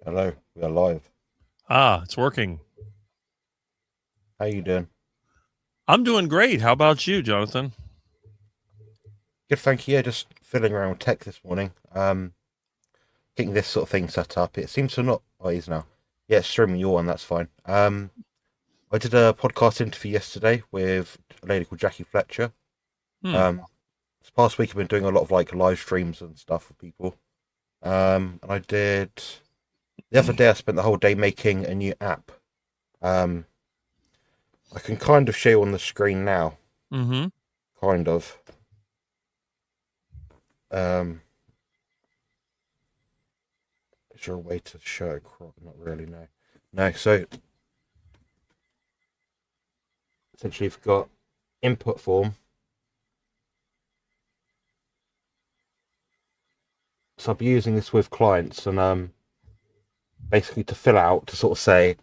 Hello, we are live. It's working. How you doing? I'm doing great. How about you, Jonathan? Good, thank you. Yeah, just fiddling around with tech this morning. Getting this sort of thing set up. It seems to not. Oh, it is now. Yeah, it's streaming your one. That's fine. I did a podcast interview yesterday with a lady called Jackie Fletcher. Hmm. This past week I've been doing a lot of like live streams and stuff for people. And I did the other day. I spent the whole day making a new app. Um, I can kind of show you on the screen now. Mm-hmm. Kind of. Um, Is there a way to show it? Not really, no. No, so essentially you've got input form. So I'll be using this with clients and basically to fill out to sort of say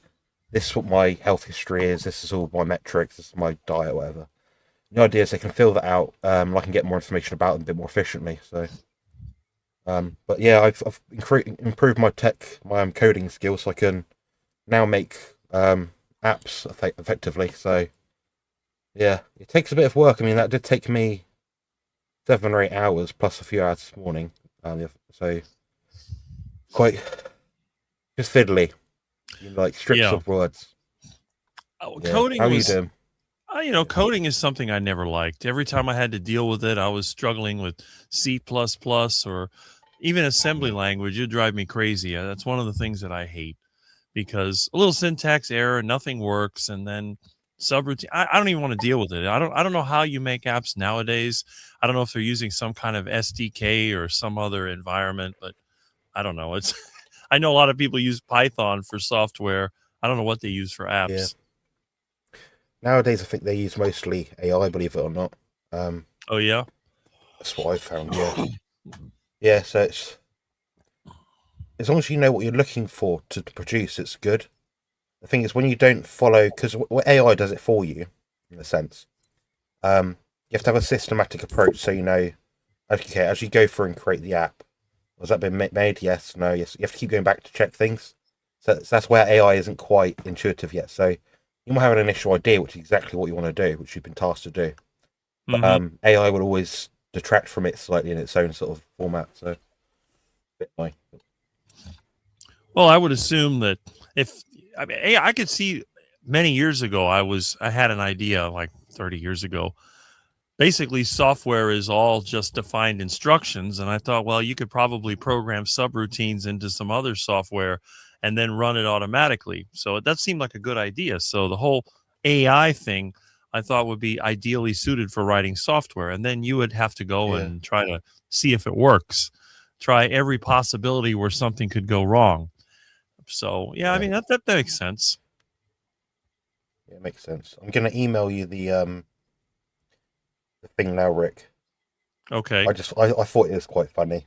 this is what my health history is, this is all my metrics, this is my diet, whatever. The idea is they can fill that out, and I can get more information about them a bit more efficiently. So but yeah, I've improved my coding skills, so I can now make apps effectively. So yeah, it takes a bit of work. I mean, that did take me 7 or 8 hours plus a few hours this morning. Yeah, so quite just fiddly, like strips Yeah. of words. Yeah, how Coding are you was, doing? Yeah, coding is something I never liked. Every time I had to deal with it, I was struggling with C++ or even assembly mm, language. It'd drive me crazy. That's one of the things that I hate because a little syntax error, nothing works, and then subroutine. I don't even want to deal with it. I don't know how you make apps nowadays. I don't know if they're using some kind of SDK or some other environment, but I don't know. It's I know a lot of people use Python for software. I don't know what they use for yeah. apps. Nowadays, I think they use mostly AI, believe it or not. Um, Oh yeah. that's what I've found. Yeah, yeah. So it's as long as you know what you're looking for to produce, it's good. The thing is, when you don't follow, because AI does it for you, in a sense. You have to have a systematic approach, so you know, okay, as you go through and create the app, has that been made? Yes, no, yes. You have to keep going back to check things. So that's where AI isn't quite intuitive yet. So you might have an initial idea, which is exactly what you want to do, which you've been tasked to do. But Hmm. AI will always detract from it slightly in its own sort of format. So, a bit annoying. Well, I would assume that if I mean, I could see many years ago, I had an idea like 30 years ago. Basically, software is all just defined instructions, and I thought, well, you could probably program subroutines into some other software and then run it automatically. So that seemed like a good idea. So the whole AI thing I thought would be ideally suited for writing software, and then you would have to go Yeah, and try to see if it works. Try every possibility where something could go wrong. So yeah, I yeah, mean that makes sense. yeah, it makes sense. I'm gonna email you the thing now, Rick. Okay. I thought it was quite funny.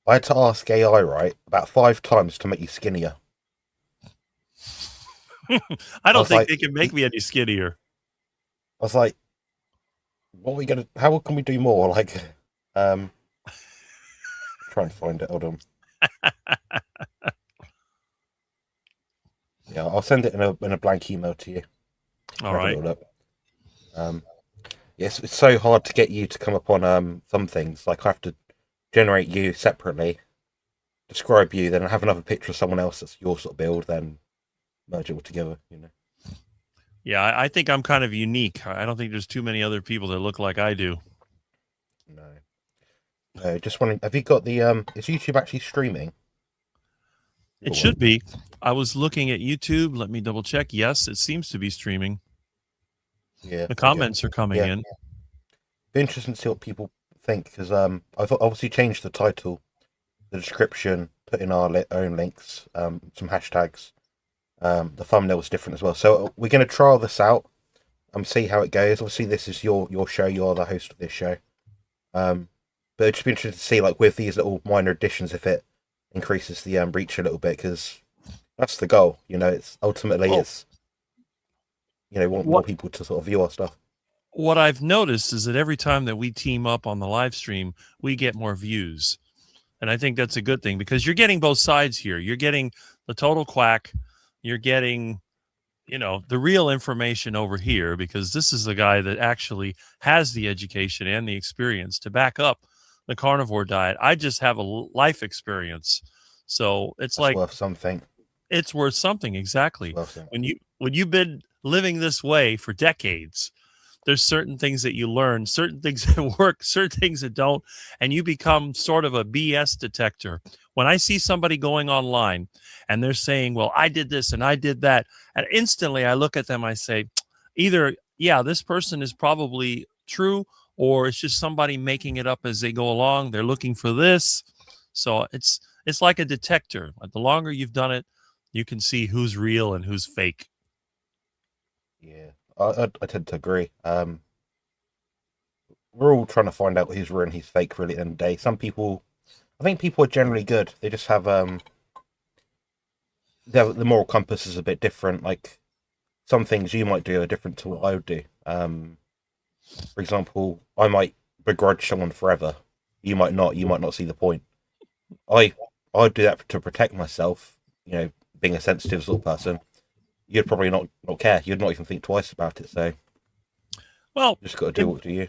I had to ask AI right about 5 times to make you skinnier. I I don't was think like, they can make me any skinnier. I was like, what are we gonna? How can we do more? Like, um, try and find it. Hold on. Yeah, I'll send it in a blank email to you. You All can have a right. little look. Um, yes, it's so hard to get you to come up on some things. Like I have to generate you separately, describe you, then have another picture of someone else that's your sort of build, then merge it all together. You know. Yeah, I think I'm kind of unique. I don't think there's too many other people that look like I do. No, no. Just wondering, have you got the Is YouTube actually streaming It your one? should be. I was looking at YouTube. Let me double check. Yes, it seems to be streaming. Yeah. The Okay. comments are coming Yeah. in. Be interesting to see what people think because I've obviously changed the title, the description, put in our own links, some hashtags. The thumbnail was different as well. So we're going to trial this out and see how it goes. Obviously, this is your show. You're the host of this show. Um, but it'd just be interesting to see, like, with these little minor additions, if it increases the reach a little bit, because that's the goal. You know, it's ultimately Well, it's want more what people to sort of view our stuff. what I've noticed is that every time that we team up on the live stream, we get more views. And I think that's a good thing because you're getting both sides here. You're getting the total quack. You're getting, the real information over here because this is the guy that actually has the education and the experience to back up the carnivore diet. I just have a life experience. So it's That's like worth something. it's worth something. Exactly. It's worth something. When you've been living this way for decades, there's certain things that you learn, certain things that work, certain things that don't, and you become sort of a BS detector. When I see somebody going online and they're saying, well, I did this and I did that, and instantly I look at them, I say, either, yeah, this person is probably true, or it's just somebody making it up as they go along. They're looking for this. So it's like a detector. Like the longer you've done it, you can see who's real and who's fake. Yeah, I tend to agree. We're all trying to find out who's real and who's fake, really, at the end of the day. I think people are generally good. They just have the moral compass is a bit different. Like some things you might do are different to what I would do. For example, I might begrudge someone forever. You might not. You might not see the point. I'd do that to protect myself. Being a sensitive sort of person. You'd probably not care. You'd not even think twice about it. So, well, you just got to do what do you.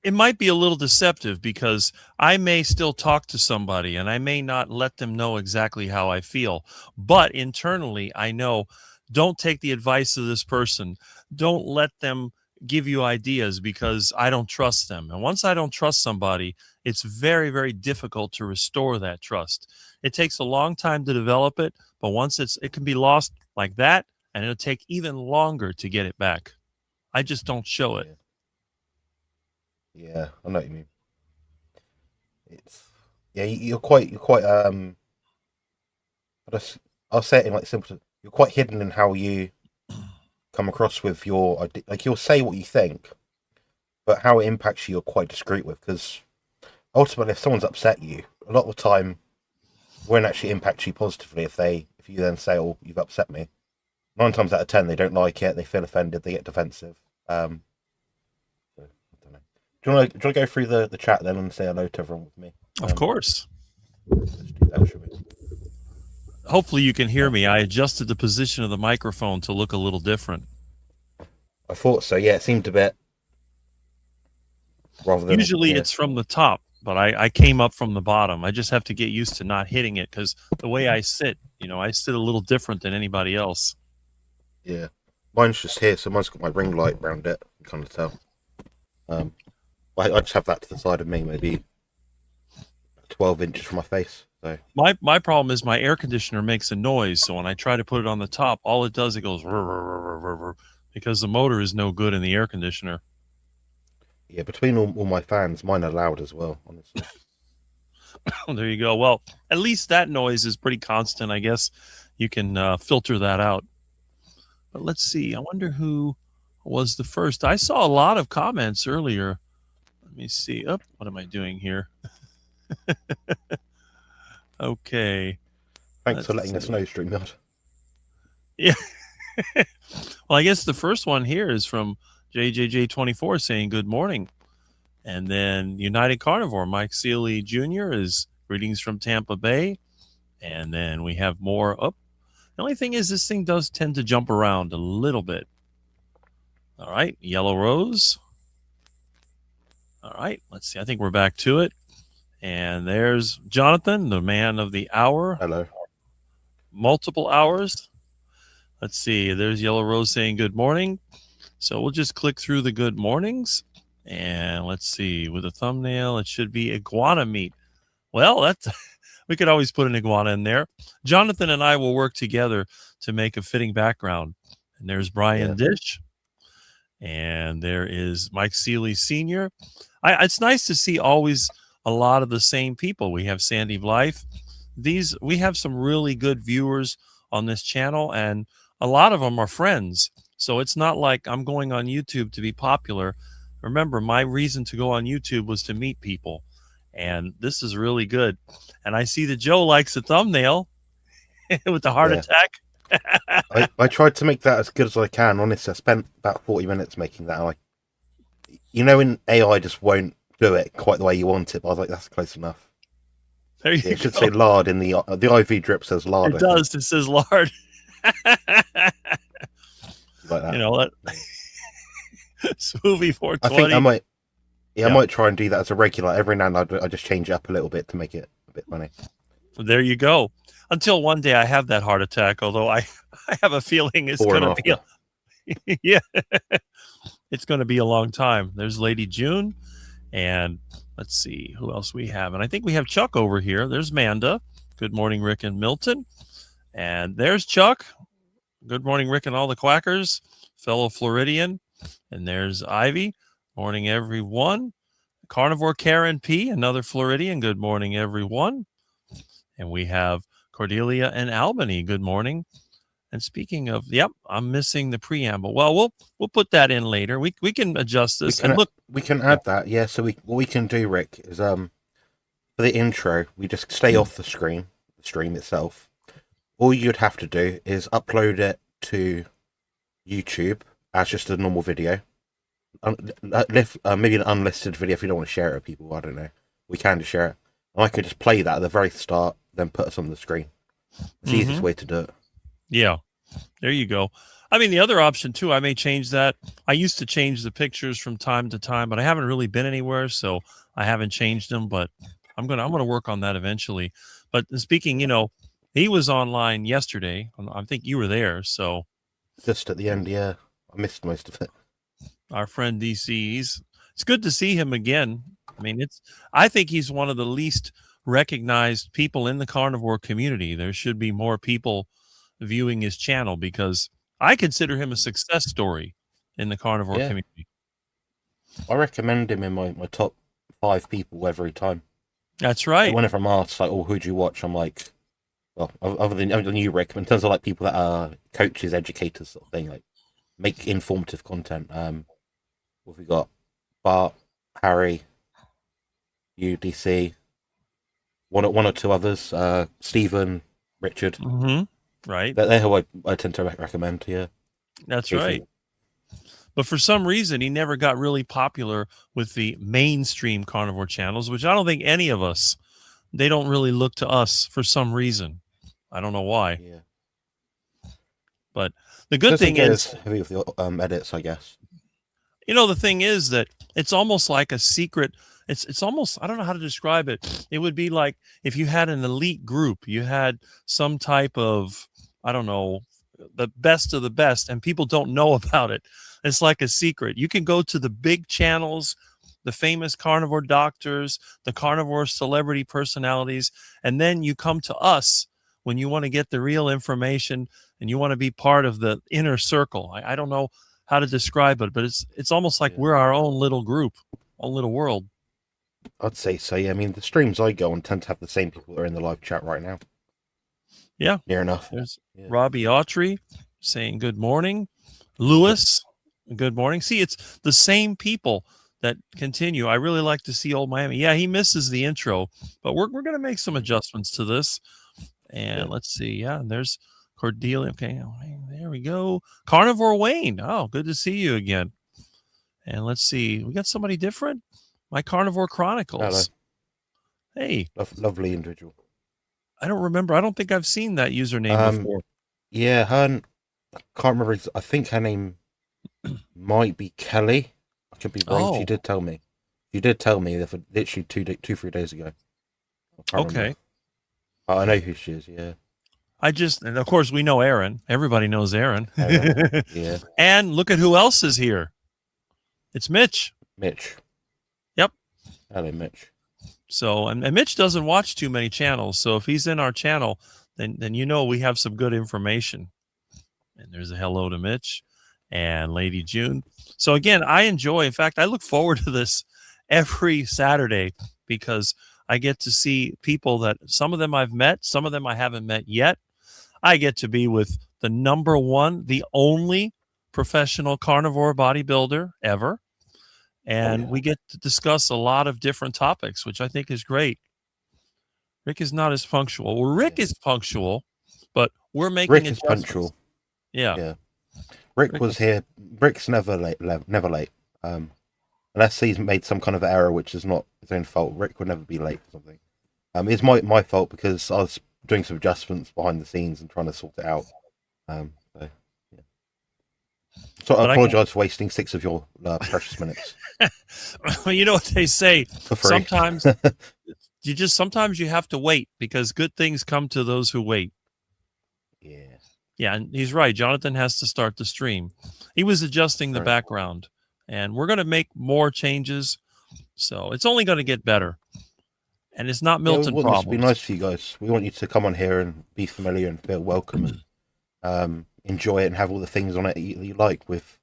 It might be a little deceptive because I may still talk to somebody and I may not let them know exactly how I feel. But internally, I know, don't take the advice of this person. Don't let them give you ideas because I don't trust them. And once I don't trust somebody, it's very, very difficult to restore that trust. It takes a long time to develop it, but once it can be lost like that, and it'll take even longer to get it back. I just don't show it. Yeah, I know what you mean. You're quite I'll say it in like simple. You're quite hidden in how you come across with your idea. Like you'll say what you think, but how it impacts you, you're quite discreet with. Because ultimately, if someone's upset you, a lot of the time, it won't actually impact you positively. If you then say, "Oh, you've upset me," 9 times out of 10, they don't like it. They feel offended. They get defensive. Do you want to go through the chat then and say hello to everyone with me? Of course. Let's do that, shall we? Hopefully you can hear me. I adjusted the position of the microphone to look a little different. I thought so. Yeah, it seemed a bit. Usually it's from the top, but I came up from the bottom. I just have to get used to not hitting it because the way I sit, I sit a little different than anybody else. Yeah, mine's just here, so mine's got my ring light around it. You can kind of tell. I just have that to the side of me, maybe 12 inches from my face. So my problem is my air conditioner makes a noise. So when I try to put it on the top, all it does, it goes because the motor is no good in the air conditioner. Yeah, between all my fans, mine are loud as well, honestly. There you go. Well, at least that noise is pretty constant. I guess you can filter that out. But let's see. I wonder who was the first. I saw a lot of comments earlier. Let me see. Oh, what am I doing here? Okay. Thanks for letting us know, StreamYard. Yeah. Well, I guess the first one here is from JJJ24 saying good morning. And then United Carnivore, Mike Seeley Jr. is greetings from Tampa Bay. And then we have more up. The only thing is this thing does tend to jump around a little bit. All right. Yellow Rose. All right. Let's see. I think we're back to it. And there's Jonathan, the man of the hour. Hello. Multiple hours. Let's see. There's Yellow Rose saying good morning. So we'll just click through the good mornings. And let's see. With a thumbnail, it should be iguana meat. Well, that's we could always put an iguana in there. Jonathan and I will work together to make a fitting background. And there's Brian Dish. And there is Mike Seeley Sr. It's nice to see always a lot of the same people. We have Sandy Blythe. We have some really good viewers on this channel, and a lot of them are friends. So it's not like I'm going on YouTube to be popular. Remember, my reason to go on YouTube was to meet people, and this is really good. And I see that Joe likes the thumbnail with the heart attack. I tried to make that as good as I can. Honestly, I spent about 40 minutes making that. In AI just won't do it quite the way you want it, but I was like, that's close enough. There Yeah, you it should go. say lard in the IV drip says lard. It I think does. It says lard. like You that. know what? Yeah. Smoothie I think I 420. might. Yeah, I Yeah. might try and do that as a regular. Every now and then I just change it up a little bit to make it a bit funny. There you go. Until one day I have that heart attack, although I have a feeling it's Before and going to be after. yeah, it's going to be a long time. There's Lady June, and let's see who else we have. And I think we have Chuck over here. There's Manda. Good morning, Rick and Milton. And there's Chuck. Good morning, Rick and all the quackers, fellow Floridian. And there's Ivy. Morning, everyone. Carnivore Karen P, another Floridian. Good morning, everyone. And we have Cordelia and Albany. Good morning. And speaking of, yep, I'm missing the preamble. Well, we'll put that in later. We can adjust this. And look, we can add that. Yeah. So what we can do, Rick, is for the intro, we just stay off the stream itself. All you'd have to do is upload it to YouTube as just a normal video. Maybe an unlisted video if you don't want to share it with people. I don't know. We can just share it. And I could just play that at the very start, then put us on the screen. It's the easiest way to do it. Yeah, there you go. I mean, the other option too, I may change that. I used to change the pictures from time to time, but I haven't really been anywhere, so I haven't changed them. But I'm gonna work on that eventually. But speaking, he was online yesterday. I think you were there, so just at the end, yeah, I missed most of it. Our friend DC, it's good to see him again. I mean, I think he's one of the least recognized people in the carnivore community. There should be more people viewing his channel because I consider him a success story in the carnivore community. I recommend him in my top 5 people every time. That's right. Whenever I'm asked, like, oh, who'd you watch? I'm like, well, other than you, Rick, in terms of like people that are coaches, educators, sort of thing, like make informative content. What have we got? Bart, Harry, UDC, one or two others, Stephen, Richard. Mm-hmm. Right. They're who I tend to recommend. Yeah, that's right. But for some reason, he never got really popular with the mainstream carnivore channels, which I don't think any of us. They don't really look to us for some reason. I don't know why. Yeah. But the good thing is heavy with the edits, I guess. The thing is that it's almost like a secret. It's almost, I don't know how to describe it. It would be like if you had an elite group, you had some type of, I don't know, the best of the best, and people don't know about it. It's like a secret. You can go to the big channels, the famous carnivore doctors, the carnivore celebrity personalities, and then you come to us when you want to get the real information and you want to be part of the inner circle. I don't know how to describe it, but it's almost like we're our own little group, own little world. I'd say so. Yeah, I mean the streams I go on tend to have the same people that are in the live chat right now. Yeah, near enough. There's Robbie Autry saying good morning. Lewis, good morning. See, it's the same people that continue. I really like to see Old Miami. Yeah, he misses the intro, but we're going to make some adjustments to this. And let's see. Yeah, and there's Cordelia. Okay, there we go. Carnivore Wayne. Oh, good to see you again. And let's see. We got somebody different. My Carnivore Chronicles. Hello. Hey. Lovely individual. I don't remember. I don't think I've seen that username before. Yeah, I can't remember. I think her name might be Kelly. I could be wrong. She did tell me. She did tell me that for literally 3 days ago. Okay. I know who she is, yeah. And of course we know Aaron. Everybody knows Aaron. Yeah. And look at who else is here. It's Mitch. Yep. Hello, Mitch. So, and Mitch doesn't watch too many channels. So if he's in our channel, then we have some good information. And there's a hello to Mitch and Lady June. So again, I enjoy, in fact, I look forward to this every Saturday because I get to see people that some of them I've met, some of them I haven't met yet. I get to be with the number one, the only professional carnivore bodybuilder ever. And we get to discuss a lot of different topics, which I think is great. Rick is not as punctual. Well, Rick is punctual, but we're making Rick is punctual. Yeah. Rick was here. Rick's never late. Unless he's made some kind of error, which is not his own fault. Rick would never be late for something. It's my fault because I was doing some adjustments behind the scenes and trying to sort it out. So, yeah. So I But I can, apologise for wasting 6 of your precious minutes well, you know what they say. for free. Sometimes sometimes you have to wait because good things come to those who wait. Yeah, Yeah, and he's right. Jonathan has to start the stream. He was adjusting the right. background, and we're going to make more changes. So it's only going to get better. And it's not Yeah, we Milton want this to be problems. nice for you guys. We want you to come on here and be familiar and feel welcome and enjoy it and have all the things on it you like with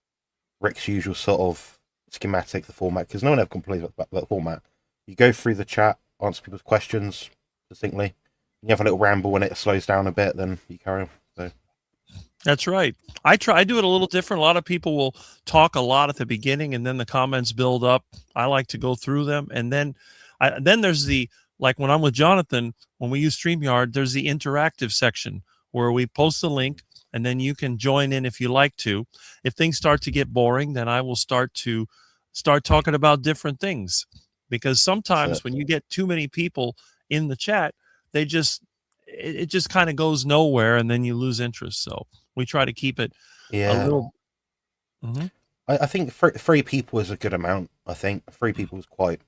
Rick's usual sort of schematic, the format, because no one ever complains about that format. You go through the chat, answer people's questions succinctly. You have a little ramble when it slows down a bit, then you carry on. So. That's right. I do it a little different. A lot of people will talk a lot at the beginning, and then the comments build up. I like to go through them, and then there's the, like when I'm with Jonathan, when we use StreamYard, there's the interactive section where we post the link, and then you can join in if you like to. If things start to get boring, then I will start talking about different things, because sometimes when you get too many people in the chat, it just kind of goes nowhere, and then you lose interest. So we try to keep it a little. Mm-hmm. I think 3 people is a good amount. I think 3 people is quite.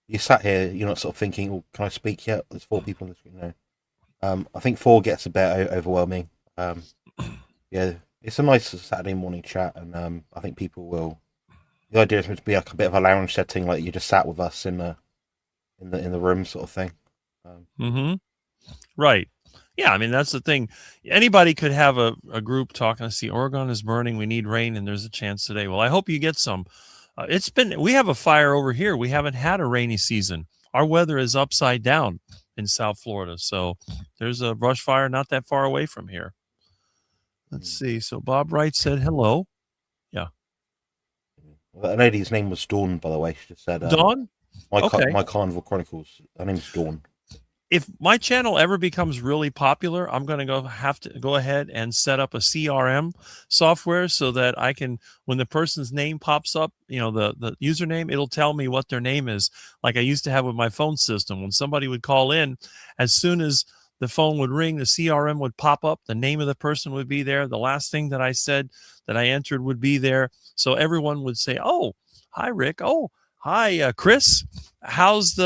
You sat here, you're not sort of thinking, "Oh, can I speak yet?" There's 4 people on the screen now. I think 4 gets a bit overwhelming. Yeah, it's a nice Saturday morning chat, and I think people will. The idea is to be like a bit of a lounge setting, like you just sat with us in the room, sort of thing. Right. Yeah, I mean, that's the thing. Anybody could have a group talking. See, Oregon is burning. We need rain, and there's a chance today. Well, I hope you get some. We have a fire over here. We haven't had a rainy season. Our weather is upside down in South Florida. So there's a brush fire not that far away from here. Let's see. So Bob Wright said hello. Yeah. That lady's name was Dawn, by the way. She just said, Dawn? My Carnivore Chronicles. Her name's Dawn. If my channel ever becomes really popular, I'm going to have to go ahead and set up a CRM software so that I can, when the person's name pops up, the username, it'll tell me what their name is, like I used to have with my phone system. When somebody would call in, as soon as the phone would ring, the CRM would pop up, the name of the person would be there, the last thing that I said that I entered would be there. So everyone would say, "Oh, hi, Rick. Oh, hi, Chris. How's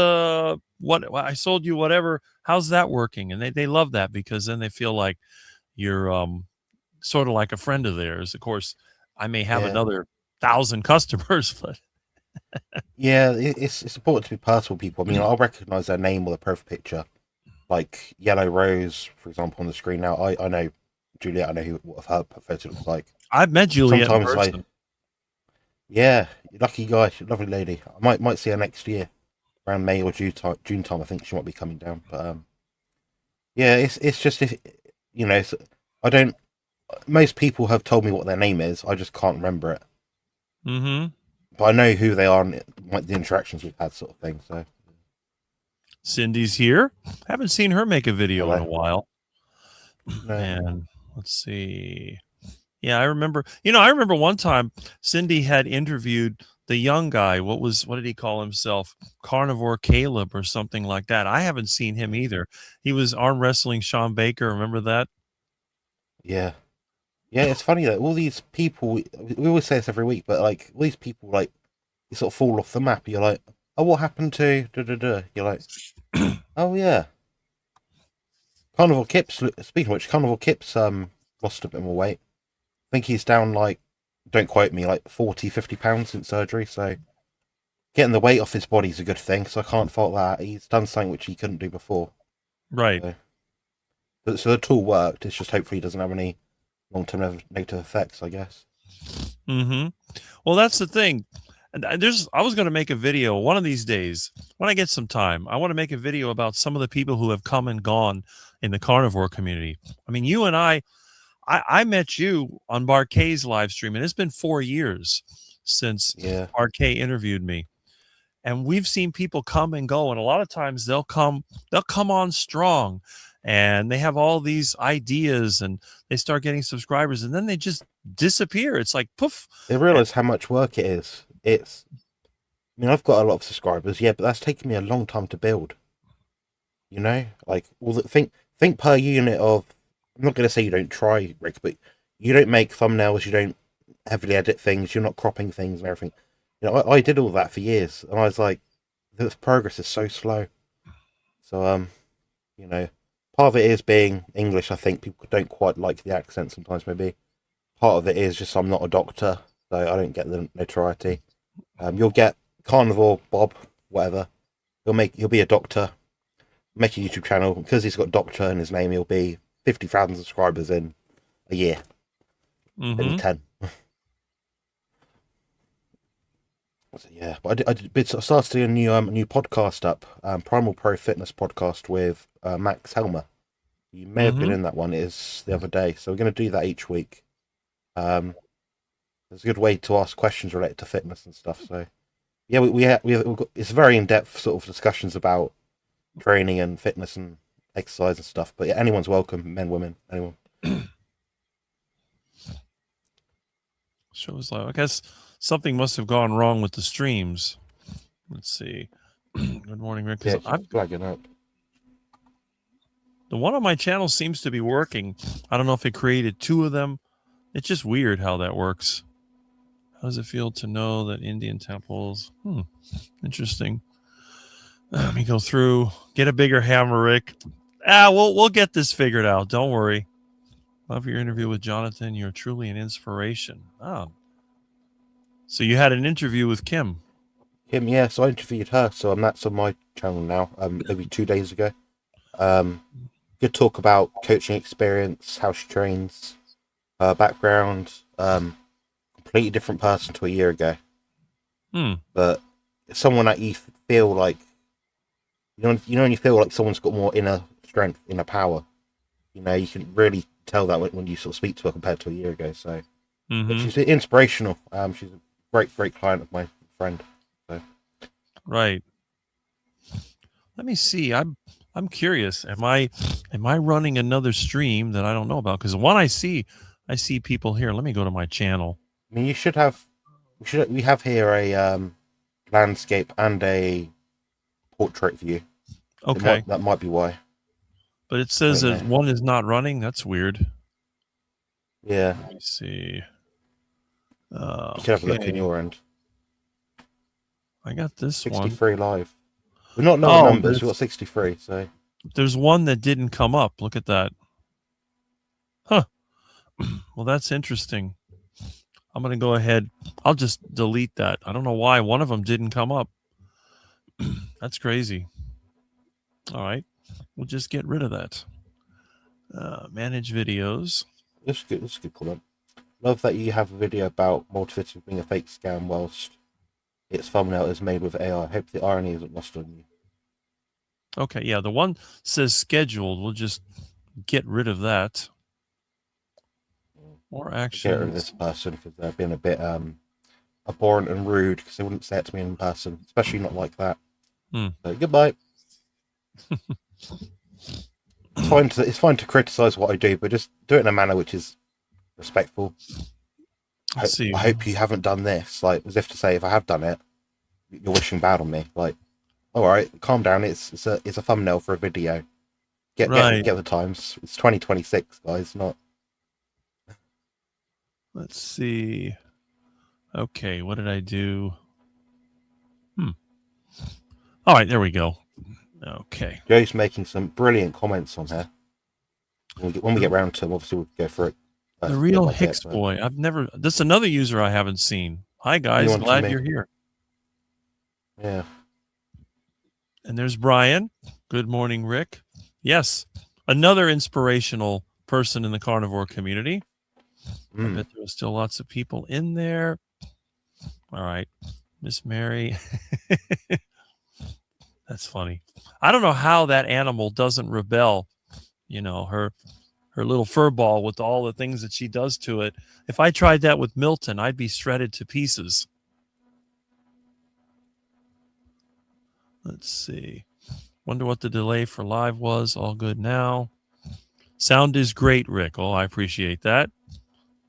what I sold you, whatever, how's that working?" And they love that, because then they feel like you're sort of like a friend of theirs. Of course, I may have another 1,000 customers, but yeah, it's important to be personal with people. I mean, I'll recognize their name or their profile picture, like Yellow Rose, for example, on the screen now. I know Juliet. I know what her photo looks like. I've met Juliet in person. Yeah, lucky guy, lovely lady. I might see her next year. Around May or June time, I think she might be coming down. But yeah, it's just, if I don't. Most people have told me what their name is. I just can't remember it. But I know who they are and the interactions we've had, sort of thing. So Cindy's here. Haven't seen her make a video in a while. No. And let's see. Yeah, I remember. I remember one time Cindy had interviewed the young guy. What did he call himself? Carnivore Caleb or something like that. I haven't seen him either. He was arm wrestling Sean Baker. Remember that? Yeah. Yeah, it's funny that all these people, we always say this every week, but like all these people, like, you sort of fall off the map. You're like, "Oh, what happened to da-da-da?" You're like, "Oh yeah." Carnivore Kip's, speaking of which, Carnivore Kip's lost a bit more weight. I think he's down, like, don't quote me, like 40-50 pounds since surgery. So getting the weight off his body is a good thing, so I can't fault that. He's done something which he couldn't do before. Right. So the tool worked. It's just hopefully he doesn't have any long-term negative effects, I guess. Well, that's the thing. I was going to make a video one of these days when I get some time. I want to make a video about some of the people who have come and gone in the carnivore community. I mean, you and I met you on Barkay's live stream, and it's been 4 years since Barkay interviewed me. And we've seen people come and go, and a lot of times they'll come on strong, and they have all these ideas, and they start getting subscribers, and then they just disappear. It's like poof. They realize how much work it is. I mean, I've got a lot of subscribers, yeah, but that's taken me a long time to build. You know, like all the think per unit of. I'm not going to say you don't try, Rick, but you don't make thumbnails. You don't heavily edit things. You're not cropping things and everything. You know, I did all that for years, and I was like, the progress is so slow. So you know, part of it is being English. I think people don't quite like the accent sometimes. Maybe part of it is just I'm not a doctor, so I don't get the notoriety. You'll get Carnivore Bob, whatever. He'll be a doctor, make a YouTube channel because he's got doctor in his name. He'll be 50,000 subscribers in a year, maybe 10. So, yeah, but I started doing a new podcast up, Primal Pro Fitness podcast with Max Helmer. You may have been in that one. It is the other day, so we're going to do that each week. It's a good way to ask questions related to fitness and stuff. So yeah, we've got, it's very in depth sort of discussions about training and fitness and exercise and stuff. But yeah, anyone's welcome, men, women, anyone. Shows like I guess something must have gone wrong with the streams. Let's see. Good morning, Rick. Yeah, I'm flagging up. The one on my channel seems to be working. I don't know if it created two of them. It's just weird how that works. How does it feel to know that Indian temples? Interesting. Let me go through. Get a bigger hammer, Rick. We'll get this figured out. Don't worry. Love your interview with Jonathan. You're truly an inspiration. Oh. So you had an interview with Kim. Kim, yeah. So I interviewed her. So that's on my channel now. Maybe 2 days ago. Good talk about coaching experience, how she trains, her background. Completely different person to a year ago. But someone that you feel like, you know when you feel like someone's got more inner strength, inner power. You know, you can really tell that when you sort of speak to her compared to a year ago. So she's inspirational. She's a great client of my friend. So. Right. Let me see. I'm curious. Am I running another stream that I don't know about? Because the one I see people here. Let me go to my channel. I mean, we have here a landscape and a portrait view. Okay. That might be why. But it says that one is not running. That's weird. Yeah. Let me see. You should have a look in your end. I got this 63 live. We're not knowing numbers. We've got 63. So there's one that didn't come up. Look at that. Huh. Well, that's interesting. I'm going to go ahead. I'll just delete that. I don't know why one of them didn't come up. That's crazy. All right. We'll just get rid of that. Manage videos. That's good. That's a good comment. Love that you have a video about multivitamin being a fake scam whilst its thumbnail is made with AI. Hope the irony isn't lost on you. Okay, yeah, the one says scheduled. We'll just get rid of that. More action. Get rid of this person because they're being a bit abhorrent and rude because they wouldn't say it to me in person, especially not like that. So goodbye. It's fine to criticize what I do, but just do it in a manner which is respectful. I hope you haven't done this, like as if to say, if I have done it, you're wishing bad on me. Like, all right, calm down. It's a thumbnail for a video. Get the times. It's 2026, guys. Not. Let's see. Okay, what did I do? All right, there we go. Okay. Joe's making some brilliant comments on here. When we get round to them, obviously we'll go for it. The real Hicks boy. This is another user I haven't seen. Hi guys, glad you're here. Yeah. And there's Brian. Good morning, Rick. Yes, another inspirational person in the carnivore community. I bet there are still lots of people in there. All right. Miss Mary. That's funny. I don't know how that animal doesn't rebel. You know, her little fur ball with all the things that she does to it. If I tried that with Milton, I'd be shredded to pieces. Let's see. Wonder what the delay for live was. All good now. Sound is great, Rick. Oh, I appreciate that.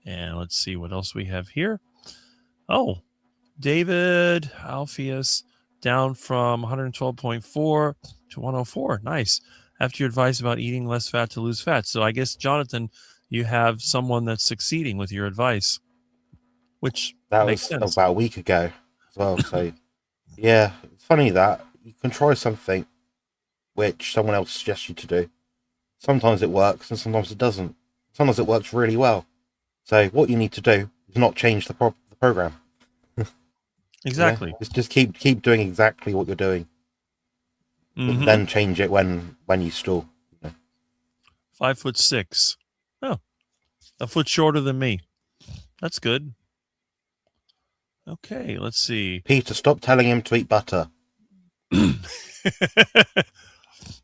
And let's see what else we have here. Oh, David Alpheus. down from 112.4 to 104. Nice. After your advice about eating less fat to lose fat. So I guess, Jonathan, you have someone that's succeeding with your advice, which That makes was sense. about a week ago as well. So yeah, it's funny that you can try something which someone else suggests you to do. Sometimes it works and sometimes it doesn't. Sometimes it works really well. So what you need to do is not change the program. Exactly. Just keep doing exactly what you're doing, but then change it when you stall. 5'6". Oh, a foot shorter than me. That's good. Okay, let's see. Peter, stop telling him to eat butter.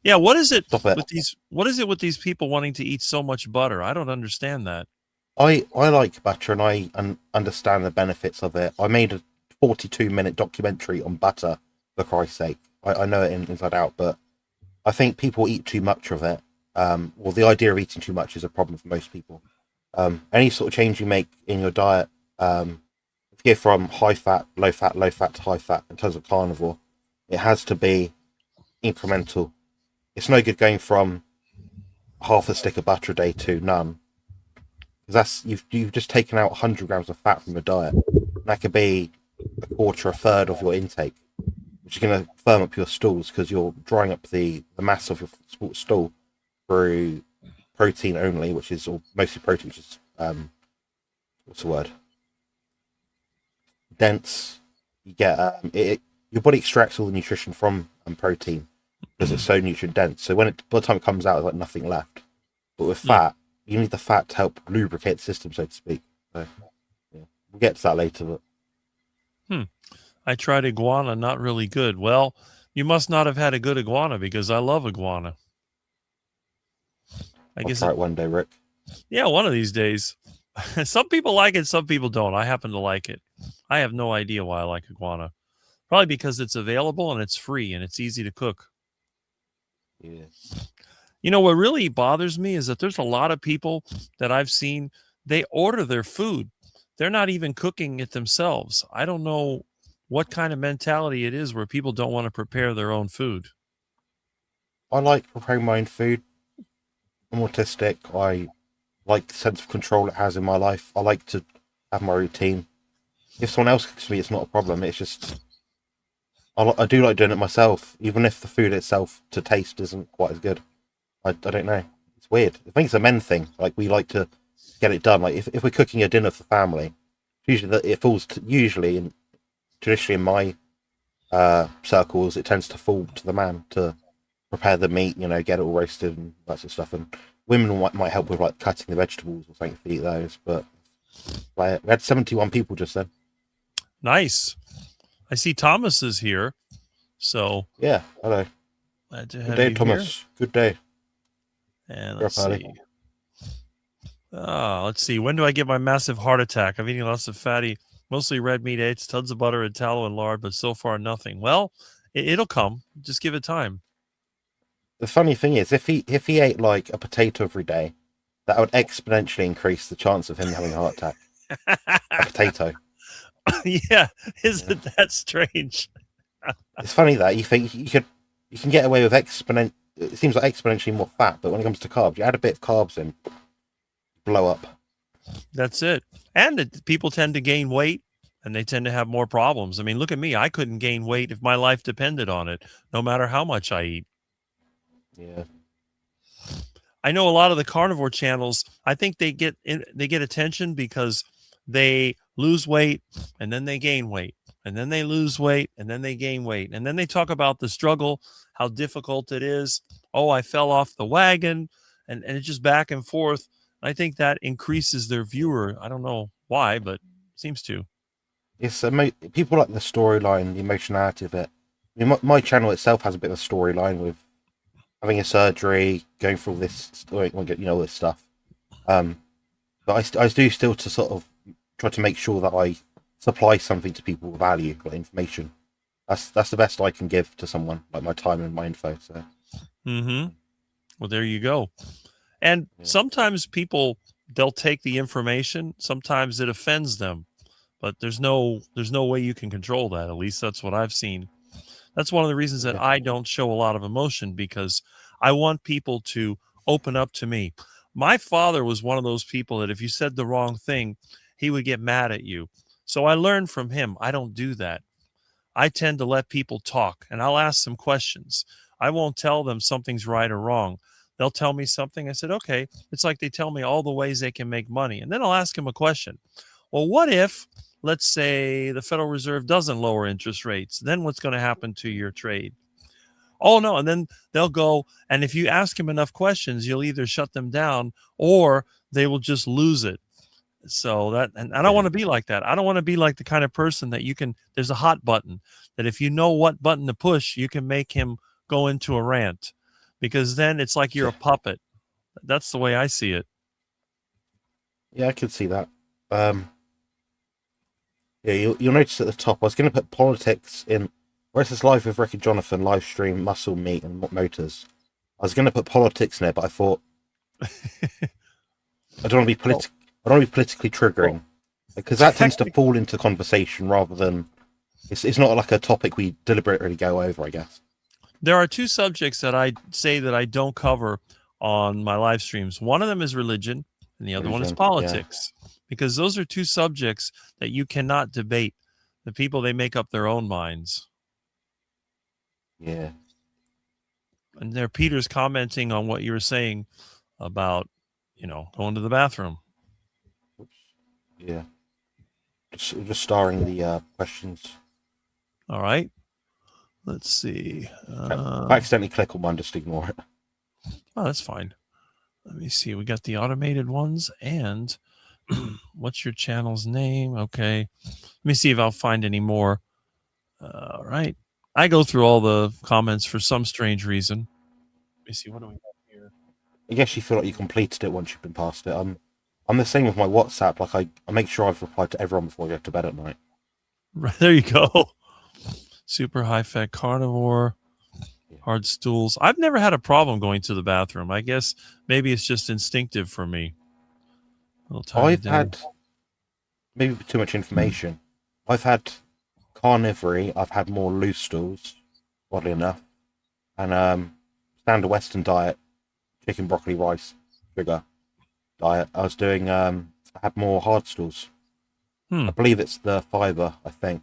Yeah, what is it Stop it. with these? What is it with these people wanting to eat so much butter? I don't understand that. I like butter and I understand the benefits of it. I made a 42-minute documentary on butter, for Christ's sake. I know it inside out, but I think people eat too much of it. Well, the idea of eating too much is a problem for most people. Any sort of change you make in your diet, if you go from high fat to high fat in terms of carnivore, it has to be incremental. It's no good going from half a stick of butter a day to none, because that's you've just taken out 100 grams of fat from your diet. That could be a quarter, a third of your intake, which is going to firm up your stools because you're drying up the mass of your stool through protein only, which is or mostly protein, which is what's the word? Dense. You get your body extracts all the nutrition from protein because it's so nutrient dense. So by the time it comes out, there's like nothing left. But with fat, you need the fat to help lubricate the system, so to speak. So yeah, we'll get to that later. But I tried iguana, not really good. Well, you must not have had a good iguana because I love iguana. I I'll guess try it one day, Rick. Yeah, one of these days. Some people like it, some people don't. I happen to like it. I have no idea why I like iguana. Probably because it's available and it's free and it's easy to cook. Yeah. You know, what really bothers me is that there's a lot of people that I've seen, they order their food. They're not even cooking it themselves. I don't know what kind of mentality it is where people don't want to prepare their own food. I like preparing my own food. I'm autistic. I like the sense of control it has in my life. I like to have my routine. If someone else cooks me, it's not a problem. It's just I do like doing it myself, even if the food itself to taste isn't quite as good. I don't know. It's weird. I think it's a men thing. Like we like to get it done. Like if we're cooking a dinner for the family, usually it falls usually and traditionally in my circles, it tends to fall to the man to prepare the meat, get it all roasted and that sort of stuff. And women might help with like cutting the vegetables or something to eat those. But we had 71 people just then. Nice. I see Thomas is here. So yeah, hello. Glad to Good have day, you Thomas. Here. Good day. And let's see. Let's see. When do I get my massive heart attack? I'm eating lots of fatty, mostly red meat, eggs, tons of butter and tallow and lard, but so far nothing. Well, it'll come. Just give it time. The funny thing is, if he ate like a potato every day, that would exponentially increase the chance of him having a heart attack. A potato. Yeah, isn't that strange? It's funny that you think you can get away with it seems like exponentially more fat, but when it comes to carbs, you add a bit of carbs in, blow up. That's it. And people tend to gain weight and they tend to have more problems. I mean, look at me. I couldn't gain weight if my life depended on it, no matter how much I eat. Yeah. I know a lot of the carnivore channels, I think they get attention because they lose weight and then they gain weight and then they lose weight and then they gain weight. And then they talk about the struggle, how difficult it is. Oh, I fell off the wagon and it's just back and forth. I think that increases their viewer. I don't know why, but it seems to. It's people like the storyline, the emotionality of it. I mean, my channel itself has a bit of a storyline with having a surgery, going through all this, all this stuff. But I do still to sort of try to make sure that I supply something to people with value, like information. That's the best I can give to someone, like my time and my info. So. Well, there you go. And sometimes people, they'll take the information. Sometimes it offends them, but there's no way you can control that. At least that's what I've seen. That's one of the reasons that Yeah. I don't show a lot of emotion, because I want people to open up to me. My father was one of those people that if you said the wrong thing, he would get mad at you. So I learned from him. I don't do that. I tend to let people talk, and I'll ask them questions. I won't tell them something's right or wrong. They'll tell me something. I said, okay. It's like they tell me all the ways they can make money. And then I'll ask them a question. Well, what if, let's say, the Federal Reserve doesn't lower interest rates? Then what's going to happen to your trade? Oh, no. And then they'll go, and if you ask them enough questions, you'll either shut them down or they will just lose it. So that, and I don't want to be like that. I don't want to be like the kind of person that there's a hot button that if you know what button to push, you can make him go into a rant, because then it's like you're a puppet. That's the way I see it. Yeah, I could see that. Yeah, you'll notice at the top, I was going to put politics in, where it says live with Rick and Jonathan, live stream, muscle, meat, and motors. I was going to put politics in there, but I thought, I don't want to be I don't want to be politically triggering, because that tends to fall into conversation rather than, it's not like a topic we deliberately go over, I guess. There are two subjects that I say that I don't cover on my live streams. One of them is religion, and the other one is politics, because those are two subjects that you cannot debate. The people, they make up their own minds. Yeah. And there, Peter's commenting on what you were saying about, going to the bathroom. Yeah. Just starring the questions. All right. Let's see. If I accidentally click on one, just ignore it. Oh, that's fine. Let me see. We got the automated ones, and what's your channel's name? Okay. Let me see if I'll find any more. All right. I go through all the comments for some strange reason. Let me see. What do we have here? I guess you feel like you completed it once you've been past it. I'm the same with my WhatsApp. Like I make sure I've replied to everyone before I go to bed at night. Right, there you go. Super high fat carnivore, hard stools. I've never had a problem going to the bathroom. I guess maybe it's just instinctive for me. I've had maybe too much information. I've had carnivore. I've had more loose stools, oddly enough, and standard Western diet, chicken, broccoli, rice, sugar diet. I was doing. I had more hard stools. I believe it's the fiber. I think.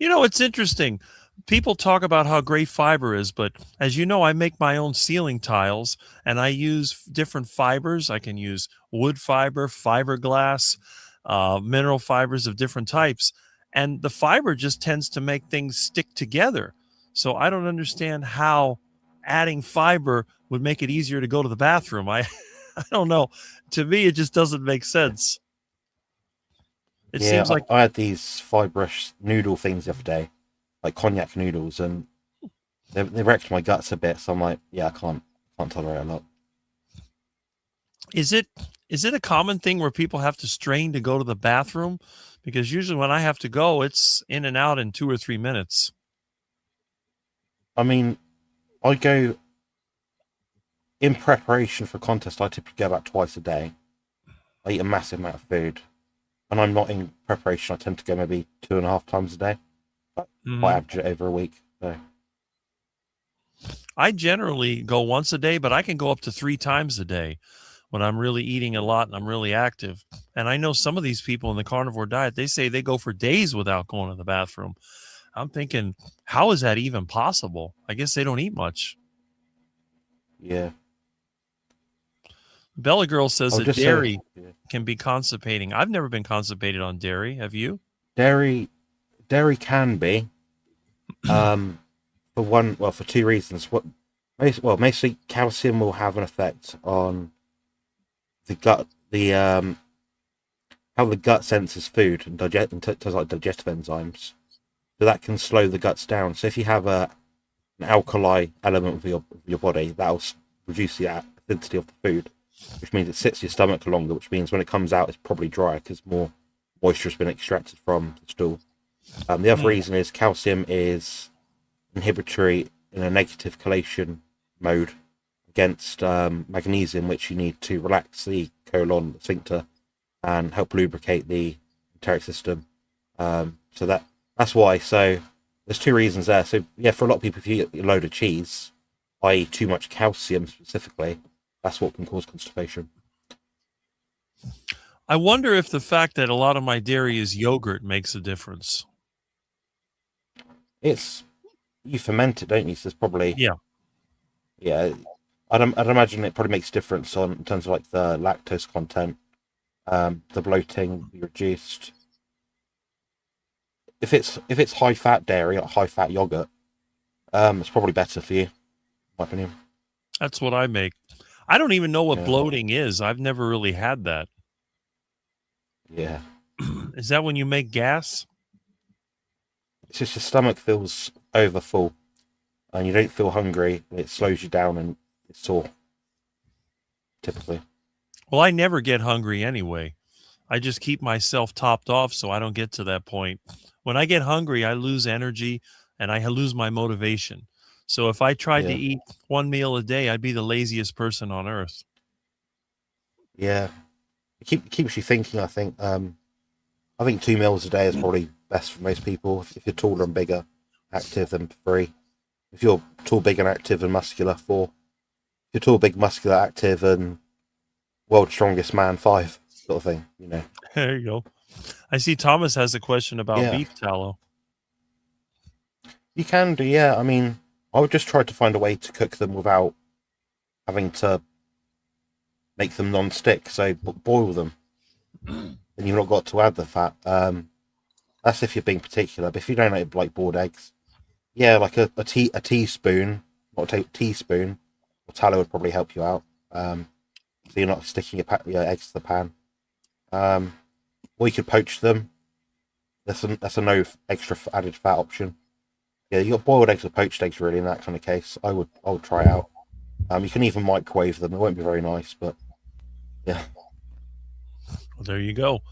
It's interesting. People talk about how great fiber is, but as you know, I make my own ceiling tiles, and I use different fibers. I can use wood fiber, fiberglass, mineral fibers of different types, and the fiber just tends to make things stick together. So I don't understand how adding fiber would make it easier to go to the bathroom. I don't know. To me, it just doesn't make sense. It seems like I had these fibrous noodle things the other day, like cognac noodles, and they wrecked my guts a bit. So I'm like, yeah, I can't tolerate a lot. Is it a common thing where people have to strain to go to the bathroom? Because usually when I have to go, it's in and out in 2 or 3 minutes. I mean, I go in preparation for a contest. I typically go about twice a day. I eat a massive amount of food. When I'm not in preparation, I tend to go maybe 2.5 times a day. But I average it over a week. So. I generally go once a day, but I can go up to 3 times a day when I'm really eating a lot and I'm really active. And I know some of these people in the carnivore diet, they say they go for days without going to the bathroom. I'm thinking, how is that even possible? I guess they don't eat much. Yeah. Bella Girl says that dairy can be constipating. I've never been constipated on dairy. Have you? Dairy can be. For 2 reasons. Mostly calcium will have an effect on the gut, how the gut senses food and does like digestive enzymes. So that can slow the guts down. So if you have an alkali element of your body, that'll reduce the acidity of the food, which means it sits in your stomach longer, which means when it comes out, it's probably dry because more moisture has been extracted from the stool. The other reason is calcium is inhibitory in a negative chelation mode against magnesium, which you need to relax the colon sphincter and help lubricate the enteric system. So that's why. So there's two reasons there. So yeah, for a lot of people, if you eat a load of cheese, i.e., too much calcium specifically, that's what can cause constipation. I wonder if the fact that a lot of my dairy is yogurt makes a difference. It's you ferment it, don't you? So it's probably Yeah. yeah. I'd imagine it probably makes a difference on in terms of like the lactose content, the bloating be reduced. If it's high fat dairy, like high fat yogurt, it's probably better for you, in my opinion. That's what I make. I don't even know what Yeah. bloating is. I've never really had that. Yeah. Is that when you make gas? It's just your stomach feels over full and you don't feel hungry, and it slows you down and it's sore. Typically. Well, I never get hungry anyway. I just keep myself topped off so I don't get to that point. When I get hungry, I lose energy and I lose my motivation. So if I tried to Yeah. eat one meal a day, I'd be the laziest person on earth. Yeah. It keeps you thinking, I think. I think 2 meals a day is probably best for most people. If you're taller and bigger, active, then 3. If you're tall, big, and active and muscular, 4. If you're tall, big, muscular, active, and world's strongest man, 5, sort of thing. You know. There you go. I see Thomas has a question about Yeah. beef tallow. You can do, yeah. I mean, I would just try to find a way to cook them without having to make them non-stick. So boil them, and you've not got to add the fat. That's if you're being particular. But if you don't like boiled eggs, yeah, like a teaspoon, not a teaspoon, of tallow would probably help you out. So you're not sticking your eggs to the pan. Or you could poach them. That's a no extra added fat option. Yeah, you got boiled eggs or poached eggs really in that kind of case. I would try out. You can even microwave them. It won't be very nice, but yeah. Well, there you go.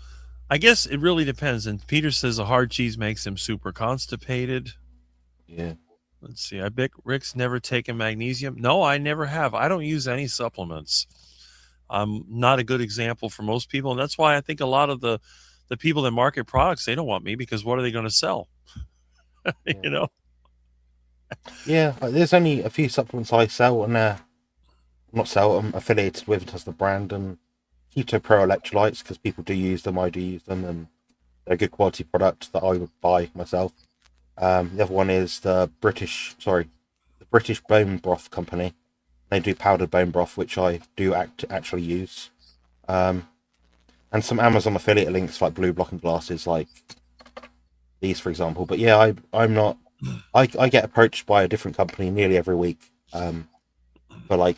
I guess it really depends. And Peter says a hard cheese makes him super constipated. Yeah. Let's see. I bet Rick's never taken magnesium. No, I never have. I don't use any supplements. I'm not a good example for most people. And that's why I think a lot of the people that market products, they don't want me because what are they going to sell? Yeah. You know? Yeah, there's only a few supplements I sell, and not sell. I'm affiliated with as the brand and Keto Pro electrolytes because people do use them. I do use them, and they're a good quality product that I would buy myself. The other one is the British Bone Broth Company. They do powdered bone broth, which I do actually use. And some Amazon affiliate links like Blue Block and glasses, like these, for example. But yeah, I'm not. I get approached by a different company nearly every week for like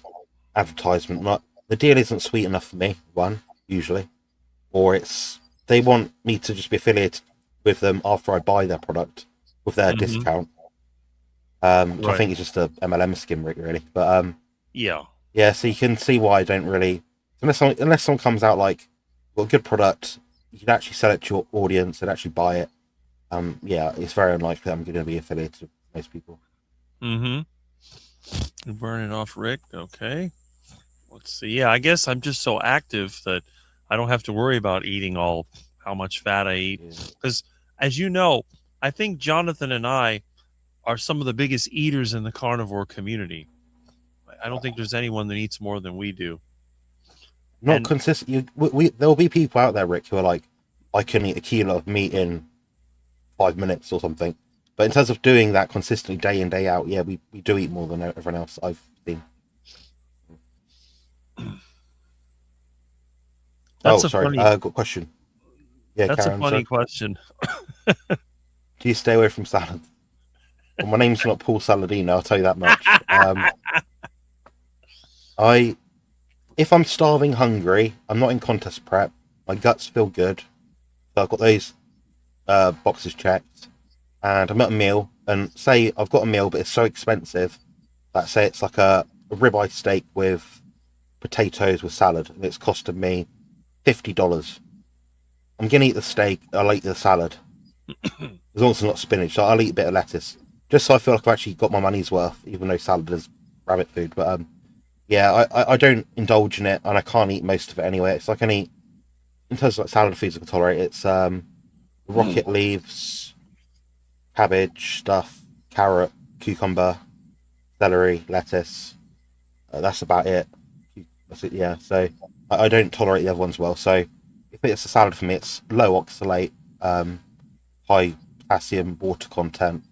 advertisement. Not the deal isn't sweet enough for me. One usually, or they want me to just be affiliated with them after I buy their product with their discount. Which I think is just a MLM scheme, really. But yeah. So you can see why I don't really, unless someone comes out like, well, a good product, you can actually sell it to your audience and actually buy it. Yeah, it's very unlikely I'm going to be affiliated with most people. Mm-hmm. Burning off Rick. Okay. Let's see. Yeah, I guess I'm just so active that I don't have to worry about eating how much fat I eat. Because as you know, I think Jonathan and I are some of the biggest eaters in the carnivore community. I don't think there's anyone that eats more than we do. Not consistent. There'll be people out there, Rick, who are like, I can eat a kilo of meat in 5 minutes or something. But in terms of doing that consistently day in, day out, yeah, we do eat more than everyone else I've seen. Sorry. Got a question. Yeah, that's Karen, a funny question. Do you stay away from salad? Well, my name's not Paul Saladino, I'll tell you that much. If I'm starving hungry, I'm not in contest prep, my guts feel good, so I've got those boxes checked, and I'm at a meal, and say I've got a meal, but it's so expensive that say it's like a ribeye steak with potatoes with salad, and it's costed me $50. I'm gonna eat the steak, I'll eat the salad. As long as it's not spinach, so I'll eat a bit of lettuce. Just so I feel like I've actually got my money's worth, even though salad is rabbit food. But yeah, I don't indulge in it, and I can't eat most of it anyway. It's like I can eat, in terms of like salad foods I can tolerate, it's rocket leaves, cabbage stuff, carrot, cucumber, celery, lettuce. That's about it. That's it. Yeah. So I don't tolerate the other ones well. So if it's a salad for me, it's low oxalate, high potassium, water content,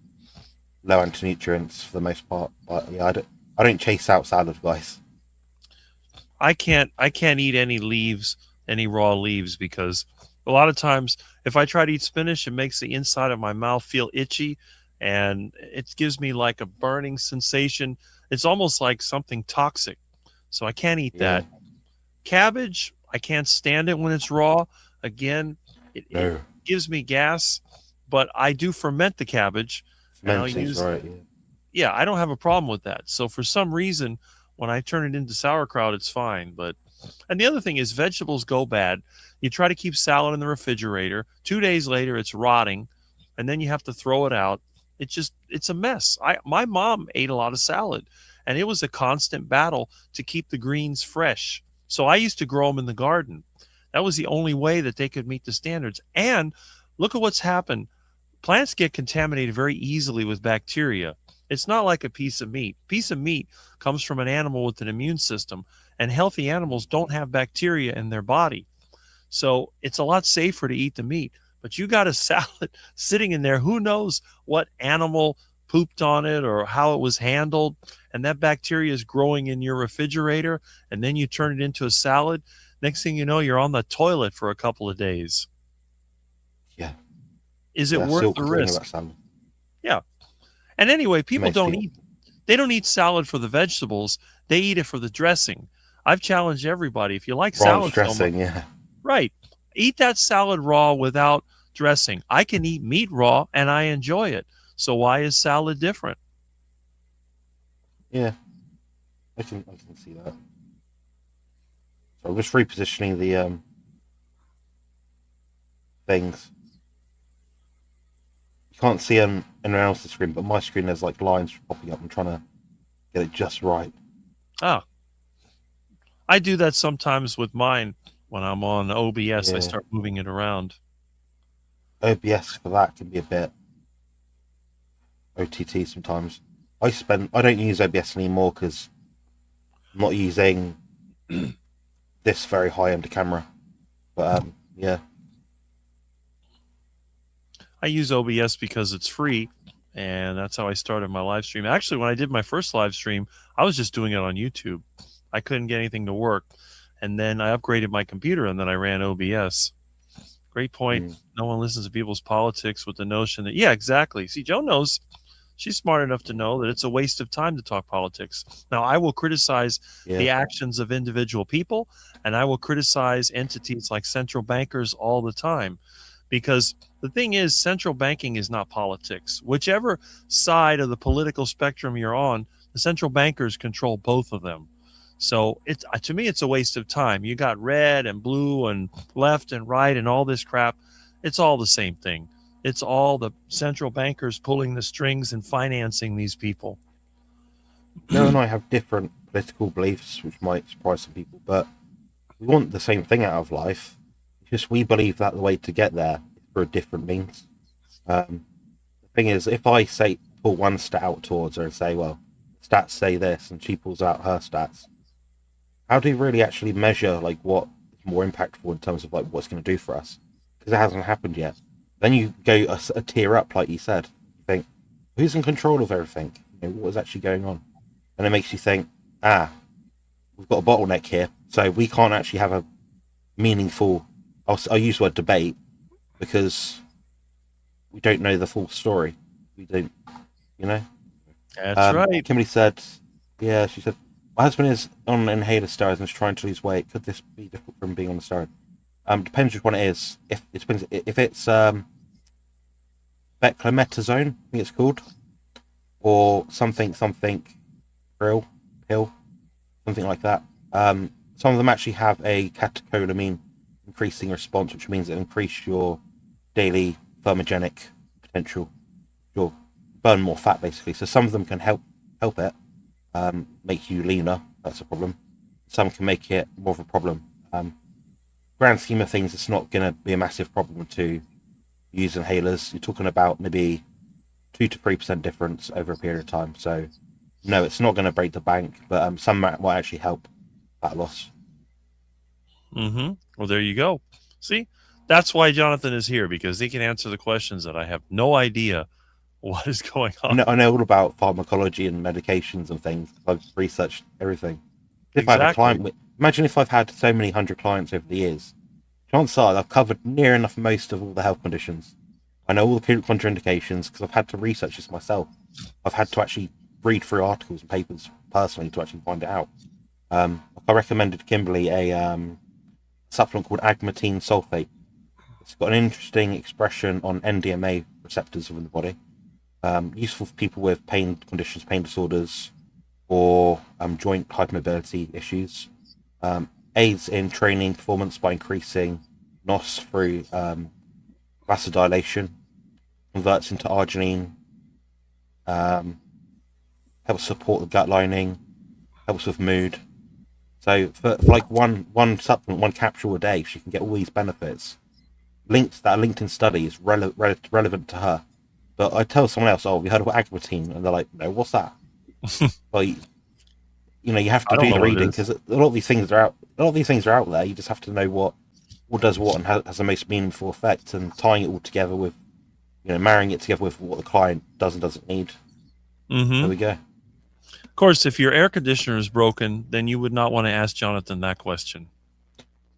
low anti-nutrients for the most part. But yeah, I don't chase out salad, guys. I can't eat any leaves, any raw leaves, because a lot of times if I try to eat spinach, it makes the inside of my mouth feel itchy, and it gives me like a burning sensation. It's almost like something toxic. So I can't eat Yeah. that. Cabbage, I can't stand it when it's raw. Again, it No. gives me gas, but I do ferment the cabbage, and I'll Fermenting's use, right. yeah, I don't have a problem with that. So for some reason, when I turn it into sauerkraut, it's fine. But and the other thing is vegetables go bad. You try to keep salad in the refrigerator. 2 days later, it's rotting, and then you have to throw it out. It's a mess. My mom ate a lot of salad, and it was a constant battle to keep the greens fresh. So I used to grow them in the garden. That was the only way that they could meet the standards. And look at what's happened. Plants get contaminated very easily with bacteria. It's not like a piece of meat. Piece of meat comes from an animal with an immune system, and healthy animals don't have bacteria in their body. So it's a lot safer to eat the meat. But you got a salad sitting in there. Who knows what animal pooped on it or how it was handled? And that bacteria is growing in your refrigerator, and then you turn it into a salad. Next thing you know, you're on the toilet for a couple of days. Yeah. Is it Yeah. worth Still the complaining risk? about salad. Yeah. And anyway, people Most don't people. eat they don't eat salad for the vegetables. They eat it for the dressing. I've challenged everybody. If you like Ranch salad so much, dressing. Yeah. right, eat that salad raw without dressing. I can eat meat raw and I enjoy it. So why is salad different? Yeah. I can see that. So I'm just repositioning the things. You can't see on anyone else's screen, but my screen there's like lines popping up. I'm trying to get it just right. Ah, I do that sometimes with mine when I'm on OBS. I Yeah. start moving it around. OBS for that can be a bit OTT sometimes. I don't use OBS anymore because I'm not using this very high end camera. But yeah. I use OBS because it's free, and that's how I started my live stream. Actually, when I did my first live stream, I was just doing it on YouTube. I couldn't get anything to work, and then I upgraded my computer, and then I ran OBS. Great point. No one listens to people's politics with the notion that, yeah, exactly. See, Joe knows. She's smart enough to know that it's a waste of time to talk politics. Now, I will criticize the Yeah. actions of individual people, and I will criticize entities like central bankers all the time, because the thing is, central banking is not politics. Whichever side of the political spectrum you're on, the central bankers control both of them. So it's, to me, it's a waste of time. You got red and blue and left and right and all this crap. It's all the same thing. It's all the central bankers pulling the strings and financing these people. Joe and I have different political beliefs, which might surprise some people, but we want the same thing out of life. It's just we believe that the way to get there is through a different means. The thing is, if I say pull one stat out towards her and say, well, stats say this, and she pulls out her stats, how do you really actually measure like what is more impactful in terms of like what's going to do for us? Because it hasn't happened yet. Then you go a tier up, like you said. You think, who's in control of everything? What is actually going on? And it makes you think, we've got a bottleneck here, so we can't actually have a meaningful. I'll use the word debate because we don't know the full story. We don't, you know. That's right. Kimberly said, yeah, she said, my husband is on inhaler steroids and is trying to lose weight. Could this be different from being on the steroid? Depends which one it is. If it depends if it's beclometazone, I think it's called, or something pill, something like that. Some of them actually have a catecholamine increasing response, which means it increases your daily thermogenic potential. You'll burn more fat, basically. So some of them can help it, make you leaner. That's a problem. Some can make it more of a problem. Grand scheme of things, it's not going to be a massive problem to use inhalers. You're talking about maybe 2 to 3% difference over a period of time. So no, it's not going to break the bank, but some might actually help fat loss. Well, there you go. See, that's why Jonathan is here, because he can answer the questions that I have no idea what is going on. I know all about pharmacology and medications and things. I've researched everything. If I had a Exactly. client, imagine if I've had so many hundred clients over the years. Chances are I've covered near enough most of all the health conditions. I know all the contraindications because I've had to research this myself. I've had to actually read through articles and papers personally to actually find it out. I recommended Kimberly a supplement called agmatine sulfate. It's got an interesting expression on NMDA receptors within the body. Useful for people with pain conditions, pain disorders, or joint hypermobility issues. Aids in training performance by increasing NOS through vasodilation, converts into arginine, helps support the gut lining, helps with mood. So for like one supplement, one capsule a day, she can get all these benefits. Linked that LinkedIn study is relevant to her. But I tell someone else, "Oh, have you heard about agmatine?" And they're like, "No, what's that?" Well, you have to do the reading because a lot of these things are out. A lot of these things are out there. You just have to know what does what and has the most meaningful effect, and tying it all together with, marrying it together with what the client does and doesn't need. There we go. Of course, if your air conditioner is broken, then you would not want to ask Jonathan that question.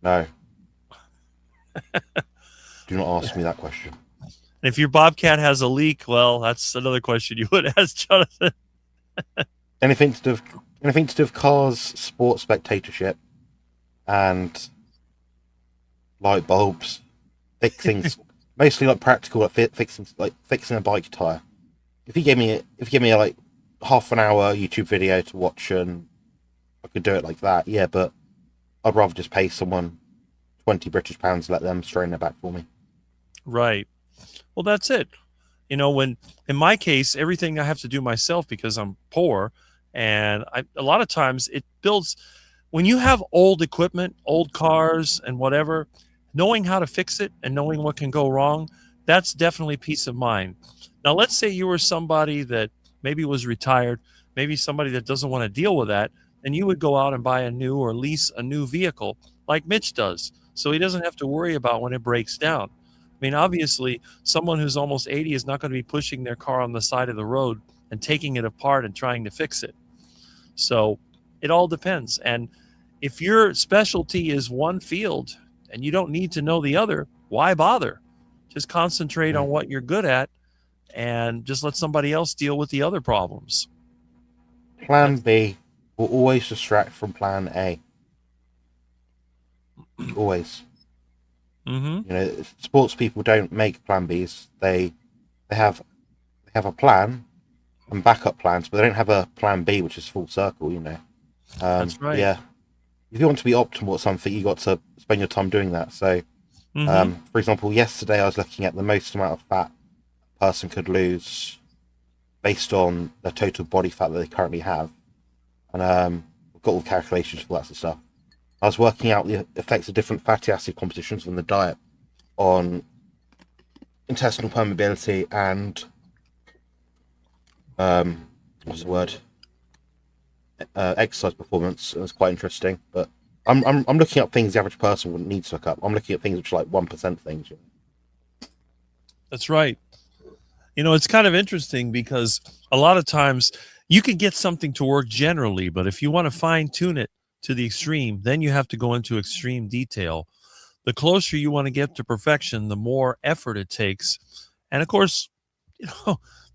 No. Do not ask me that question. And if your Bobcat has a leak, well, that's another question you would ask Jonathan. Anything to do with cars, sports spectatorship, and light bulbs, things mostly like practical, like fixing a bike tire. If you give me like half an hour YouTube video to watch, and I could do it like that, yeah, but I'd rather just pay someone £20 let them straighten it back for me. Right. Well, that's it. When in my case, everything I have to do myself because I'm poor, and a lot of times it builds. When you have old equipment, old cars, and whatever, knowing how to fix it and knowing what can go wrong, that's definitely peace of mind. Now, let's say you were somebody that maybe was retired, maybe somebody that doesn't want to deal with that, and you would go out and buy a new or lease a new vehicle like Mitch does, so he doesn't have to worry about when it breaks down. I mean, obviously, someone who's almost 80 is not going to be pushing their car on the side of the road and taking it apart and trying to fix it. So it all depends. And if your specialty is one field and you don't need to know the other, why bother? Just concentrate on what you're good at and just let somebody else deal with the other problems. Plan B will always distract from plan A. Always. Sports people don't make plan Bs. They have a plan and backup plans, but they don't have a plan B, which is full circle. That's right. Yeah. If you want to be optimal at something, you got to spend your time doing that. So, for example, yesterday I was looking at the most amount of fat a person could lose based on the total body fat that they currently have, and I've got all the calculations for that sort of stuff. I was working out the effects of different fatty acid compositions from the diet on intestinal permeability and what's the word? Exercise performance. It was quite interesting, but I'm looking at things the average person wouldn't need to look up. I'm looking at things which are like 1% things. That's right. It's kind of interesting because a lot of times you can get something to work generally, but if you want to fine tune it to the extreme, then you have to go into extreme detail. The closer you want to get to perfection, the more effort it takes. And of course,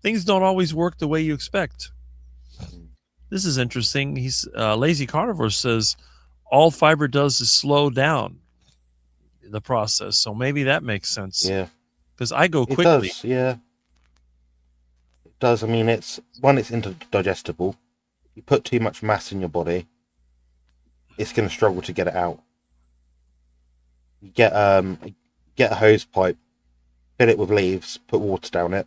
things don't always work the way you expect. This is interesting. He's Lazy Carnivore says all fiber does is slow down the process. So maybe that makes sense. Yeah. Because I go quickly. It does, yeah. It does. I mean, it's indigestible. You put too much mass in your body, it's going to struggle to get it out. You get a hose pipe, fill it with leaves, put water down it.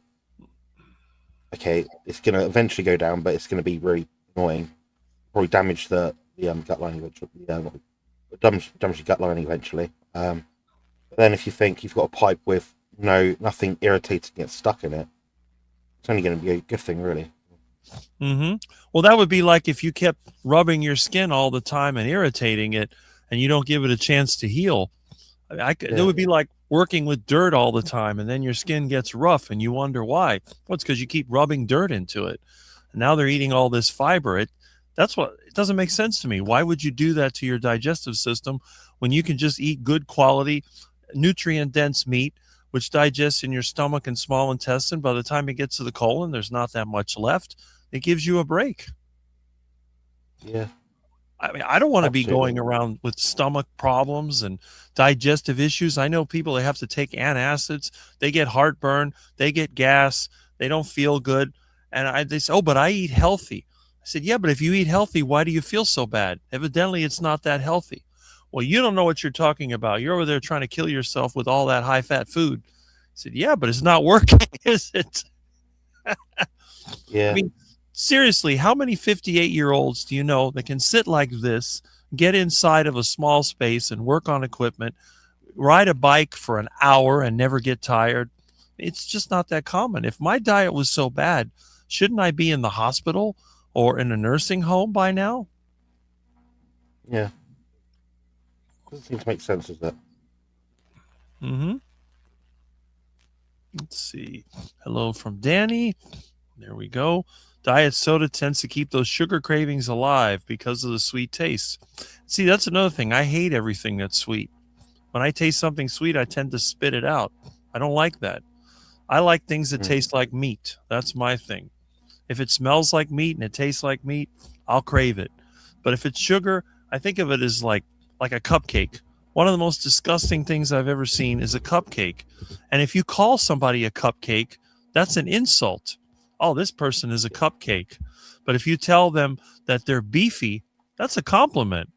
Okay, it's going to eventually go down, but it's going to be really annoying. Probably damage the gut lining eventually. Damage the gut lining eventually. But then if you think you've got a pipe with nothing irritating gets stuck in it, It's only going to be a good thing, really. Mm-hmm. Well, that would be like if you kept rubbing your skin all the time and irritating it, and you don't give it a chance to heal. It would be like working with dirt all the time, and then your skin gets rough, and you wonder why. Well, it's because you keep rubbing dirt into it. And now they're eating all this fiber. It doesn't make sense to me. Why would you do that to your digestive system when you can just eat good quality, nutrient-dense meat, which digests in your stomach and small intestine? By the time it gets to the colon, there's not that much left. It gives you a break. Yeah. I mean, I don't want to be Absolutely. going around with stomach problems and digestive issues. I know people that have to take antacids. They get heartburn. They get gas. They don't feel good. And they say, oh, but I eat healthy. I said, yeah, but if you eat healthy, why do you feel so bad? Evidently, it's not that healthy. Well, you don't know what you're talking about. You're over there trying to kill yourself with all that high-fat food. I said, yeah, but it's not working, is it? Yeah. I mean, seriously, how many 58-year-olds do you know that can sit like this, get inside of a small space and work on equipment, ride a bike for an hour and never get tired? It's just not that common. If my diet was so bad, shouldn't I be in the hospital or in a nursing home by now? Yeah. Doesn't seem to make sense, does it? Mm-hmm. Let's see. Hello from Danny. There we go. Diet soda tends to keep those sugar cravings alive because of the sweet taste. See, that's another thing. I hate everything that's sweet. When I taste something sweet, I tend to spit it out. I don't like that. I like things that taste like meat. That's my thing. If it smells like meat and it tastes like meat, I'll crave it. But if it's sugar, I think of it as like a cupcake. One of the most disgusting things I've ever seen is a cupcake. And if you call somebody a cupcake, that's an insult. Oh, this person is a cupcake. But if you tell them that they're beefy, that's a compliment.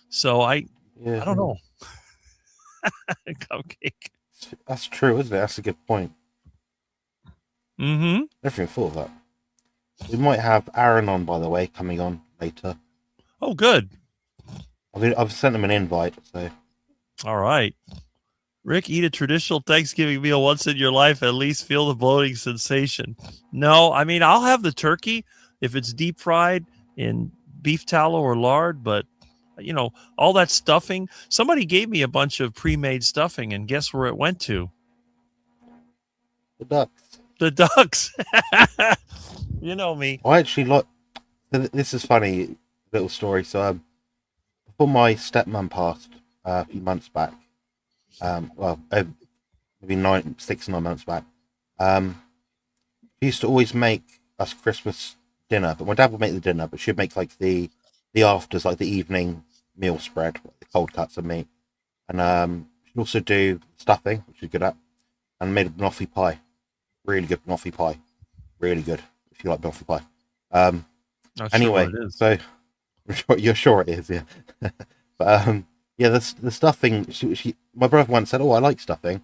So I don't know. Cupcake. That's true, isn't it? That's a good point. Mm-hmm. Never even thought of that. We might have Aaron on, by the way, coming on later. Oh, good. I've sent him an invite, so. All right. Rick, eat a traditional Thanksgiving meal once in your life, at least feel the bloating sensation. No, I mean, I'll have the turkey if it's deep fried in beef tallow or lard, but, you know, all that stuffing. Somebody gave me a bunch of pre-made stuffing, and guess where it went to? The ducks. The ducks. You know me. I actually like. This is funny little story. So, before my stepmom passed a few months back, maybe 6 or 9 months back, she used to always make us Christmas dinner. But my dad would make the dinner, but she'd make like the afters, like the evening meal spread, like the cold cuts of meat, and she'd also do stuffing, which she's good at, and made a banoffee pie. Really good banoffee pie. Really good if you like banoffee pie. Anyway, so you're sure it is, yeah. But yeah, the stuffing. My brother once said, "Oh, I like stuffing,"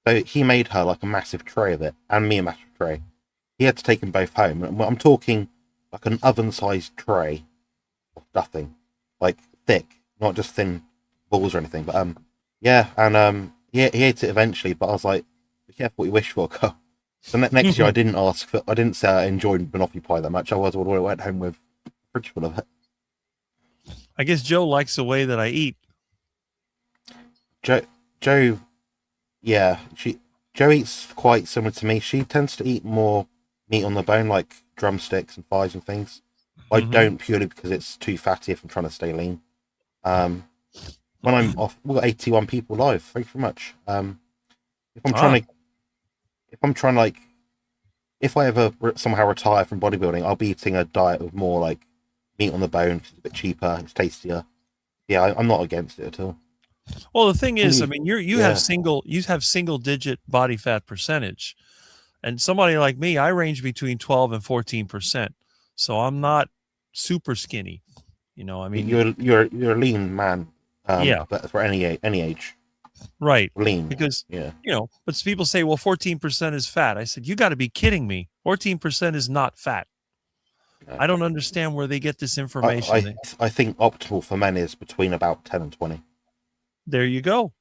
so he made her like a massive tray of it, and me a massive tray. He had to take them both home. I'm talking like an oven-sized tray of stuffing, like thick, not just thin balls or anything. But yeah, and he ate it eventually. But I was like, "Be careful what you wish for, girl." So next year, I didn't say I enjoyed banoffee pie that much. I would have went home with a fridge full of it. I guess Joe likes the way that I eat. Joe, yeah, Joe eats quite similar to me. She tends to eat more meat on the bone, like drumsticks and thighs and things. I don't, purely because it's too fatty if I'm trying to stay lean. When I'm off, we've got 81 people live. Thank you very much. If I ever somehow retire from bodybuilding, I'll be eating a diet of more like meat on the bone. It's a bit cheaper, it's tastier. Yeah, I'm not against it at all. Well, the thing is, I mean, you have single digit body fat percentage, and somebody like me, I range between 12 and 14%. So I'm not super skinny. You know, I mean, you're a lean man. Yeah, but for any age. Right. Lean. Because, yeah, you know, but people say, well, 14% is fat. I said, you got to be kidding me. 14% is not fat. No. I don't understand where they get this information. I think optimal for men is between about 10 and 20. There you go.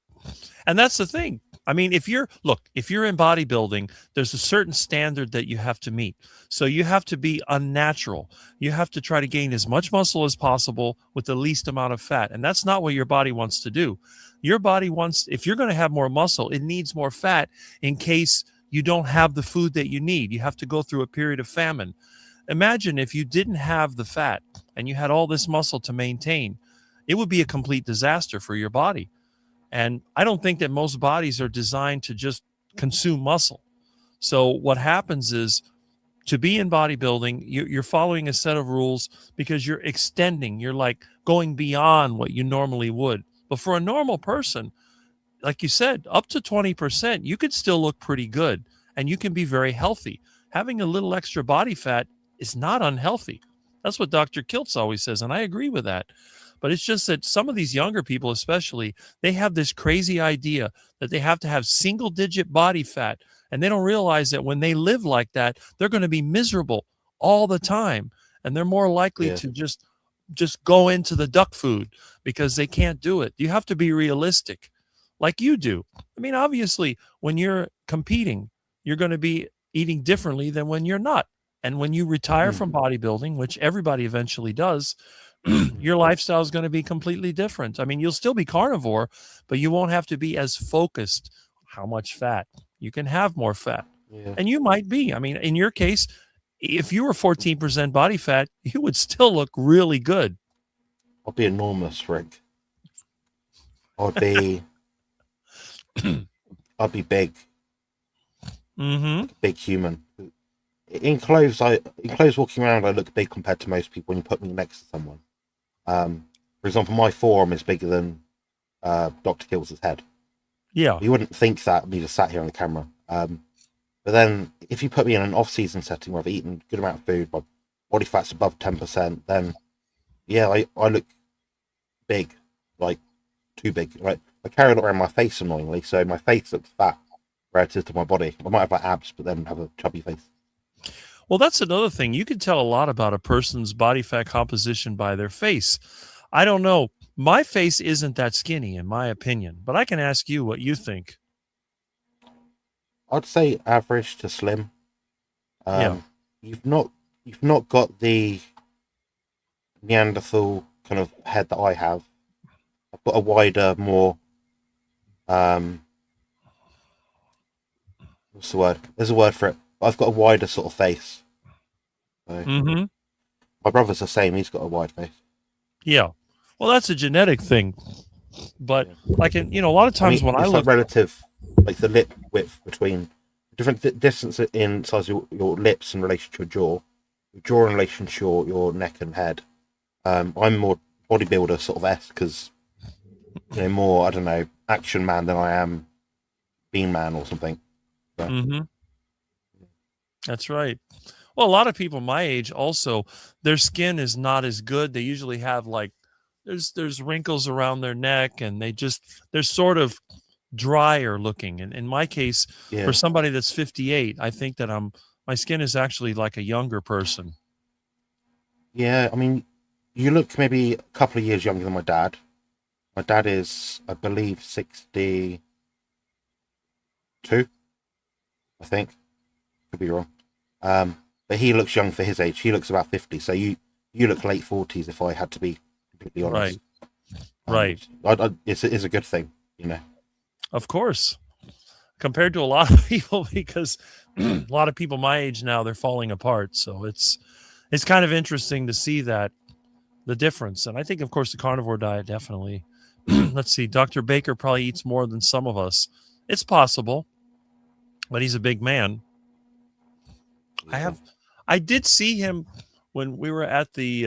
And that's the thing. I mean, if you're in bodybuilding, there's a certain standard that you have to meet. So you have to be unnatural. You have to try to gain as much muscle as possible with the least amount of fat. And that's not what your body wants to do. Your body wants, if you're going to have more muscle, it needs more fat in case you don't have the food that you need. You have to go through a period of famine. Imagine if you didn't have the fat and you had all this muscle to maintain, it would be a complete disaster for your body. And I don't think that most bodies are designed to just consume muscle. So what happens is, to be in bodybuilding, you're following a set of rules because you're extending, you're like going beyond what you normally would. But for a normal person, like you said, up to 20%, you could still look pretty good and you can be very healthy. Having a little extra body fat is not unhealthy. That's what Dr. Kiltz always says, and I agree with that. But it's just that some of these younger people, especially, they have this crazy idea that they have to have single digit body fat. And they don't realize that when they live like that, they're going to be miserable all the time. And they're more likely to just go into the duck food because they can't do it. You have to be realistic like you do. I mean, obviously, when you're competing, you're going to be eating differently than when you're not. And when you retire from bodybuilding, which everybody eventually does, your lifestyle is going to be completely different. I mean, you'll still be carnivore, but you won't have to be as focused. How much fat? You can have more fat. Yeah. And you might be. I mean, in your case, if you were 14% body fat, you would still look really good. I'd be enormous, Rick. I'd be I'd be big. Mm-hmm. Big human. In clothes walking around, I look big compared to most people when you put me next to someone. For example, my forearm is bigger than Dr. Kills' head. Yeah. You wouldn't think that me just sat here on the camera. But then if you put me in an off-season setting where I've eaten a good amount of food, my body fat's above 10%, then yeah, I look big, like too big. Like I carry a lot around my face annoyingly, so my face looks fat relative to my body. I might have like abs, but then have a chubby face. Well, that's another thing. You can tell a lot about a person's body fat composition by their face. I don't know. My face isn't that skinny, in my opinion, but I can ask you what you think. I'd say average to slim. Yeah. You've not got the Neanderthal kind of head that I have. I've got a wider, more what's the word? There's a word for it. I've got a wider sort of face. So, my brother's the same. He's got a wide face. Yeah. Well, that's a genetic thing. But like in, a lot of times when I look, like relative, like the lip width between different distance in size of your lips in relation to your jaw in relation to your neck and head. I'm more bodybuilder sort of esque because more, I don't know, action man than I am bean man or something. So. That's right. Well, a lot of people my age also, their skin is not as good. They usually have like there's wrinkles around their neck, and they're sort of drier looking. And in my case, for somebody that's 58, I think that my skin is actually like a younger person. Yeah, I mean, you look maybe a couple of years younger than my dad. My dad is, I believe, 62, I think. Could be wrong. But he looks young for his age. He looks about 50. So you look late 40s if I had to be completely honest. Right. It's a good thing, Of course. Compared to a lot of people, because a lot of people my age now, they're falling apart. So it's kind of interesting to see that, the difference. And I think, of course, the carnivore diet definitely. Let's see. Dr. Baker probably eats more than some of us. It's possible, but he's a big man. Yeah. I did see him when we were at the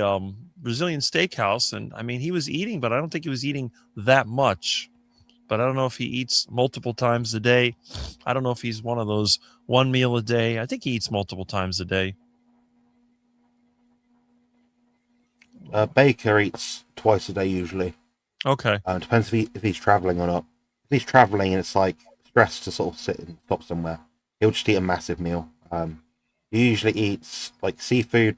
Brazilian steakhouse, and I mean, he was eating, but I don't think he was eating that much. But I don't know if he eats multiple times a day. I don't know if he's one of those one meal a day. I think he eats multiple times a day. Baker eats twice a day usually. Okay. Depends if he's traveling or not. If he's traveling and it's like stress to sort of sit and stop somewhere, he'll just eat a massive meal. He usually eats like seafood.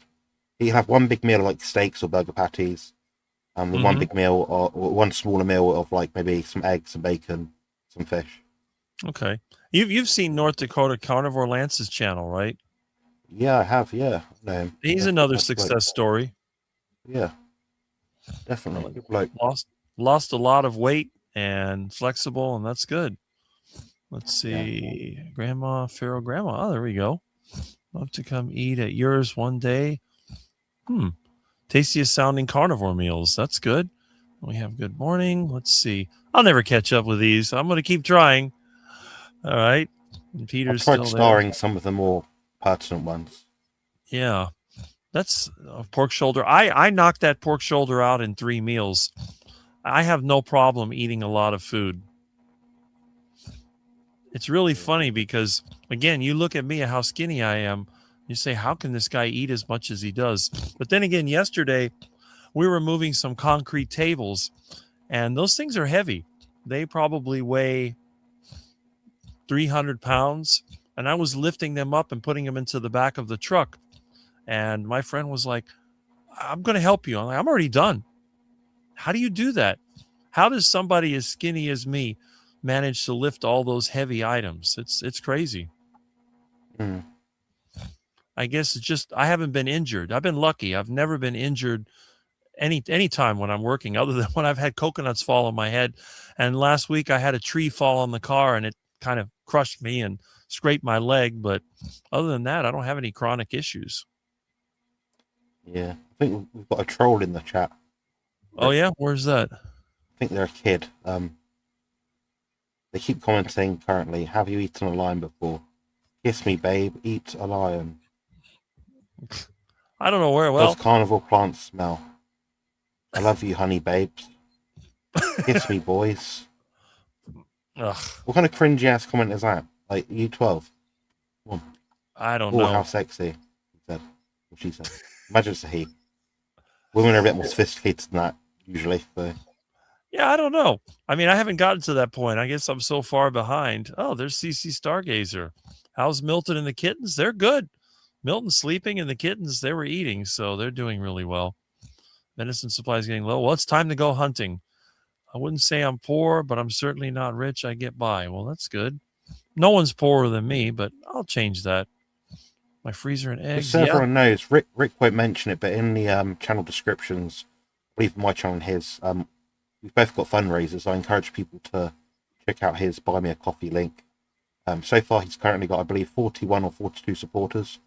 He'll have one big meal of like steaks or burger patties. One big meal or one smaller meal of like maybe some eggs, some bacon, some fish. Okay. You've seen North Dakota Carnivore Lance's channel, right? Yeah, I have. Yeah, I know him. He's Yeah, another nice bloke. success story. Yeah, definitely good bloke. Lost a lot of weight and flexible, and that's good. Let's Yeah. see. Grandma, Pharaoh Grandma. Oh, there we go. Love to come eat at yours one day. Tastiest sounding carnivore meals. That's good. We have good morning. Let's see. I'll never catch up with these. I'm going to keep trying. All right. And I've Peter's tried still there. starring some of the more pertinent ones. Yeah. That's a pork shoulder. I knocked that pork shoulder out in 3 meals. I have no problem eating a lot of food. It's really funny because, again, you look at me at how skinny I am. You say, how can this guy eat as much as he does? But then again, yesterday, we were moving some concrete tables, and those things are heavy. They probably weigh 300 pounds. And I was lifting them up and putting them into the back of the truck. And my friend was like, I'm going to help you. I'm like, I'm already done. How do you do that? How does somebody as skinny as me manage to lift all those heavy items? It's crazy. Mm. I guess it's just I haven't been injured. I've been lucky. I've never been injured any time when I'm working, other than when I've had coconuts fall on my head. And last week I had a tree fall on the car and it kind of crushed me and scraped my leg. But other than that, I don't have any chronic issues. Yeah, I think we've got a troll in the chat. Oh yeah, where's that? I think they're a kid. They keep commenting currently. Have you eaten a lion before? Kiss me, babe. Eat a lion. I don't know where. Well, Does carnivore plants smell? I love you, honey babes. Kiss me, boys. ugh, What kind of cringy ass comment is that? Like, you 12? I don't Oh, know. how sexy. He said. What she said. Imagine it's a he. Women are a bit more sophisticated than that, usually. So. Yeah, I don't know. I mean, I haven't gotten to that point. I guess I'm so far behind. Oh, there's CC Stargazer. How's Milton and the kittens? They're good. Milton's sleeping and the kittens, they were eating, so they're doing really well. Medicine supply is getting low. Well, it's time to go hunting. I wouldn't say I'm poor, but I'm certainly not rich. I get by. Well, that's good. No one's poorer than me, but I'll change that. My freezer and eggs. Just so everyone knows, Rick won't mention it, but in the channel descriptions, I believe my channel and his, we've both got fundraisers. I encourage people to check out his Buy Me a Coffee link. So far, he's currently got, I believe, 41 or 42 supporters,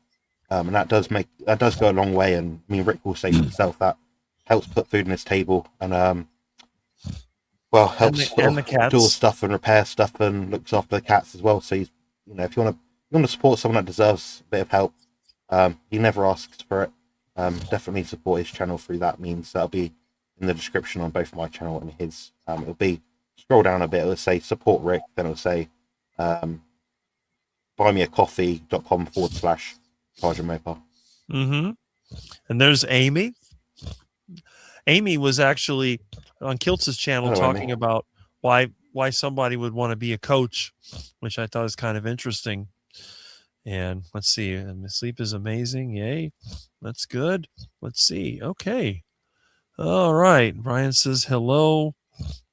and that does go a long way. And I mean, Rick will say himself that helps put food on his table, and helps and the cats. do all the stuff and repair stuff and looks after the cats as well. So he's, if you want to support someone that deserves a bit of help, he never asks for it. Definitely support his channel through that means. That'll be in the description on both my channel and his. It'll be, scroll down a bit, it'll say support Rick, then it'll say buymeacoffee.com/Sergeant Mm-hmm. And there's Amy. Amy was actually on Kiltz's channel talking about why somebody would want to be a coach, which I thought was kind of interesting. And let's see, and sleep is amazing. Yay. That's good. Let's see. Okay. All right. Brian says hello.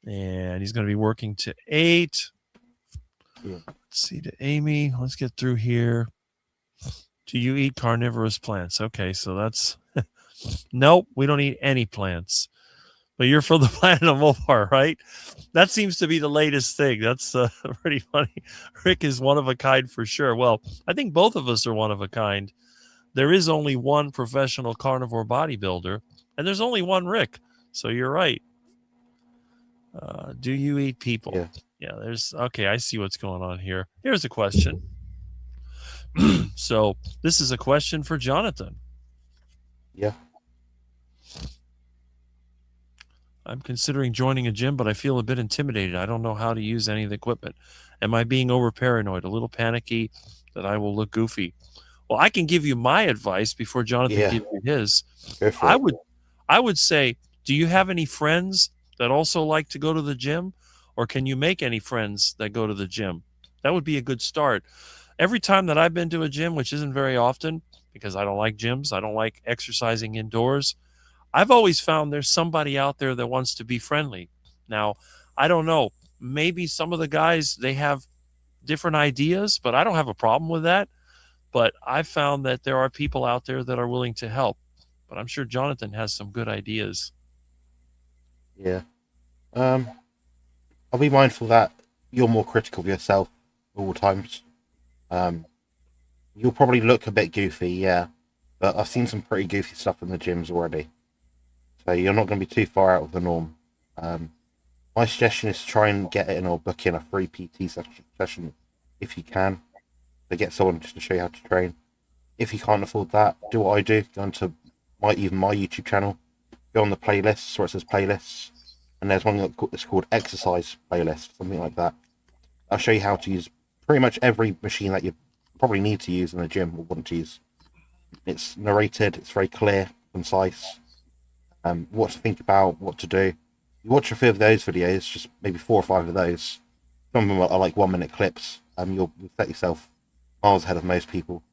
And he's going to be working to 8. Yeah. Let's see to Amy. Let's get through here. Do you eat carnivorous plants? Okay, so that's nope, we don't eat any plants. But you're from the planet of Mopar, right? That seems to be the latest thing. That's pretty funny. Rick is one of a kind for sure. Well, I think both of us are one of a kind. There is only one professional carnivore bodybuilder, and there's only one Rick. So you're right. Do you eat people? Yeah, there's okay. I see what's going on here. Here's a question. So this is a question for Jonathan. Yeah. I'm considering joining a gym, but I feel a bit intimidated. I don't know how to use any of the equipment. Am I being over paranoid, a little panicky that I will look goofy? Well, I can give you my advice before Jonathan gives you his. I would say, do you have any friends that also like to go to the gym, or can you make any friends that go to the gym? That would be a good start. Every time that I've been to a gym, which isn't very often because I don't like gyms, I don't like exercising indoors, I've always found there's somebody out there that wants to be friendly. Now, I don't know. Maybe some of the guys, they have different ideas, but I don't have a problem with that. But I found that there are people out there that are willing to help. But I'm sure Jonathan has some good ideas. Yeah. I'll be mindful that you're more critical of yourself at all times. Um, you'll probably look a bit goofy, yeah, but I've seen some pretty goofy stuff in the gyms already. So you're not going to be too far out of the norm. Um, my suggestion is to try and get in or book in a free PT session if you can, to get someone just to show you how to train. If you can't afford that, do what I do. Go onto my YouTube channel, go on the playlists where it says playlists, and there's one that's called exercise playlist, something like that. I'll show you how to use pretty much every machine that you probably need to use in the gym or want to use. It's narrated, it's very clear, concise, what to think about, what to do. You watch a few of those videos, just maybe 4 or 5 of those. Some of them are like 1-minute clips. You'll set yourself miles ahead of most people.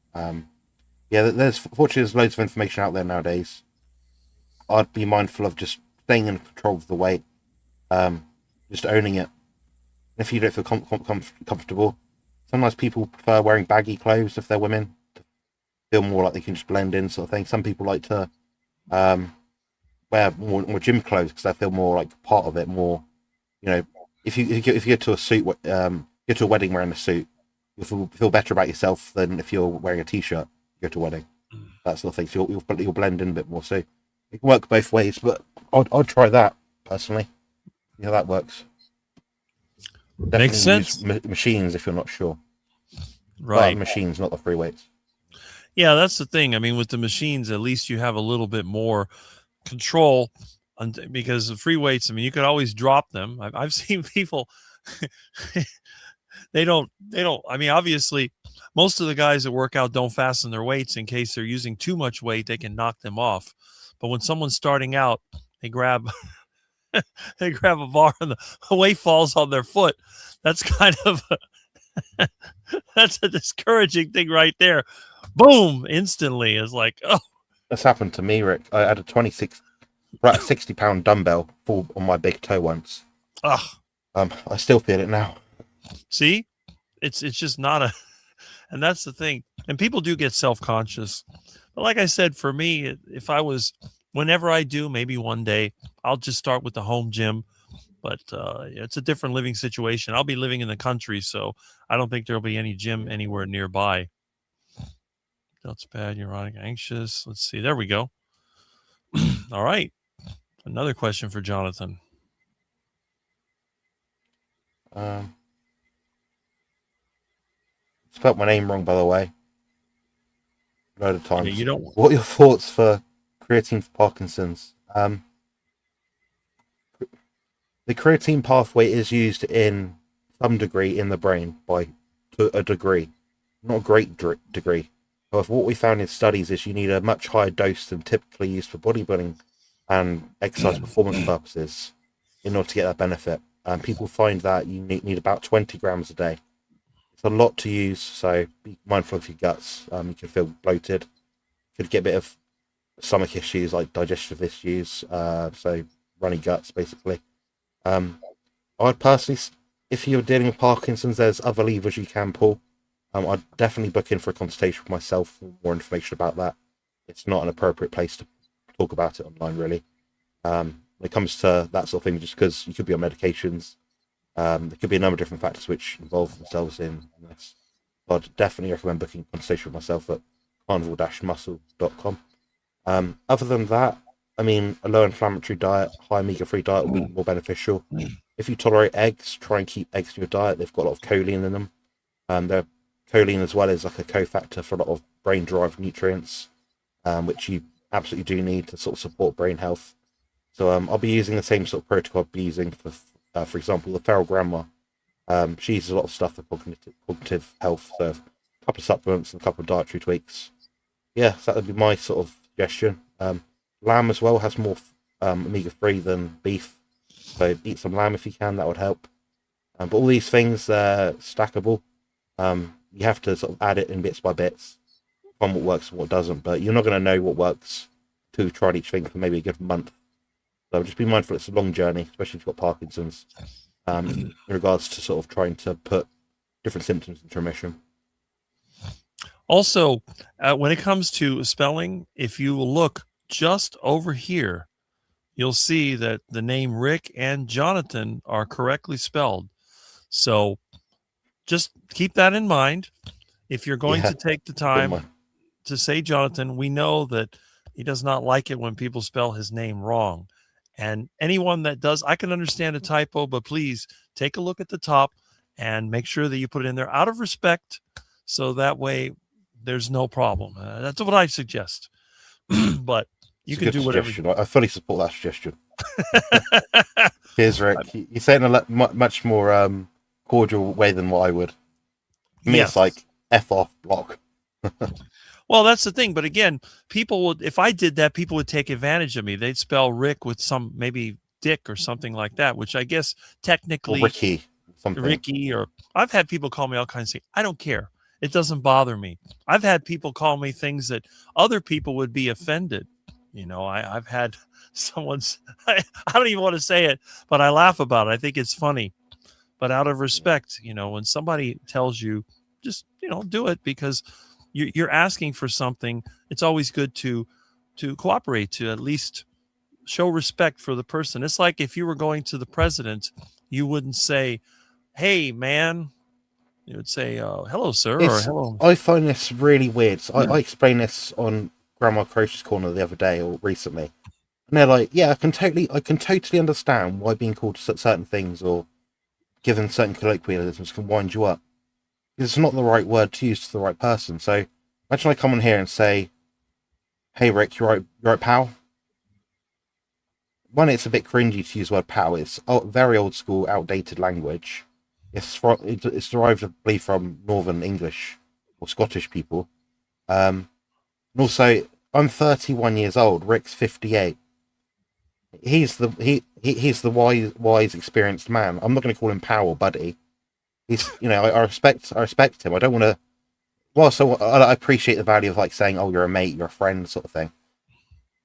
Yeah, fortunately there's loads of information out there nowadays. I'd be mindful of just staying in control of the weight, just owning it. If you don't feel comfortable, sometimes people prefer wearing baggy clothes if they're women, to feel more like they can just blend in, sort of thing. Some people like to wear more gym clothes because they feel more like part of it. More, you know, if you go to a suit, go to a wedding wearing a suit, you'll feel better about yourself than if you're wearing a t-shirt. Go to a wedding, that sort of thing. So you'll blend in a bit more. So it can work both ways, but I'd try that personally. Yeah, that works. Definitely Makes sense. use machines if you're not sure. Right. But machines, not the free weights. Yeah, that's the thing. I mean, with the machines, at least you have a little bit more control because the free weights, I mean, you could always drop them. I've seen people, they don't, I mean, obviously, most of the guys that work out don't fasten their weights in case they're using too much weight, they can knock them off. But when someone's starting out, they grab they grab a bar and the weight falls on their foot. That's kind of that's a discouraging thing right there. Boom! Instantly is like, oh. That's happened to me, Rick. I had a 60-pound dumbbell fall on my big toe once. Ugh. I still feel it now. See, it's just not a, and that's the thing. And people do get self-conscious. But like I said, for me, if I was, whenever I do, maybe one day, I'll just start with the home gym. But it's a different living situation. I'll be living in the country, so I don't think there'll be any gym anywhere nearby. That's bad, neurotic, anxious. Let's see. There we go. All right. Another question for Jonathan. Spelt my name wrong, by the way. A load of times. Yeah, you don't. What are your thoughts for creatine for Parkinson's? The creatine pathway is used in some degree in the brain to a degree, not a great degree. However, what we found in studies is you need a much higher dose than typically used for bodybuilding and exercise performance purposes in order to get that benefit. People find that you need about 20 grams a day. It's a lot to use, so be mindful of your guts. You can feel bloated, you could get a bit of stomach issues like digestive issues, so runny guts basically. I'd personally, if you're dealing with Parkinson's, there's other levers you can pull. I'd definitely book in for a consultation with myself for more information about that. It's not an appropriate place to talk about it online, really. When it comes to that sort of thing, just because you could be on medications, there could be a number of different factors which involve themselves in this. I'd definitely recommend booking a consultation with myself at carnivore-muscle.com. Other than that, I mean, a low-inflammatory diet, high omega-3 diet will be more beneficial. If you tolerate eggs, try and keep eggs in your diet. They've got a lot of choline in them. Choline as well is like a cofactor for a lot of brain-derived nutrients, which you absolutely do need to sort of support brain health. So I'll be using the same sort of protocol I'll be using for example, the feral grandma. She uses a lot of stuff for cognitive health, so a couple of supplements and a couple of dietary tweaks. Yeah, so that would be my sort of suggestion. Lamb as well has more omega-3 than beef, so eat some lamb if you can, that would help. But all these things are stackable. You have to sort of add it in bits by bits, find what works and what doesn't, but you're not going to know what works until you've tried each thing for maybe a good month. So just be mindful it's a long journey, especially if you've got Parkinson's, in regards to sort of trying to put different symptoms into remission. Also, when it comes to spelling, if you look just over here, you'll see that the name Rick and Jonathan are correctly spelled. So just keep that in mind. If you're going to take the time to say Jonathan, we know that he does not like it when people spell his name wrong. And anyone that does, I can understand a typo, but please take a look at the top and make sure that you put it in there out of respect, so that way there's no problem. That's what I suggest. But you can do whatever. I fully support that suggestion. Cheers, Rick. You say it in a much more cordial way than what I would. For me, it's like F off, block. Well, that's the thing. But again, people would, if I did that, people would take advantage of me. They'd spell Rick with some, maybe Dick or something like that, which I guess technically or Ricky, or I've had people call me all kinds of things. I don't care. It doesn't bother me. I've had people call me things that other people would be offended. You know, I've had someone's, I don't even want to say it, but I laugh about it. I think it's funny. But out of respect, you know, when somebody tells you, just, you know, do it because you're asking for something. It's always good to cooperate, to at least show respect for the person. It's like if you were going to the president, you wouldn't say, "Hey, man." You would say, "Hello, sir," or "Hello." I find this really weird. So I explained this on Grandma Croce's Corner the other day or recently, and they're like, "Yeah, I can totally understand why being called certain things or given certain colloquialisms can wind you up. It's not the right word to use to the right person." So imagine I come on here and say, "Hey, Rick, you right, pal?" One, it's a bit cringy to use the word pal. It's very old school, outdated language. It's derived, I believe, from Northern English or Scottish people. And also, I'm 31 years old. Rick's 58. He's the wise, experienced man. I'm not going to call him pal or buddy. He's, you know, I respect him. I don't want to. Well, so I appreciate the value of like saying, "Oh, you're a mate, you're a friend," sort of thing.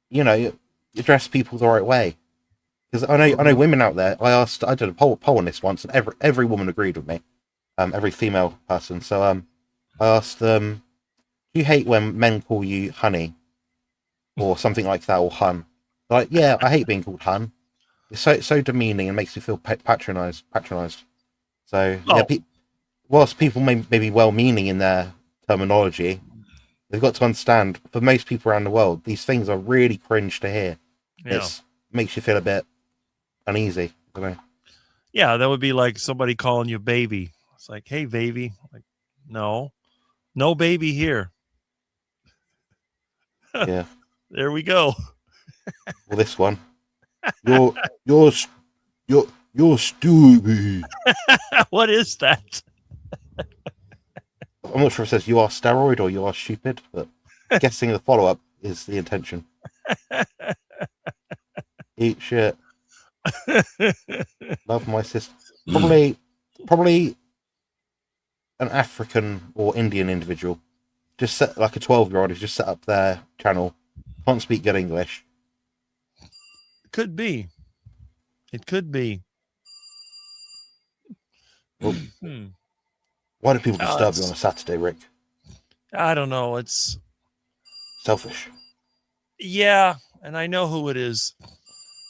You know, you address people the right way. Because I know women out there. I did a poll on this once, and every woman agreed with me. Every female person. So I asked them, "Do you hate when men call you honey, or something like that, or hun?" They're like, "Yeah, I hate being called hun. It's so demeaning and makes me feel patronized." So yeah, whilst people may be well-meaning in their terminology, they've got to understand. For most people around the world, these things are really cringe to hear. Yeah. It makes you feel a bit uneasy. I don't know. Yeah, that would be like somebody calling you baby. It's like, "Hey, baby." Like, no baby here. Yeah. There we go. Well, this one, you're stupid. What is that? I'm not sure if it says "you are steroid" or "you are stupid," but guessing the follow-up is the intention. Eat shit. Love my sister. Probably an African or Indian individual. Just set like a 12-year-old who's just set up their channel. Can't speak good English. Could be. It could be. Well, why do people disturb you on a Saturday, Rick? I don't know. It's selfish. Yeah, and I know who it is.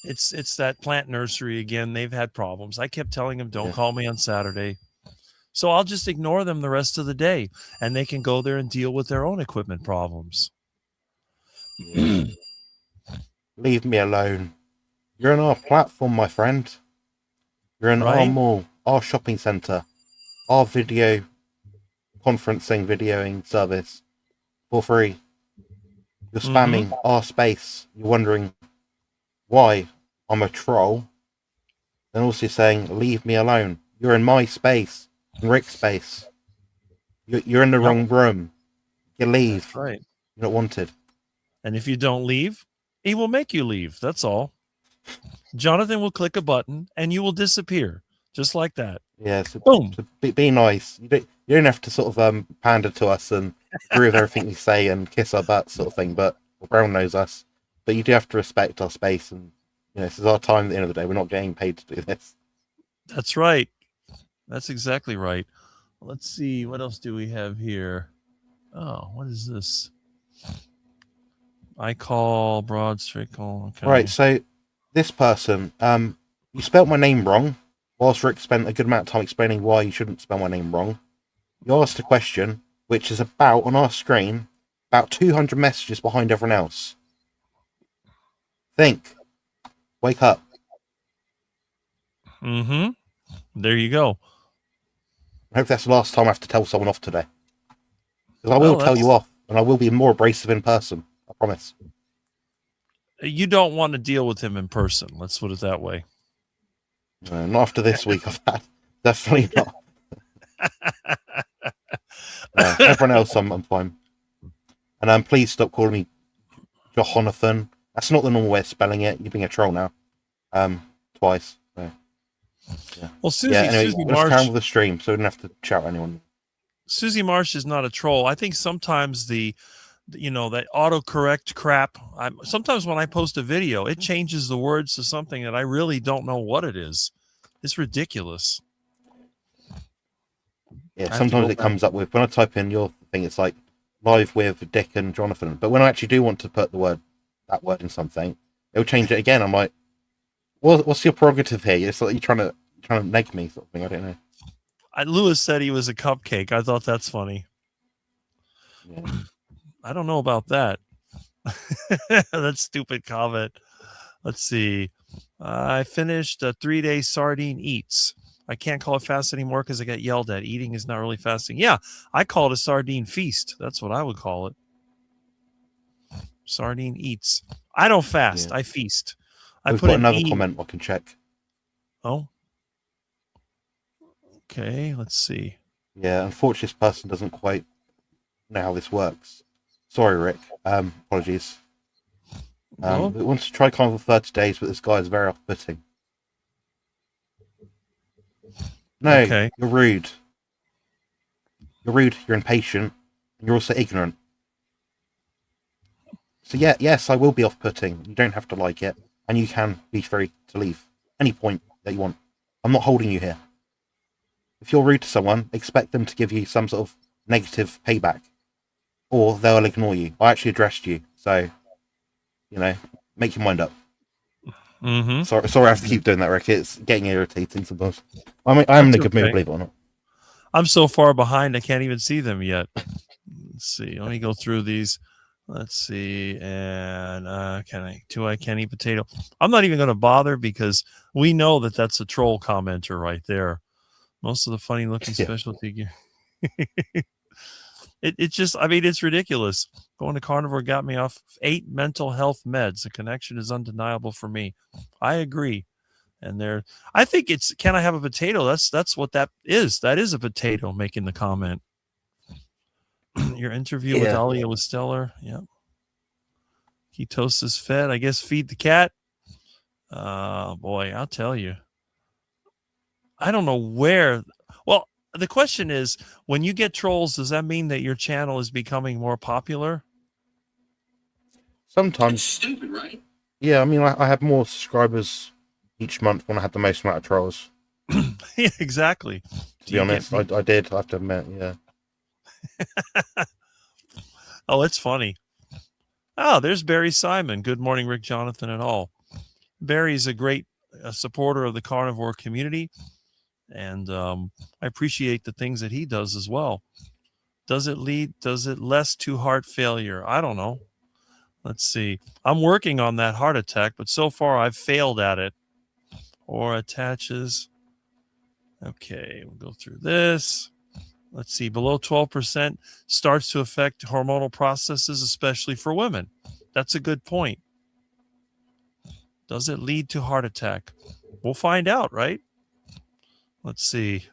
It's that plant nursery again. They've had problems. I kept telling them, "Don't call me on Saturday." So I'll just ignore them the rest of the day, and they can go there and deal with their own equipment problems. Leave me alone. You're on our platform, my friend. You're in our mall, our shopping centre, our video conferencing, videoing service for free. You're spamming our space. You're wondering why I'm a troll. And also saying, "Leave me alone. You're in my space, in Rick's space. You're in the wrong room. You leave. That's right. You're not wanted." And if you don't leave, he will make you leave. That's all. Jonathan will click a button and you will disappear. Just like that. Yeah, so boom. So be nice. You don't have to sort of pander to us and agree with everything we say and kiss our butts sort of thing, but Brown knows us. But you do have to respect our space, and you know, this is our time at the end of the day. We're not getting paid to do this. That's right. That's exactly right. Let's see. What else do we have here? Oh, what is this? I call broad straight call. Okay. Right, so this person, you spelt my name wrong, whilst Rick spent a good amount of time explaining why you shouldn't spell my name wrong. You asked a question, which is about, on our screen, about 200 messages behind everyone else. Think. Wake up. Mm-hmm. There you go. I hope that's the last time I have to tell someone off today. Because I Well, will tell you off, and I will be more abrasive in person. I promise. You don't want to deal with him in person. Let's put it that way. Not after this week I've had. Definitely not. Everyone else, I'm fine. And please stop calling me Jonathan. That's not the normal way of spelling it. You're being a troll now. Twice. So, yeah. Well, Susie, anyway, Susie let's Marsh. carry on with the stream, so we don't have to shout at anyone. Susie Marsh is not a troll. I think sometimes that autocorrect crap. Sometimes when I post a video, it changes the words to something that I really don't know what it is. It's ridiculous. Yeah, sometimes it comes up with, when I type in your thing, it's like live with Dick and Jonathan. But when I actually do want to put that word in something, it'll change it again. I'm like, what's your prerogative here? It's like you're trying to neg me, sort of thing. I don't know. Lewis said he was a cupcake. I thought that's funny. Yeah. I don't know about that. That stupid comment. Let's see. I finished a 3-day sardine eats. I can't call it fast anymore because I got yelled at. Eating is not really fasting. Yeah, I call it a sardine feast. That's what I would call it. Sardine eats. I don't fast. Yeah. I feast. We've got another comment I can check. Oh. Okay, let's see. Yeah, unfortunately, this person doesn't quite know how this works. Sorry, Rick. Apologies. We want to try Carnivore 30 days, but this guy is very off-putting. No, okay. You're rude. You're rude, you're impatient, and you're also ignorant. So yeah, yes, I will be off-putting. You don't have to like it, and you can be free to leave any point that you want. I'm not holding you here. If you're rude to someone, expect them to give you some sort of negative payback, or they'll ignore you. I actually addressed you, so, make your mind up. Mm-hmm. Sorry, I have to keep doing that, Rick. It's getting irritating sometimes. I'm in a good mood, believe it or not. I'm so far behind, I can't even see them yet. Let's see. Let me go through these. Let's see. And do I can't eat potato? I'm not even going to bother because we know that that's a troll commenter right there. Most of the funny looking specialty gear. It's just, it's ridiculous. Going to Carnivore got me off 8 mental health meds. The connection is undeniable for me. I agree. And I think it's, can I have a potato? That's what that is. That is a potato making the comment. Your interview with Alia was stellar. Yeah. Ketosis fed. I guess feed the cat. Boy, I'll tell you. I don't know where. Well, the question is, when you get trolls, does that mean that your channel is becoming more popular? Sometimes. It's stupid, right? Yeah, I have more subscribers each month when I had the most amount of trolls. Yeah, exactly. To be honest, I did. I have to admit, yeah. Oh, it's funny. Oh, there's Barry Simon. Good morning, Rick, Jonathan, and all. Barry's a great supporter of the carnivore community. And I appreciate the things that he does as well. Does it less to heart failure? I don't know. Let's see. I'm working on that heart attack, but so far I've failed at it. Or attaches. Okay, we'll go through this. Let's see. Below 12% starts to affect hormonal processes, especially for women. That's a good point. Does it lead to heart attack? We'll find out, right? Let's see.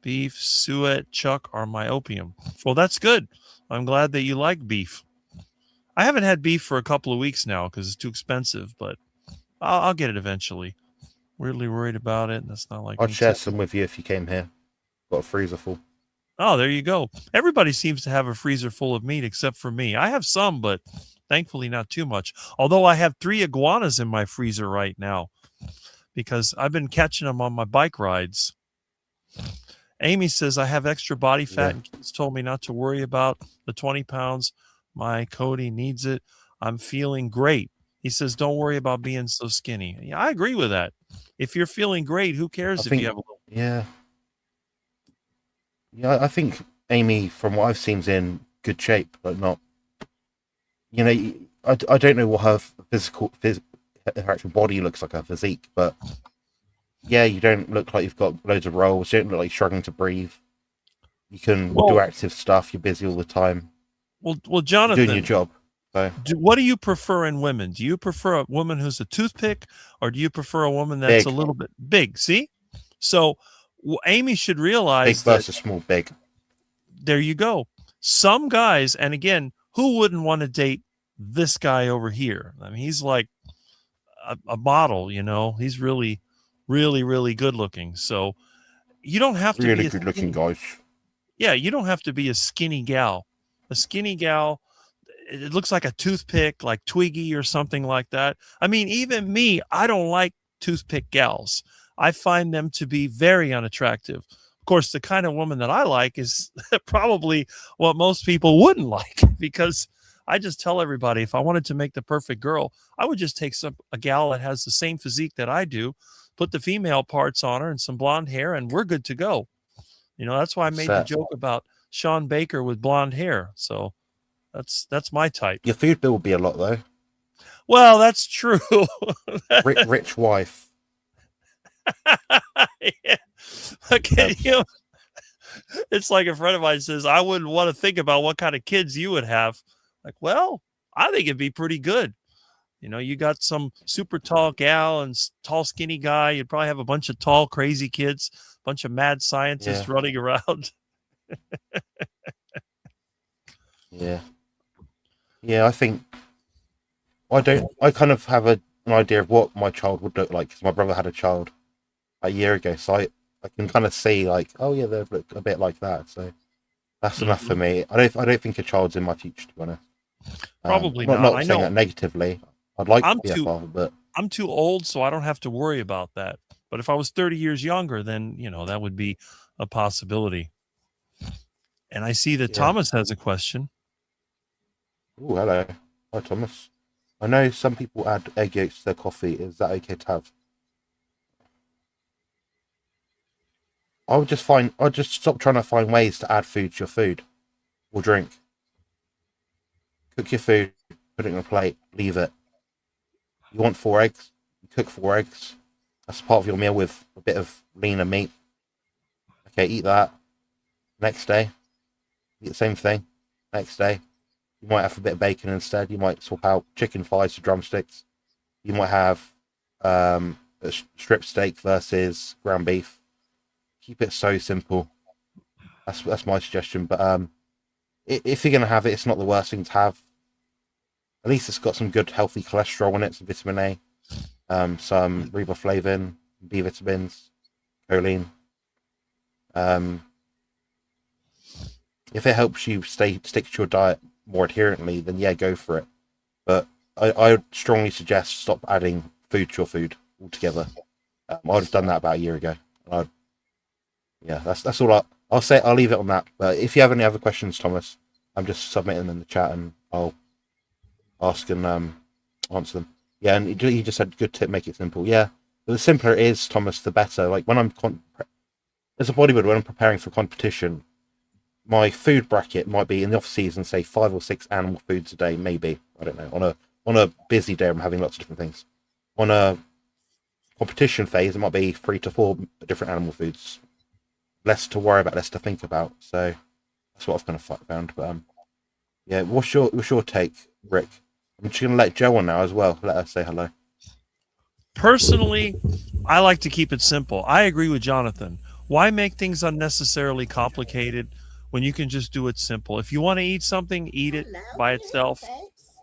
Beef, suet, chuck are my opium. Well, that's good. I'm glad that you like beef. I haven't had beef for a couple of weeks now because it's too expensive, but I'll get it eventually. Weirdly worried about it. That's not like I'd share some with you if you came here. Got a freezer full. Oh, there you go. Everybody seems to have a freezer full of meat except for me. I have some, but thankfully not too much. Although I have 3 iguanas in my freezer right now because I've been catching them on my bike rides. Amy says, I have extra body fat Yeah. and kids told me not to worry about the 20 pounds. My Cody needs it. I'm feeling great. He says, don't worry about being so skinny. Yeah, I agree with that. If you're feeling great, who I cares if you think, have a little? yeah, yeah. I think Amy, from what I've seen, is in good shape, but not. You know, I don't know what her her actual body looks like, her physique, but yeah, you don't look like you've got loads of rolls. You don't look like you're struggling to breathe. You can do Well, active stuff. You're busy all the time. well, You're doing your Jonathan, job. So what do you prefer in women? Do you prefer a woman who's a toothpick, or do you prefer a woman that's a big, little bit big? See, so Amy should big realize that. versus small, big. There you go. Some guys, and again, who wouldn't want to date this guy over here? I mean, he's like a model, you know. He's really, really, really good looking. So you don't have to Really be a good looking skinny. guys. Yeah, you don't have to be a skinny gal. A skinny gal, it looks like a toothpick, like Twiggy or something like that. I mean, even me, I don't like toothpick gals. I find them to be very unattractive. Of course, the kind of woman that I like is probably what most people wouldn't like, because I just tell everybody, if I wanted to make the perfect girl, I would just take a gal that has the same physique that I do, put the female parts on her and some blonde hair, and we're good to go. You know, that's why I made the Set. joke about Sean Baker with blonde hair. So that's my type. Your food bill will be a lot though. Well, that's true. Rich wife. Yeah. Okay, you know, it's like a friend of mine says, I wouldn't want to think about what kind of kids you would have. Like, well, I think it'd be pretty good. You know, you got some super tall gal and tall, skinny guy. You'd probably have a bunch of tall, crazy kids, a bunch of mad scientists Yeah. running around. Yeah. Yeah. I think I don't. I kind of have an idea of what my child would look like because my brother had a child a year ago, so I can kind of see like, oh yeah, they look a bit like that. So that's enough for me. I don't think a child's in my future, to be honest. Probably Not not. I saying know that negatively. I'd like to I'm be a too father, but I'm too old, so I don't have to worry about that. But if I was 30 years younger, then, you know, that would be a possibility. And I see that yeah. Thomas has a question. Oh, hello. Hi, Thomas. I know some people add egg yolks to their coffee. Is that okay to have? I'll just stop trying to find ways to add food to your food or drink. Cook your food, put it in a plate, leave it. You want 4 eggs? You cook 4 eggs. That's part of your meal with a bit of leaner meat. Okay, eat that. Next day, eat the same thing. Next day, you might have a bit of bacon instead. You might swap out chicken thighs to drumsticks. You might have a strip steak versus ground beef. Keep it so simple. That's my suggestion. But if you're gonna have it, it's not the worst thing to have. At least it's got some good healthy cholesterol in it, some vitamin A, some riboflavin, B vitamins, choline. Um, if it helps you stick to your diet more adherently, then yeah, go for it. But I would strongly suggest stop adding food to your food altogether. I'd have done that about a year ago. Yeah, that's all I'll say. I'll leave it on that. But if you have any other questions, Thomas, I'm just submitting them in the chat and I'll ask and answer them. Yeah, and you just said good tip, make it simple. Yeah, but the simpler it is, Thomas, the better. Like when I'm as a bodybuilder, when I'm preparing for competition, my food bracket might be in the off season, say 5 or 6 animal foods a day, maybe. I don't know. On a busy day, I'm having lots of different things. On a competition phase, it might be 3 to 4 different animal foods. Less to worry about, less to think about. So that's what I've kind of found. But yeah, what's your take, Rick? I'm just gonna let Joe on now as well. Let her say hello. Personally, I like to keep it simple. I agree with Jonathan. Why make things unnecessarily complicated when you can just do it simple? If you want to eat something, eat it by itself.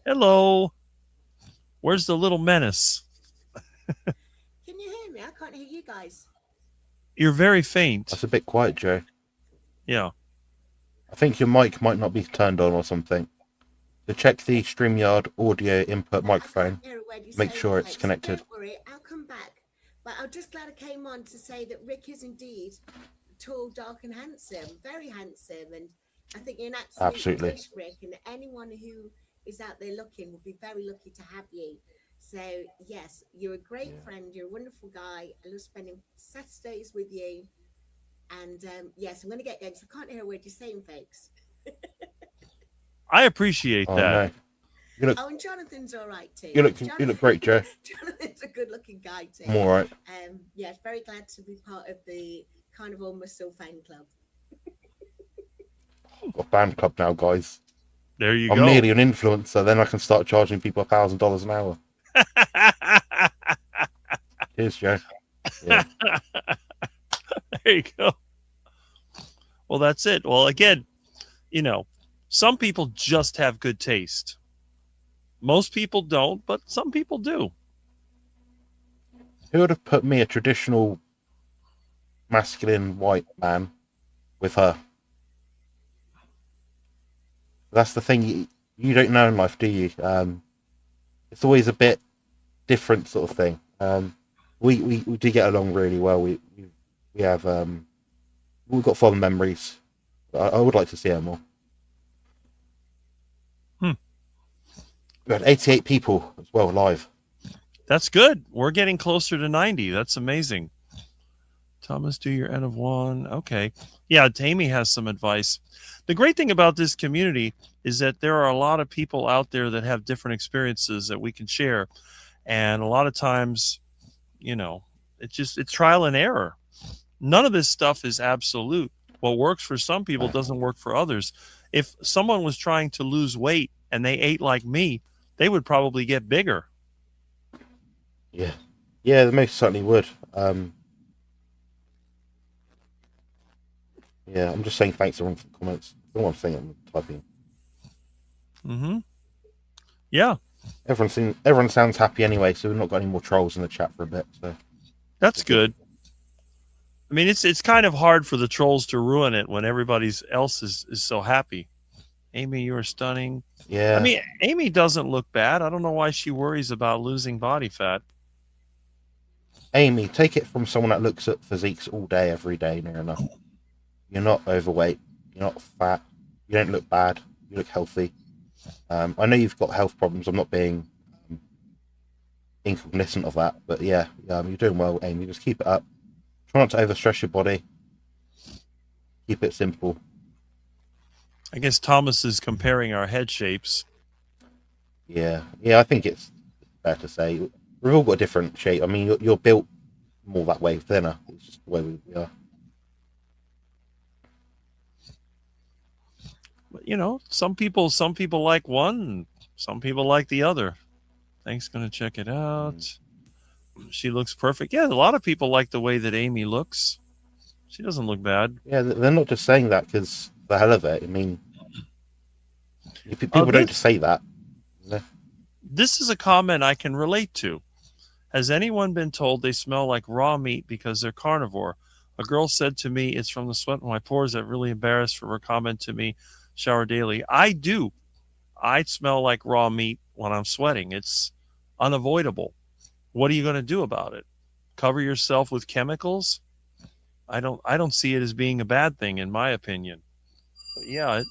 Hello. Where's the little menace? Can you hear me? I can't hear you guys. You're very faint. That's a bit quiet, Joe. Yeah. I think your mic might not be turned on or something. So check the StreamYard audio input microphone. Make sure it's connected. Don't worry, I'll come back. But I'm just glad I came on to say that Rick is indeed tall, dark, and handsome. Very handsome. And I think you're an Absolutely. fish, Rick. And anyone who is out there looking will be very lucky to have you. So, yes, you're a great friend. You're a wonderful guy. I love spending Saturdays with you. And yes, I'm going to get going. So I can't hear a word you're saying, folks. I appreciate Oh, that. no. You look, and Jonathan's all right too. you look great, Joe. Jonathan's a good-looking guy too. I'm all right. Yes, very glad to be part of the Carnivore Muscle fan club. I've got a fan club now, guys. There you I'm go. nearly an influencer. Then I can start charging people $1,000 an hour. Cheers, Joe. Yeah. There you go. Well, that's it. Well, again, some people just have good taste. Most people don't, but some people do. Who would have put me, a traditional masculine white man, with her? That's the thing. You don't know in life, do you? It's always a bit different sort of thing. We do get along really well. We have we've got fond memories. I would like to see her more. We had 88 people as well live. That's good. We're getting closer to 90. That's amazing. Thomas, do your N of 1. Okay. Yeah, Amy has some advice. The great thing about this community is that there are a lot of people out there that have different experiences that we can share. And a lot of times, it's trial and error. None of this stuff is absolute. What works for some people doesn't work for others. If someone was trying to lose weight and they ate like me, they would probably get bigger. Yeah, they most certainly would. Yeah, I'm just saying thanks everyone for the comments. I don't know what I'm saying, I'm typing. Mm-hmm. Yeah. Everyone sounds happy anyway, so we've not got any more trolls in the chat for a bit. So that's good. I mean, it's kind of hard for the trolls to ruin it when everybody else is so happy. Amy, you are stunning. Yeah. I mean, Amy doesn't look bad. I don't know why she worries about losing body fat. Amy, take it from someone that looks at physiques all day, every day, near enough. You're not overweight. You're not fat. You don't look bad. You look healthy. I know you've got health problems. I'm not being incognizant of that, but yeah, you're doing well, Amy. Just keep it up. Try not to overstress your body. Keep it simple. I guess Thomas is comparing our head shapes. Yeah, I think it's fair to say we've all got a different shape. I mean, you're built more that way, thinner. It's just the way we are. But, some people like one, some people like the other. Thanks, gonna check it out. She looks perfect. Yeah, a lot of people like the way that Amy looks. She doesn't look bad. Yeah, they're not just saying that because the hell of it. I mean, people don't just say that. This is a comment I can relate to. Has anyone been told they smell like raw meat because they're carnivore? A girl said to me, it's from the sweat in my pores. I'm really embarrassed for her comment to me, shower daily. I do. I smell like raw meat when I'm sweating. It's unavoidable. What are you going to do about it? Cover yourself with chemicals? I don't see it as being a bad thing, in my opinion. But yeah.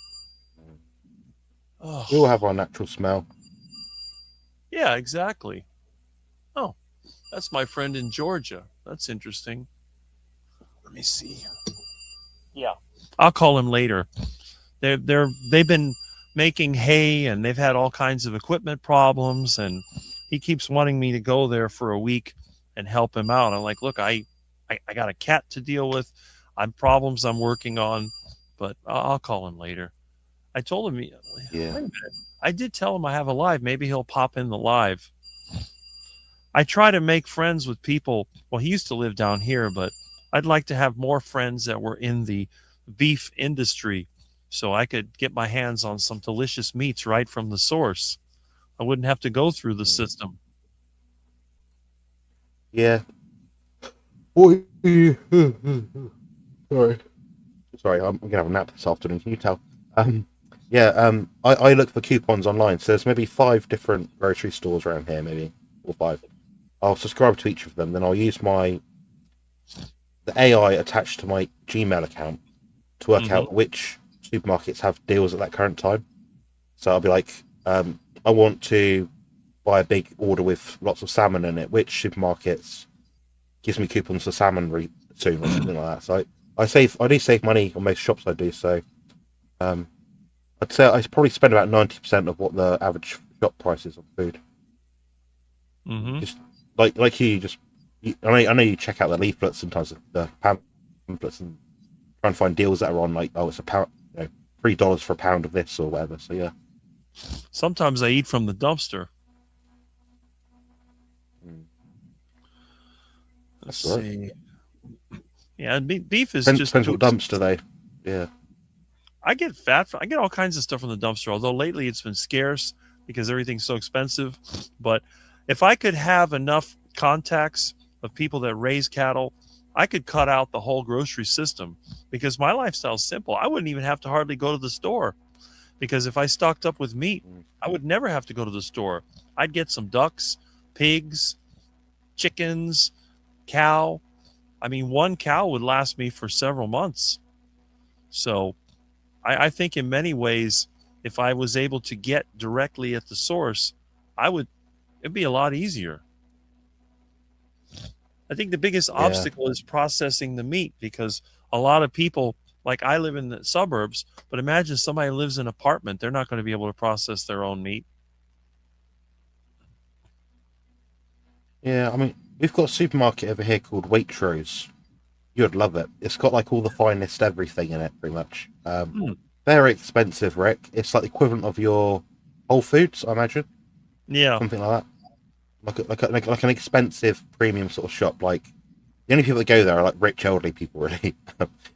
We all have our natural smell. Yeah, exactly. Oh, that's my friend in Georgia. That's interesting. Let me see. Yeah, I'll call him later. They've been making hay and they've had all kinds of equipment problems, and he keeps wanting me to go there for a week and help him out. I'm like, look, I got a cat to deal with. Problems I'm working on, but I'll call him later. I told him, wait a minute. I did tell him I have a live. Maybe he'll pop in the live. I try to make friends with people. Well, he used to live down here, but I'd like to have more friends that were in the beef industry so I could get my hands on some delicious meats right from the source. I wouldn't have to go through the system. Yeah. Sorry, I'm gonna have a nap this afternoon. Can you tell? I look for coupons online. So there's maybe 5 different grocery stores around here, maybe 4 or 5. I'll subscribe to each of them. Then I'll use my the AI attached to my Gmail account to work Mhm. out which supermarkets have deals at that current time. So I'll be like, I want to buy a big order with lots of salmon in it. Which supermarkets gives me coupons for salmon soon or something like that? So I do save money on most shops I do. So I'd say I probably spend about 90% of what the average shop price is on food. Mhm. Just like I know you check out the leaflets sometimes, the pamphlets, and try and find deals that are on, like, oh, it's a pound, $3 for a pound of this or whatever. So yeah. Sometimes I eat from the dumpster. Let's That's right. see. Yeah, beef is just Depends too what dumpster they. Yeah. I get I get all kinds of stuff from the dumpster, although lately it's been scarce because everything's so expensive. But if I could have enough contacts of people that raise cattle, I could cut out the whole grocery system because my lifestyle's simple. I wouldn't even have to hardly go to the store because if I stocked up with meat, I would never have to go to the store. I'd get some ducks, pigs, chickens, cow. I mean, one cow would last me for several months. So I think in many ways, if I was able to get directly at the source, it'd be a lot easier. I think the biggest Yeah. obstacle is processing the meat because a lot of people, like I live in the suburbs, but imagine somebody lives in an apartment, they're not going to be able to process their own meat. Yeah. I mean, we've got a supermarket over here called Waitrose. You'd love it. It's got like all the finest everything in it, pretty much. Hmm. Very expensive, Rick. It's like the equivalent of your Whole Foods, I imagine, Yeah. something like that. Like an expensive premium sort of shop. Like the only people that go there are like rich elderly people, really.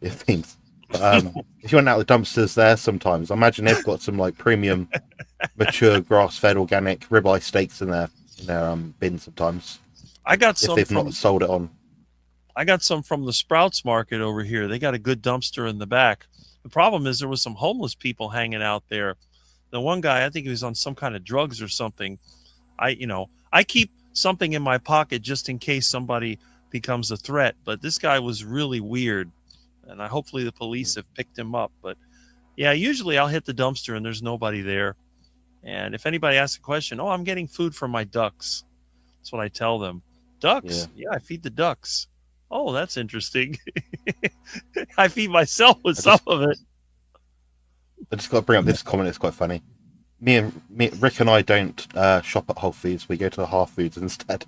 It seems. But if you went out the dumpsters there, sometimes I imagine they've got some like premium, mature, grass-fed, organic ribeye steaks in their bin sometimes. I got If some they've not sold it on. from the Sprouts market over here. They got a good dumpster in the back. The problem is there was some homeless people hanging out there. The one guy, I think he was on some kind of drugs or something. I keep something in my pocket just in case somebody becomes a threat. But this guy was really weird, and hopefully the police have picked him up. But yeah, usually I'll hit the dumpster and there's nobody there. And if anybody asks a question, oh, I'm getting food for my ducks. That's what I tell them. Ducks? Yeah, I feed the ducks. Oh, that's interesting. I feed myself with some of it. I just got to bring up this comment. It's quite funny. Rick and I don't shop at Whole Foods. We go to Half Foods instead.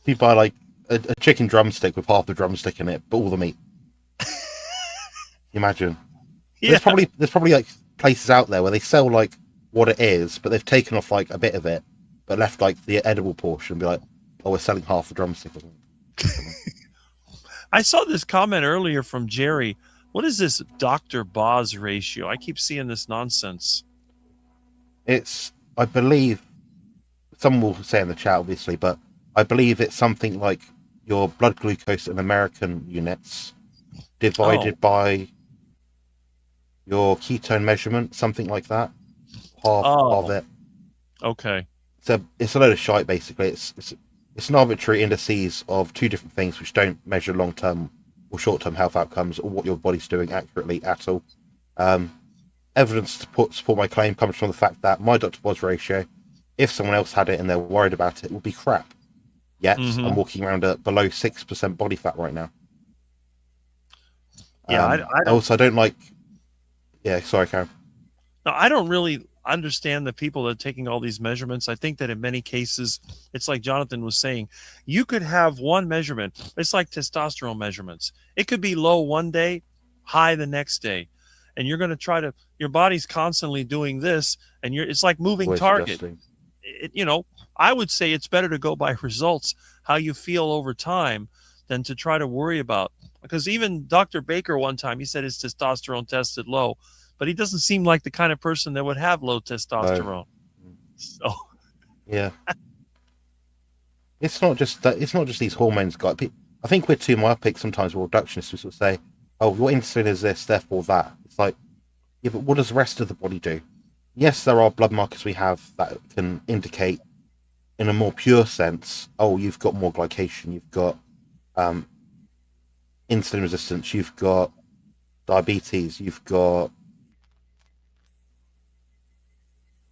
We buy like a chicken drumstick with half the drumstick in it, but all the meat. Imagine. Yeah. There's probably like places out there where they sell like what it is, but they've taken off like a bit of it, but left like the edible portion and be like, oh, we're selling half the drumstick or something. I saw this comment earlier from Jerry. What is this Dr. Boz ratio? I keep seeing this nonsense. It's, I believe, someone will say in the chat, obviously, but I believe it's something like your blood glucose in American units divided by your ketone measurement, something like that. Half of it. Okay. So it's a load of shite, basically. It's an arbitrary indices of two different things which don't measure long-term or short-term health outcomes or what your body's doing accurately at all. Evidence to support my claim comes from the fact that my Dr. Boz ratio, if someone else had it and they're worried about it, would be crap. Yet I'm walking around at below 6% body fat right now. Yeah, I don't like. Yeah, sorry, Karen. No, I don't really understand the people that are taking all these measurements. I think that in many cases, it's like Jonathan was saying, you could have one measurement. It's like testosterone measurements. It could be low one day, high the next day. And you're going to your body's constantly doing this, and it's like moving target. I would say it's better to go by results, how you feel over time, than to try to worry about. Because even Dr. Baker one time, he said his testosterone tested low, but he doesn't seem like the kind of person that would have low testosterone. No. So, yeah, it's not just that. It's not just these hormones, guys. I think we're too myopic sometimes. We're reductionists. We sort of say, "Oh, your insulin is this, therefore that." It's like, yeah, but what does the rest of the body do? Yes, there are blood markers we have that can indicate, in a more pure sense, oh, you've got more glycation, you've got insulin resistance, you've got diabetes, you've got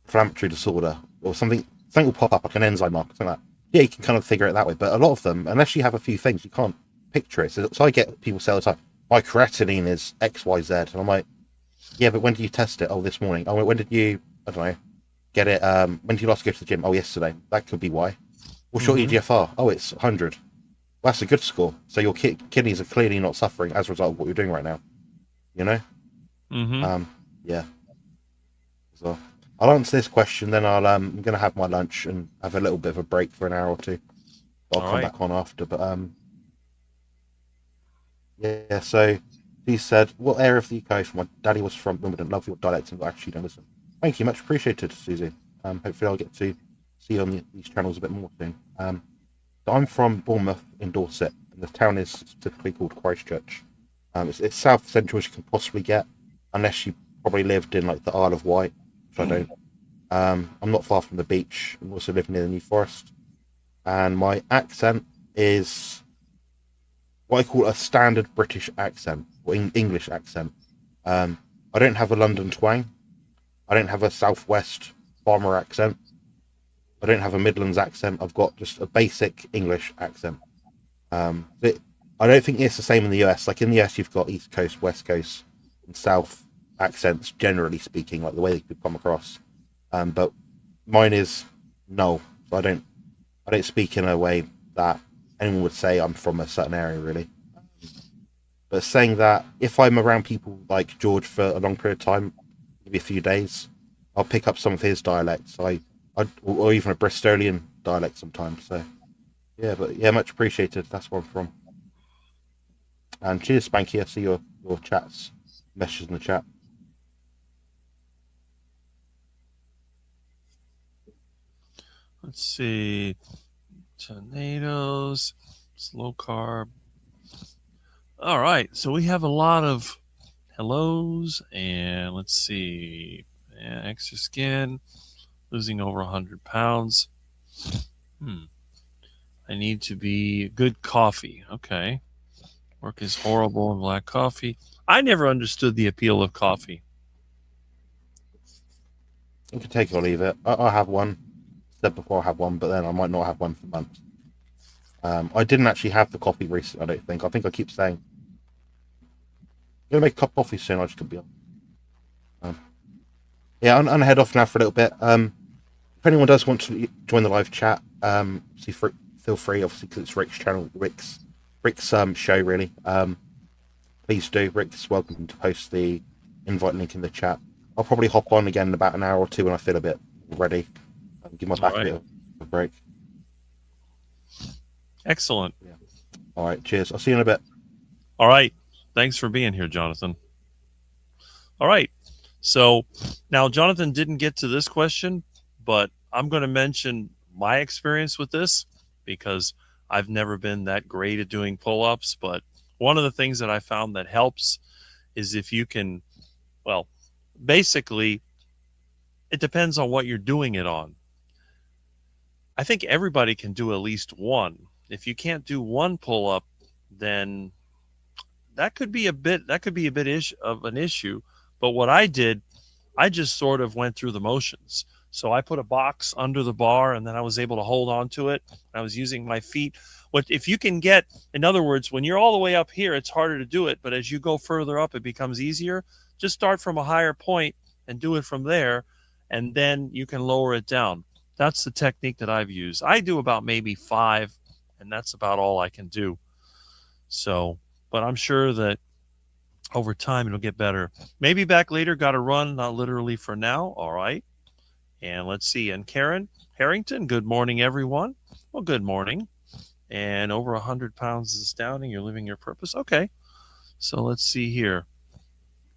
inflammatory disorder, or something will pop up like an enzyme mark, something like that. Yeah, you can kind of figure it that way. But a lot of them, unless you have a few things, you can't picture it. So I get people say all the time, my creatinine is XYZ. And I'm like, yeah, but when did you test it? Oh, this morning. Oh, when did you, I don't know, get it? When did you last go to the gym? Oh, yesterday. That could be why. What's your EGFR? Oh, it's 100. Well, that's a good score. So your kidneys are clearly not suffering as a result of what you're doing right now. You know? Yeah. So I'll answer this question, then I'm going to have my lunch and have a little bit of a break for an hour or two. I'll come back on after. But yeah. So he said, "What area of the UK from? My daddy was from Wimbledon. Love your dialect and actually don't listen." Thank you, much appreciated, Susie. Hopefully I'll get to see you on these channels a bit more soon. So I'm from Bournemouth in Dorset, and the town is specifically called Christchurch. It's south central as you can possibly get, unless you probably lived in like the Isle of Wight, which I don't. I'm not far from the beach. I'm also living near the New Forest, and my accent is what I call a standard British accent or English accent. I don't have a London twang. I don't have a southwest farmer accent. I don't have a Midlands accent. I've got just a basic English accent. I don't think it's the same in the US. Like in the US, you've got East Coast, West Coast, and South accents, generally speaking, like the way they could come across. But mine is no. So I don't speak in a way that anyone would say I'm from a certain area, really. But saying that, if I'm around people like George for a long period of time, maybe a few days, I'll pick up some of his dialects. Or even a Bristolian dialect sometimes. So yeah, but yeah, much appreciated. That's where I'm from. And cheers, Spanky. I see your chats, messages in the chat. Let's see. Tornadoes, slow carb. All right, so we have a lot of hellos, and let's see. Yeah, extra skin, losing over 100 pounds. I need to be good coffee. Okay. Work is horrible in black coffee. I never understood the appeal of coffee. You can take it or leave it. I have one. Said before I have one, but then I might not have one for months. I didn't actually have the coffee recently, I don't think. I think I keep saying, I'm going to make a cup of coffee soon. I just could be on. Yeah, I'm going to head off now for a little bit. If anyone does want to join the live chat, feel free, obviously, because it's Rick's channel, Rick's show, really. Please do. Rick's welcome to post the invite link in the chat. I'll probably hop on again in about an hour or two when I feel a bit ready. Give my back a bit of a break. Excellent. Yeah. All right. Cheers. I'll see you in a bit. All right. Thanks for being here, Jonathan. All right. So now Jonathan didn't get to this question, but I'm going to mention my experience with this because I've never been that great at doing pull-ups. But one of the things that I found that helps is if you can, well, basically, it depends on what you're doing it on. I think everybody can do at least one. If you can't do one pull-up, then that could be a bit of an issue. But what I did, I just sort of went through the motions. So I put a box under the bar, and then I was able to hold on to it. I was using my feet. If you can get, in other words, when you're all the way up here, it's harder to do it. But as you go further up, it becomes easier. Just start from a higher point and do it from there, and then you can lower it down. That's the technique that I've used. I do about maybe 5, and that's about all I can do. So, but I'm sure that over time it'll get better. Maybe back later, got to run, not literally for now. All right. And let's see. And Karen Harrington, good morning, everyone. Well, good morning. And over 100 pounds is astounding. You're living your purpose. Okay. So let's see here.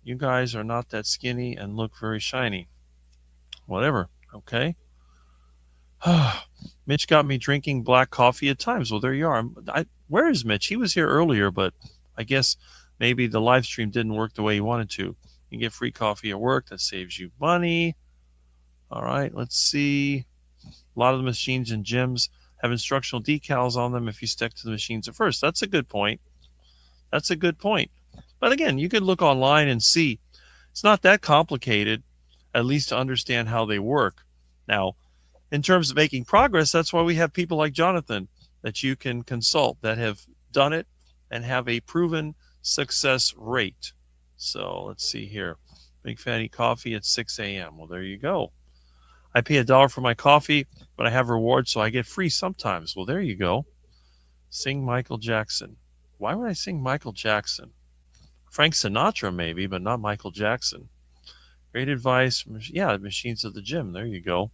You guys are not that skinny and look very shiny. Whatever. Okay. Mitch got me drinking black coffee at times. Well, there you are. Where is Mitch? He was here earlier, but I guess maybe the live stream didn't work the way you wanted to. You get free coffee at work. That saves you money. All right, let's see. A lot of the machines in gyms have instructional decals on them if you stick to the machines at first. That's a good point. That's a good point. But again, you could look online and see. It's not that complicated, at least to understand how they work. Now, in terms of making progress, that's why we have people like Jonathan that you can consult that have done it and have a proven success rate. So let's see here. Big Fatty Coffee at 6 a.m. Well, there you go. I pay $1 for my coffee, but I have rewards, so I get free sometimes. Well, there you go. Sing Michael Jackson. Why would I sing Michael Jackson? Frank Sinatra, maybe, but not Michael Jackson. Great advice. Yeah, machines at the gym. There you go.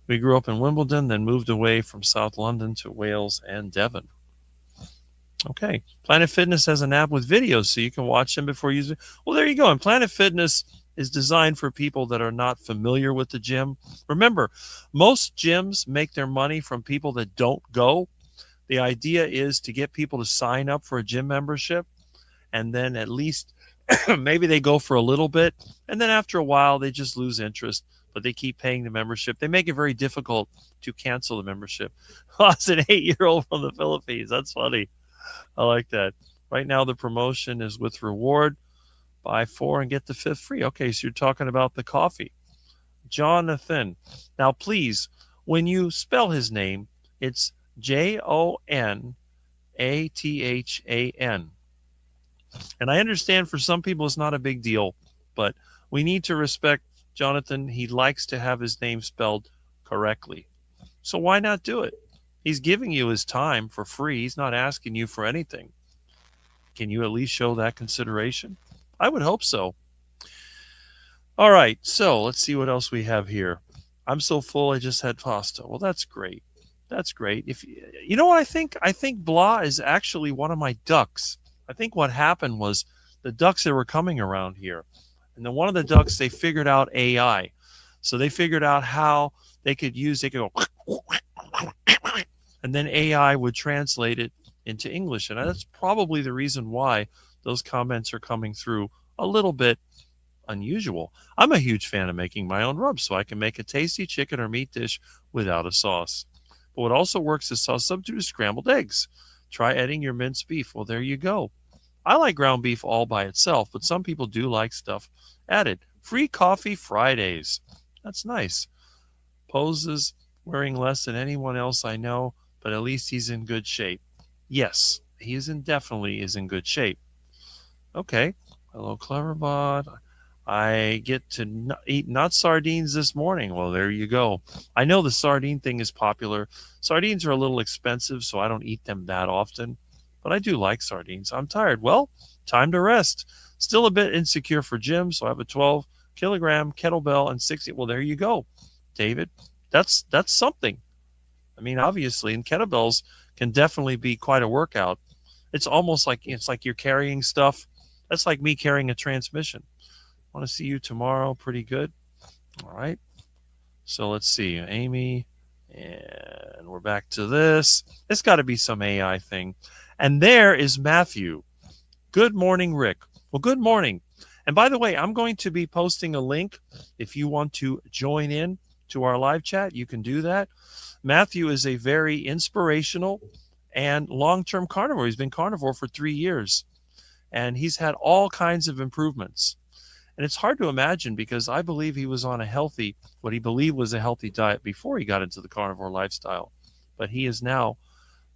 We grew up in Wimbledon, then moved away from South London to Wales and Devon. Okay. Planet Fitness has an app with videos, so you can watch them before using. Well, there you go. And Planet Fitness is designed for people that are not familiar with the gym. Remember, most gyms make their money from people that don't go. The idea is to get people to sign up for a gym membership, and then at least maybe they go for a little bit, and then after a while they just lose interest, but they keep paying the membership. They make it very difficult to cancel the membership. Oh, it's an 8-year-old from the Philippines. That's funny. I like that. Right now the promotion is with reward. Buy 4 and get the 5th free. Okay, so you're talking about the coffee. Jonathan. Now, please, when you spell his name, it's Jonathan. And I understand for some people it's not a big deal, but we need to respect Jonathan. He likes to have his name spelled correctly. So why not do it? He's giving you his time for free. He's not asking you for anything. Can you at least show that consideration? I would hope so. All right, so let's see what else we have here. I'm so full, I just had pasta. Well, that's great. That's great. If you know what I think? I think Blah is actually one of my ducks. I think what happened was the ducks that were coming around here, and then one of the ducks, they figured out AI. So they figured out how they could go, and then AI would translate it into English. And that's probably the reason why those comments are coming through a little bit unusual. I'm a huge fan of making my own rubs, so I can make a tasty chicken or meat dish without a sauce. But what also works is sauce substitute is scrambled eggs. Try adding your minced beef. Well, there you go. I like ground beef all by itself, but some people do like stuff added. Free coffee Fridays. That's nice. Poses wearing less than anyone else I know, but at least he's in good shape. Yes, he definitely is in good shape. Okay. Hello, Cleverbot. I get to eat not sardines this morning. Well, there you go. I know the sardine thing is popular. Sardines are a little expensive, so I don't eat them that often. But I do like sardines. I'm tired. Well, time to rest. Still a bit insecure for gym, so I have a 12-kilogram kettlebell and 60. Well, there you go, David. That's something. I mean, obviously, and kettlebells can definitely be quite a workout. It's almost like you're carrying stuff. That's like me carrying a transmission. I want to see you tomorrow. Pretty good. All right. So let's see. Amy. And we're back to this. It's got to be some AI thing. And there is Matthew. Good morning, Rick. Well, good morning. And by the way, I'm going to be posting a link. If you want to join in to our live chat, you can do that. Matthew is a very inspirational and long-term carnivore. He's been carnivore for 3 years. And he's had all kinds of improvements. And it's hard to imagine because I believe he was on what he believed was a healthy diet before he got into the carnivore lifestyle. But he is now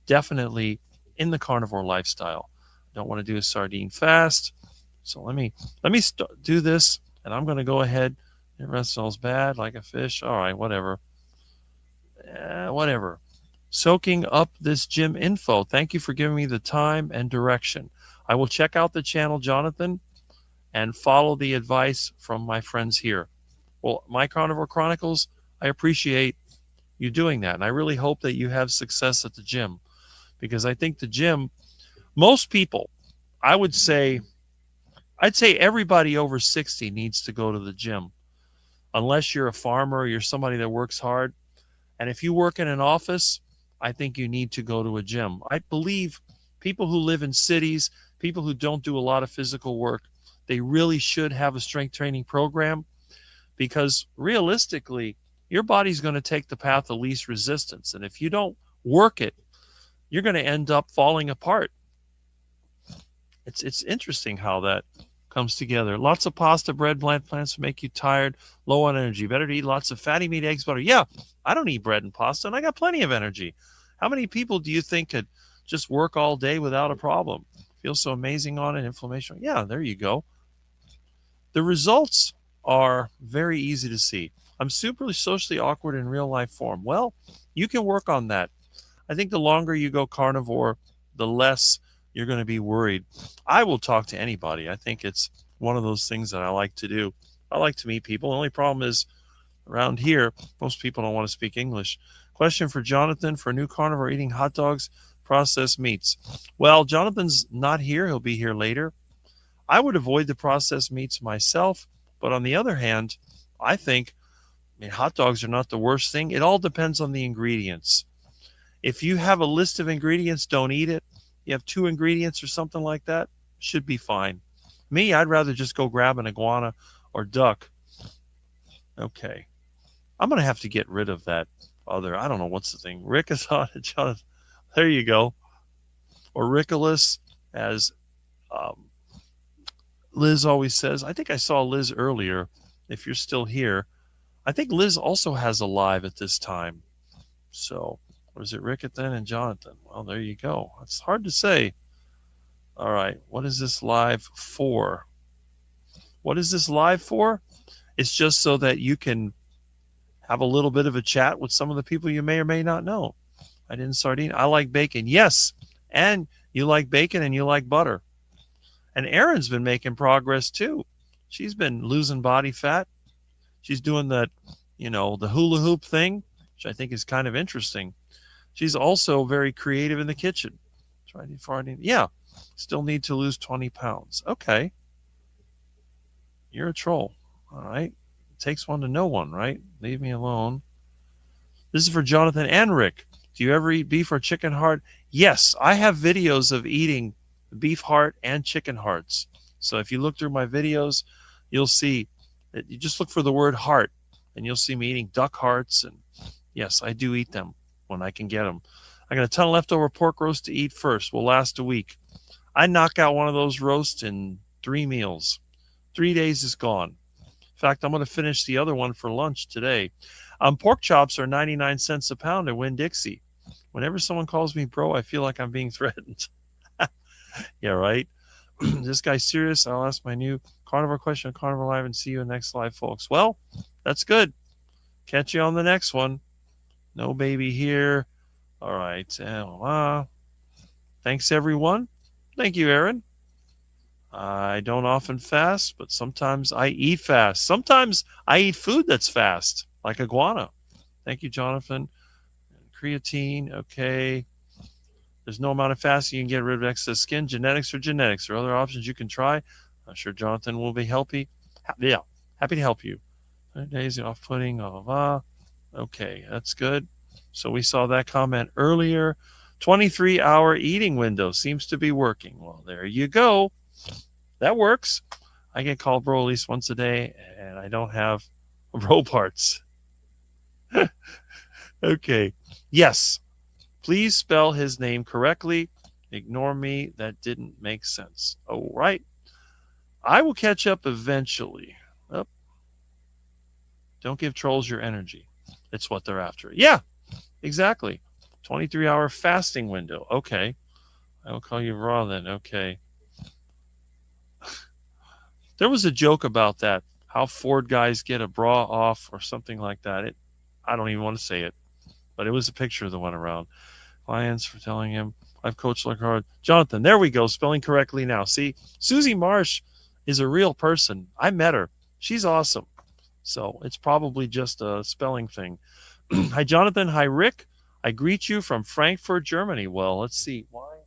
definitely in the carnivore lifestyle. Don't want to do a sardine fast. So let me do this, and I'm going to go ahead. It smells bad like a fish. All right, whatever. Whatever. Soaking up this gym info. Thank you for giving me the time and direction. I will check out the channel, Jonathan, and follow the advice from my friends here. Well, My Carnivore Chronicles, I appreciate you doing that. And I really hope that you have success at the gym, because I think the gym, most people, I'd say everybody over 60 needs to go to the gym, unless you're a farmer or you're somebody that works hard. And if you work in an office, I think you need to go to a gym. I believe people who live in cities, people who don't do a lot of physical work, they really should have a strength training program, because realistically, your body's going to take the path of least resistance. And if you don't work it, you're going to end up falling apart. It's interesting how that comes together. Lots of pasta, bread, bland plants make you tired, low on energy. Better to eat lots of fatty meat, eggs, butter. Yeah, I don't eat bread and pasta, and I got plenty of energy. How many people do you think could just work all day without a problem? Feel so amazing on it, inflammation. Yeah, there you go. The results are very easy to see. I'm super socially awkward in real life form. Well, you can work on that. I think the longer you go carnivore, the less you're going to be worried. I will talk to anybody. I think it's one of those things that I like to do. I like to meet people. The only problem is around here, most people don't want to speak English. Question for Jonathan: for new carnivore, eating hot dogs, processed meats. Well, Jonathan's not here. He'll be here later. I would avoid the processed meats myself. But on the other hand, I think hot dogs are not the worst thing. It all depends on the ingredients. If you have a list of ingredients, don't eat it. You have 2 ingredients or something like that, should be fine. Me, I'd rather just go grab an iguana or duck. Okay. I'm going to have to get rid of that other, I don't know what's the thing. Rick is on it, Jonathan. There you go. Or Rickolas, as Liz always says. I think I saw Liz earlier. If you're still here, I think Liz also has a live at this time. So, or is it Rick then and Jonathan? Well, there you go. It's hard to say. All right. What is this live for? What is this live for? It's just so that you can have a little bit of a chat with some of the people you may or may not know. I didn't sardine. I like bacon. Yes. And you like bacon and you like butter. And Erin's been making progress too. She's been losing body fat. She's doing that, the hula hoop thing, which I think is kind of interesting. She's also very creative in the kitchen. Yeah. Still need to lose 20 pounds. Okay. You're a troll. All right. It takes one to know one, right? Leave me alone. This is for Jonathan and Rick. Do you ever eat beef or chicken heart? Yes. I have videos of eating beef heart and chicken hearts. So if you look through my videos, you'll see that you just look for the word heart and you'll see me eating duck hearts. And yes, I do eat them when I can get them. I got a ton of leftover pork roast to eat first. Will last a week. I knock out one of those roasts in 3 meals. 3 days is gone. In fact, I'm going to finish the other one for lunch today. Pork chops are 99 cents a pound at Winn-Dixie. Whenever someone calls me bro, I feel like I'm being threatened. Yeah, right? This guy's serious. I'll ask my new carnivore question on Carnivore Live and see you in the next live, folks. Well, that's good. Catch you on the next one. No baby here. All right. Thanks, everyone. Thank you, Aaron. I don't often fast, but sometimes I eat fast. Sometimes I eat food that's fast, like iguana. Thank you, Jonathan. Creatine, okay. There's no amount of fasting you can get rid of excess skin. Genetics. There are other options you can try. I'm sure Jonathan will be happy to help you. 30 days off-putting, Okay, that's good. So we saw that comment earlier. 23-hour eating window seems to be working. Well, there you go. That works. I get called bro at least once a day, and I don't have bro parts. Okay. Yes. Please spell his name correctly. Ignore me. That didn't make sense. All right. I will catch up eventually. Oh. Don't give trolls your energy. It's what they're after. Yeah, exactly. 23-hour fasting window. Okay. I will call you raw then. Okay. There was a joke about that. How Ford guys get a bra off or something like that. I don't even want to say it. But it was a picture that went around. Clients for telling him, I've coached like hard. Jonathan, there we go. Spelling correctly now. See, Susie Marsh is a real person. I met her. She's awesome. So it's probably just a spelling thing. Hi, Jonathan. Hi, Rick. I greet you from Frankfurt, Germany. Well, let's see. Why?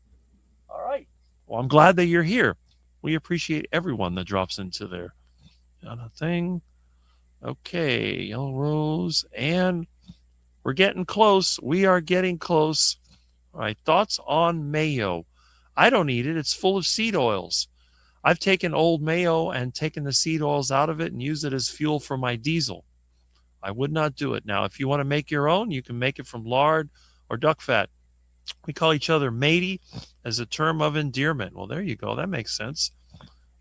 All right. Well, I'm glad that you're here. We appreciate everyone that drops into there. Jonathan. Okay. Yellow Rose. And we're getting close. We are getting close. All right. Thoughts on mayo? I don't eat it. It's full of seed oils. I've taken old mayo and taken the seed oils out of it and used it as fuel for my diesel. I would not do it. Now, if you want to make your own, you can make it from lard or duck fat. We call each other matey as a term of endearment. Well, there you go. That makes sense.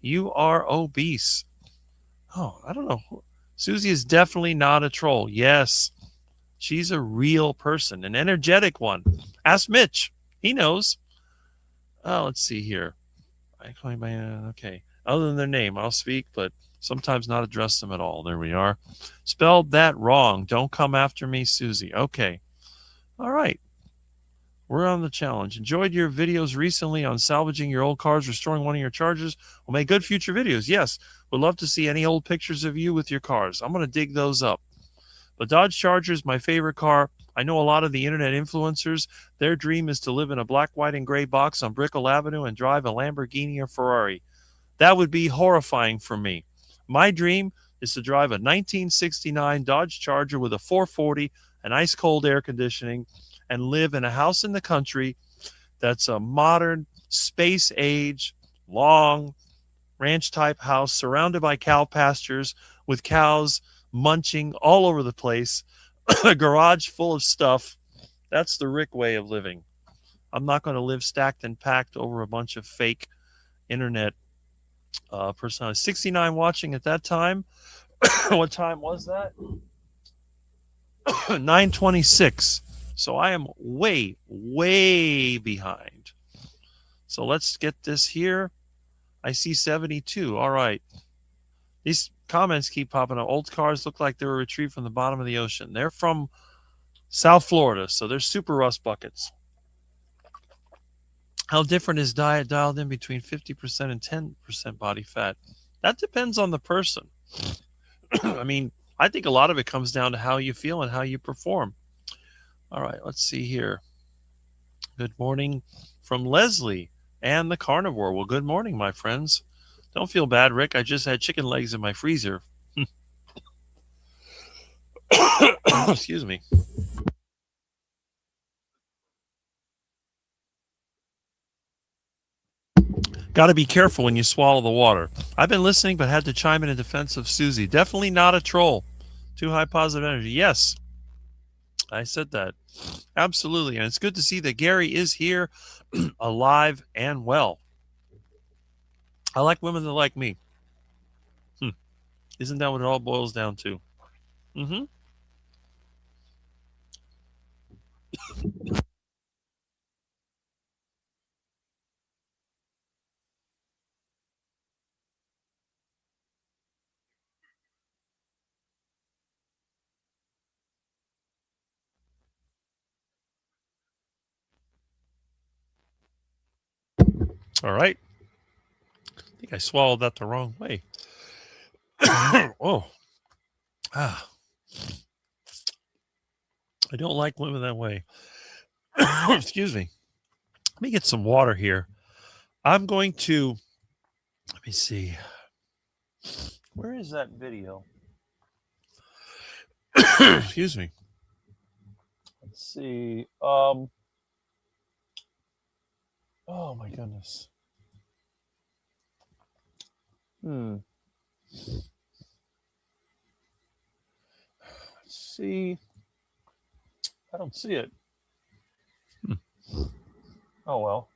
You are obese. Oh, I don't know. Susie is definitely not a troll. Yes, she's a real person, an energetic one. Ask Mitch. He knows. Let's see here. Okay. Other than their name, I'll speak, but sometimes not address them at all. There we are. Spelled that wrong. Don't come after me, Susie. Okay. All right. We're on the challenge. Enjoyed your videos recently on salvaging your old cars, restoring one of your Chargers. We'll make good future videos. Yes. Would love to see any old pictures of you with your cars. I'm going to dig those up. The Dodge Charger is my favorite car. I know a lot of the internet influencers. Their dream is to live in a black, white, and gray box on Brickell Avenue and drive a Lamborghini or Ferrari. That would be horrifying for me. My dream is to drive a 1969 Dodge Charger with a 440 and ice-cold air conditioning and live in a house in the country that's a modern, space-age, long, ranch-type house surrounded by cow pastures with cows munching all over the place, a garage full of stuff. That's the Rick way of living. I'm not going to live stacked and packed over a bunch of fake internet personalities. 69 watching at that time. What time was that? 9:26. So I am way, way behind. So let's get this here. I see 72. All right. These comments keep popping up. Old cars look like they were retrieved from the bottom of the ocean. They're from South Florida, so they're super rust buckets. How different is diet dialed in between 50% and 10% body fat? That depends on the person. I mean, I think a lot of it comes down to how you feel and how you perform. All right, let's see here. Good morning from Leslie and the Carnivore. Well, good morning, my friends. Don't feel bad, Rick. I just had chicken legs in my freezer. Excuse me. Got to be careful when you swallow the water. I've been listening, but had to chime in defense of Susie. Definitely not a troll. Too high positive energy. Yes, I said that. Absolutely. And it's good to see that Gary is here, alive and well. I like women that like me. Isn't that what it all boils down to? Mm-hmm. All right. I think I swallowed that the wrong way. Oh. I don't like women that way. Excuse me. Let me get some water here. I'm going to, let me see. Where is that video? Excuse me. Let's see. Oh my goodness. Let's see. I don't see it. Oh well.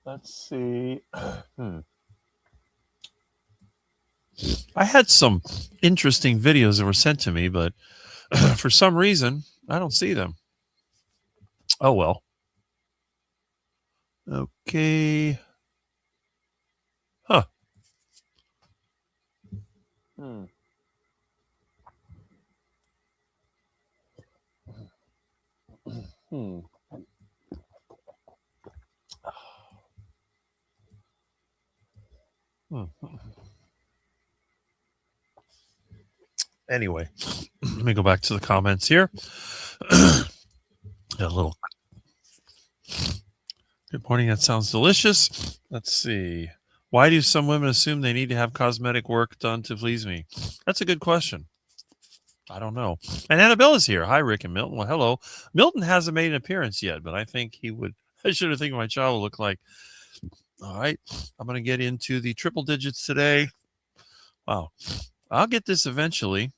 Let's see. I had some interesting videos that were sent to me, but for some reason, I don't see them. Oh well. Okay. Huh. Anyway, let me go back to the comments here. A little. Good morning. That sounds delicious. Let's see. Why do some women assume they need to have cosmetic work done to please me? That's a good question. I don't know. And Annabelle is here. Hi, Rick and Milton. Well, hello. Milton hasn't made an appearance yet, but I think he would. I should have think my child would look like. All right. I'm going to get into the triple digits today. Wow. I'll get this eventually.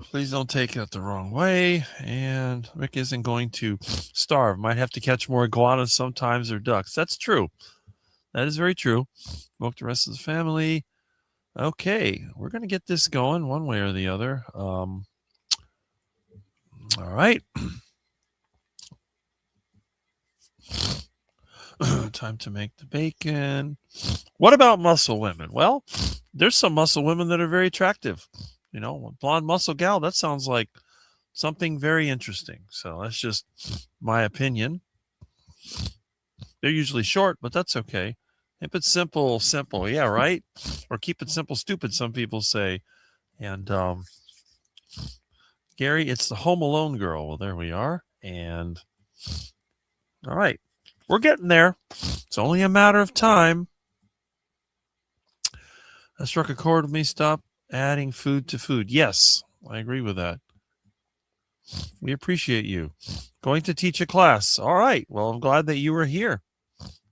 Please don't take it the wrong way. And Rick isn't going to starve. Might have to catch more iguanas sometimes or ducks. That's true. That is very true. Smoke the rest of the family. Okay, we're going to get this going one way or the other. All right. Time to make the bacon. What about muscle women? Well, there's some muscle women that are very attractive. You know, a blonde muscle gal, that sounds like something very interesting. So that's just my opinion. They're usually short, but that's okay. Keep it simple, simple. Yeah, right? Or keep it simple, stupid, some people say. And Gary, it's the Home Alone girl. Well, there we are. And all right. We're getting there. It's only a matter of time. That struck a chord with me. Stop adding food to food. Yes, I agree with that. We appreciate you. Going to teach a class. All right. Well, I'm glad that you were here.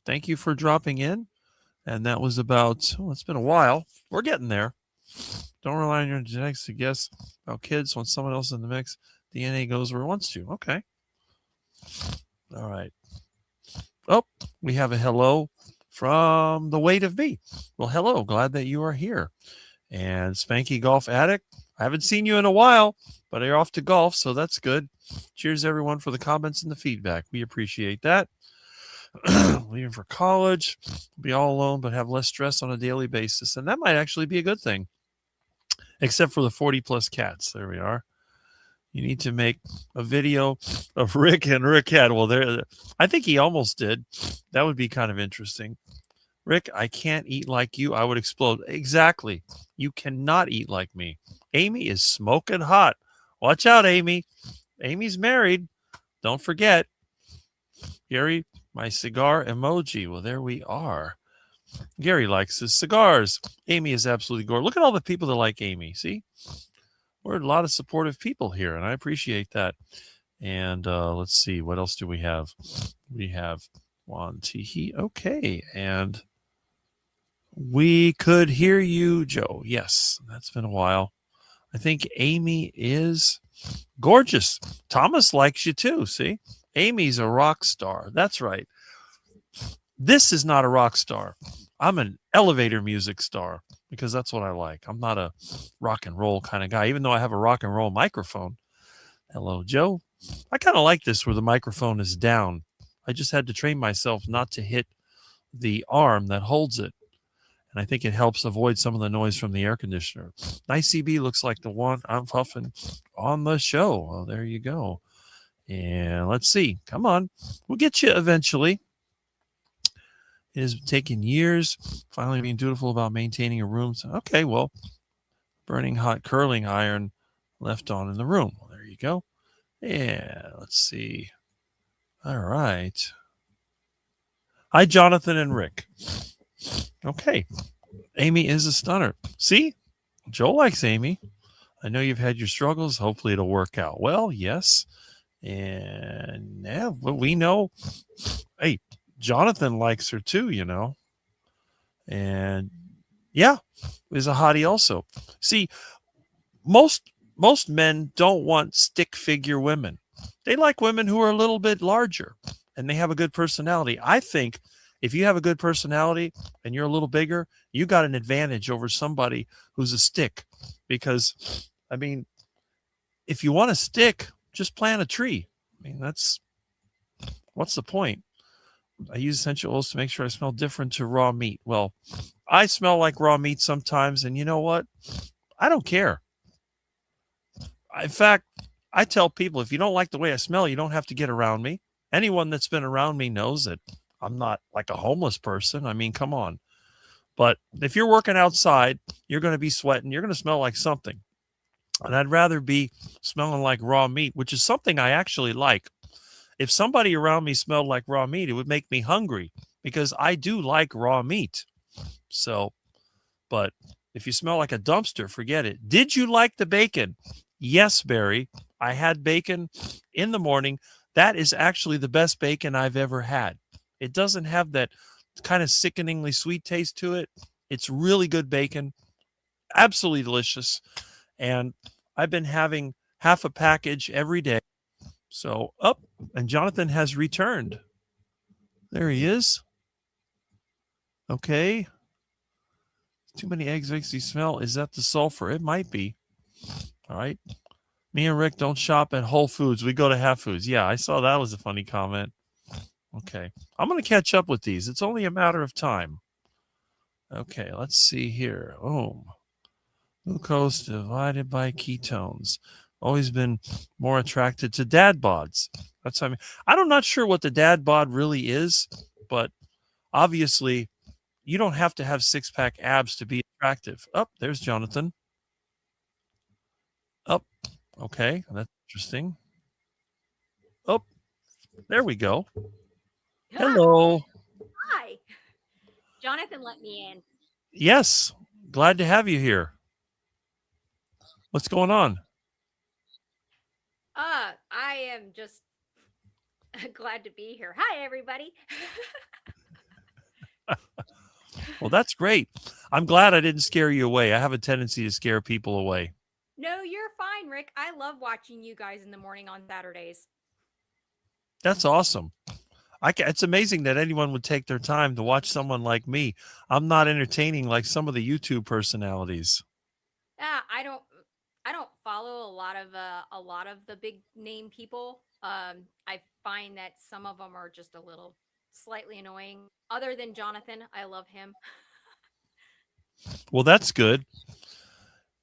Thank you for dropping in. And that was about, it's been a while. We're getting there. Don't rely on your genetics to guess about kids when someone else is in the mix. DNA goes where it wants to. Okay. All right. Oh, we have a hello from the weight of me. Well, hello. Glad that you are here. And Spanky Golf Addict. I haven't seen you in a while, but you're off to golf, so that's good. Cheers, everyone, for the comments and the feedback. We appreciate that. Leaving for college, be all alone, but have less stress on a daily basis. And that might actually be a good thing, except for the 40-plus cats. There we are. You need to make a video of Rick and Rick had. Well, there, I think he almost did. That would be kind of interesting. Rick, I can't eat like you. I would explode. Exactly. You cannot eat like me. Amy is smoking hot. Watch out, Amy. Amy's married. Don't forget. Gary, my cigar emoji. Well, there we are. Gary likes his cigars. Amy is absolutely gorgeous. Look at all the people that like Amy. See? We're a lot of supportive people here, and I appreciate that. And let's see. What else do we have? We have Juan Tihi. Okay. And we could hear you, Joe. Yes, that's been a while. I think Amy is gorgeous. Thomas likes you too, see? Amy's a rock star. That's right. This is not a rock star. I'm an elevator music star because that's what I like. I'm not a rock and roll kind of guy, even though I have a rock and roll microphone. Hello, Joe. I kind of like this where the microphone is down. I just had to train myself not to hit the arm that holds it. And I think it helps avoid some of the noise from the air conditioner. Nice CB looks like the one I'm puffing on the show. Well, there you go. And let's see. Come on. We'll get you eventually. It has taken years. Finally being dutiful about maintaining a room. So, okay, well, burning hot curling iron left on in the room. Well, there you go. Yeah, let's see. All right. Hi, Jonathan and Rick. Okay. Amy is a stunner. See? Joe likes Amy. I know you've had your struggles. Hopefully it'll work out. Well, yes. And yeah, well, we know. Hey, Jonathan likes her too, you know. And yeah, is a hottie also. See, most men don't want stick figure women. They like women who are a little bit larger and they have a good personality. I think if you have a good personality and you're a little bigger, you got an advantage over somebody who's a stick. Because, I mean, if you want a stick, just plant a tree. I mean, what's the point? I use essential oils to make sure I smell different to raw meat. Well, I smell like raw meat sometimes, and you know what? I don't care. In fact, I tell people, if you don't like the way I smell, you don't have to get around me. Anyone that's been around me knows that I'm not like a homeless person. I mean, come on. But if you're working outside, you're going to be sweating. You're going to smell like something. And I'd rather be smelling like raw meat, which is something I actually like. If somebody around me smelled like raw meat, it would make me hungry because I do like raw meat. So, but if you smell like a dumpster, forget it. Did you like the bacon? Yes, Barry. I had bacon in the morning. That is actually the best bacon I've ever had. It doesn't have that kind of sickeningly sweet taste to it. It's really good bacon. Absolutely delicious. And I've been having half a package every day. So up, and Jonathan has returned. There he is. Okay. Too many eggs makes you smell. Is that the sulfur? It might be. All right. Me and Rick don't shop at Whole Foods. We go to Half Foods. Yeah, I saw that was a funny comment. Okay. I'm going to catch up with these. It's only a matter of time. Okay, let's see here. Oh, glucose divided by ketones. Always been more attracted to dad bods. That's, I mean, I'm not sure what the dad bod really is, but obviously you don't have to have six-pack abs to be attractive. Oh, there's Jonathan. Oh, okay, that's interesting. Oh, there we go. Hello. Hi. Jonathan let me in. Yes, glad to have you here. What's going on? I am just glad to be here. Hi, everybody. Well, that's great. I'm glad I didn't scare you away. I have a tendency to scare people away. No, you're fine, Rick. I love watching you guys in the morning on Saturdays. That's awesome. It's amazing that anyone would take their time to watch someone like me. I'm not entertaining like some of the YouTube personalities. I don't follow a lot of the big name people. I find that some of them are just a little slightly annoying. Other than Jonathan, I love him. Well, that's good.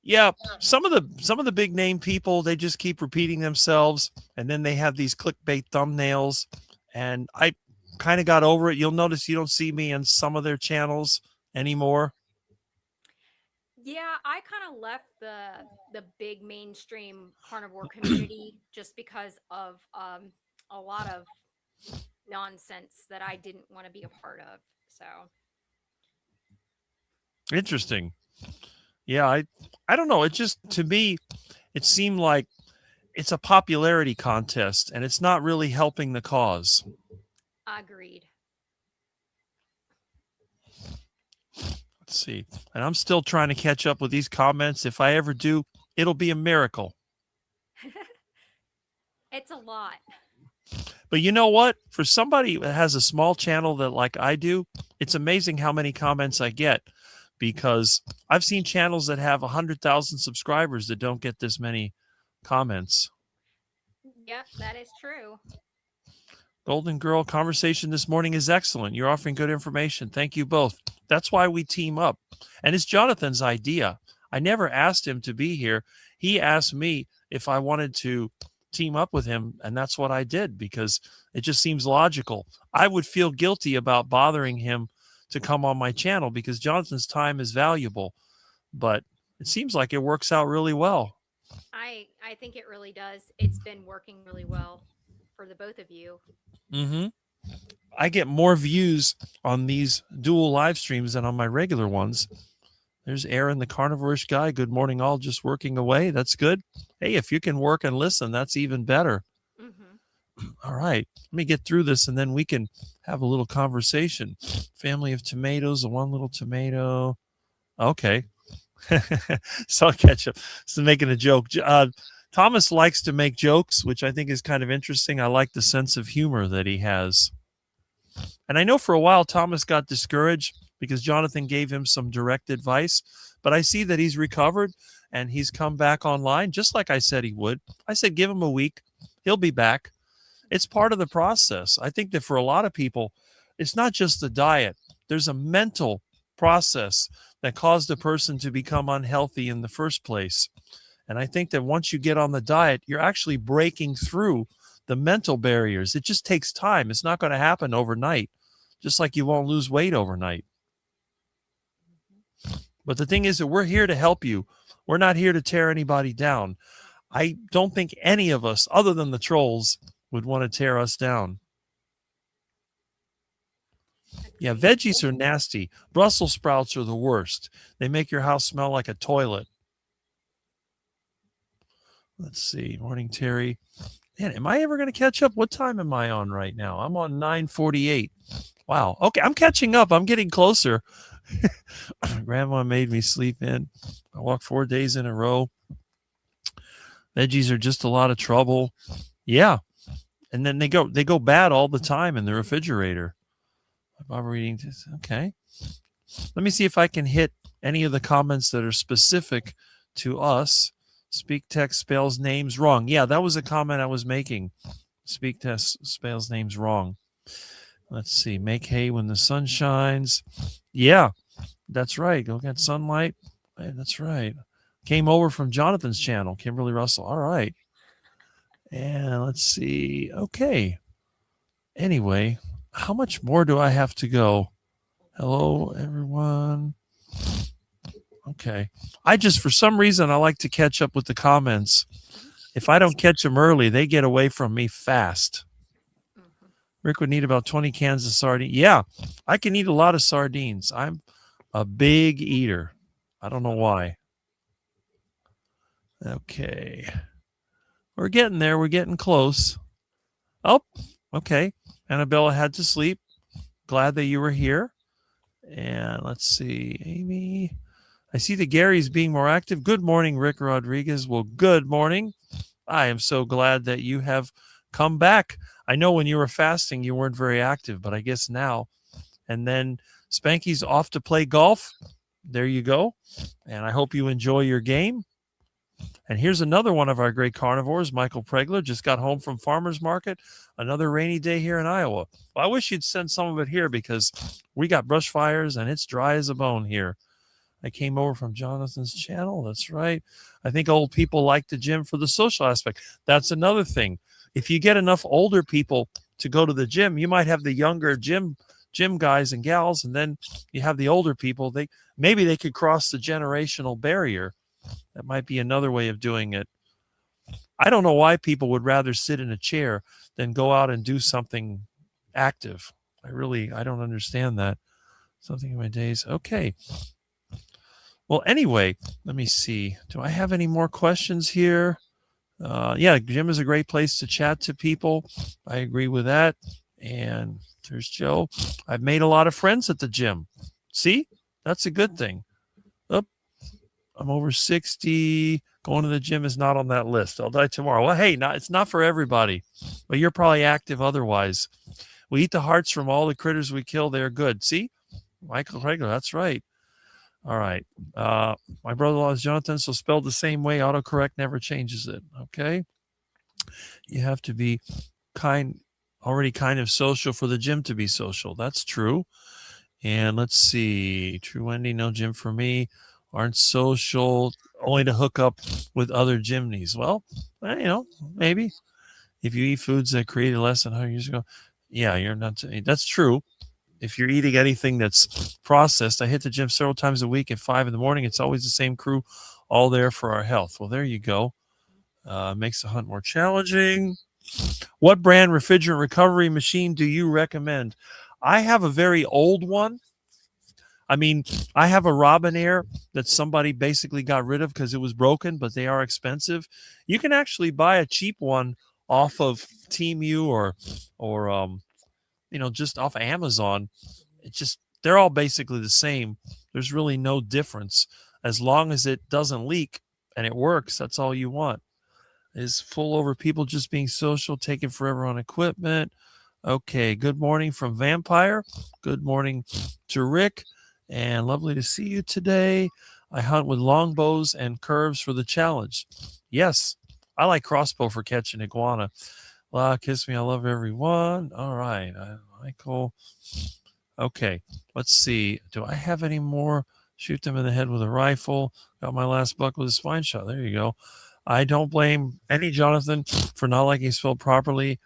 Yeah, some of the big name people, they just keep repeating themselves, and then they have these clickbait thumbnails, and I kind of got over it. You'll notice you don't see me on some of their channels anymore. Yeah, I kind of left the big mainstream carnivore community just because of a lot of nonsense that I didn't want to be a part of. So Interesting. Yeah, I don't know. It just, to me, it seemed like it's a popularity contest, and it's not really helping the cause. agreed. Let's see. And I'm still trying to catch up with these comments. If I ever do, it'll be a miracle. It's a lot. But you know what? For somebody that has a small channel that like I do, it's amazing how many comments I get, because I've seen channels that have 100,000 subscribers that don't get this many comments. Yep, that is true. Golden Girl, conversation this morning is excellent. You're offering good information. Thank you both. That's why we team up. And it's Jonathan's idea. I never asked him to be here. He asked me if I wanted to team up with him, and that's what I did, because it just seems logical. I would feel guilty about bothering him to come on my channel because Jonathan's time is valuable, but it seems like it works out really well. I think it really does. It's been working really well for the both of you. Mm-hmm. I get more views on these dual live streams than on my regular ones. There's Aaron, the carnivore-ish guy. Good morning, all. Just working away. That's good. Hey, if you can work and listen, that's even better. Mm-hmm. All right. Let me get through this, and then we can have a little conversation. Family of tomatoes, one little tomato. Okay. So I'll catch up. So making a joke. Thomas likes to make jokes, which I think is kind of interesting. I like the sense of humor that he has. And I know for a while Thomas got discouraged because Jonathan gave him some direct advice, but I see that he's recovered and he's come back online just like I said he would. I said, give him a week. He'll be back. It's part of the process. I think that for a lot of people, it's not just the diet. There's a mental process that caused a person to become unhealthy in the first place. And I think that once you get on the diet, you're actually breaking through the mental barriers. It just takes time. It's not going to happen overnight, just like you won't lose weight overnight. But the thing is that we're here to help you. We're not here to tear anybody down. I don't think any of us, other than the trolls, would want to tear us down. Yeah, veggies are nasty. Brussels sprouts are the worst. They make your house smell like a toilet. Let's see. Morning, Terry. Man, am I ever going to catch up? What time am I on right now? I'm on 9:48. Wow. Okay, I'm catching up. I'm getting closer. Grandma made me sleep in. I walked 4 days in a row. Veggies are just a lot of trouble. Yeah. And then they go bad all the time in the refrigerator. I'm reading this. Okay. Let me see if I can hit any of the comments that are specific to us. Speak text spells names wrong. Yeah, that was a comment I was making. Speak text spells names wrong. Let's see. Make hay when the sun shines. Yeah, that's right. Go get sunlight. Hey, that's right. Came over from Jonathan's channel, Kimberly Russell. All right. And let's see. Okay. Anyway, how much more do I have to go? Hello, everyone. Okay. For some reason, I like to catch up with the comments. If I don't catch them early, they get away from me fast. Rick would need about 20 cans of sardines. Yeah, I can eat a lot of sardines. I'm a big eater. I don't know why. Okay. We're getting there. We're getting close. Oh, okay. Annabella had to sleep. Glad that you were here. And let's see. Amy. I see that Gary's being more active. Good morning, Rick Rodriguez. Well, good morning. I am so glad that you have come back. I know when you were fasting, you weren't very active, but I guess now. And then Spanky's off to play golf. There you go. And I hope you enjoy your game. And here's another one of our great carnivores, Michael Pregler, just got home from farmer's market. Another rainy day here in Iowa. Well, I wish you'd send some of it here because we got brush fires and it's dry as a bone here. I came over from Jonathan's channel. That's right. I think old people like the gym for the social aspect. That's another thing. If you get enough older people to go to the gym, you might have the younger gym guys and gals, and then you have the older people. Maybe they could cross the generational barrier. That might be another way of doing it. I don't know why people would rather sit in a chair than go out and do something active. I don't understand that. Something in my days. Okay. Well, anyway, let me see. Do I have any more questions here? Yeah, gym is a great place to chat to people. I agree with that. And there's Joe. I've made a lot of friends at the gym. See, that's a good thing. I'm over 60. Going to the gym is not on that list. I'll die tomorrow. Well, hey, it's not for everybody, but you're probably active otherwise. We eat the hearts from all the critters we kill. They're good. See, Michael Regular. That's right. All right. My brother-in-law is Jonathan, so spelled the same way. Autocorrect never changes it. Okay. You have to be already kind of social for the gym to be social. That's true. And let's see. True Wendy, no gym for me. Aren't social, only to hook up with other gymnies. Well, maybe if you eat foods that created less than 100 years ago, yeah, you're not. That's true. If you're eating anything that's processed, I hit the gym several times a week at 5 a.m. It's always the same crew, all there for our health. Well, there you go. Makes the hunt more challenging. What brand refrigerant recovery machine do you recommend? I have a very old one. I mean, I have a Robinair that somebody basically got rid of because it was broken, but they are expensive. You can actually buy a cheap one off of Temu or just off of Amazon. They're all basically the same. There's really no difference. As long as it doesn't leak and it works, that's all you want. Is full over people just being social, taking forever on equipment. Okay, good morning from Vampire. Good morning to Rick. And lovely to see you today. I hunt with longbows and curves for the challenge. Yes, I like crossbow for catching iguana. Kiss me, I love everyone. All right, Michael. Okay, let's see. Do I have any more? Shoot them in the head with a rifle. Got my last buck with a spine shot. There you go. I don't blame any Jonathan for not liking spelled properly.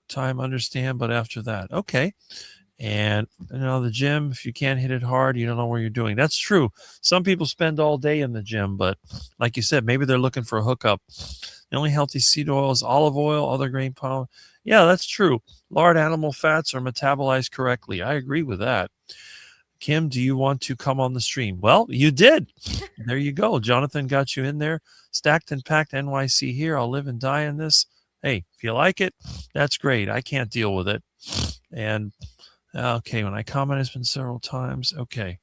Time, understand, but after that. Okay. And the gym, if you can't hit it hard, you don't know what you're doing. That's true. Some people spend all day in the gym, but like you said, maybe they're looking for a hookup. The only healthy seed oil is olive oil, other grain pollen. Yeah, that's true. Lard animal fats are metabolized correctly. I agree with that. Kim, do you want to come on the stream? Well, you did. There you go. Jonathan got you in there. Stacked and packed NYC here. I'll live and die in this. Hey, if you like it, that's great. I can't deal with it. And okay, when I comment, it's been several times. Okay.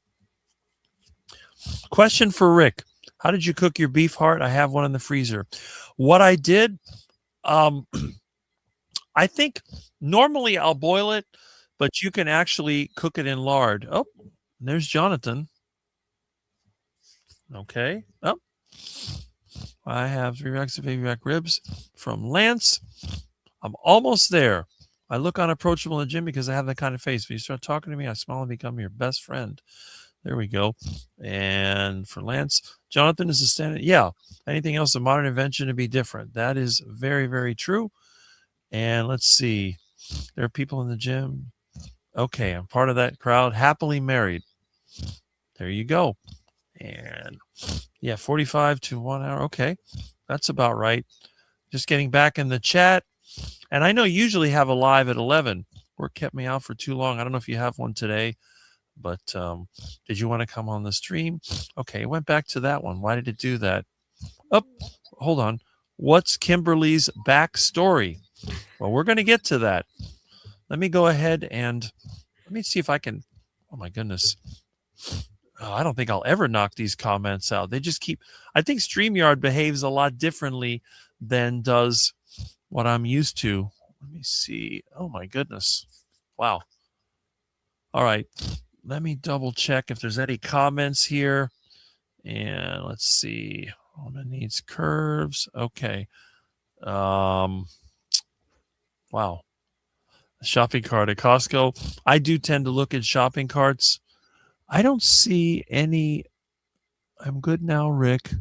Question for Rick. How did you cook your beef heart? I have one in the freezer. What I did, I think normally I'll boil it, but you can actually cook it in lard. Oh, there's Jonathan. Okay. Oh, I have 3 racks of baby back ribs from Lance. I'm almost there. I look unapproachable in the gym because I have that kind of face. When you start talking to me, I smile and become your best friend. There we go. And for Lance, Jonathan is a standard. Yeah. Anything else, a modern invention to be different. That is very, very true. And let's see. There are people in the gym. Okay. I'm part of that crowd. Happily married. There you go. And yeah, 45 to 1 hour. Okay. That's about right. Just getting back in the chat. And I know you usually have a live at 11. Work kept me out for too long. I don't know if you have one today, but did you want to come on the stream? Okay, it went back to that one. Why did it do that? Oh, hold on. What's Kimberly's backstory? Well, we're going to get to that. Let me go ahead and let me see if I can. Oh, my goodness. Oh, I don't think I'll ever knock these comments out. They just keep. I think StreamYard behaves a lot differently than does what I'm used to. Let me see. Oh, my goodness. Wow. All right. Let me double check if there's any comments here. And let's see. Woman needs curves. Okay. Wow. Shopping cart at Costco. I do tend to look at shopping carts. I don't see any. I'm good now, Rick.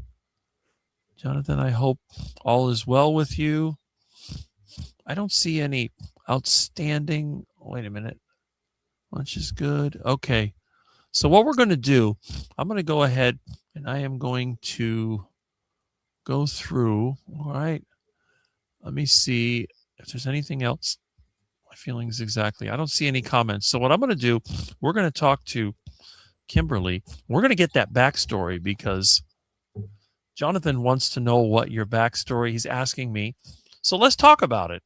Jonathan, I hope all is well with you. I don't see any outstanding. Wait a minute. Lunch is good. Okay. So what we're going to do, I'm going to go ahead and I am going to go through. All right. Let me see if there's anything else. My feelings exactly. I don't see any comments. So what I'm going to do, we're going to talk to Kimberly. We're going to get that backstory because Jonathan wants to know what your backstory. He's asking me. So let's talk about it.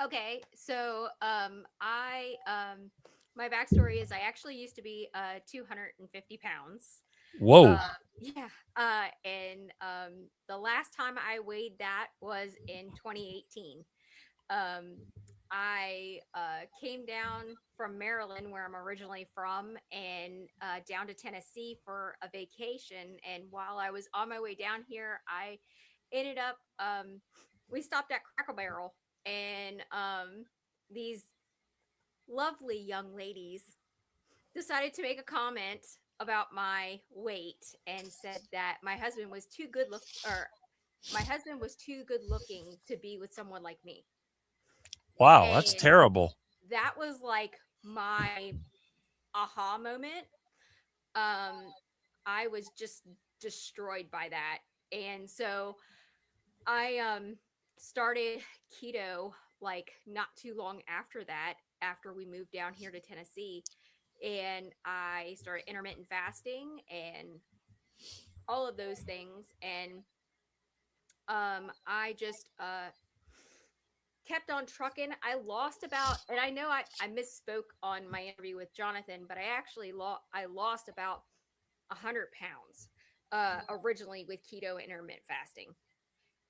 Okay, so my backstory is I actually used to be 250 pounds. Whoa. Yeah, and the last time I weighed that was in 2018. I came down from Maryland, where I'm originally from, and down to Tennessee for a vacation. And while I was on my way down here, I ended up, we stopped at Cracker Barrel, and these lovely young ladies decided to make a comment about my weight and said that my husband was too good looking to be with someone like me. Wow, that's And terrible. that was like my aha moment. I was just destroyed by that. And so I started keto like not too long after that, after we moved down here to Tennessee. And I started intermittent fasting and all of those things. And I just kept on trucking. I lost about, and I know I misspoke on my interview with Jonathan, but I lost about 100 pounds originally with keto intermittent fasting.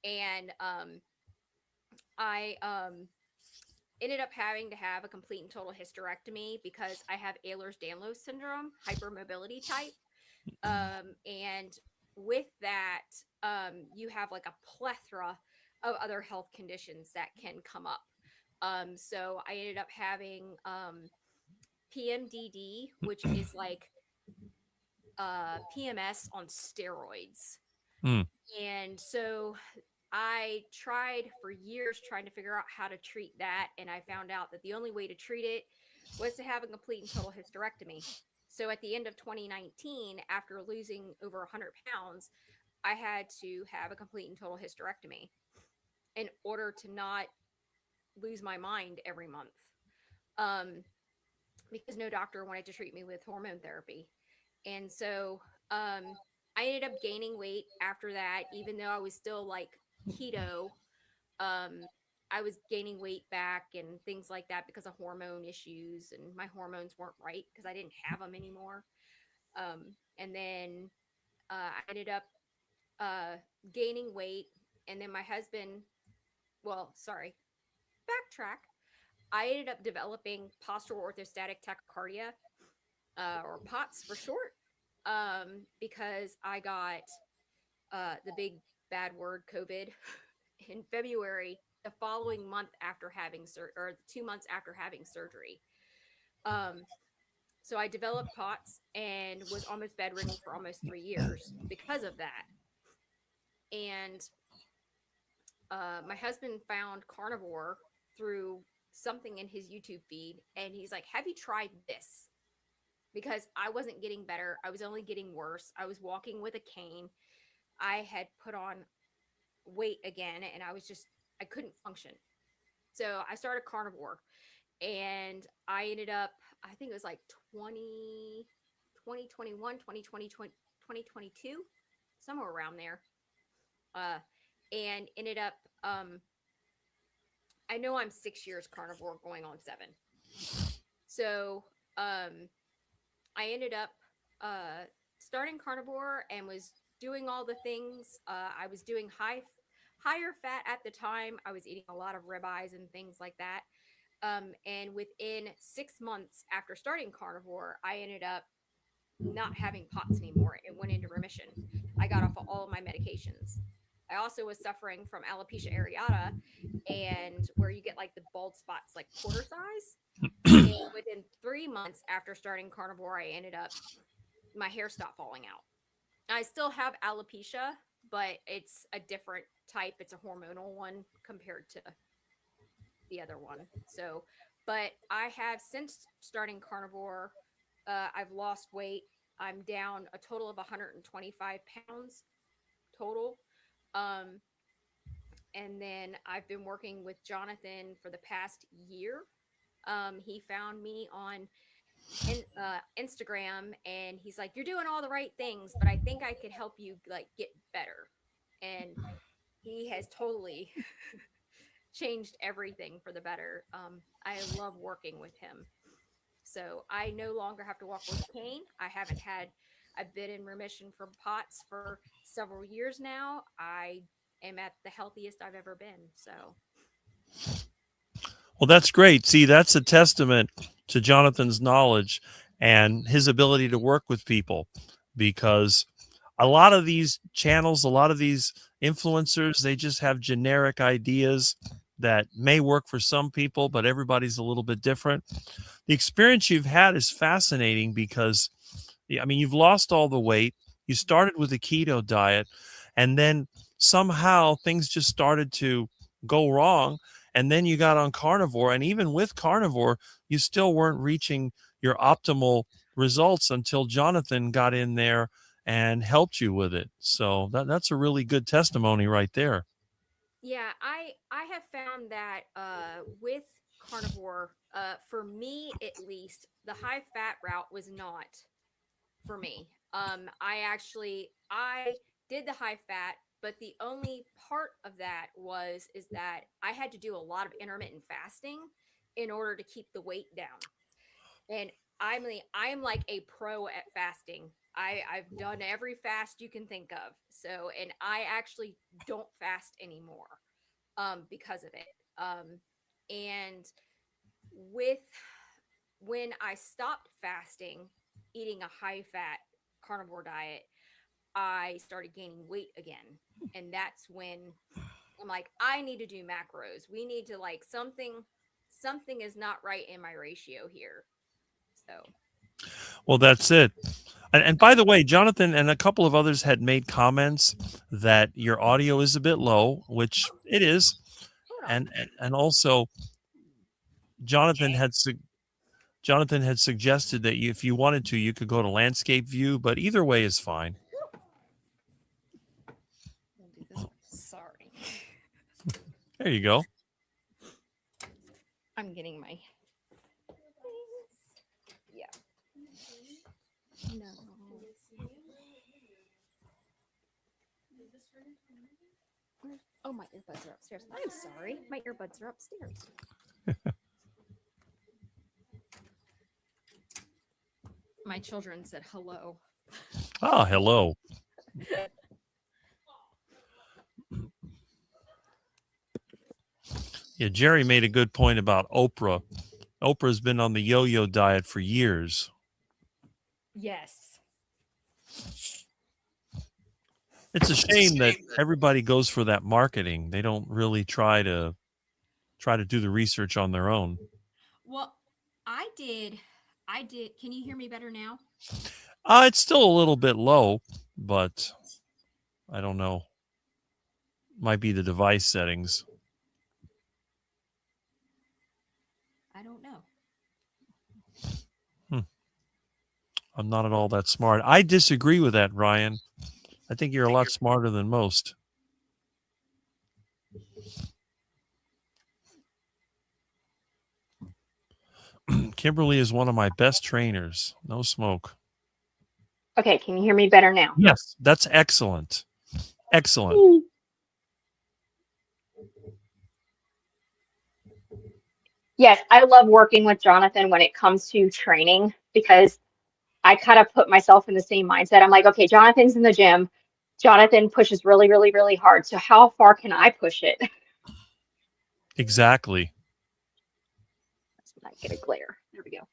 And I ended up having to have a complete and total hysterectomy because I have Ehlers-Danlos syndrome, hypermobility type. And with that, you have like a plethora of other health conditions that can come up. So I ended up having PMDD, which is like PMS on steroids. And so I tried for years trying to figure out how to treat that. And I found out that the only way to treat it was to have a complete and total hysterectomy. So at the end of 2019, after losing over 100 pounds, I had to have a complete and total hysterectomy in order to not lose my mind every month. Because no doctor wanted to treat me with hormone therapy. And so I ended up gaining weight after that, even though I was still like keto. I was gaining weight back and things like that because of hormone issues, and my hormones weren't right because I didn't have them anymore. And then I ended up gaining weight, and then my husband, well, sorry, backtrack. I ended up developing postural orthostatic tachycardia, or POTS for short, because I got the big bad word COVID in February, the following month after having or 2 months after having surgery. So I developed POTS and was almost bedridden for almost 3 years because of that. And my husband found carnivore through something in his YouTube feed, and he's like, "Have you tried this?" Because I wasn't getting better. I was only getting worse. I was walking with a cane. I had put on weight again, and I couldn't function. So I started carnivore, and I ended up, I think it was like 2021, 2020, 2022, somewhere around there. And ended up, I know I'm 6 years carnivore going on 7. So I ended up starting carnivore and was doing all the things. I was doing higher fat at the time. I was eating a lot of ribeyes and things like that. And within 6 months after starting carnivore, I ended up not having POTS anymore. It went into remission. I got off of all of my medications. I also was suffering from alopecia areata, and where you get like the bald spots like quarter size. And within 3 months after starting carnivore, I ended up, my hair stopped falling out. I still have alopecia, but it's a different type. It's a hormonal one compared to the other one. So, but I have, since starting carnivore, I've lost weight. I'm down a total of 125 pounds total. And then I've been working with Jonathan for the past year. He found me on Instagram, and he's like, "You're doing all the right things, but I think I could help you like get better." And he has totally changed everything for the better. I love working with him. So I no longer have to walk with a cane. I've been in remission from POTS for several years now. I am at the healthiest I've ever been. So. Well, that's great. See, that's a testament to Jonathan's knowledge and his ability to work with people, because a lot of these channels, a lot of these influencers, they just have generic ideas that may work for some people, but everybody's a little bit different. The experience you've had is fascinating because, I mean, you've lost all the weight. You started with a keto diet, and then somehow things just started to go wrong. And then you got on carnivore, and even with carnivore, you still weren't reaching your optimal results until Jonathan got in there and helped you with it. So that's a really good testimony right there. Yeah, I have found that with carnivore, for me at least, the high fat route was not for me. I did the high fat, but the only part of that is that I had to do a lot of intermittent fasting in order to keep the weight down. And I'm like a pro at fasting. I've done every fast you can think of. So, and I actually don't fast anymore because of it. And with when I stopped fasting, eating a high fat carnivore diet, I started gaining weight again. And that's when I'm like, I need to do macros. We need to like something is not right in my ratio here. So, Well, that's it. And by the way, Jonathan and a couple of others had made comments that your audio is a bit low, which it is. And also Jonathan had suggested that if you wanted to, you could go to landscape view, but either way is fine. I'll do this one. Sorry. There you go. I'm getting my. Yeah. No. Oh, my earbuds are upstairs. I'm sorry. My earbuds are upstairs. My children said hello. Ah, hello. Yeah, Jerry made a good point about Oprah. Oprah's been on the yo-yo diet for years. Yes. It's a shame that everybody goes for that marketing. They don't really try to do the research on their own. Well, I did. Can you hear me better now? It's still a little bit low, but I don't know. Might be the device settings. I don't know. I'm not at all that smart. I disagree with that, Ryan. I think you're a lot smarter than most. Kimberly is one of my best trainers. No smoke. Okay, can you hear me better now? Yes, that's excellent. Excellent. Yes, I love working with Jonathan when it comes to training because I kind of put myself in the same mindset. I'm like, okay, Jonathan's in the gym. Jonathan pushes really, really, really hard. So how far can I push it? Exactly. Let's not get a glare. There we go.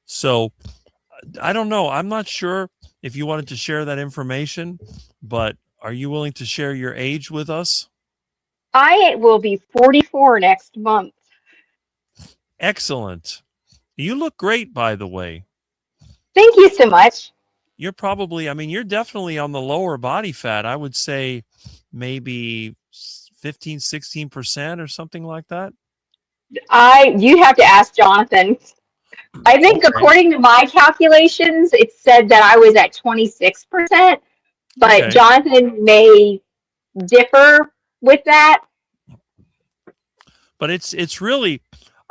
So I don't know. I'm not sure if you wanted to share that information, but are you willing to share your age with us? I will be 44 next month. Excellent. You look great, by the way. Thank you so much. You're probably, I mean, you're definitely on the lower body fat. I would say maybe 15, 16% or something like that. You have to ask Jonathan. I think according to my calculations, it said that I was at 26%, but Okay. Jonathan may differ with that. But it's really,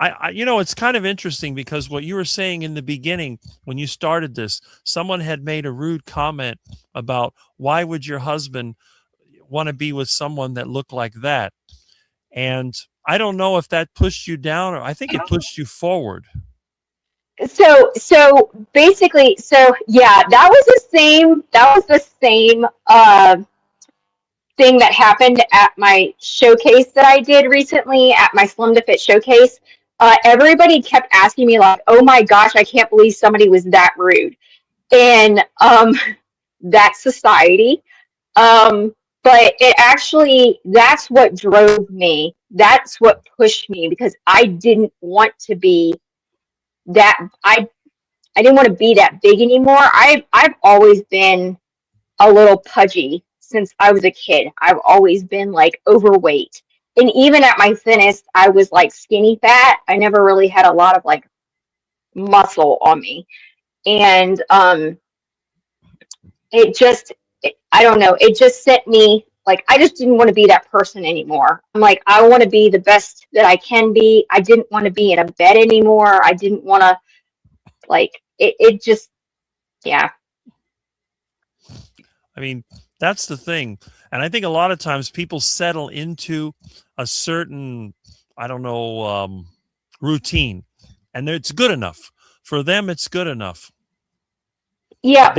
it's kind of interesting because what you were saying in the beginning when you started this, someone had made a rude comment about why would your husband want to be with someone that looked like that? And I don't know if that pushed you down or I think it pushed you forward. So basically, yeah, that was the same thing that happened at my showcase that I did recently at my Slim to Fit showcase. Everybody kept asking me like, "Oh my gosh, I can't believe somebody was that rude," and that's society. But it actually, that's what drove me. That's what pushed me because I didn't want to be that. I didn't want to be that big anymore. I've always been a little pudgy since I was a kid. I've always been like overweight. And even at my thinnest, I was like skinny fat. I never really had a lot of like muscle on me. And I don't know, it just sent me like, I just didn't want to be that person anymore. I'm like, I want to be the best that I can be. I didn't want to be in a bed anymore. I didn't want to like, it just, yeah. I mean, that's the thing. And I think a lot of times people settle into a certain, I don't know, routine. And it's good enough. For them, it's good enough. Yeah,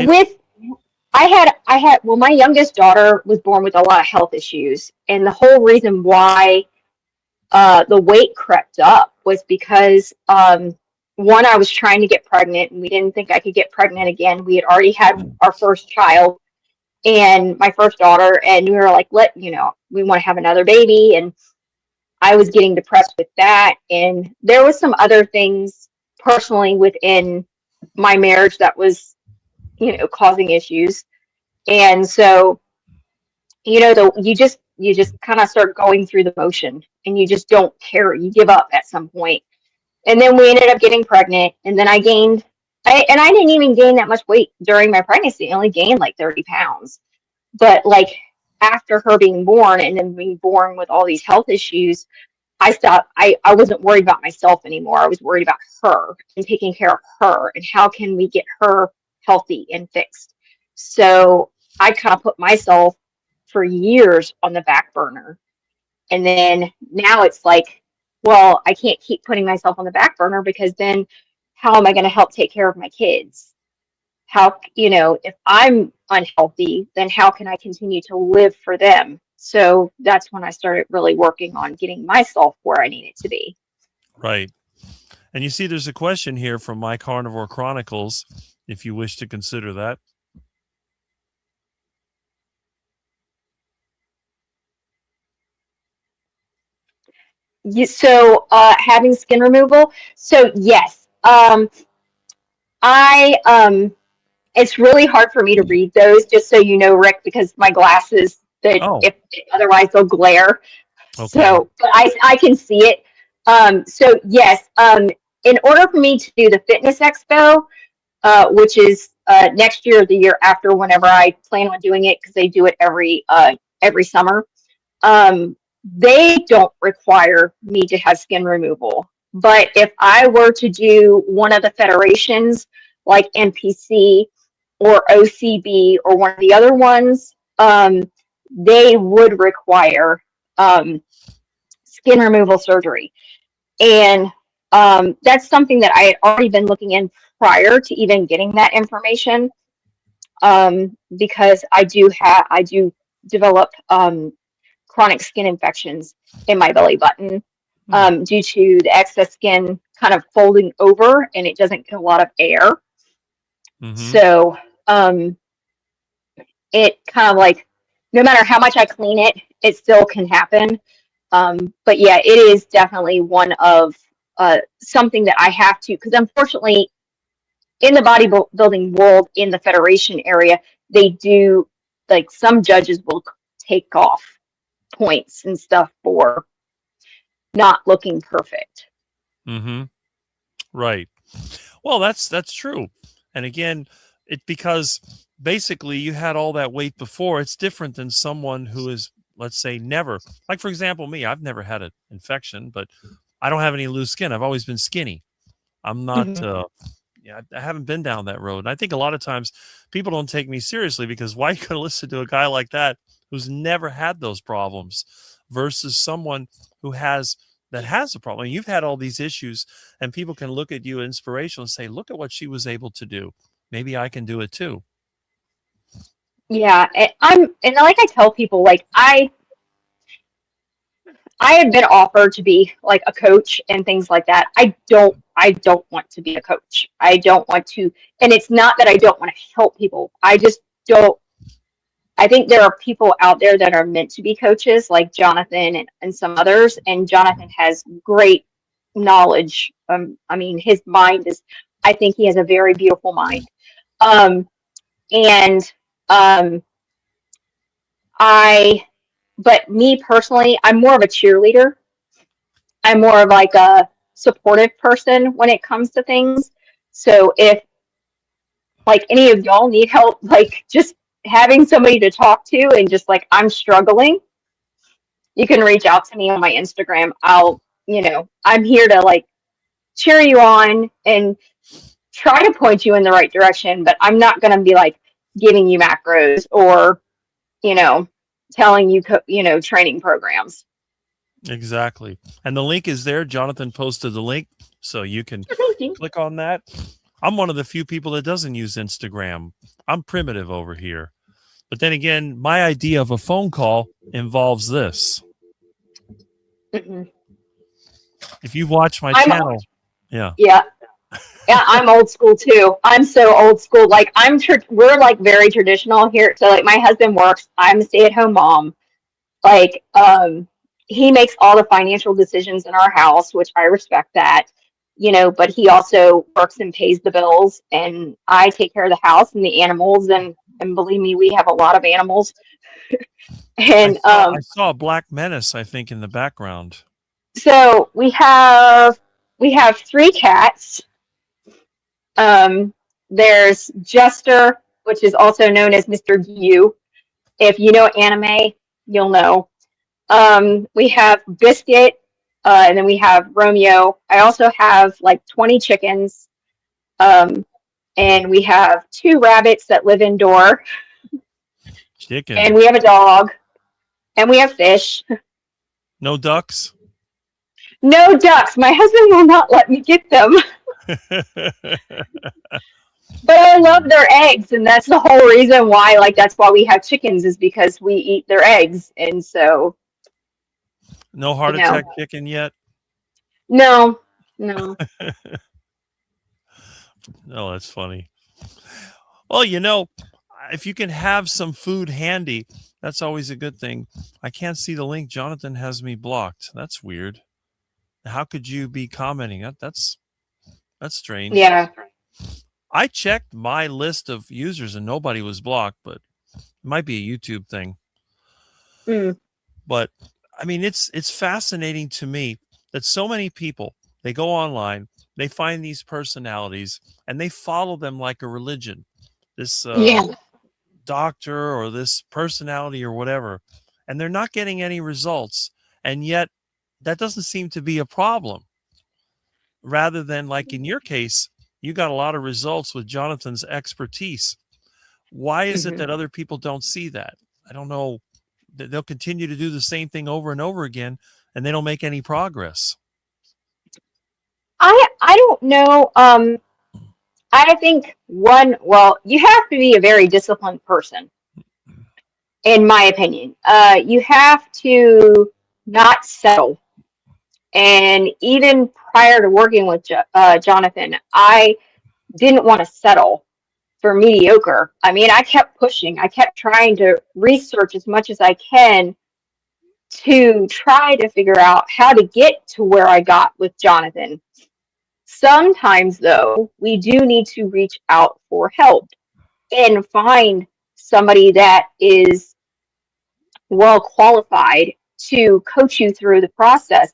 well, my youngest daughter was born with a lot of health issues. And the whole reason why the weight crept up was because, one, I was trying to get pregnant and we didn't think I could get pregnant again. We had already had our first child and my first daughter, and we were like, we want to have another baby. And I was getting depressed with that. And there was some other things personally within my marriage that was, causing issues. And so, you just kind of start going through the motion and you just don't care. You give up at some point. And then we ended up getting pregnant, and then I didn't even gain that much weight during my pregnancy. I only gained like 30 pounds. But like after her being born and then being born with all these health issues, I stopped. I wasn't worried about myself anymore. I was worried about her and taking care of her and how can we get her healthy and fixed. So I kind of put myself for years on the back burner. And then now it's like, well, I can't keep putting myself on the back burner because then how am I going to help take care of my kids? how, if I'm unhealthy, then how can I continue to live for them? So that's when I started really working on getting myself where I need it to be. Right. And you see, there's a question here from My Carnivore Chronicles, if you wish to consider that. So having skin removal. So yes, it's really hard for me to read those, just so you know, Rick, because my glasses, that Oh, if otherwise they'll glare. okay. So, but I can see it. So yes, in order for me to do the Fitness Expo, which is next year or the year after, whenever I plan on doing it, because they do it every summer. They don't require me to have skin removal. But if I were to do one of the federations, like NPC or OCB or one of the other ones, they would require skin removal surgery. And that's something that I had already been looking in prior to even getting that information, because I do develop chronic skin infections in my belly button, due to the excess skin kind of folding over and it doesn't get a lot of air. Mm-hmm. So it kind of like, no matter how much I clean it, it still can happen. But yeah, it is definitely one of something that I have to, because unfortunately in the bodybuilding world, in the federation area, they do, like, some judges will take off points and stuff for not looking perfect. Mm-hmm. Right. Well, that's true. And again, because basically you had all that weight before. It's different than someone who is, let's say, never. Like, for example, me, I've never had an infection, but I don't have any loose skin. I've always been skinny. I'm not, yeah, I haven't been down that road. And I think a lot of times people don't take me seriously, because why are you going to listen to a guy like that who's never had those problems versus someone who has a problem? You've had all these issues, and people can look at you inspirational and say, look at what she was able to do. Maybe I can do it too. Yeah, and like I tell people, like I had been offered to be like a coach and things like that. I don't want to be a coach. I don't want to, and it's not that I don't want to help people. I just don't. I think there are people out there that are meant to be coaches, like Jonathan and some others. And Jonathan has great knowledge. I mean, his mind is, I think he has a very beautiful mind. And but me personally, I'm more of a cheerleader. I'm more of like a supportive person when it comes to things. So if like any of y'all need help, like just having somebody to talk to, and just like I'm struggling, you can reach out to me on my Instagram. I'm here to like cheer you on and try to point you in the right direction, but I'm not going to be like giving you macros or, telling you, training programs. Exactly. And the link is there. Jonathan posted the link, so you can click on that. I'm one of the few people that doesn't use Instagram. I'm primitive over here. But then again, my idea of a phone call involves this. Mm-hmm. If you watch my channel, yeah. Yeah, I'm old school too. I'm so old school. Like we're like very traditional here. So like my husband works. I'm a stay-at-home mom. Like he makes all the financial decisions in our house, which I respect that. But he also works and pays the bills, and I take care of the house and the animals, and believe me, we have a lot of animals. And I saw a black menace, I think, in the background. So we have 3 cats. There's Jester, which is also known as Mr. Yu. If you know anime, you'll know. We have Biscuit, and then we have Romeo. I also have like 20 chickens. And we have 2 rabbits that live indoor. Chicken. And we have a dog. And we have fish. No ducks? No ducks. My husband will not let me get them. But I love their eggs, and that's the whole reason why, like, that's why we have chickens, is because we eat their eggs. And so, No heart you know, attack chicken yet? no, no. No, that's funny. Well, you know, if you can have some food handy, that's always a good thing. I can't see the link. Jonathan has me blocked. That's weird. How could you be commenting? That's strange. Yeah. I checked my list of users and nobody was blocked, but it might be a YouTube thing. Mm. But I mean, it's fascinating to me that so many people, they go online, they find these personalities and they follow them like a religion. This Yeah. doctor or this personality or whatever, and they're not getting any results. And yet that doesn't seem to be a problem. Rather than, like in your case, you got a lot of results with Jonathan's expertise. Why is it that other people don't see that? I don't know. They'll continue to do the same thing over and over again, and they don't make any progress. I don't know. I think well, you have to be a very disciplined person, in my opinion. You have to not settle. And even prior to working with Jonathan, I didn't want to settle for mediocre. I mean, I kept pushing. I kept trying to research as much as I can to try to figure out how to get to where I got with Jonathan. Sometimes, though, we do need to reach out for help and find somebody that is well qualified to coach you through the process,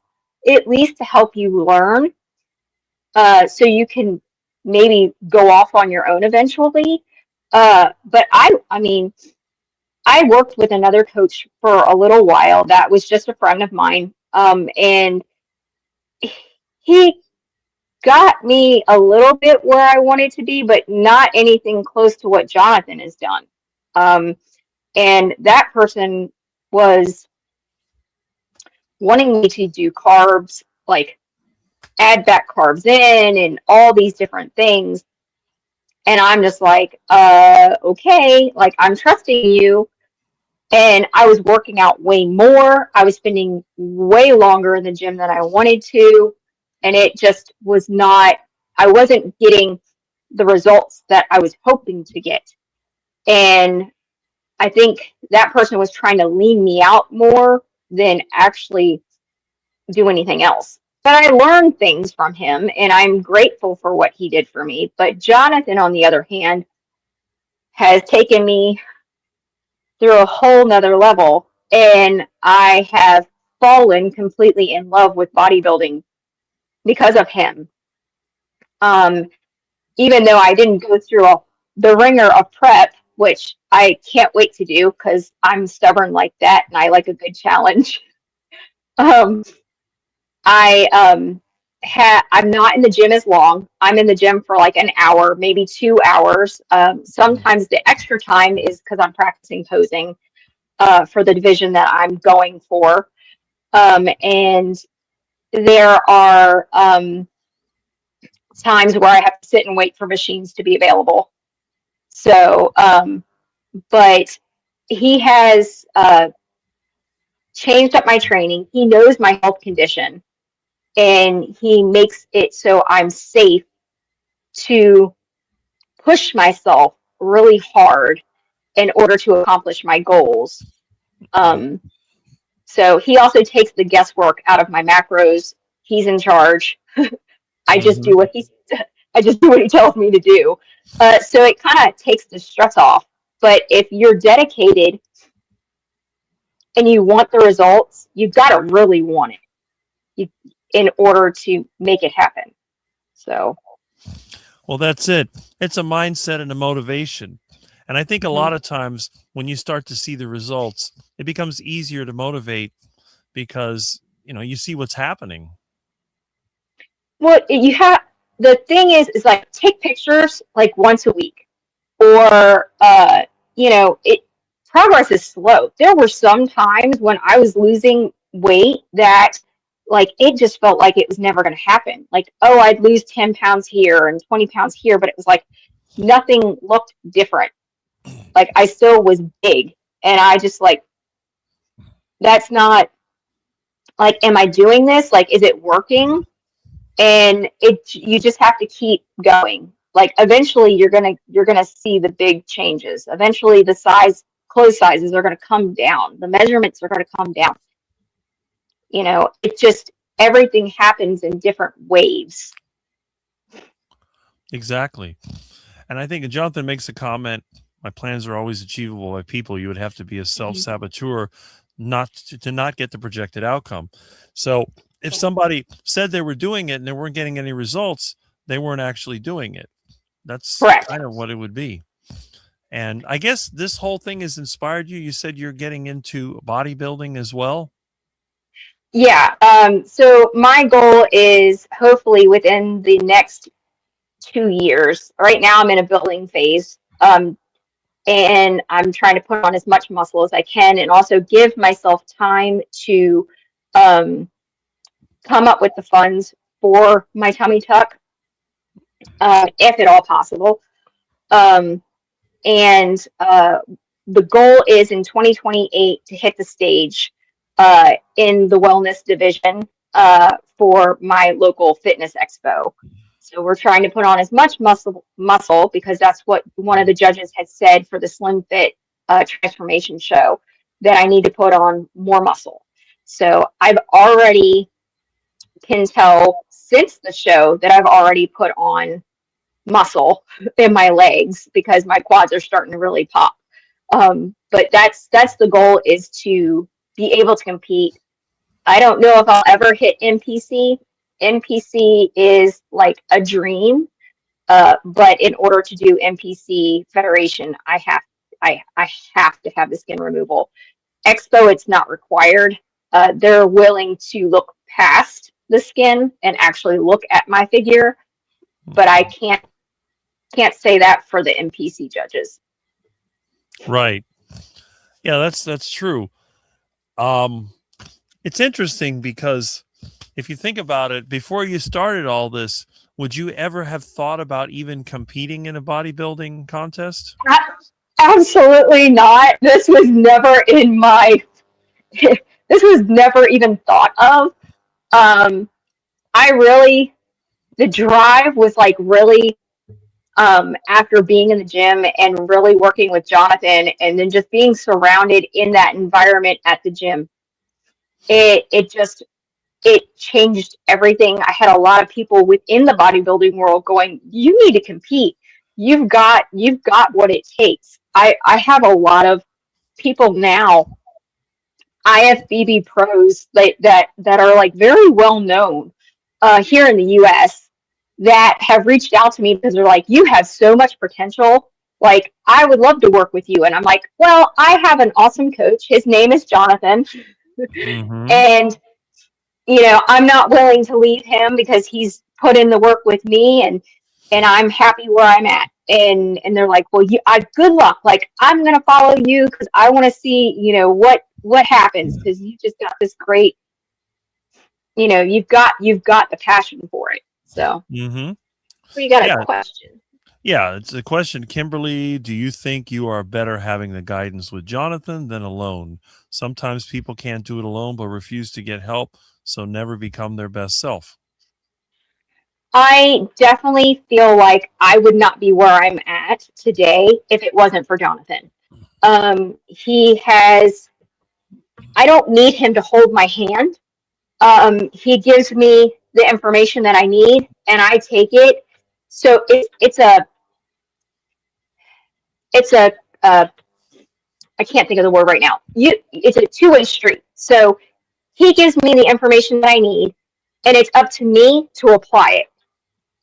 at least to help you learn, so you can maybe go off on your own eventually. But I mean, I worked with another coach for a little while that was just a friend of mine, and he got me a little bit where I wanted to be, but not anything close to what Jonathan has done. And that person was wanting me to do carbs, like add back carbs in and all these different things. And I'm just like, okay, like I'm trusting you. And I was working out way more. I was spending way longer in the gym than I wanted to. And it just was not, I wasn't getting the results that I was hoping to get. And I think that person was trying to lean me out more than actually do anything else. But I learned things from him, and I'm grateful for what he did for me. But Jonathan, on the other hand, has taken me through a whole nother level, and I have fallen completely in love with bodybuilding because of him. Even though I didn't go through the ringer of prep, which I can't wait to do because I'm stubborn like that and I like a good challenge. I'm not in the gym as long. I'm in the gym for like an hour, maybe 2 hours. Sometimes the extra time is because I'm practicing posing for the division that I'm going for. And there are times where I have to sit and wait for machines to be available. So, but he has changed up my training. He knows my health condition, and he makes it so I'm safe to push myself really hard in order to accomplish my goals. So he also takes the guesswork out of my macros. He's in charge. I just do what he tells me to do. So it kind of takes the stress off. But if you're dedicated and you want the results, you've got to really want it in order to make it happen. So, well, that's it. It's a mindset and a motivation. And I think a lot of times when you start to see the results, it becomes easier to motivate because, you know, you see what's happening. Well, the thing is like take pictures like once a week, or progress is slow. There were some times when I was losing weight that like it just felt like it was never going to happen. Like, oh, I'd lose 10 pounds here and 20 pounds here, but it was like nothing looked different. Like, I still was big, and I just like, that's not, like, am I doing this? Like, is it working? And you just have to keep going. Like, eventually you're gonna see the big changes. Eventually the clothes sizes are gonna come down. The measurements are gonna come down. You know, it just, everything happens in different waves. Exactly. And I think Jonathan makes a comment, my plans are always achievable by people. You would have to be a self-saboteur not to not get the projected outcome. So if somebody said they were doing it and they weren't getting any results, they weren't actually doing it. That's Correct. kind of what it would be. And I guess this whole thing has inspired you. You said you're getting into bodybuilding as well. Yeah. So my goal is hopefully within the next 2 years. Right now I'm in a building phase. And I'm trying to put on as much muscle as I can, and also give myself time to come up with the funds for my tummy tuck, if at all possible. And the goal is in 2028 to hit the stage in the wellness division for my local fitness expo. So we're trying to put on as much muscle because that's what one of the judges had said for the Slim Fit transformation show, that I need to put on more muscle. So I've already can tell since the show that I've already put on muscle in my legs because my quads are starting to really pop. But that's the goal, is to be able to compete. I don't know if I'll ever hit NPC. NPC is like a dream, but in order to do NPC Federation, I have to have the skin removal. Expo, it's not required. They're willing to look past the skin and actually look at my figure, but I can't say that for the NPC judges. Right. Yeah, that's true. It's interesting because if you think about it, before you started all this, would you ever have thought about even competing in a bodybuilding contest? Absolutely not. This was never in my, this was never even thought of. The drive was like really, after being in the gym and really working with Jonathan, and then just being surrounded in that environment at the gym, it changed everything. I had a lot of people within the bodybuilding world going, "You need to compete. You've got what it takes." I have a lot of people now, IFBB pros, that are like very well known here in the US, that have reached out to me because they're like, "You have so much potential. Like, I would love to work with you." And I'm like, "Well, I have an awesome coach. His name is Jonathan." Mm-hmm. And, you know, I'm not willing to leave him because he's put in the work with me, and I'm happy where I'm at. And they're like, "Well, good luck. Like, I'm going to follow you because I want to see, you know, what happens, because you just got this great, you know, you've got the passion for it." So, Mm-hmm. you got a question. Yeah, it's a question. Kimberly, do you think you are better having the guidance with Jonathan than alone? Sometimes people can't do it alone but refuse to get help, so never become their best self. I definitely feel like I would not be where I'm at today if it wasn't for Jonathan. I don't need him to hold my hand. He gives me the information that I need, and I take it. So it's a I can't think of the word right now. It's a two-way street. So he gives me the information that I need, and it's up to me to apply it.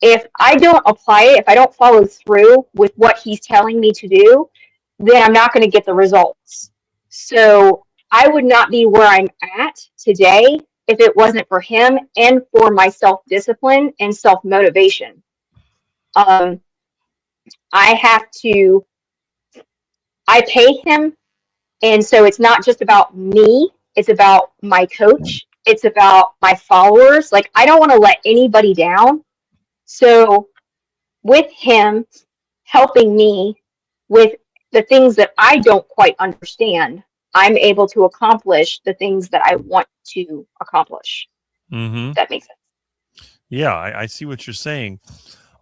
If I don't apply it, if I don't follow through with what he's telling me to do, then I'm not going to get the results. So I would not be where I'm at today if it wasn't for him and for my self-discipline and self-motivation. I pay him, and so it's not just about me, it's about my coach, it's about my followers. Like, I don't want to let anybody down. So with him, helping me with the things that I don't quite understand. I'm able to accomplish the things that I want to accomplish. Mm-hmm. If that makes sense. Yeah, I see what you're saying.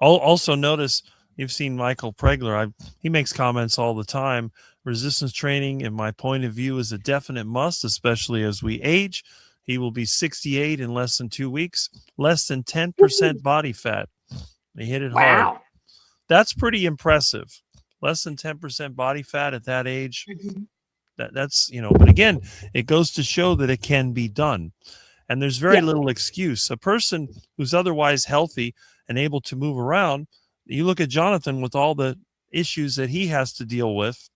Also, notice you've seen Michael Pregler. He makes comments all the time. Resistance training, in my point of view, is a definite must, especially as we age. He will be 68 in less than 2 weeks, less than 10% body fat. They hit it hard. Wow. That's pretty impressive. Less than 10% body fat at that age. Mm-hmm. That's, but again, it goes to show that it can be done. And there's very little excuse. A person who's otherwise healthy and able to move around, you look at Jonathan with all the issues that he has to deal with,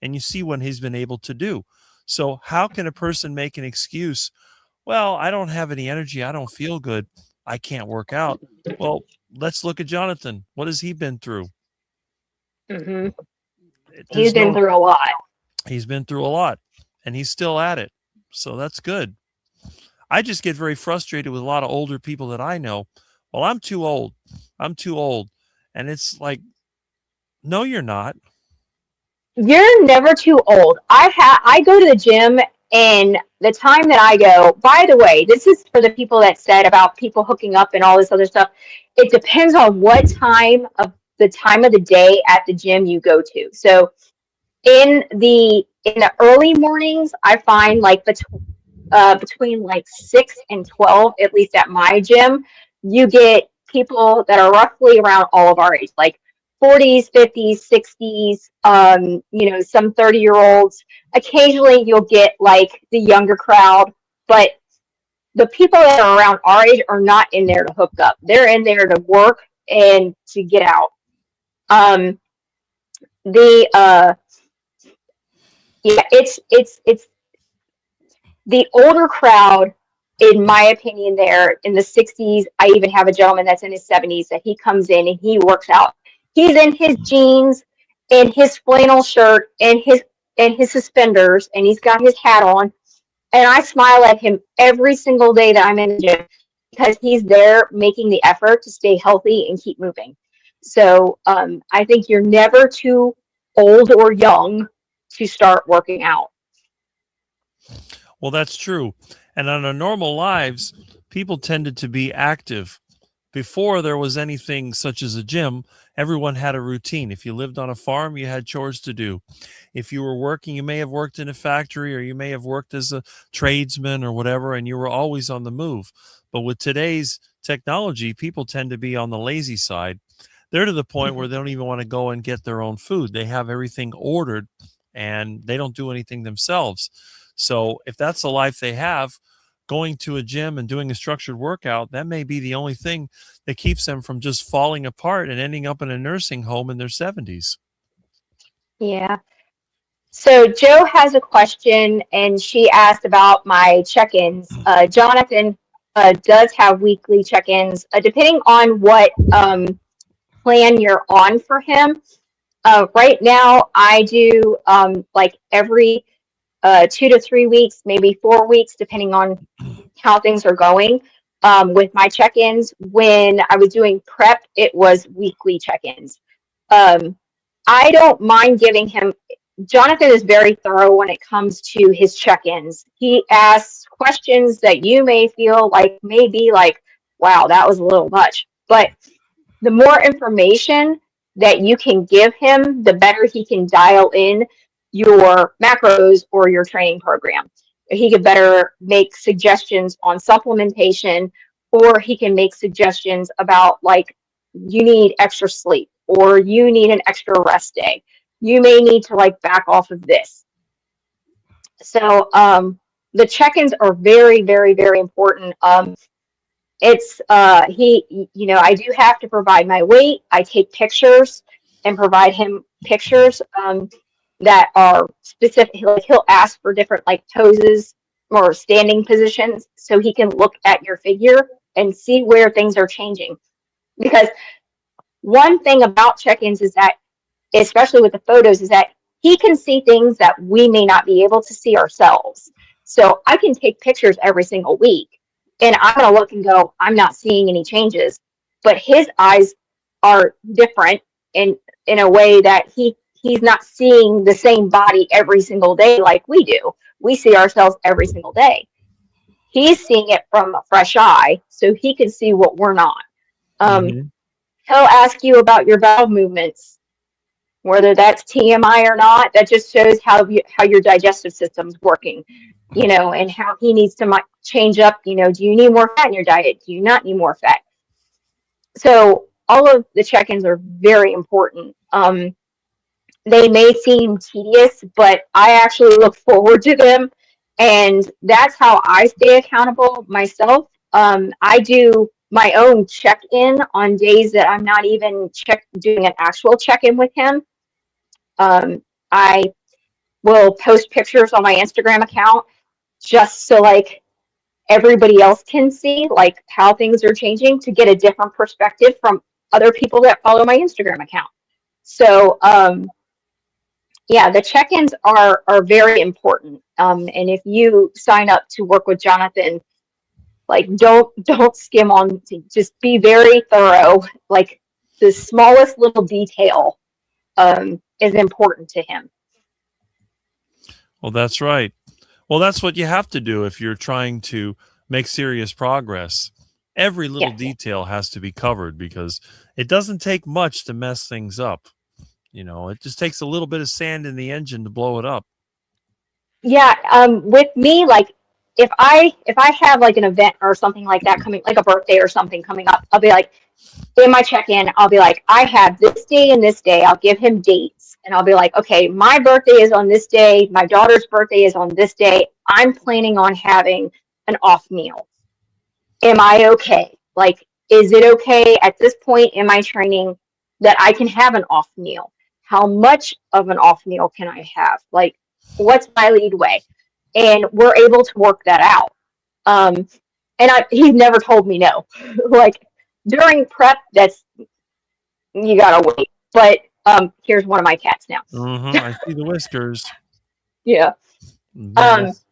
and you see what he's been able to do. So how can a person make an excuse? Well, I don't have any energy. I don't feel good. I can't work out. Well, let's look at Jonathan. What has he been through? Mm-hmm. He's been through a lot. He's been through a lot, and he's still at it. So that's good. I just get very frustrated with a lot of older people that I know. Well, I'm too old. I'm too old. And it's like, no, you're not. You're never too old. I go to the gym, and the time that I go, by the way, this is for the people that said about people hooking up and all this other stuff. It depends on what time of the day at the gym you go to. So in the early mornings, I find like between like 6 and 12, at least at my gym, you get people that are roughly around all of our age, like 40s, 50s, 60s, some 30-year-olds. Occasionally you'll get like the younger crowd, but the people that are around our age are not in there to hook up. They're in there to work and to get out. It's the older crowd, in my opinion, there in the 60s. I even have a gentleman that's in his 70s that he comes in and he works out. He's in his jeans and his flannel shirt and his suspenders, and he's got his hat on. And I smile at him every single day that I'm in the gym because he's there making the effort to stay healthy and keep moving. So I think you're never too old or young to start working out. Well, that's true. And on our normal lives, people tended to be active. Before there was anything such as a gym, everyone had a routine. If you lived on a farm, you had chores to do. If you were working, you may have worked in a factory, or you may have worked as a tradesman or whatever, and you were always on the move. But with today's technology, people tend to be on the lazy side. They're to the point where they don't even want to go and get their own food. They have everything ordered, and they don't do anything themselves. So if that's the life they have, going to a gym and doing a structured workout, that may be the only thing that keeps them from just falling apart and ending up in a nursing home in their 70s. Yeah. So Joe has a question, and she asked about my check-ins. Jonathan does have weekly check-ins, depending on what plan you're on for him. Right now, I do like every 2 to 3 weeks, maybe 4 weeks, depending on how things are going. With my check-ins, when I was doing prep, it was weekly check-ins. I don't mind giving him. Jonathan is very thorough when it comes to his check-ins. He asks questions that you may feel like maybe like, wow, that was a little much. But the more information that you can give him, the better he can dial in your macros or your training program. He could better make suggestions on supplementation, or he can make suggestions about like, you need extra sleep, or you need an extra rest day. You may need to like back off of this. So the check-ins are very, very, very important. It's I do have to provide my weight. I take pictures and provide him pictures that are specific. Like he'll ask for different like poses or standing positions so he can look at your figure and see where things are changing. Because one thing about check-ins is that, especially with the photos, is that he can see things that we may not be able to see ourselves. So I can take pictures every single week, and I'm going to look and go, I'm not seeing any changes. But his eyes are different, and in a way that he's not seeing the same body every single day like we do. We see ourselves every single day. He's seeing it from a fresh eye, so he can see what we're not. Mhm. He'll ask you about your bowel movements, whether that's TMI or not. That just shows how your digestive system's working, and how he needs to change up. Do you need more fat in your diet? Do you not need more fat? So all of the check-ins are very important. They may seem tedious, but I actually look forward to them, and that's how I stay accountable myself. I do my own check-in on days that I'm not even doing an actual check-in with him. I will post pictures on my Instagram account just so like everybody else can see like how things are changing, to get a different perspective from other people that follow my Instagram account. So yeah, the check-ins are very important. And if you sign up to work with Jonathan, like don't skim on, just be very thorough. Like the smallest little detail is important to him. Well, that's right. Well, that's what you have to do if you're trying to make serious progress. Every little Yeah. detail has to be covered, because it doesn't take much to mess things up. It just takes a little bit of sand in the engine to blow it up. Yeah, with me, like if I have like an event or something like that coming, like a birthday or something coming up, I'll be like, in my check-in, I'll be like, I have this day and this day. I'll give him dates, and I'll be like, okay, my birthday is on this day. My daughter's birthday is on this day. I'm planning on having an off meal. Am I okay? Like, is it okay at this point in my training that I can have an off meal? How much of an off meal can I have? Like, what's my lead way? And we're able to work that out. And he's never told me no. Like during prep, you gotta wait. But here's one of my cats now. I see the whiskers. Yeah. Venice.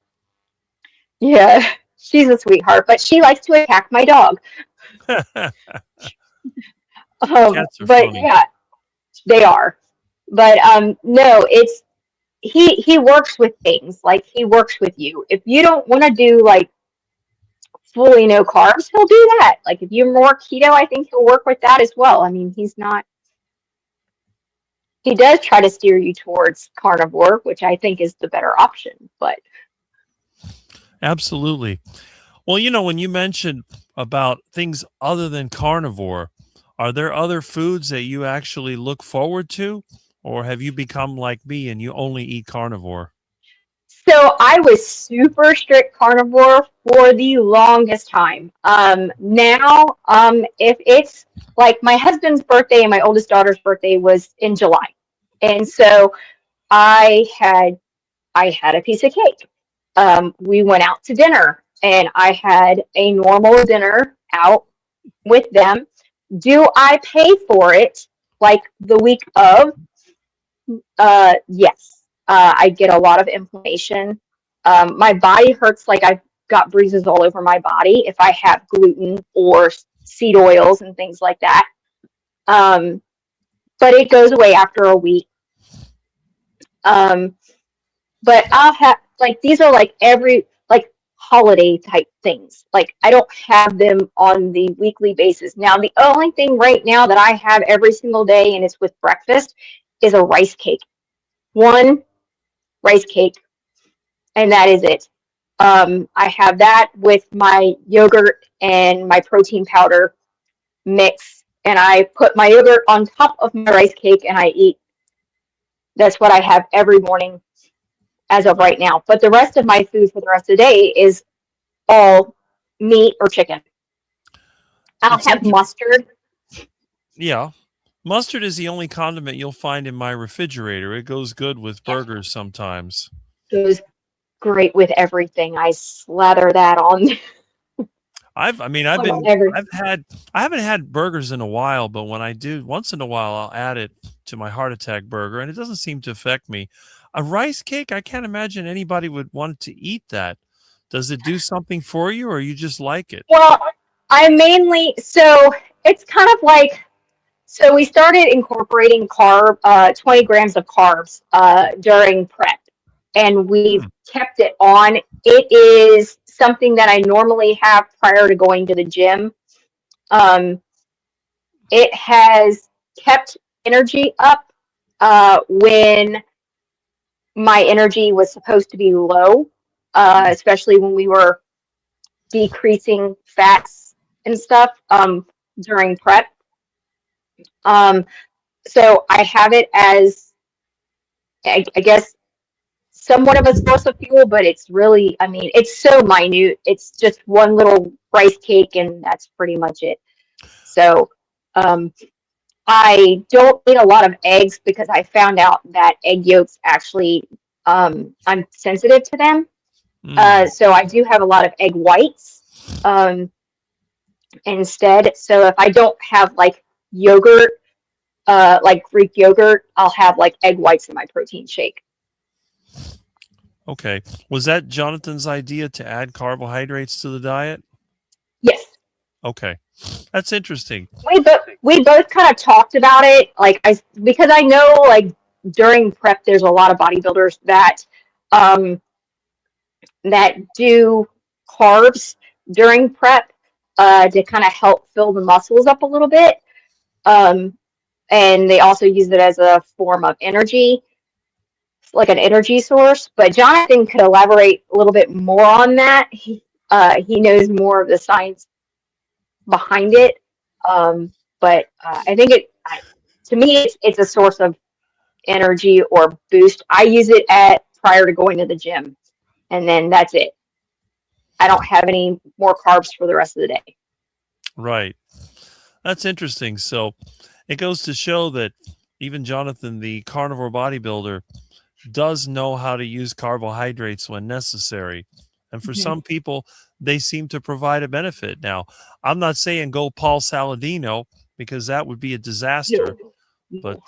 Yeah. She's a sweetheart, but she likes to attack my dog. Cats are But funny. yeah, they are. But no, it's he works with things, like he works with you. If you don't want to do like fully no carbs, he'll do that. Like if you're more keto, I think he'll work with that as well. I mean, he does try to steer you towards carnivore, which I think is the better option, but Absolutely. Well, when you mentioned about things other than carnivore, are there other foods that you actually look forward to, or have you become like me and you only eat carnivore? so I was super strict carnivore for the longest time. Now, if it's like my husband's birthday and my oldest daughter's birthday was in July, and so I had a piece of cake. We went out to dinner, and I had a normal dinner out with them. Do I pay for it like the week of? Yes. I get a lot of inflammation. My body hurts like I've got bruises all over my body if I have gluten or seed oils and things like that. But it goes away after a week. But I'll have like these are like every like holiday type things. Like I don't have them on the weekly basis. Now the only thing right now that I have every single day, and it's with breakfast, is a rice cake. One rice cake, and that is it. I have that with my yogurt and my protein powder mix, and I put my yogurt on top of my rice cake and I eat. That's what I have every morning as of right now. But the rest of my food for the rest of the day is all meat or chicken. I'll It's have mustard. Yeah. Mustard is the only condiment you'll find in my refrigerator. It goes good with burgers sometimes. Goes great with everything. I slather that on. I haven't had burgers in a while, but when I do, once in a while, I'll add it to my heart attack burger, and it doesn't seem to affect me. A rice cake, I can't imagine anybody would want to eat that. Does it do something for you, or you just like it? Well, so it's kind of like So we started incorporating 20 grams of carbs during prep, and we've kept it on. It is something that I normally have prior to going to the gym. It has kept energy up when my energy was supposed to be low, especially when we were decreasing fats and stuff during prep. So I have it as, I guess, somewhat of a source of fuel, but it's really, I mean, it's so minute. It's just one little rice cake, and that's pretty much it. So I don't eat a lot of eggs because I found out that egg yolks actually, I'm sensitive to them. So I do have a lot of egg whites instead. So if I don't have like yogurt, like Greek yogurt, I'll have like egg whites in my protein shake. Okay. Was that Jonathan's idea to add carbohydrates to the diet? Yes. Okay. That's interesting. We both kind of talked about it, like because I know like during prep there's a lot of bodybuilders that that do carbs during prep to kind of help fill the muscles up a little bit. And they also use it as a form of energy, like an energy source. But Jonathan could elaborate a little bit more on that. He knows more of the science behind it. But I think to me, it's a source of energy or boost. I use it prior to going to the gym, and then that's it. I don't have any more carbs for the rest of the day. Right. That's interesting. So it goes to show that even Jonathan, the carnivore bodybuilder, does know how to use carbohydrates when necessary. And for some people, they seem to provide a benefit. Now, I'm not saying go Paul Saladino, because that would be a disaster. No. But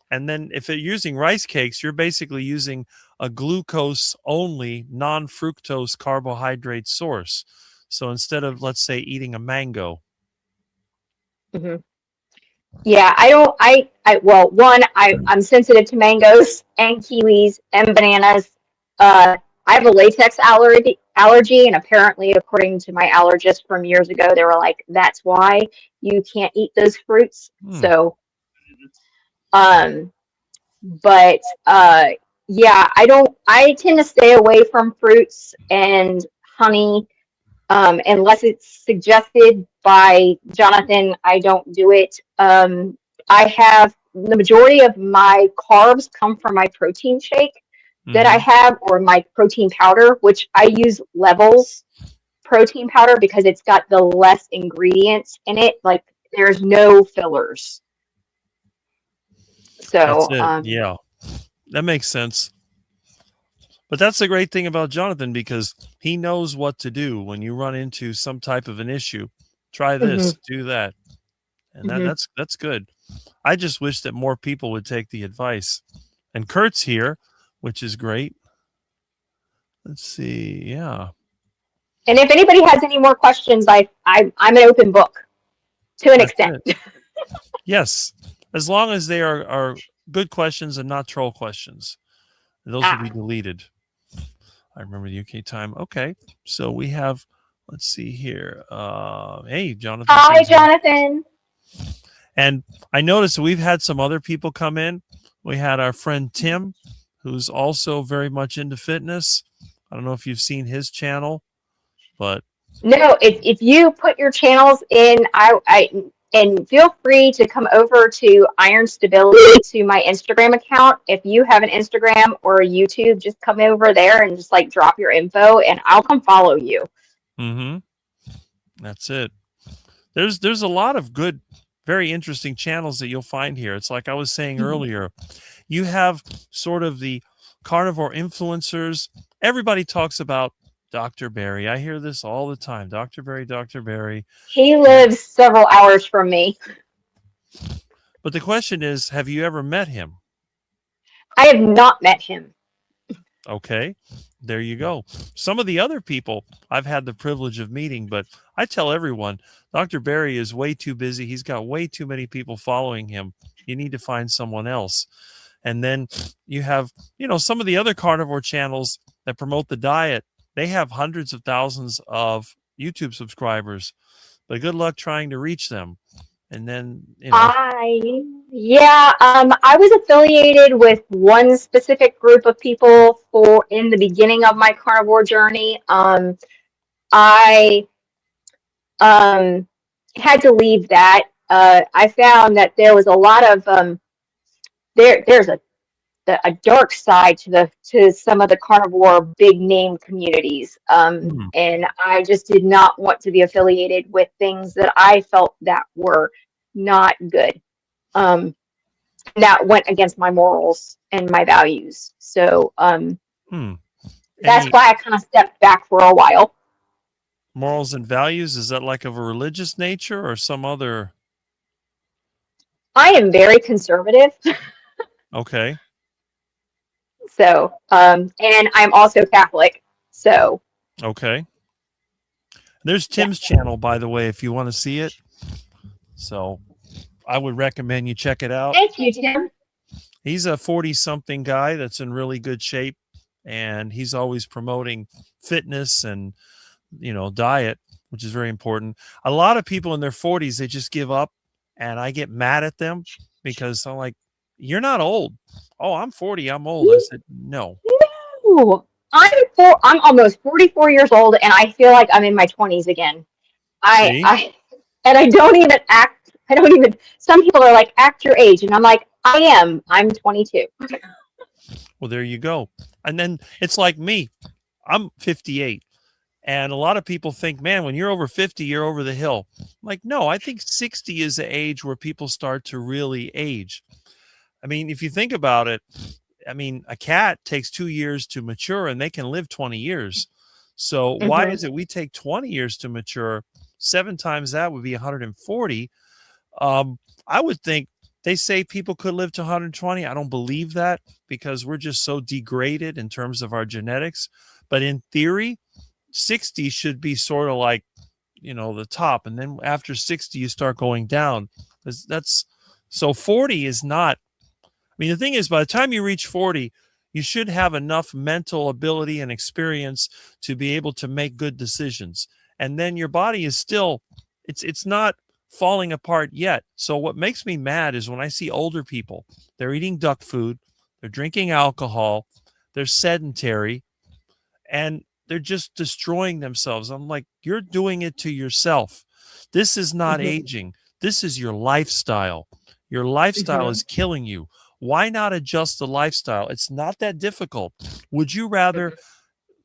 and then if you're using rice cakes, you're basically using a glucose-only, non-fructose carbohydrate source. So instead of, let's say, eating a mango. Mm-hmm. Yeah, I'm sensitive to mangoes and kiwis and bananas. I have a latex allergy, and apparently, according to my allergist from years ago, they were like, "That's why you can't eat those fruits." So, but yeah, I tend to stay away from fruits and honey. Unless it's suggested by Jonathan, I don't do it. I have the majority of my carbs come from my protein shake that I have, or my protein powder, which I use Levels protein powder because it's got the less ingredients in it. Like there's no fillers. So yeah, that makes sense. But that's the great thing about Jonathan, because he knows what to do when you run into some type of an issue. Try this, do that. And that's good. I just wish that more people would take the advice. And Kurt's here, which is great. Let's see. Yeah. And if anybody has any more questions, I'm an open book to an extent. Yes. As long as they are good questions and not troll questions. Those will be deleted. I remember the UK time. Okay. So we have, let's see here. Hey, Jonathan. Hi, Jonathan. And I noticed we've had some other people come in. We had our friend Tim, who's also very much into fitness. I don't know if you've seen his channel, but no, if you put your channels in, and feel free to come over to Iron Stability to my Instagram account. If you have an Instagram or a YouTube, just come over there and just like drop your info, and I'll come follow you. That's it. There's a lot of good, very interesting channels that you'll find here. It's like I was saying earlier, you have sort of the carnivore influencers. Everybody talks about Dr. Barry. I hear this all the time. Dr. Barry, Dr. Barry. He lives several hours from me. But the question is, have you ever met him? I have not met him. Okay, there you go. Some of the other people I've had the privilege of meeting, but I tell everyone, Dr. Barry is way too busy. He's got way too many people following him. You need to find someone else. And then you have, some of the other carnivore channels that promote the diet. They have hundreds of thousands of YouTube subscribers, but good luck trying to reach them. And then, I was affiliated with one specific group of people in the beginning of my carnivore journey. I had to leave that. I found that there was a lot of there's a dark side to some of the carnivore big name communities, and I just did not want to be affiliated with things that I felt that were not good. That went against my morals and my values. So that's why I kind of stepped back for a while. Morals and values, is that like of a religious nature or some other? I am very conservative. Okay. So, and I'm also Catholic. So. Okay. There's Tim's channel, by the way, if you want to see it. So I would recommend you check it out. Thank you, Tim. He's a 40-something guy that's in really good shape, and he's always promoting fitness and, diet, which is very important. A lot of people in their 40s, they just give up, and I get mad at them because I'm like, you're not old. Oh, I'm 40. I'm old. I said, no. No. I'm almost 44 years old, and I feel like I'm in my 20s again. I don't even act. Some people are like, act your age, and I'm like, I am. I'm 22. Well, there you go. And then it's like me. I'm 58. And a lot of people think, man, when you're over 50, you're over the hill. I'm like, no, I think 60 is the age where people start to really age. I mean, if you think about it, a cat takes 2 years to mature and they can live 20 years. So why is it we take 20 years to mature? 7 times that would be 140. I would think they say people could live to 120. I don't believe that because we're just so degraded in terms of our genetics. But in theory, 60 should be sort of like, the top. And then after 60, you start going down. So 40 is not. The thing is, by the time you reach 40, you should have enough mental ability and experience to be able to make good decisions. And then your body is still, it's not falling apart yet. So what makes me mad is when I see older people, they're eating duck food, they're drinking alcohol, they're sedentary, and they're just destroying themselves. I'm like, you're doing it to yourself. This is not aging. This is your lifestyle. Your lifestyle is killing you. Why not adjust the lifestyle? It's not that difficult. Would you rather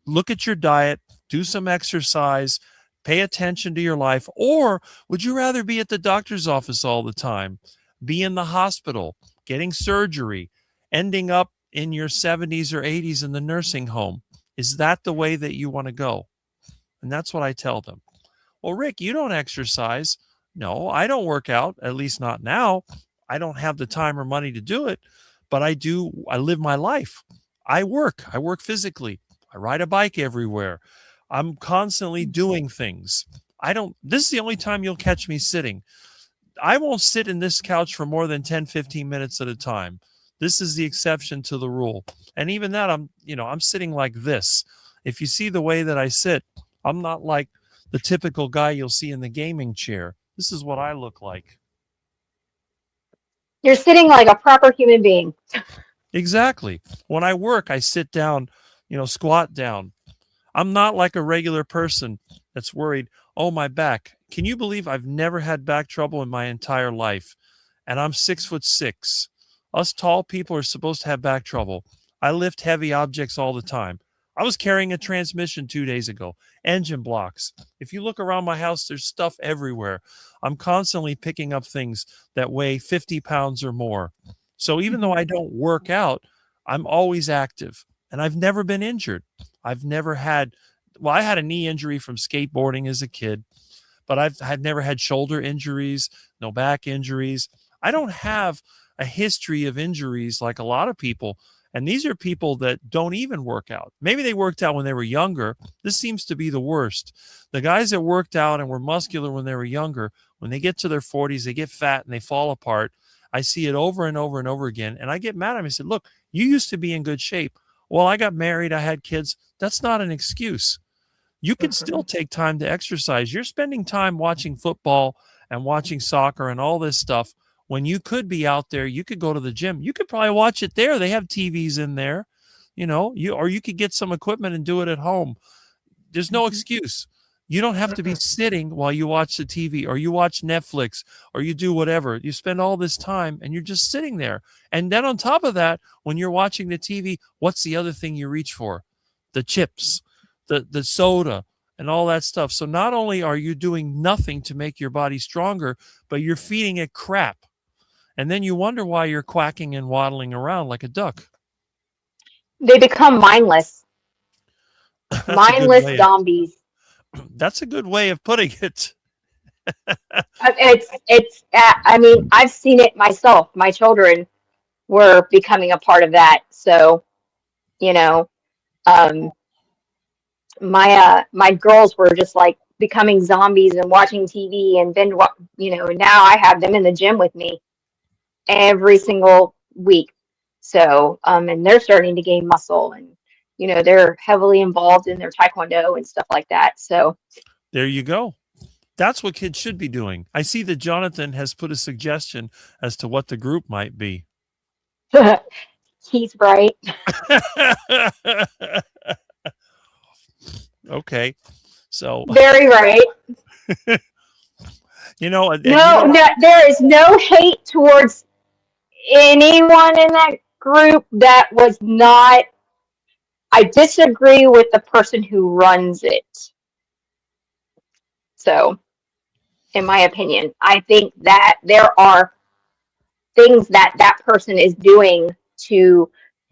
look at your diet, do some exercise, pay attention to your life, or would you rather be at the doctor's office all the time, be in the hospital, getting surgery, ending up in your 70s or 80s in the nursing home? Is that the way that you want to go? And that's what I tell them. Well, Rick, you don't exercise. No, I don't work out, at least not now. I don't have the time or money to do it, but I do. I live my life. I work physically. I ride a bike everywhere. I'm constantly doing things. This is the only time you'll catch me sitting. I won't sit in this couch for more than 10, 15 minutes at a time. This is the exception to the rule. And even that, I'm sitting like this. If you see the way that I sit, I'm not like the typical guy you'll see in the gaming chair. This is what I look like. You're sitting like a proper human being. Exactly. When I work, I sit down, squat down. I'm not like a regular person that's worried, oh, my back. Can you believe I've never had back trouble in my entire life? And I'm 6'6". Us tall people are supposed to have back trouble. I lift heavy objects all the time. I was carrying a transmission 2 days ago, engine blocks. If you look around my house, there's stuff everywhere. I'm constantly picking up things that weigh 50 pounds or more. So even though I don't work out, I'm always active. And I've never been injured. I had a knee injury from skateboarding as a kid, but I've never had shoulder injuries, no back injuries. I don't have a history of injuries like a lot of people. And these are people that don't even work out. Maybe they worked out when they were younger. This seems to be the worst. The guys that worked out and were muscular when they were younger, when they get to their 40s, they get fat and they fall apart. I see it over and over and over again. And I get mad at them. I said, look, you used to be in good shape. Well, I got married. I had kids. That's not an excuse. You can still take time to exercise. You're spending time watching football and watching soccer and all this stuff when you could be out there. You could go to the gym. You could probably watch it there. They have TVs in there, or you could get some equipment and do it at home. There's no excuse. You don't have to be sitting while you watch the TV or you watch Netflix or you do whatever. You spend all this time and you're just sitting there. And then on top of that, when you're watching the TV, what's the other thing you reach for? The chips, the soda, and all that stuff. So not only are you doing nothing to make your body stronger, but you're feeding it crap. And then you wonder why you're quacking and waddling around like a duck. They become mindless. Mindless zombies. That's a good way of putting it. I mean, I've seen it myself. My children were becoming a part of that. So, my girls were just like becoming zombies and watching TV and then, now I have them in the gym with me every single week. So, and they're starting to gain muscle and, they're heavily involved in their taekwondo and stuff like that. So there you go. That's what kids should be doing. I see that Jonathan has put a suggestion as to what the group might be. He's right. Okay. So very right. No, there is no hate towards anyone in that group that was not. I disagree with the person who runs it. So, in my opinion, I think that there are things that person is doing to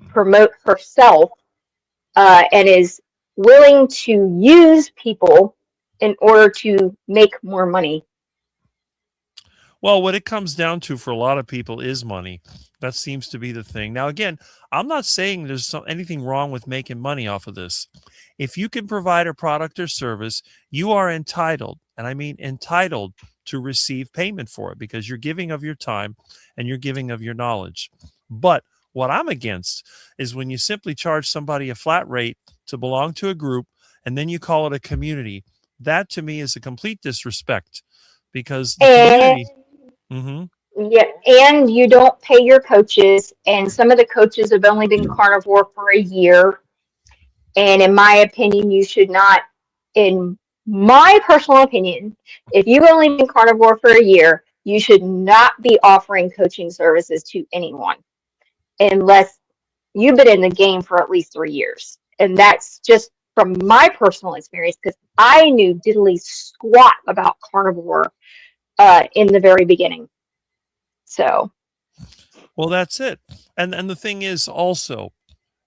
promote herself and is willing to use people in order to make more money. Well, what it comes down to for a lot of people is money. That seems to be the thing. Now, again, I'm not saying there's anything wrong with making money off of this. If you can provide a product or service, you are entitled, and I mean entitled, to receive payment for it because you're giving of your time and you're giving of your knowledge. But what I'm against is when you simply charge somebody a flat rate to belong to a group and then you call it a community. That to me is a complete disrespect because the community. Yeah, and you don't pay your coaches, and some of the coaches have only been carnivore for a year. And in my opinion, you should not, in my personal opinion, if you've only been carnivore for a year, you should not be offering coaching services to anyone unless you've been in the game for at least 3 years. And that's just from my personal experience because I knew diddly squat about carnivore in the very beginning. So, well, that's it. And the thing is also,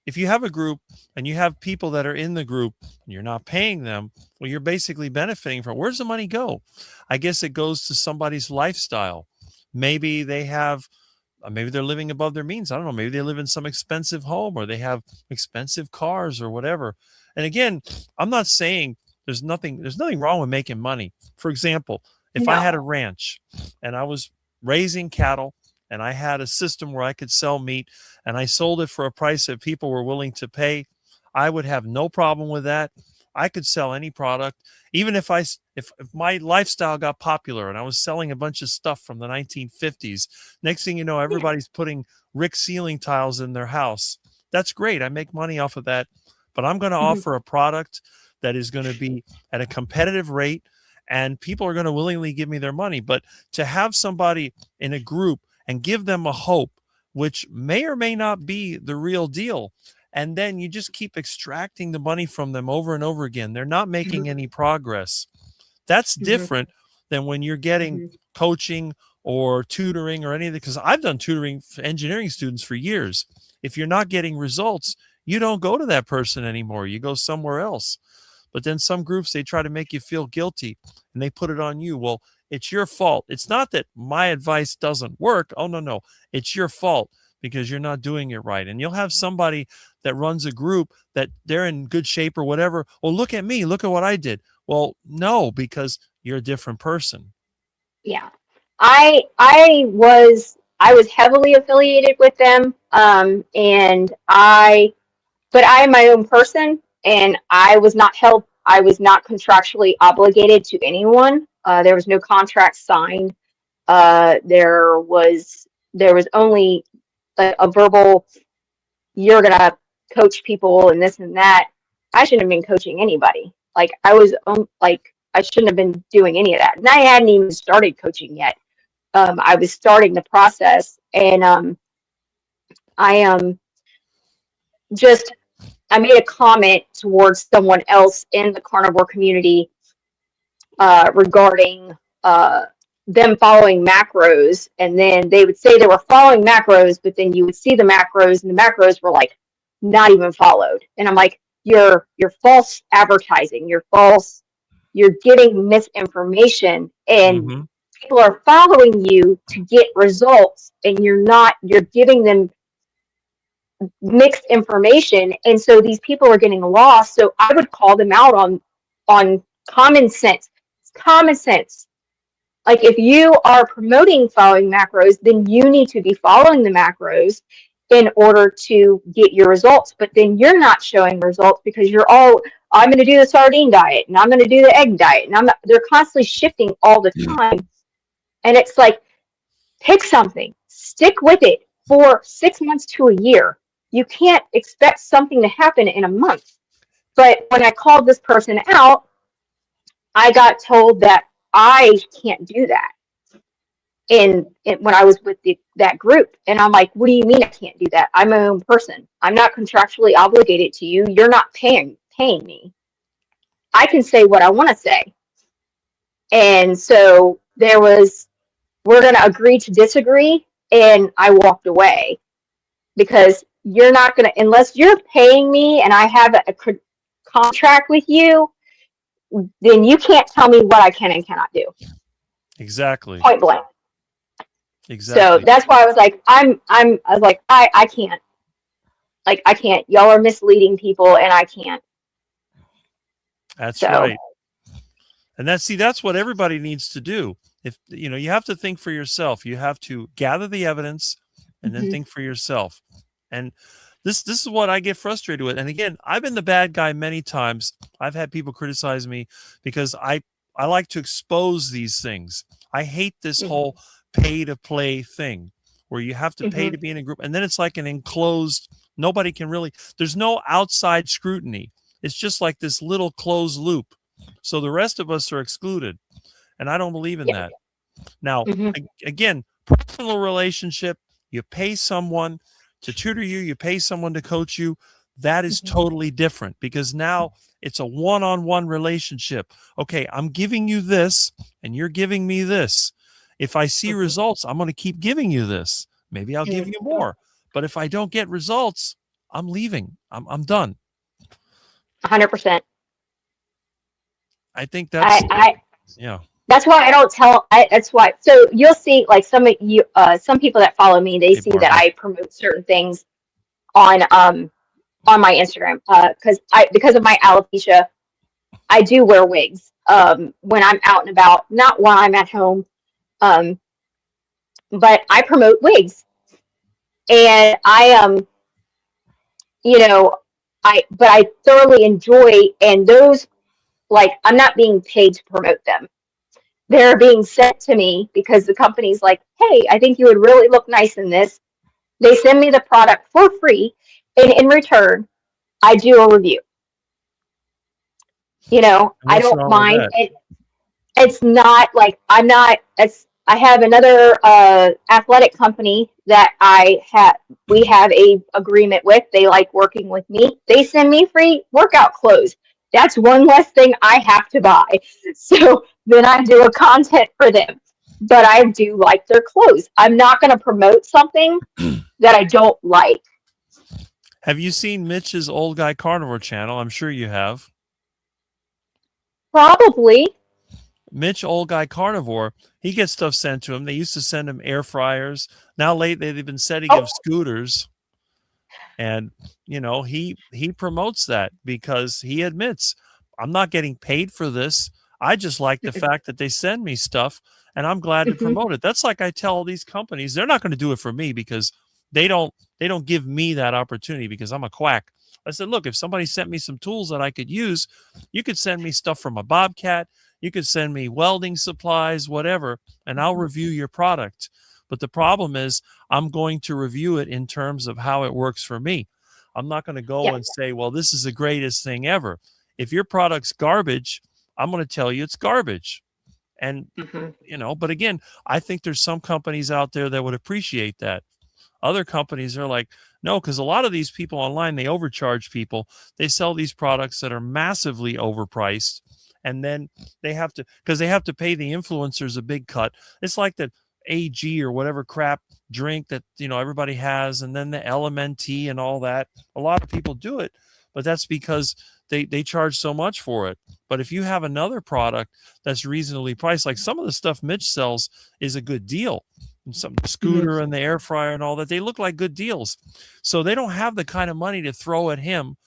if you have a group and you have people that are in the group and you're not paying them, well, you're basically benefiting from. Where's the money go? I guess it goes to somebody's lifestyle. Maybe they have, maybe they're living above their means. I don't know. Maybe they live in some expensive home or they have expensive cars or whatever. And again, I'm not saying there's nothing wrong with making money. For example, if I had a ranch and I was raising cattle and I had a system where I could sell meat and I sold it for a price that people were willing to pay, I would have no problem with that. I could sell any product. Even if my lifestyle got popular and I was selling a bunch of stuff from the 1950s, next thing you know, everybody's putting Rick ceiling tiles in their house. That's great. I make money off of that, but I'm going to offer a product that is going to be at a competitive rate and people are going to willingly give me their money. But to have somebody in a group and give them a hope, which may or may not be the real deal, and then you just keep extracting the money from them over and over again, they're not making any progress. That's different than when you're getting coaching or tutoring or anything, because I've done tutoring for engineering students for years. If you're not getting results, you don't go to that person anymore. You go somewhere else. But then some groups, they try to make you feel guilty and they put it on you. Well, it's your fault. It's not that my advice doesn't work. Oh, no. It's your fault because you're not doing it right. And you'll have somebody that runs a group that they're in good shape or whatever. Well, look at me. Look at what I did. Well, no, because you're a different person. Yeah. I was heavily affiliated with them. But I am my own person, and I was not contractually obligated to anyone. There was no contract signed. There was only a verbal, you're gonna coach people and this and that. I shouldn't have been coaching anybody. Like I shouldn't have been doing any of that. And I hadn't even started coaching yet. I was starting the process, and I just I made a comment towards someone else in the carnivore community regarding them following macros, and then they would say they were following macros, but then you would see the macros, and the macros were like not even followed. And I'm like, you're false advertising. You're getting misinformation, and people are following you to get results, and you're giving them mixed information, and so these people are getting lost. So I would call them out on common sense. It's common sense. Like, if you are promoting following macros, then you need to be following the macros in order to get your results. But then you're not showing results because I'm going to do the sardine diet, and I'm going to do the egg diet, and they're constantly shifting all the time. And it's like, pick something, stick with it for 6 months to a year. You can't expect something to happen in a month. But when I called this person out, I got told that I can't do that. And when I was with that group, and I'm like, what do you mean I can't do that? I'm my own person. I'm not contractually obligated to you. You're not paying me. I can say what I want to say. And so we're going to agree to disagree, and I walked away, because you're not going to, unless you're paying me and I have a contract with you, then you can't tell me what I can and cannot do. Exactly. Point blank. Exactly. So that's why I was like, I can't. Like, I can't. Y'all are misleading people, and I can't. That's right. And that's what everybody needs to do. If you have to think for yourself. You have to gather the evidence and then think for yourself. And this is what I get frustrated with. And again, I've been the bad guy many times. I've had people criticize me because I like to expose these things. I hate this whole pay to play thing where you have to pay to be in a group, and then it's like an enclosed, nobody can really, there's no outside scrutiny. It's just like this little closed loop. So the rest of us are excluded. And I don't believe in that. Now, again, personal relationship, you pay someone to tutor you, you pay someone to coach you. That is totally different, because now it's a one-on-one relationship. Okay, I'm giving you this and you're giving me this. If I see results, I'm going to keep giving you this. Maybe I'll give you more. But if I don't get results, I'm leaving. I'm done. 100%. I think that's yeah. That's why I don't tell. That's why. So you'll see, like, some people that follow me, they see that I promote certain things on my Instagram, because of my alopecia, I do wear wigs when I'm out and about, not while I'm at home, but I promote wigs, and I thoroughly enjoy, and those, like, I'm not being paid to promote them. They're being sent to me because the company's like, hey, I think you would really look nice in this. They send me the product for free, and in return, I do a review. I don't mind. It's not like I have another athletic company that we have a agreement with. They like working with me. They send me free workout clothes. That's one less thing I have to buy. So then I do a content for them. But I do like their clothes. I'm not going to promote something that I don't like. Have you seen Mitch's Old Guy Carnivore channel? I'm sure you have. Probably. Mitch, old guy carnivore, he gets stuff sent to him. They used to send him air fryers. Now lately they've been sending him scooters. And he promotes that because he admits, I'm not getting paid for this. I just like the fact that they send me stuff and I'm glad to promote it. That's like I tell all these companies, they're not going to do it for me because they don't give me that opportunity because I'm a quack. I said, look, if somebody sent me some tools that I could use, you could send me stuff from a Bobcat, you could send me welding supplies, whatever, and I'll review your product. But the problem is I'm going to review it in terms of how it works for me. I'm not going to go and say, well, this is the greatest thing ever. If your product's garbage, I'm going to tell you it's garbage. And, but again, I think there's some companies out there that would appreciate that. Other companies are like, no, because a lot of these people online, they overcharge people. They sell these products that are massively overpriced. And then they have to, because they have to pay the influencers a big cut. It's like that AG or whatever crap drink that everybody has, and then the LMNT and all that. A lot of people do it, but that's because they charge so much for it. But if you have another product that's reasonably priced, like some of the stuff Mitch sells is a good deal. Some scooter and the air fryer and all that, they look like good deals. So they don't have the kind of money to throw at him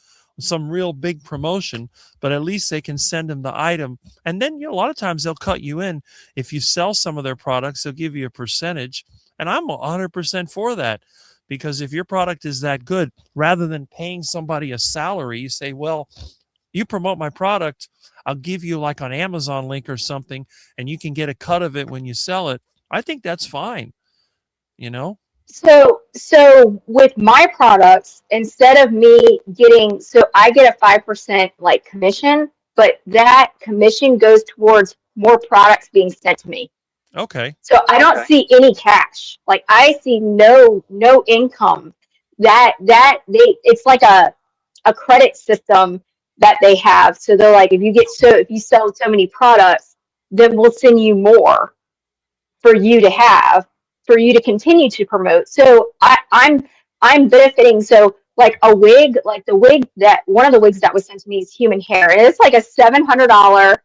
some real big promotion, but at least they can send him the item. And then a lot of times they'll cut you in. If you sell some of their products, they'll give you a percentage. And I'm 100% for that, because if your product is that good, rather than paying somebody a salary, you say, well, you promote my product, I'll give you like an Amazon link or something, and you can get a cut of it when you sell it. I think that's fine, So with my products, instead of me getting, so I get a 5% like commission, but that commission goes towards more products being sent to me. Okay. So I don't see any cash. Like I see no income. It's like a credit system that they have. So they're like, if you sell so many products, then we'll send you more for you to continue to promote. So I'm benefiting. So like a wig, like the wig that one of the wigs that was sent to me is human hair, and it's like a $700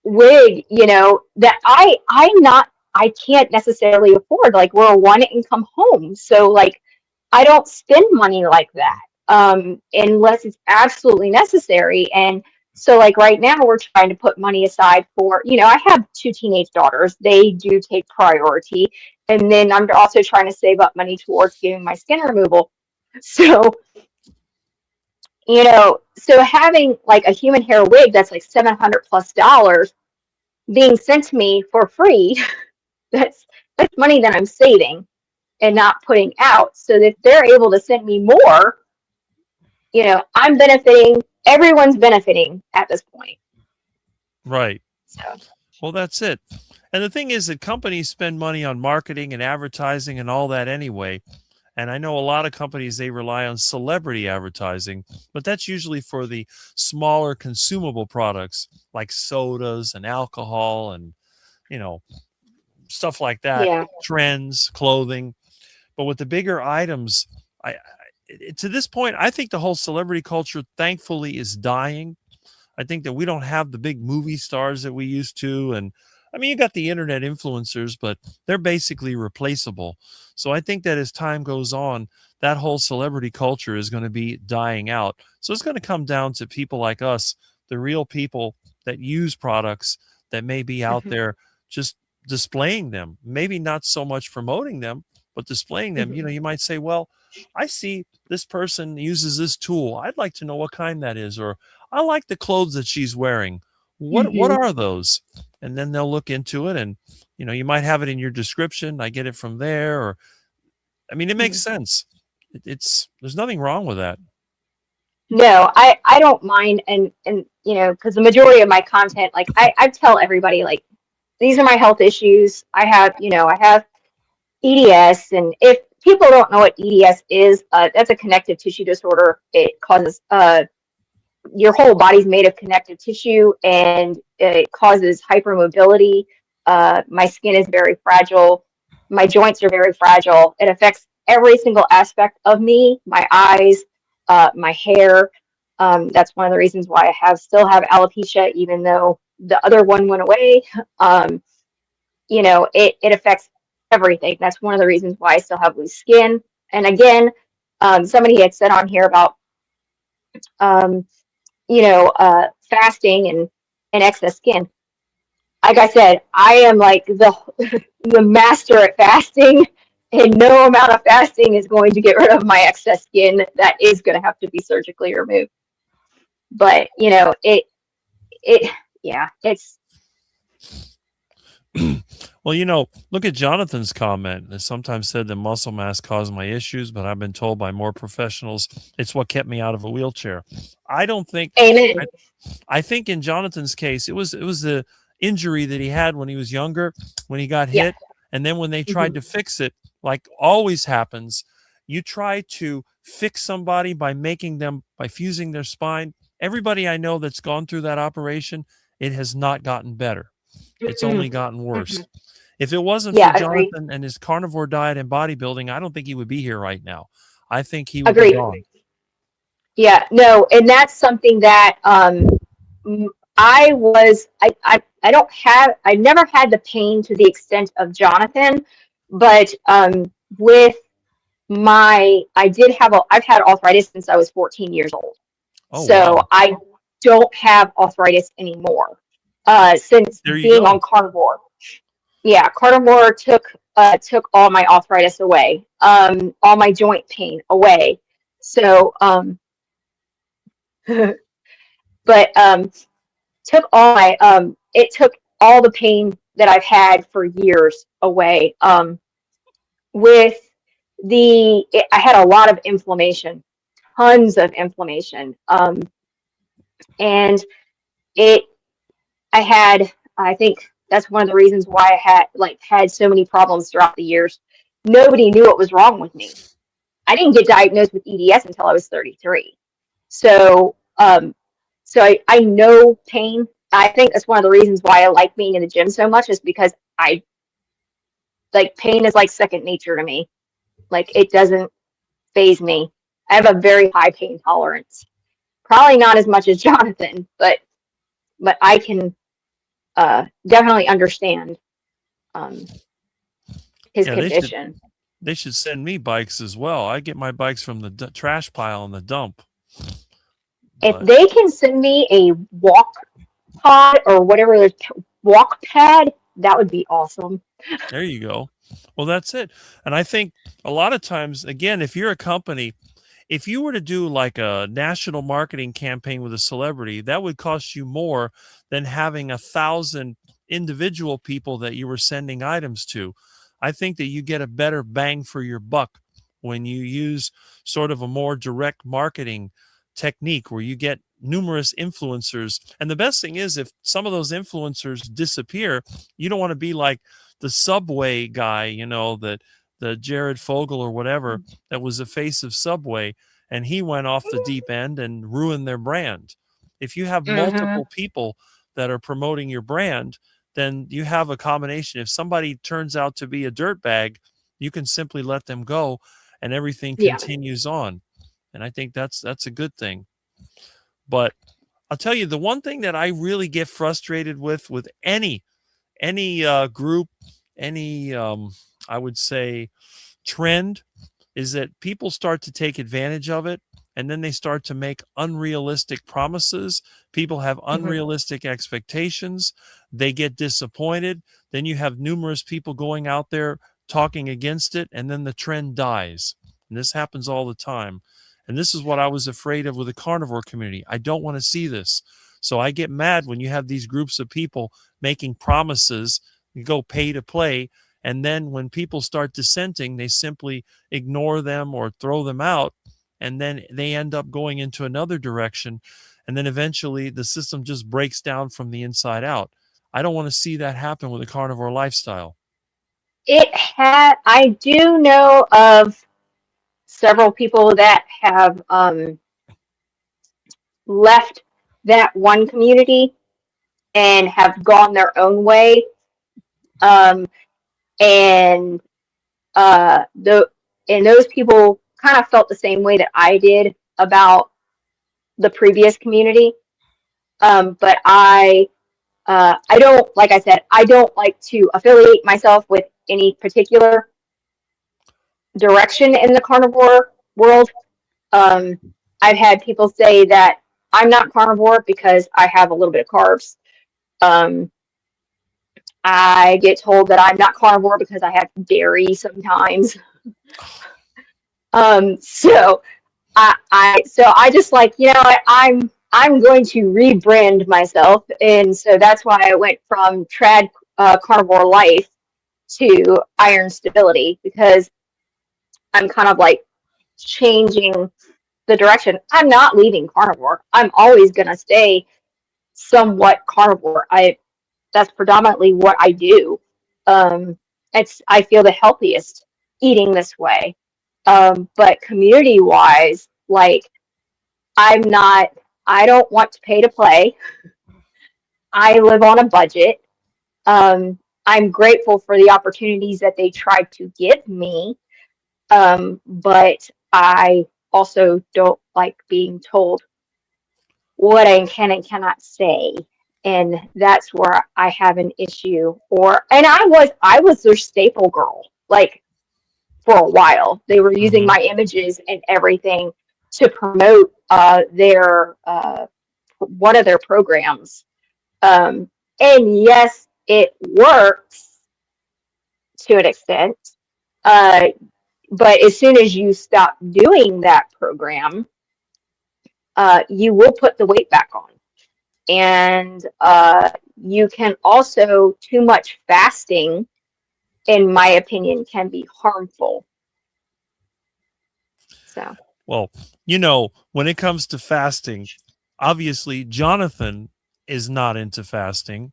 wig, that I can't necessarily afford. Like we're a one income home, so like I don't spend money like that unless it's absolutely necessary. And so like right now we're trying to put money aside for, I have 2 teenage daughters. They do take priority. And then I'm also trying to save up money towards getting my skin removal. So, so having like a human hair wig that's like $700+ being sent to me for free, that's money that I'm saving and not putting out. So that they're able to send me more, I'm benefiting. Everyone's benefiting at this point. Right. So. Well, that's it. And the thing is that companies spend money on marketing and advertising and all that anyway. And I know a lot of companies, they rely on celebrity advertising, but that's usually for the smaller consumable products like sodas and alcohol and, stuff like that, trends, clothing. But with the bigger items, to this point, I think the whole celebrity culture, thankfully, is dying. I think that we don't have the big movie stars that we used to. And I mean, you got the internet influencers, but they're basically replaceable. So I think that as time goes on, that whole celebrity culture is going to be dying out. So it's going to come down to people like us, the real people that use products that may be out there just displaying them, maybe not so much promoting them, but displaying them. You might say, well, I see this person uses this tool. I'd like to know what kind that is, or I like the clothes that she's wearing. What are those? And then they'll look into it, and you might have it in your description. I get it from there, or I mean, it makes sense. There's nothing wrong with that. No, I don't mind, and because the majority of my content, like I tell everybody, like these are my health issues. I have EDS, and if people don't know what EDS is, that's a connective tissue disorder. It causes your whole body's made of connective tissue, and it causes hypermobility. My skin is very fragile. My joints are very fragile. It affects every single aspect of me, my eyes, my hair. My That's one of the reasons why I still have alopecia, even though the other one went away. It affects everything. That's one of the reasons why I still have loose skin. And again, somebody had said on here about, um, fasting and excess skin. Like I said, I am like the master at fasting, and no amount of fasting is going to get rid of my excess skin. That is going to have to be surgically removed. But yeah, it's. Well, look at Jonathan's comment. It sometimes said that muscle mass caused my issues, but I've been told by more professionals it's what kept me out of a wheelchair. I don't think. Amen. I think in Jonathan's case, it was the injury that he had when he was younger, when he got hit, and then when they tried to fix it, like always happens, you try to fix somebody by fusing their spine. Everybody I know that's gone through that operation, it has not gotten better. It's only gotten worse. If it wasn't for Jonathan and his carnivore diet and bodybuilding, I don't think he would be here right now. I think he would be gone. Yeah, no, and that's something that I never had the pain to the extent of Jonathan, but with I've had arthritis since I was 14 years old. Oh, so wow. I don't have arthritis anymore since being on carnivore. Yeah, carnivore took all my arthritis away, all my joint pain away. So, but took all my it took all the pain that I've had for years away. I had a lot of inflammation, tons of inflammation, and I think that's one of the reasons why I had so many problems throughout the years. Nobody knew what was wrong with me. I didn't get diagnosed with EDS until I was 33. So, I know pain. I think that's one of the reasons why I like being in the gym so much, is because pain is like second nature to me. Like, it doesn't faze me. I have a very high pain tolerance. Probably not as much as Jonathan, but I can definitely understand his condition. They should send me bikes as well. I get my bikes from the trash pile in the dump. If they can send me a walk pod or whatever, walk pad, that would be awesome. There you go. Well, that's it. And I think a lot of times, again, if you're a company, if you were to do like a national marketing campaign with a celebrity, that would cost you more than having 1,000 individual people that you were sending items to. I think that you get a better bang for your buck when you use sort of a more direct marketing technique where you get numerous influencers. And the best thing is, if some of those influencers disappear, you don't want to be like the Subway guy, that the Jared Fogle or whatever, that was the face of Subway, and he went off the deep end and ruined their brand. If you have multiple people that are promoting your brand, then you have a combination. If somebody turns out to be a dirtbag, you can simply let them go and everything continues on. And I think that's a good thing. But I'll tell you, the one thing that I really get frustrated with any group, any I would say trend, is that people start to take advantage of it, and then they start to make unrealistic promises. People have unrealistic expectations. They get disappointed. Then you have numerous people going out there talking against it, and then the trend dies. And this happens all the time. And this is what I was afraid of with the carnivore community. I don't want to see this. So I get mad when you have these groups of people making promises, you go pay to play, and then when people start dissenting, they simply ignore them or throw them out, and then they end up going into another direction, and then eventually the system just breaks down from the inside out. I don't want to see that happen with a carnivore lifestyle. I do know of several people that have left that one community and have gone their own way. And those people kind of felt the same way that I did about the previous community. But I don't, like I said, I don't like to affiliate myself with any particular direction in the carnivore world. I've had people say that I'm not carnivore because I have a little bit of carbs. I get told that I'm not carnivore because I have dairy sometimes. So I just like, I'm going to rebrand myself, and so that's why I went from trad carnivore life to iron stability, because I'm kind of like changing the direction. I'm not leaving carnivore. I'm always gonna stay somewhat carnivore. That's predominantly what I do. I feel the healthiest eating this way. But community wise, like, I don't want to pay to play. I live on a budget. I'm grateful for the opportunities that they tried to give me. But I also don't like being told what I can and cannot say. And that's where I have an issue. And I was their staple girl, like, for a while. They were using my images and everything to promote their one of their programs. And yes, it works to an extent. But as soon as you stop doing that program, you will put the weight back on. And you can also, too much fasting, in my opinion, can be harmful. So, Well, when it comes to fasting, obviously Jonathan is not into fasting,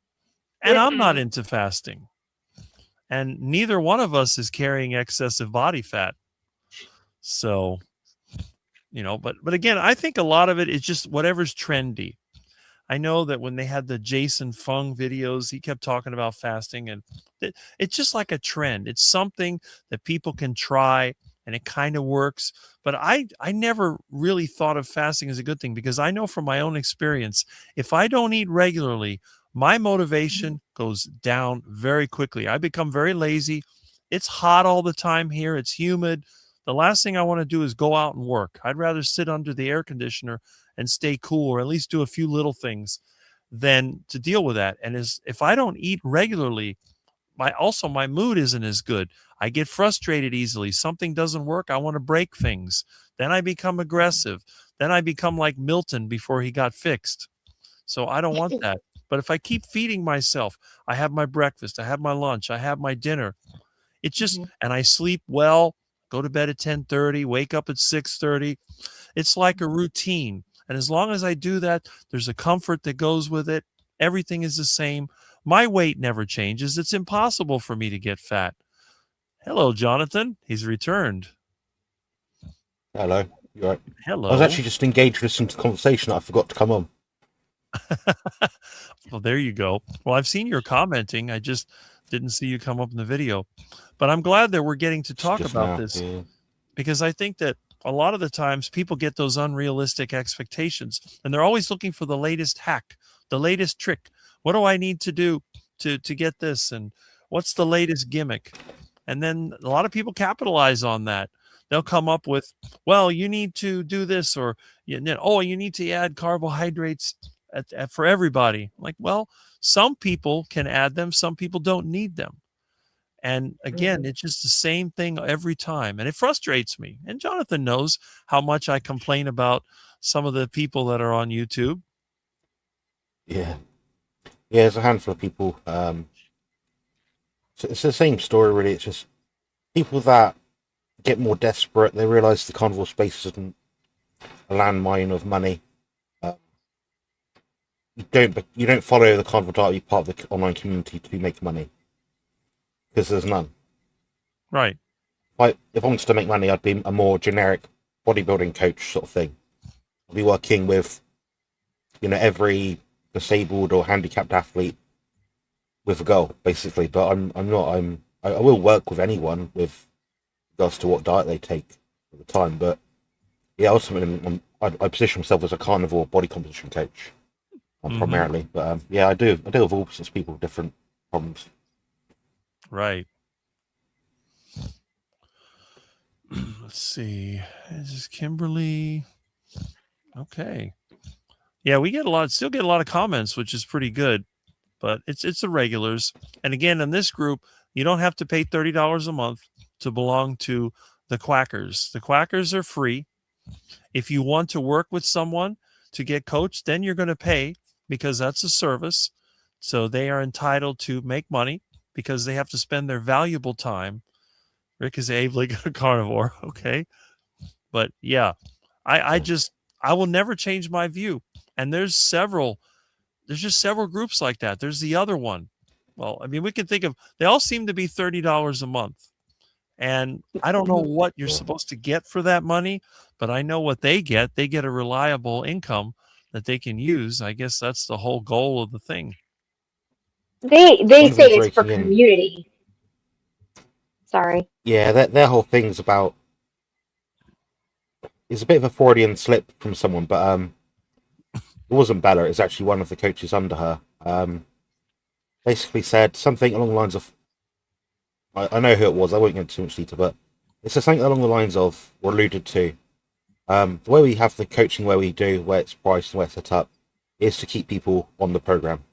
and I'm not into fasting. And neither one of us is carrying excessive body fat. So, but again, I think a lot of it is just whatever's trendy. I know that when they had the Jason Fung videos, he kept talking about fasting, and it's just like a trend. It's something that people can try, and it kind of works. But I never really thought of fasting as a good thing, because I know from my own experience, if I don't eat regularly, my motivation goes down very quickly. I become very lazy. It's hot all the time here. It's humid. The last thing I want to do is go out and work. I'd rather sit under the air conditioner and stay cool, or at least do a few little things, than to deal with that. And if I don't eat regularly, my mood isn't as good. I get frustrated easily. Something doesn't work, I want to break things. Then I become aggressive. Then I become like Milton before he got fixed. So I don't want that. But if I keep feeding myself, I have my breakfast, I have my lunch, I have my dinner. It's just, and I sleep well, go to bed at 10:30, wake up at 6:30. It's like a routine. And as long as I do that, there's a comfort that goes with it. Everything is the same. My weight never changes. It's impossible for me to get fat. Hello, Jonathan. He's returned. Hello. You right? Hello. I was actually just engaged with some conversation that I forgot to come on. Well, there you go. Well, I've seen your commenting. I just didn't see you come up in the video. But I'm glad that we're getting to talk Just about now, this, yeah. because I think that a lot of the times people get those unrealistic expectations, and they're always looking for the latest hack, the latest trick. What do I need to do to get this? And what's the latest gimmick? And then a lot of people capitalize on that. They'll come up with, well, you need to do this, or, you need to add carbohydrates for everybody. Like, well, some people can add them. Some people don't need them. And again, it's just the same thing every time. And it frustrates me. And Jonathan knows how much I complain about some of the people that are on YouTube. Yeah. Yeah, there's a handful of people. So it's the same story, really. It's just people that get more desperate. They realise the carnivore space isn't a landmine of money. You don't follow the carnivore diet. You're part of the online community to make money, because there's none. Right. If I wanted to make money, I'd be a more generic bodybuilding coach sort of thing. I'd be working with, every disabled or handicapped athlete with a goal, basically. But I'm not. I will work with anyone with regards to what diet they take at the time. But yeah, ultimately, I position myself as a carnivore body composition coach Mhm. primarily. But yeah, I deal with all sorts of people with different problems. Right. Let's see. This is Kimberly. Okay. Yeah, we still get a lot of comments, which is pretty good. But it's the regulars. And again, in this group, you don't have to pay $30 a month to belong to the Quackers. The Quackers are free. If you want to work with someone to get coached, then you're going to pay because that's a service. So they are entitled to make money because they have to spend their valuable time. Rick is like a carnivore. Okay. But yeah, I will never change my view. And there's just several groups like that. There's the other one. Well, I mean, we can think of, they all seem to be $30 a month. And I don't know what you're supposed to get for that money, but I know what they get. They get a reliable income that they can use. I guess that's the whole goal of the thing. They One say of them's it's for raking in. community. Sorry. Yeah, their whole thing's about. It's a bit of a Freudian slip from someone, but it wasn't Bella. It's actually one of the coaches under her. Basically said something along the lines of. I know who it was. I won't get into too much detail, but it said something along the lines of, or alluded to, the way we have the coaching, where it's priced and where it's set up, is to keep people on the program.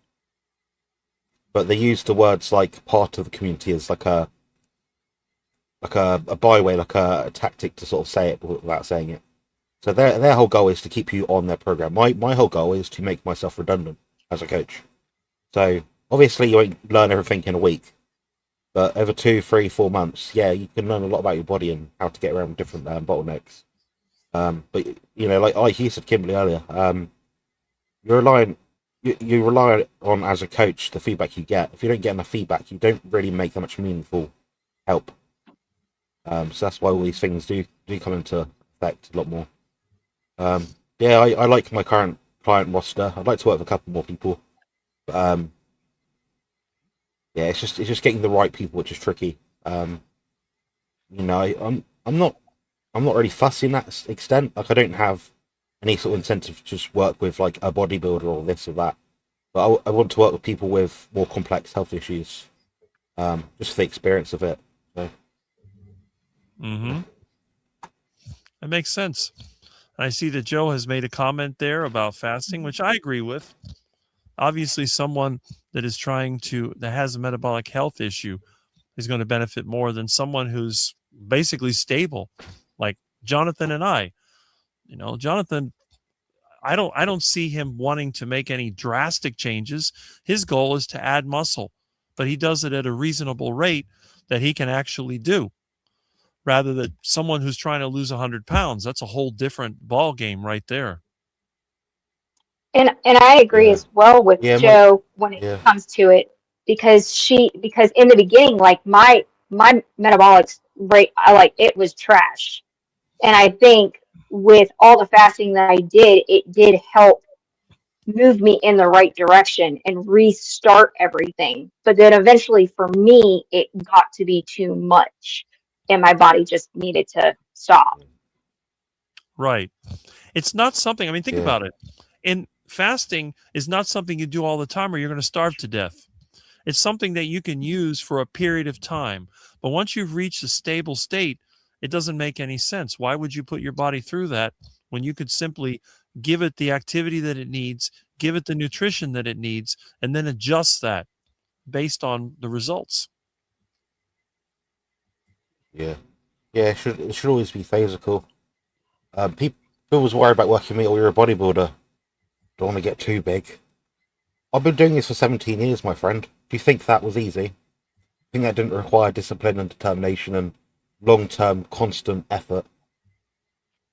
But they use the words like part of the community as like a byway, like a tactic to sort of say it without saying it. So their whole goal is to keep you on their program. My whole goal is to make myself redundant as a coach. So obviously you won't learn everything in a week, but over 2, 3, 4 months, yeah, you can learn a lot about your body and how to get around different bottlenecks. But you know, like you said, Kimberly earlier, you rely on, as a coach, the feedback you get. If you don't get enough feedback, you don't really make that much meaningful help. So that's why all these things do come into effect a lot more. Yeah, I like my current client roster. I'd like to work with a couple more people. But, yeah, it's just getting the right people, which is tricky. You know, I'm not really fussy in that extent. Like, I don't have any sort of incentive to just work with like a bodybuilder or this or that. But I want to work with people with more complex health issues, just for the experience of it. So. Mm-hmm. That makes sense. I see that Joe has made a comment there about fasting, which I agree with. Obviously, someone that has a metabolic health issue is going to benefit more than someone who's basically stable, like Jonathan and I. You know, Jonathan, I don't see him wanting to make any drastic changes. His goal is to add muscle, but he does it at a reasonable rate that he can actually do. Rather than someone who's trying to lose 100 pounds, that's a whole different ball game right there. And I agree as well with Joe when it comes to it, because in the beginning, like my metabolic rate, it was trash. And I think with all the fasting that I did, it did help move me in the right direction and restart everything. But then eventually for me, it got to be too much and my body just needed to stop. Right. It's not something, I mean, think about it. And fasting is not something you do all the time or you're going to starve to death. It's something that you can use for a period of time. But once you've reached a stable state, it doesn't make any sense. Why would you put your body through that when you could simply give it the activity that it needs, give it the nutrition that it needs, and then adjust that based on the results? Yeah, it should always be physical. People was worried about working me, or you're a bodybuilder. Don't want to get too big. I've been doing this for 17 years, my friend. Do you think that was easy? I think that didn't require discipline and determination and long-term, constant effort.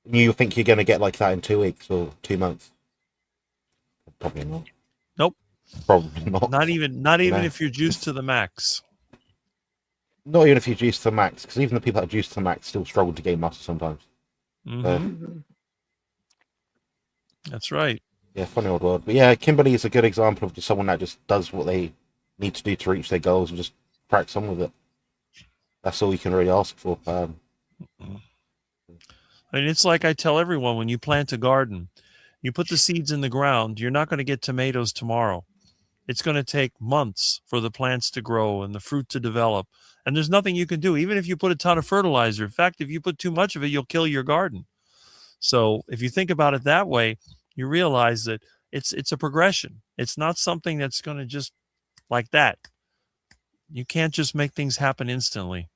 You think you're going to get like that in 2 weeks or 2 months? Probably not. Nope. Probably not. Not even if you're juiced to the max. Not even if you're juiced to the max, because even the people that are juiced to the max still struggle to gain muscle sometimes. Mm-hmm. That's right. Yeah, funny old world. But yeah, Kimberly is a good example of just someone that just does what they need to do to reach their goals and just cracks on with it. That's all you can really ask for. I mean, it's like I tell everyone, when you plant a garden, you put the seeds in the ground, you're not going to get tomatoes tomorrow. It's going to take months for the plants to grow and the fruit to develop. And there's nothing you can do, even if you put a ton of fertilizer. In fact, if you put too much of it, you'll kill your garden. So if you think about it that way, you realize that it's a progression. It's not something that's going to just like that. You can't just make things happen instantly.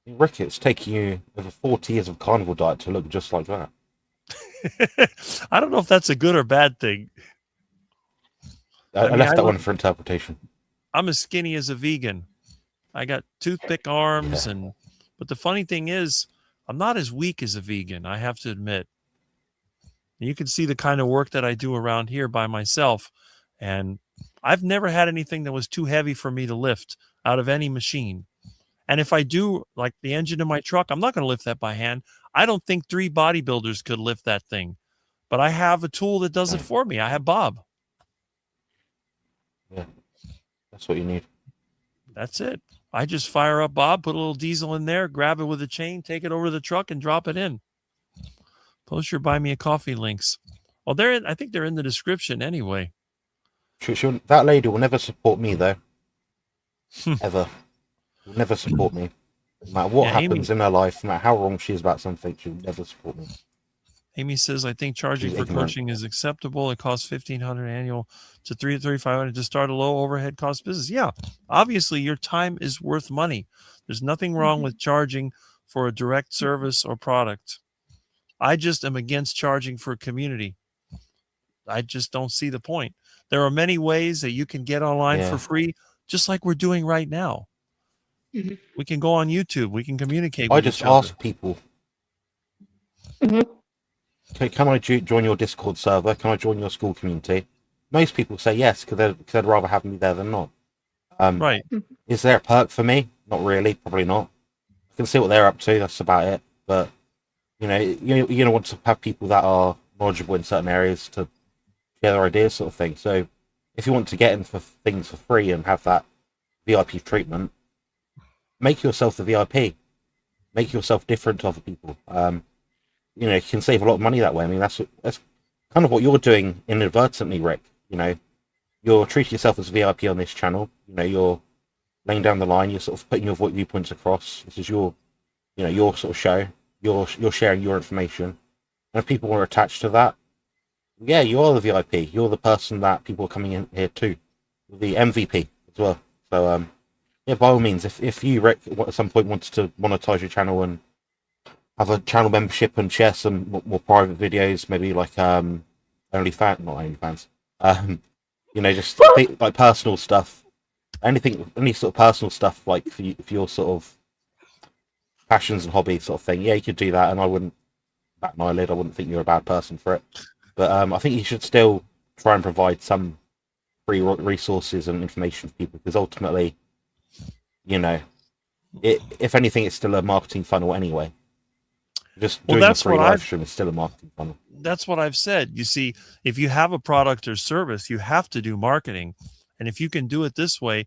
Rick, it's taking you over 40 years of carnivore diet to look just like that. I don't know if that's a good or bad thing. I left that one for interpretation. I'm as skinny as a vegan. I got toothpick arms, but the funny thing is, I'm not as weak as a vegan, I have to admit. You can see the kind of work that I do around here by myself, and I've never had anything that was too heavy for me to lift out of any machine. And if I do, like the engine in my truck, I'm not going to lift that by hand. I don't think 3 bodybuilders could lift that thing, but I have a tool that does it for me. I have Bob. Yeah, that's what you need. That's it. I just fire up Bob, put a little diesel in there, grab it with a chain, take it over to the truck, and drop it in. Post your buy me a coffee links. Well, I think they're in the description anyway. That lady will never support me, though. Ever. Will never support me. No matter what happens in her life, no matter how wrong she is about something, she'll never support me. Amy says, I think charging for coaching is acceptable. It costs $1,500 annual to $3,500 to start a low overhead cost business. Yeah, obviously your time is worth money. There's nothing wrong with charging for a direct service or product. I just am against charging for a community. I just don't see the point. There are many ways that you can get online for free, just like we're doing right now. Mm-hmm. We can go on YouTube. We can communicate I with just each other. ask people, can I join your Discord server? Can I join your school community? Most people say yes, because they'd rather have me there than not. Right. Is there a perk for me? Not really, probably not. I can see what they're up to, that's about it. But, you're going to want to have people that are knowledgeable in certain areas to share their ideas, sort of thing. So, if you want to get in for things for free and have that VIP treatment, make yourself the VIP. Make yourself different to other people. You can save a lot of money that way. I mean, that's kind of what you're doing inadvertently, Rick. You're treating yourself as a VIP on this channel. You're laying down the line. You're sort of putting your viewpoints across. This is your sort of show. You're sharing your information. And if people are attached to that, yeah, you are the VIP. You're the person that people are coming in here to. The MVP as well. So, yeah, by all means, if you, Rick, at some point wanted to monetize your channel and have a channel membership and share some more private videos, maybe like not OnlyFans, just like personal stuff, any sort of personal stuff, like for your sort of passions and hobbies sort of thing. Yeah, you could do that, and I wouldn't bat an eyelid. I wouldn't think you're a bad person for it. But I think you should still try and provide some free resources and information for people, because ultimately, if anything, it's still a marketing funnel anyway. Just doing a free live stream is still a marketing funnel. That's what I've said. You see, if you have a product or service, you have to do marketing. And if you can do it this way,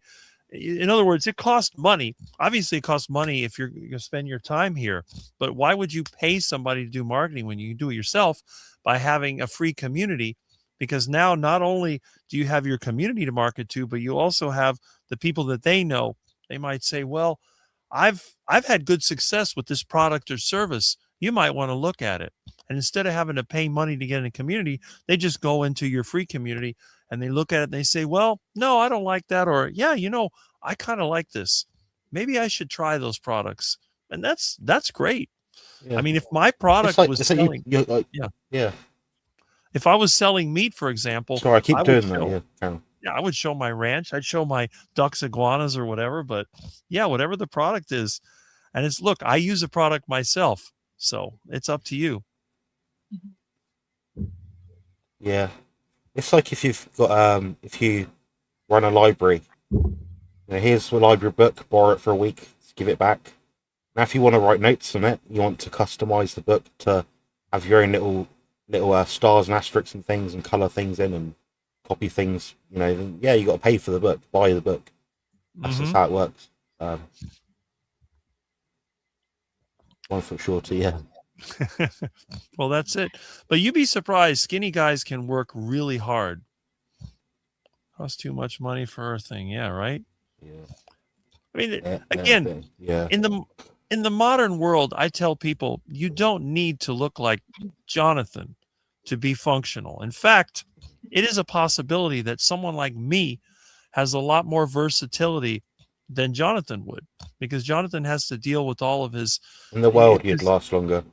in other words, it costs money. Obviously, it costs money if you're going to spend your time here. But why would you pay somebody to do marketing when you can do it yourself by having a free community? Because now not only do you have your community to market to, but you also have the people that they know. They might say, well, I've had good success with this product or service. You might want to look at it. And instead of having to pay money to get in a community, they just go into your free community and they look at it and they say, well, no, I don't like that. Or, yeah, I kind of like this. Maybe I should try those products. And that's great. Yeah. I mean, if my product was selling, if I was selling meat, for example, sorry, I keep doing that. Yeah, I would show my ranch. I'd show my ducks, iguanas, or whatever. But yeah, whatever the product is. And look, I use a product myself. So it's up to you. Yeah. It's like if you've got, if you run a library, here's a library book, borrow it for a week, give it back. Now, if you want to write notes on it, you want to customize the book to have your own little stars and asterisks and things and color things in and copy things, then, yeah, you got to pay for the book, buy the book. That's just how it works. 1 foot shorter, yeah. Well, that's it. But you'd be surprised. Skinny guys can work really hard. Costs too much money for a thing. Yeah, right. Yeah. I mean, Yeah, again, yeah. in the modern world, I tell people you don't need to look like Jonathan to be functional. In fact, it is a possibility that someone like me has a lot more versatility than Jonathan would, because Jonathan has to deal with all of his. In the world, you'd last longer.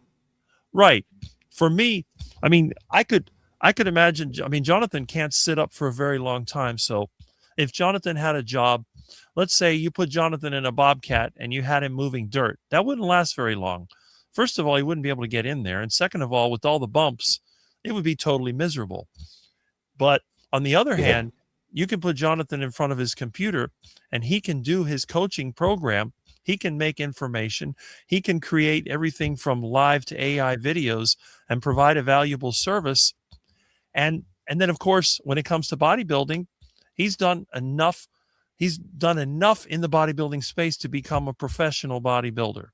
Right. For me, I mean, I could imagine. I mean, Jonathan can't sit up for a very long time. So, if Jonathan had a job, let's say you put Jonathan in a bobcat and you had him moving dirt, that wouldn't last very long. First of all, he wouldn't be able to get in there, and second of all, with all the bumps, it would be totally miserable. But on the other hand, you can put Jonathan in front of his computer and he can do his coaching program. He can make information. He can create everything from live to AI videos and provide a valuable service. And then, of course, when it comes to bodybuilding, he's done enough. He's done enough in the bodybuilding space to become a professional bodybuilder.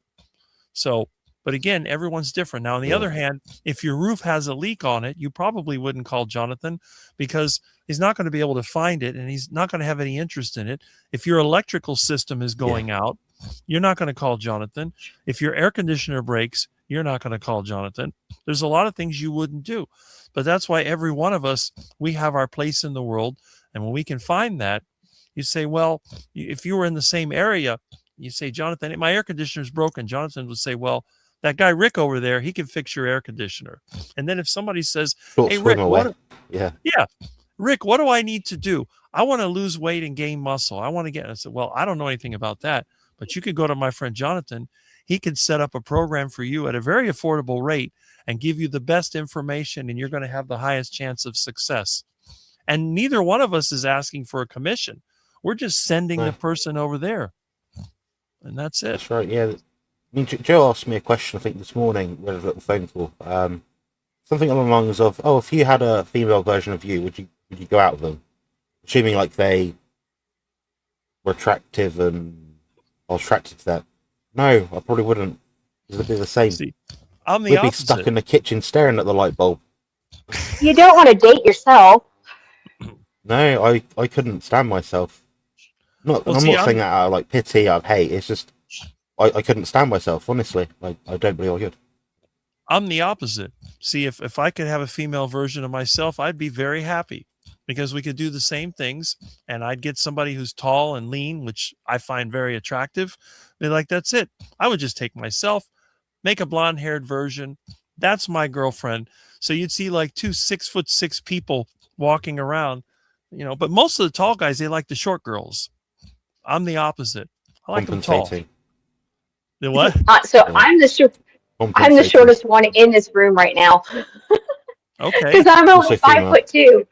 So, but again, everyone's different. Now, on the other hand, if your roof has a leak on it, you probably wouldn't call Jonathan because he's not going to be able to find it and he's not going to have any interest in it. If your electrical system is going out, you're not going to call Jonathan. If your air conditioner breaks, you're not going to call Jonathan. There's a lot of things you wouldn't do. But that's why every one of us, we have our place in the world. And when we can find that, you say, well, if you were in the same area, you say, Jonathan, my air conditioner is broken. Jonathan would say, well, that guy Rick over there, he can fix your air conditioner. And then if somebody says, hey, Rick, Rick, what do I need to do? I want to lose weight and gain muscle. I want to get, I said, well, I don't know anything about that, but you could go to my friend Jonathan. He can set up a program for you at a very affordable rate and give you the best information, and you're going to have the highest chance of success. And neither one of us is asking for a commission. We're just sending the person over there. And that's it. That's right, yeah. I mean, Joe asked me a question, I think, this morning, with a little phone call. Something along the lines of, oh, if you had a female version of you, would you go out with them? Assuming, like, they were attractive and I was attracted to them. No, I probably wouldn't. It'd be the same. See, I'm the We'd opposite. be stuck in the kitchen staring at the light bulb. You don't want to date yourself. No, I couldn't stand myself. I'm not saying that out of, like, pity, out of hate. It's just, I couldn't stand myself, honestly. I don't believe I could. I'm the opposite. See, if I could have a female version of myself, I'd be very happy because we could do the same things and I'd get somebody who's tall and lean, which I find very attractive. Be like, that's it. I would just take myself, make a blonde haired version. That's my girlfriend. So you'd see like 2 6'6" people walking around, you know, but most of the tall guys, they like the short girls. I'm the opposite. I like them tall. The what? So I'm the shortest one in this room right now. Okay. Because I'm only 5'2".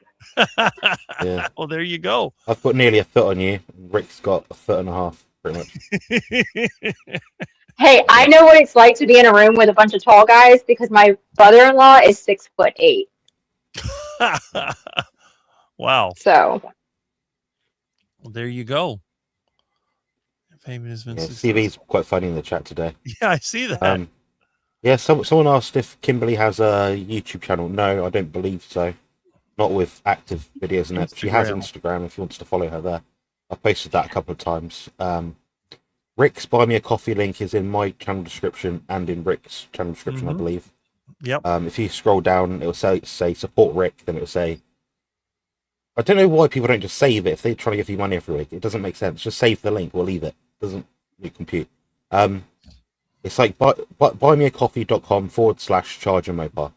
Yeah. Well, there you go. I've got nearly a foot on you. Rick's got a foot and a half, pretty much. Hey, I know what it's like to be in a room with a bunch of tall guys because my brother-in-law is 6'8". Wow. So. Well, there you go. CV's quite funny in the chat today. Yeah, I see that. Yeah, someone asked if Kimberly has a YouTube channel. No, I don't believe so. Not with active videos in it. She has Instagram if you want to follow her there. I've posted that a couple of times. Rick's Buy Me a Coffee link is in my channel description and in Rick's channel description, I believe. Yep. If you scroll down, it will say support Rick, then it will say, I don't know why people don't just save it if they're trying to give you money every week. It doesn't make sense. Just save the link or leave it. It doesn't compute. It's like buymeacoffee.com/charger mobile.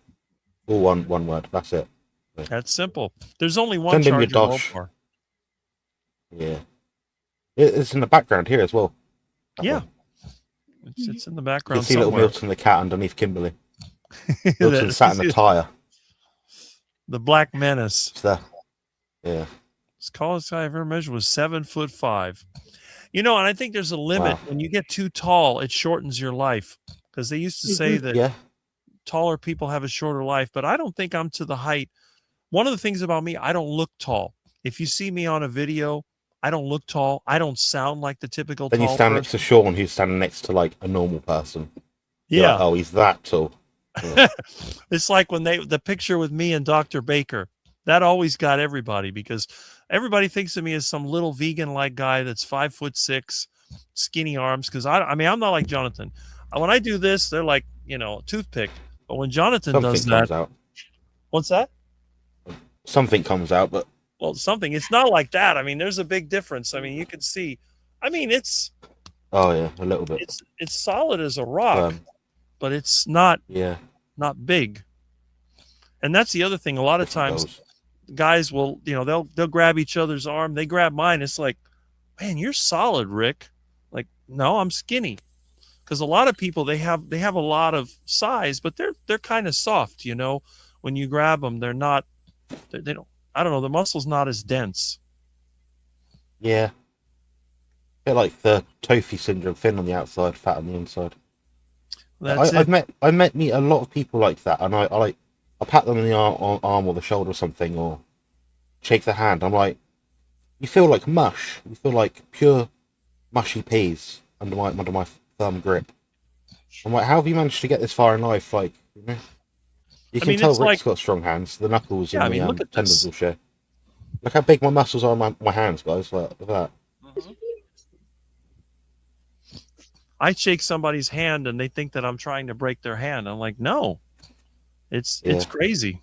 All one word. That's it. That's simple. There's only one charger mobile. Yeah. It's in the background here as well. Yeah. It's in the background. You can see little Milton the cat underneath Kimberly. Milton sat in the tire. The Black Menace. It's there. Yeah. His tallest I ever measured was 7'5". You know, and I think there's a limit. When you get too tall, it shortens your life. Because they used to say that taller people have a shorter life, but I don't think I'm to the height. One of the things about me, I don't look tall. If you see me on a video, I don't look tall. I don't sound like the typical tall person. Then you stand next to Sean, who's standing next to like a normal person. You're Yeah. like, oh, he's that tall. Yeah. It's like when the picture with me and Dr. Baker, that always got everybody because everybody thinks of me as some little vegan like guy that's 5'6", skinny arms. Because I mean, I'm not like Jonathan. When I do this, they're like, a toothpick. But when Jonathan Something does comes that, out. what's that? Something comes out, but Well, something. It's not like that. I mean, there's a big difference. I mean, you can see. I mean, it's oh yeah, a little bit. it's solid as a rock, Um, but it's not yeah, big. And that's the other thing. A lot of different times, goals. guys will, they'll grab each other's arm. They grab mine. It's like, man, you're solid, Rick. Like, no, I'm skinny. Because a lot of people they have a lot of size, but they're kind of soft. When you grab them, they're not. They don't. I don't know. The muscle's not as dense. Yeah, a bit like the Tofi syndrome, thin on the outside, fat on the inside. That's I've met a lot of people like that, and I pat them in the arm or the shoulder or something, or shake their hand. I'm like, you feel like mush. You feel like pure mushy peas under my thumb grip. I'm like, how have you managed to get this far in life? Like, you can mean, tell it's Rick's got strong hands. The knuckles Yeah, I and mean, the look at tendons this. will show. Look how big my muscles are on my hands, guys. Like, look at that. I shake somebody's hand and they think that I'm trying to break their hand. I'm like, no, it's crazy.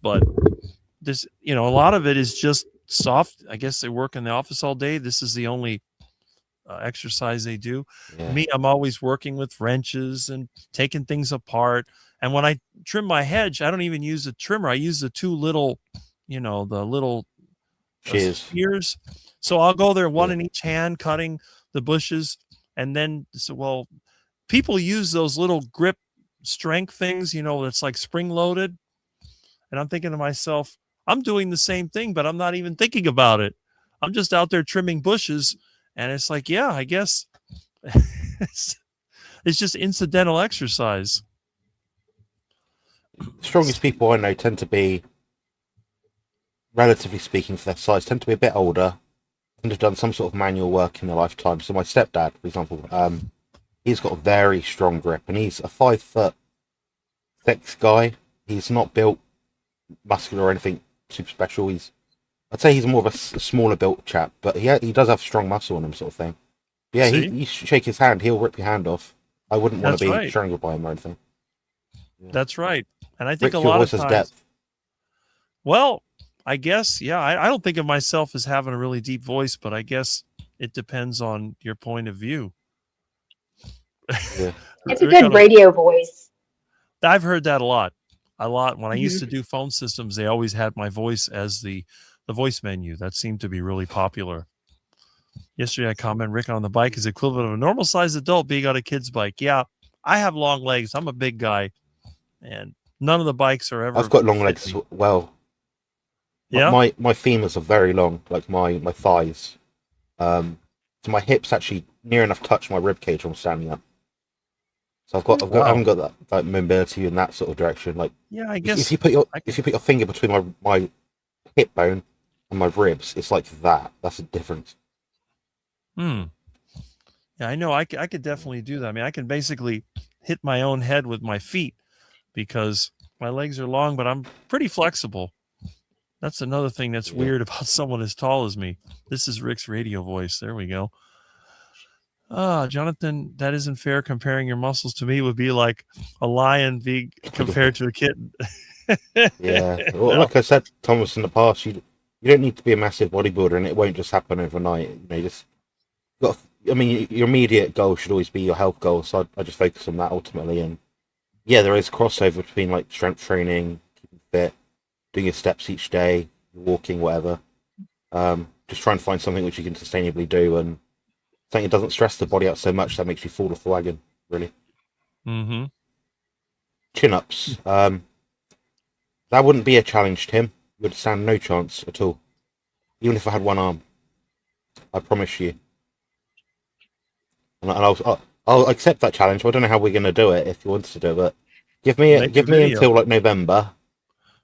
But this, a lot of it is just soft. I guess they work in the office all day. This is the only exercise they do. Yeah. Me, I'm always working with wrenches and taking things apart. And when I trim my hedge, I don't even use a trimmer. I use the two little, the little shears. So I'll go there, one in each hand, cutting the bushes. And then, people use those little grip strength things, that's like spring loaded. And I'm thinking to myself, I'm doing the same thing, but I'm not even thinking about it. I'm just out there trimming bushes. And it's like, yeah, I guess it's just incidental exercise. The strongest people I know tend to be, relatively speaking, for their size, tend to be a bit older, tend to have done some sort of manual work in their lifetime. So my stepdad, for example, he's got a very strong grip, and he's a 5'6" guy. He's not built muscular or anything super special. I'd say he's more of a smaller built chap, but he does have strong muscle in him, sort of thing. Yeah, you shake his hand, he'll rip your hand off. I wouldn't want to be strangled by him or anything. Yeah. That's right. And I think Rick, a lot of your voice has times, depth. well, I guess, yeah, I don't think of myself as having a really deep voice, but I guess it depends on your point of view. Yeah. It's a good radio voice. I've heard that a lot. When I used to do phone systems, they always had my voice as the voice menu. That seemed to be really popular. Yesterday I commented, Rick on the bike is equivalent of a normal sized adult being on a kid's bike. Yeah, I have long legs. I'm a big guy, and none of the bikes are ever. I've got long legs as well. Yeah, my femurs are very long, like my thighs. So my hips actually near enough touch my rib cage when I'm standing up. So I haven't got that mobility in that sort of direction. Like, yeah, I guess if you put your finger between my hip bone and my ribs, it's like that. That's a difference. Yeah, I know. I could definitely do that. I mean, I can basically hit my own head with my feet because my legs are long, but I'm pretty flexible. That's another thing that's weird about someone as tall as me. This is Rick's radio voice. There we go. Jonathan, that isn't fair. Comparing your muscles to me would be like a lion being compared to a kitten. Yeah. Well, like I said, Thomas, in the past, you don't need to be a massive bodybuilder, and it won't just happen overnight. Your immediate goal should always be your health goal. So I just focus on that ultimately. And yeah, there is crossover between like strength training, keeping fit, doing your steps each day, walking, whatever. Just try and find something which you can sustainably do, and something that doesn't stress the body out so much that makes you fall off the wagon, really. Mm-hmm. Chin-ups. That wouldn't be a challenge, Tim. You would stand no chance at all. Even if I had one arm. I promise you. And I'll accept that challenge. I don't know how we're going to do it if you want to do it, but give me until like November.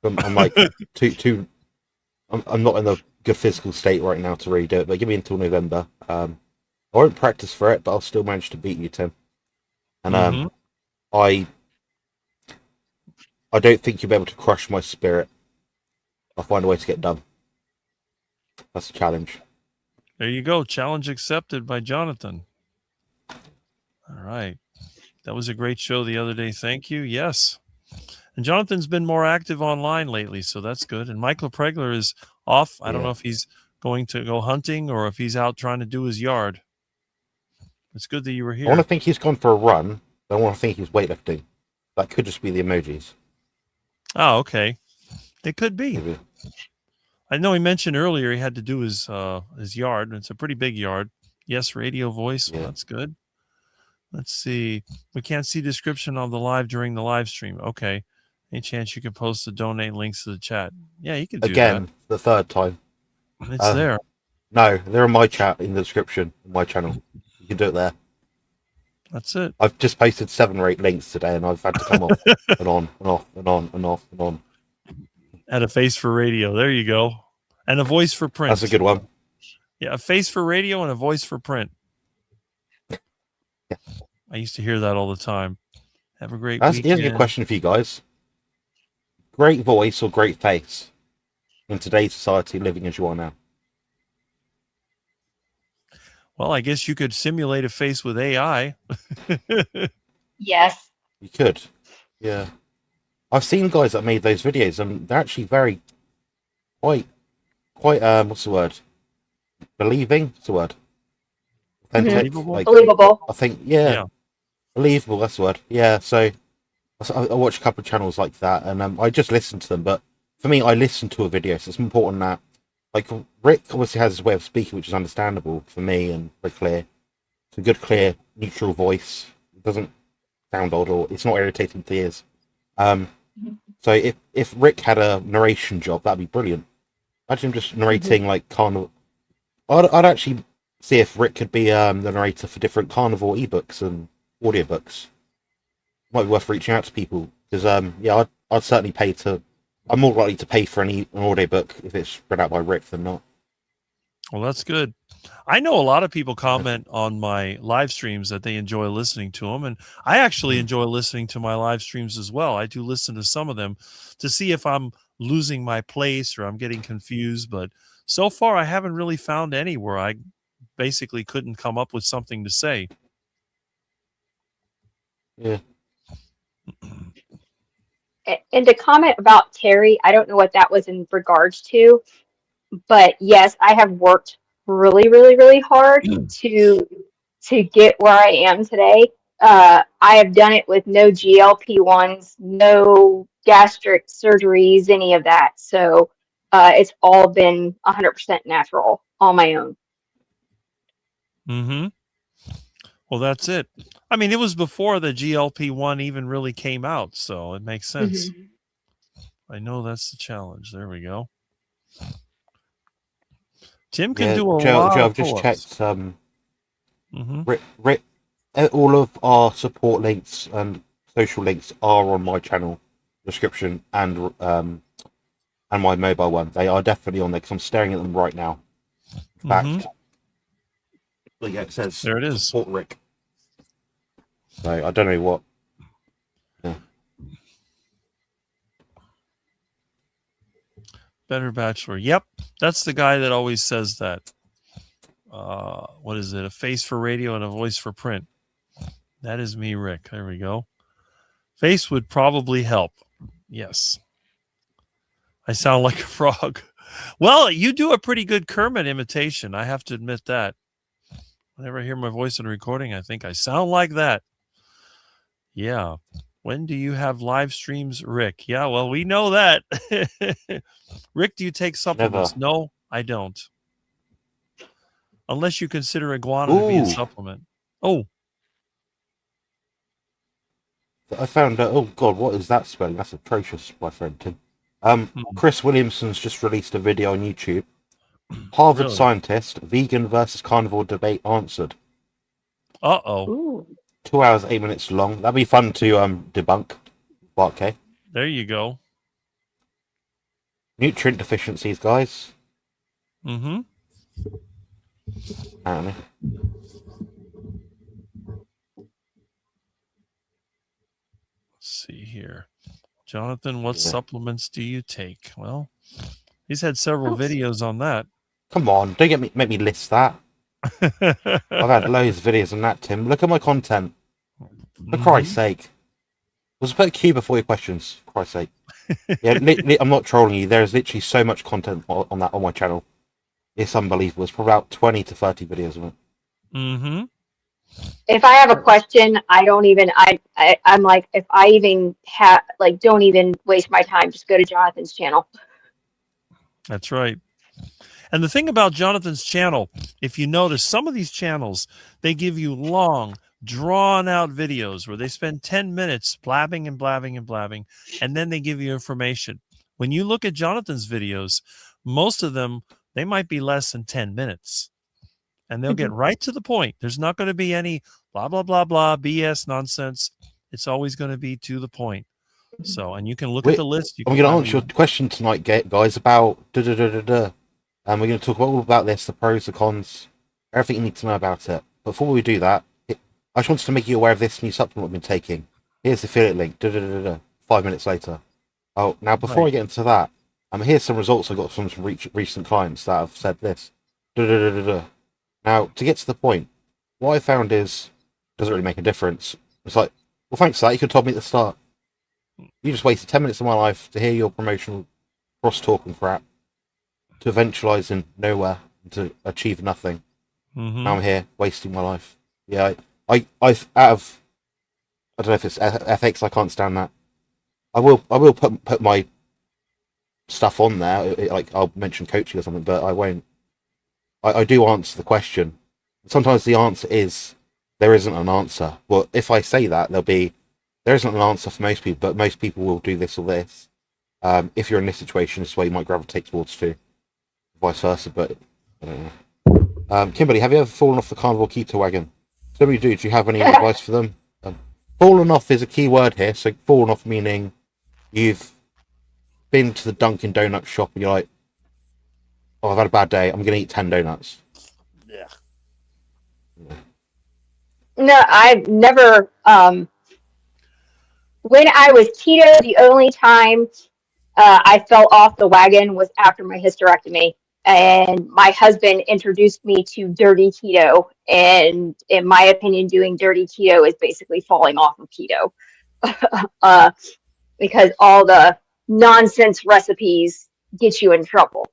I'm like I'm not in the good physical state right now to really do it, but give me until November. I won't practice for it, but I'll still manage to beat you, Tim. And Mhm. I don't think you'll be able to crush my spirit. I'll find a way to get done. That's a challenge. There you go. Challenge accepted by Jonathan. All right. That was a great show the other day. Thank you. Yes. And Jonathan's been more active online lately, so that's good. And Michael Pregler is off. I don't know if he's going to go hunting or if he's out trying to do his yard. It's good that you were I want here. to think he's gone for a run. I want to think he's weightlifting. That could just be the emojis. Oh, okay. It could be. Maybe. I know he mentioned earlier he had to do his yard. It's a pretty big yard. Yes, radio voice. Well, Yeah. that's good. Let's see. We can't see description of the live during the live stream. Okay. Any chance you can post the donate links to the chat? Yeah, you can do Again, the third time. that. It's there. No, they're in my chat in the description, in my channel. You can do it there. That's it. I've just posted 7 or 8 links today, and I've had to come off and on and off and on and off and on. And a face for radio. There you go. And a voice for print. That's a good one. Yeah, a face for radio and a voice for print. Yeah. I used to hear that all the time. Have a great Here's weekend. a good question for you guys. Great voice or great face in today's society, living as you are now? Well, I guess you could simulate a face with AI. Yes. You could. Yeah. I've seen guys that made those videos, and they're actually quite, what's the word? Believing? What's the word? Authentic. Believable? Like, Believable. I think, yeah. Yeah. Believable, that's the word. Yeah, so I watch a couple of channels like that, and I just listen to them. But for me, I listen to a video, so it's important that, like, Rick obviously has his way of speaking, which is understandable for me and very clear. It's a good, clear, neutral voice. It doesn't sound odd, or it's not irritating to the ears. So if Rick had a narration job, that'd be brilliant. Imagine him just narrating like carnivore. I'd actually see if Rick could be the narrator for different carnivore ebooks and audiobooks. Might be worth reaching out to people because yeah, I'd certainly pay to. I'm more likely to pay for an audiobook if it's read out by Rick than not. Well, that's good. I know a lot of people comment on my live streams that they enjoy listening to them, and I actually enjoy listening to my live streams as well. I do listen to some of them to see if I'm losing my place or I'm getting confused, but so far I haven't really found any where I basically couldn't come up with something to say. Yeah. And to comment about Terry, I don't know what that was in regards to, but yes, I have worked really, really, really hard to get where I am today. I have done it with no GLP-1s, no gastric surgeries, any of that. So it's all been 100% natural on my own. Mm-hmm. Well, that's it. I mean, it was before the GLP-1 even really came out, so it makes sense. I know that's the challenge. There we go. Tim can do a Joe, lot I've of just pull-ups. checked. Rick, all of our support links and social links are on my channel description and my mobile one. They are definitely on there because I'm staring at them right now. In fact, look, yeah, it says There it is. support Rick. So I don't know what. Yeah. Better Bachelor. Yep. That's the guy that always says that. What is it? A face for radio and a voice for print. That is me, Rick. There we go. Face would probably help. Yes. I sound like a frog. Well, you do a pretty good Kermit imitation. I have to admit that. Whenever I hear my voice in a recording, I think I sound like that. Yeah. When do you have live streams, Rick? Yeah, well, we know that. Rick, do you take supplements? Never. No, I don't. Unless you consider iguana to be a supplement. Oh. I found out. Oh God, what is that spelling? That's atrocious, my friend Tim. Chris Williamson's just released a video on YouTube. Harvard Really? scientist, vegan versus carnivore debate answered. Uh-oh. Ooh. 2 hours, 8 minutes long. That'd be fun to debunk. Okay. There you go. Nutrient deficiencies, guys. Mm-hmm. Apparently. here. Jonathan, what Yeah. supplements do you take? Well, he's had several videos on that. Come on, don't make me list that. I've had loads of videos on that, Tim. Look at my content. For Christ's sake. Was put a Q before your questions, for Christ's sake. Yeah, I'm not trolling you. There is literally so much content on that on my channel. It's unbelievable. It's probably about 20 to 30 videos on it. Mm-hmm. If I have a question, I don't even, I'm like, if I even have, like, don't even waste my time. Just go to Jonathan's channel. That's right. And the thing about Jonathan's channel, if you notice, some of these channels, they give you long, drawn-out videos where they spend 10 minutes blabbing and blabbing and blabbing, and then they give you information. When you look at Jonathan's videos, most of them, they might be less than 10 minutes. And they'll get right to the point. There's not going to be any blah, blah, blah, blah, BS nonsense. It's always going to be to the point. So, and you can look at the list. I'm going to answer your question tonight, guys, about da-da-da-da-da. And we're going to talk all about this, the pros, the cons, everything you need to know about it. Before we do that, I just wanted to make you aware of this new supplement I've been taking. Here's the affiliate link, 5 minutes later. Oh, now before I get into that, here's some results I got from some recent clients that have said this. Now, to get to the point, what I found is, it doesn't really make a difference. It's like, well, thanks for that. You could have told me at the start. You just wasted 10 minutes of my life to hear your promotional cross-talk and crap, to eventualize in nowhere, and to achieve nothing. Mm-hmm. Now I'm here, wasting my life. Yeah, I out of, I don't know if it's ethics, I can't stand that. I will put my stuff on there, like I'll mention coaching or something, but I won't. I do answer the question. Sometimes the answer is there isn't an answer. Well, if I say that, there isn't an answer for most people, but most people will do this or this. If you're in this situation, this is where you might gravitate towards too. Vice versa, but I don't know. Kimberly, have you ever fallen off the carnivore keto wagon? So many do. Do you have any advice for them? Fallen off is a key word here. So fallen off meaning you've been to the Dunkin' Donut shop and you're like, oh, I've had a bad day. I'm going to eat 10 donuts. Yeah. No, I've never, when I was keto, the only time I fell off the wagon was after my hysterectomy. And my husband introduced me to dirty keto. And in my opinion, doing dirty keto is basically falling off of keto. Because all the nonsense recipes get you in trouble.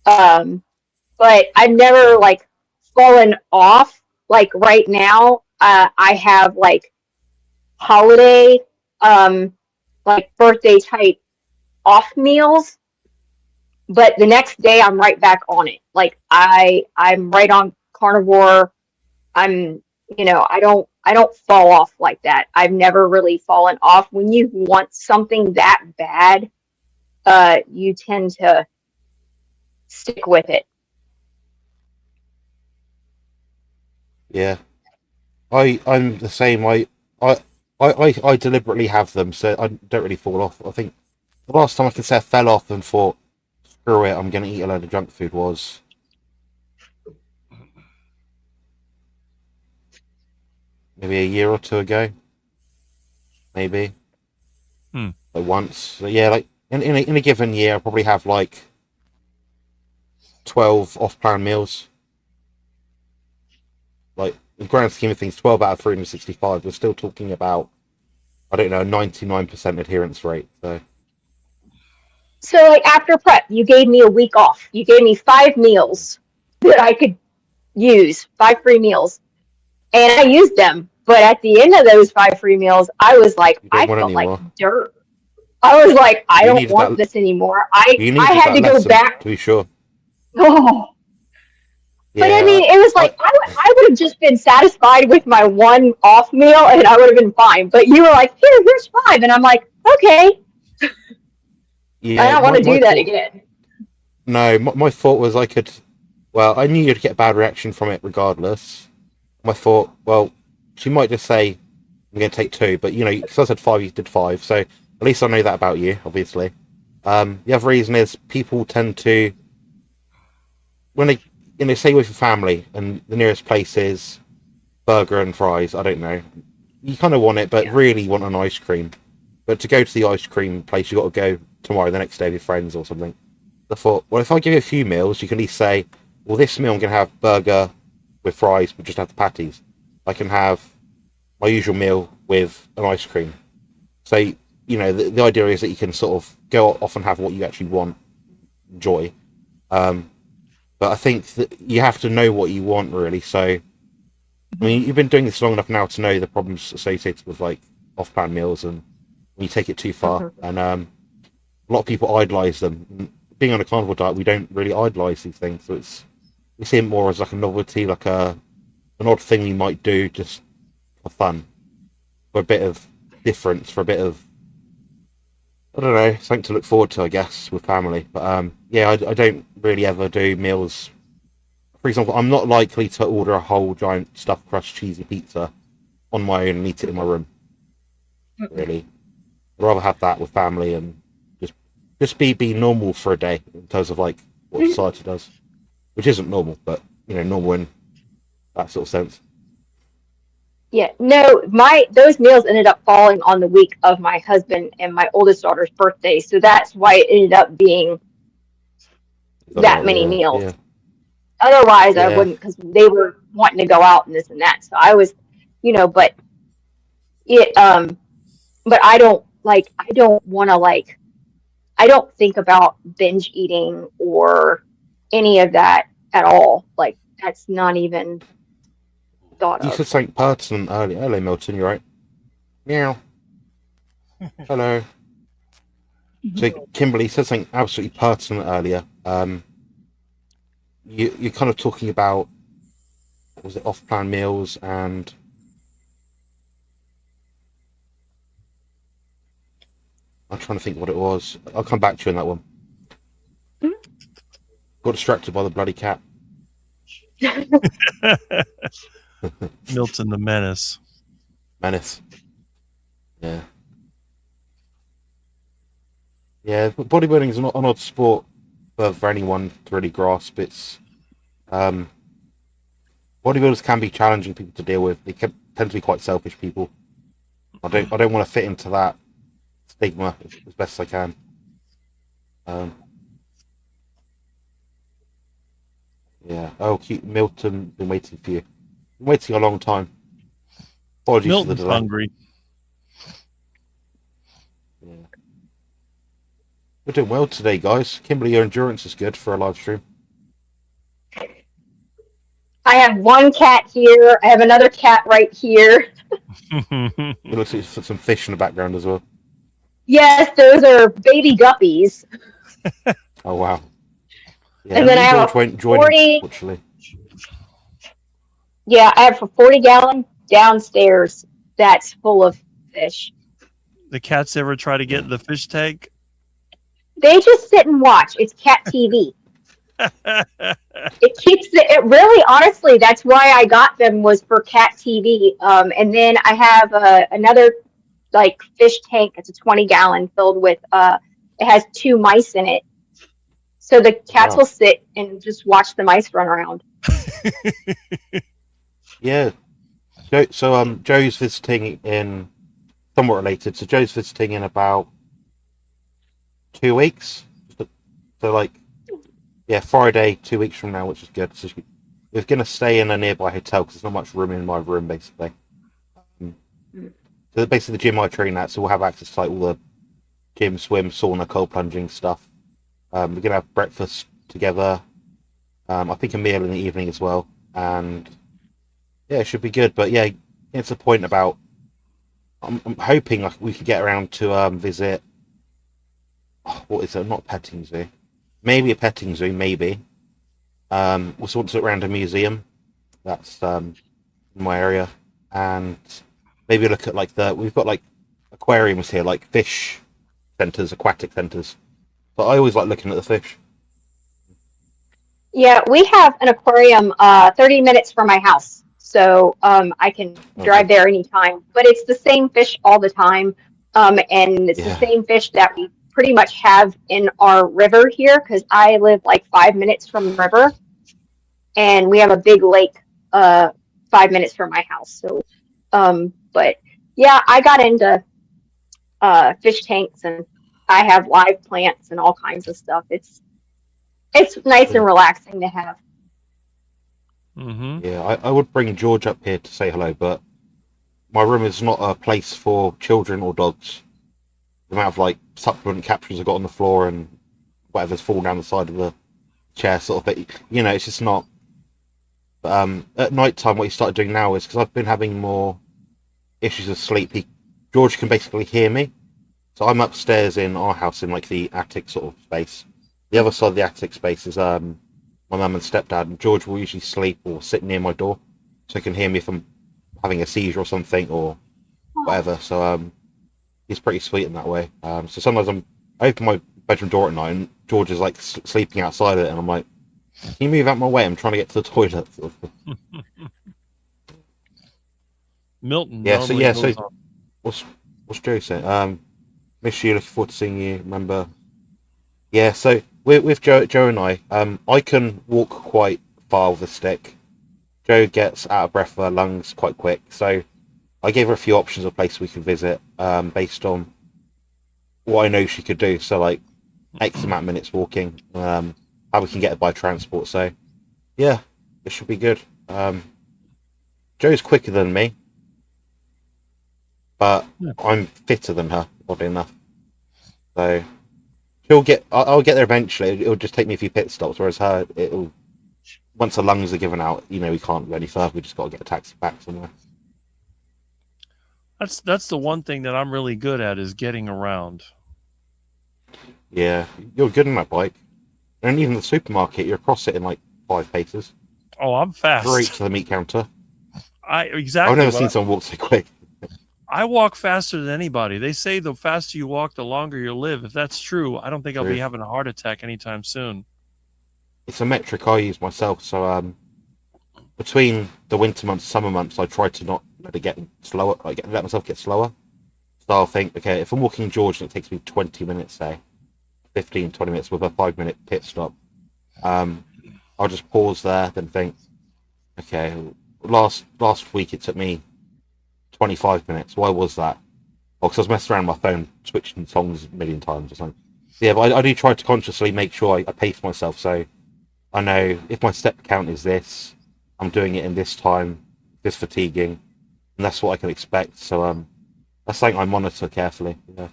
But I've never like fallen off. Like right now, I have like holiday, like birthday type off meals, but the next day I'm right back on it. Like I'm right on carnivore. I don't fall off like that. I've never really fallen off. When you want something that bad, you tend to stick with it. Yeah, I'm the same. I deliberately have them, so I don't really fall off. I think the last time I could say I fell off and thought, screw it, I'm going to eat a load of junk food was maybe a year or two ago. Maybe. Like once. So yeah, like in a given year, I probably have like 12 off-plan meals. Like, in the grand scheme of things, 12 out of 365, we're still talking about, I don't know, a 99% adherence rate. So like after prep, you gave me a week off. You gave me 5 meals that I could use, 5 free meals. And I used them. But at the end of those 5 free meals, I was like, I felt like dirt. I was like, I don't want this anymore. I had to go back. To be sure. Oh. But I mean, it was like, I would have just been satisfied with my 1 off meal and I would have been fine. But you were like, here's 5. And I'm like, okay. Yeah, I don't want to do that again. No, my thought was I knew you'd get a bad reaction from it regardless. My thought, well, she might just say, I'm going to take 2. But, because I said 5, you did 5. So at least I know that about you, obviously. The other reason is people tend to, when they stay with your family and the nearest place is burger and fries, I don't know. You kind of want it, but really you want an ice cream. But to go to the ice cream place, you got to go tomorrow, the next day with your friends or something. I thought, well, if I give you a few meals, you can at least say, well, this meal I'm going to have burger with fries, but just have the patties. I can have my usual meal with an ice cream. So, you know, the idea is that you can sort of go off and have what you actually want, enjoy. But I think that you have to know what you want, really. So, I mean, you've been doing this long enough now to know the problems associated with, like, off-plan meals and when you take it too far. And a lot of people idolize them. Being on a carnivore diet, we don't really idolize these things. So we see it more as like a novelty, like an odd thing we might do just for fun, for a bit of difference, for a bit of, I don't know, something to look forward to, I guess, with family. But yeah, I don't really ever do meals. For example, I'm not likely to order a whole giant stuffed crust cheesy pizza on my own and eat it in my room. Really, I'd rather have that with family and just be normal for a day in terms of like what society does, which isn't normal, but you know, normal in that sort of sense. Yeah, no, those meals ended up falling on the week of my husband and my oldest daughter's birthday, so that's why it ended up being that many meals. Yeah. Otherwise, I Yeah. wouldn't, because they were wanting to go out and this and that. So I was, you know, but I don't want to like, I don't think about binge eating or any of that at all. Like, that's not even thought You of. said something pertinent earlier. Hello, Milton, you right? Meow. Hello. So Kimberly said something absolutely pertinent earlier. You're kind of talking about, what was it, off-plan meals, and I'm trying to think what it was. I'll come back to you on that one. Got distracted by the bloody cat. Milton the Menace. Menace. Yeah. Yeah, but bodybuilding is an odd sport for anyone to really grasp. It's bodybuilders can be challenging people to deal with. They tend to be quite selfish people. I don't want to fit into that stigma as best as I can. Yeah. Oh, cute Milton, been waiting for you. Been waiting a long time. Apologies for the Milton's delay. hungry. Yeah. We're doing well today, guys. Kimberly, your endurance is good for a live stream. I have one cat here. I have another cat right here. It looks like there's some fish in the background as well. Yes, those are baby guppies. Oh, wow. Yeah, And then I have George won't join, 40 unfortunately. Yeah, I have a 40-gallon downstairs that's full of fish. The cats ever try to get in the fish tank? They just sit and watch. It's cat TV. It keeps it really, honestly, that's why I got them, was for cat TV. And then I have another like fish tank. It's a 20-gallon filled with it has 2 mice in it. So the cats Wow. will sit and just watch the mice run around. Yeah. So Joe's visiting in, somewhat related. So Joe's visiting in about 2 weeks. So like, yeah, Friday, 2 weeks from now, which is good. So we're going to stay in a nearby hotel because there's not much room in my room, basically. So basically the gym I train at, so we'll have access to like all the gym, swim, sauna, cold plunging stuff. We're going to have breakfast together. I think a meal in the evening as well. And yeah, it should be good. But yeah, it's a point about, I'm hoping like we could get around to visit, what is it? Not a petting zoo. Maybe a petting zoo, maybe. We'll sort of around a museum. That's in my area. And maybe look at like we've got like aquariums here, like fish centres, aquatic centres. But I always like looking at the fish. Yeah, we have an aquarium 30 minutes from my house. So I can drive there anytime. But it's the same fish all the time. And it's the same fish that we pretty much have in our river here, because I live like 5 minutes from the river. And we have a big lake 5 minutes from my house. So, but yeah, I got into fish tanks, and I have live plants and all kinds of stuff. It's nice and relaxing to have. Mm-hmm. Yeah, I would bring George up here to say hello, but my room is not a place for children or dogs. The amount of like supplement capsules I've got on the floor and whatever's fallen down the side of the chair, sort of thing. You know, it's just not. But at night time, what he started doing now is because I've been having more issues with sleep. George can basically hear me, so I'm upstairs in our house in like the attic sort of space. The other side of the attic space is my mum and stepdad, and George will usually sleep or sit near my door, so he can hear me if I'm having a seizure or something or whatever. So he's pretty sweet in that way. So sometimes I open my bedroom door at night and George is like sleeping outside it, and I'm like, can you move out my way? I'm trying to get to the toilet. Sort of. Milton. Yeah, so normally goes on. what's Joe saying? Miss you, looking forward to seeing you. Remember? Yeah, so with Joe and I can walk quite far with a stick. Joe gets out of breath of her lungs quite quick, so I gave her a few options of places we could visit based on what I know she could do. So like X amount of minutes walking, how we can get it by transport. So yeah, it should be good. Joe's quicker than me, but I'm fitter than her, oddly enough. So I'll get there eventually. It'll just take me a few pit stops, whereas her, once the lungs are given out, you know, we can't go any further. We just got to get a taxi back somewhere. That's the one thing that I'm really good at is getting around. Yeah, you're good on that bike. And even the supermarket, you're across it in like 5 paces. Oh, I'm fast. Straight to the meat counter. Exactly. I've never seen someone walk so quick. I walk faster than anybody. They say the faster you walk, the longer you'll live. If that's true, I don't think I'll be having a heart attack anytime soon. It's a metric I use myself. So between the winter months, summer months, I try to not let it get slower. Let myself get slower. So I'll think, okay, if I'm walking George and it takes me 20 minutes, say 15, 20 minutes with a 5-minute pit stop, I'll just pause there, then think, okay, last week it took me 25 minutes. Why was that? Well, because I was messing around with my phone, switching songs a million times or something. Yeah, but I do try to consciously make sure I pace myself, so I know if my step count is this, I'm doing it in this time, this fatiguing, and that's what I can expect. So that's something I monitor carefully. Yeah.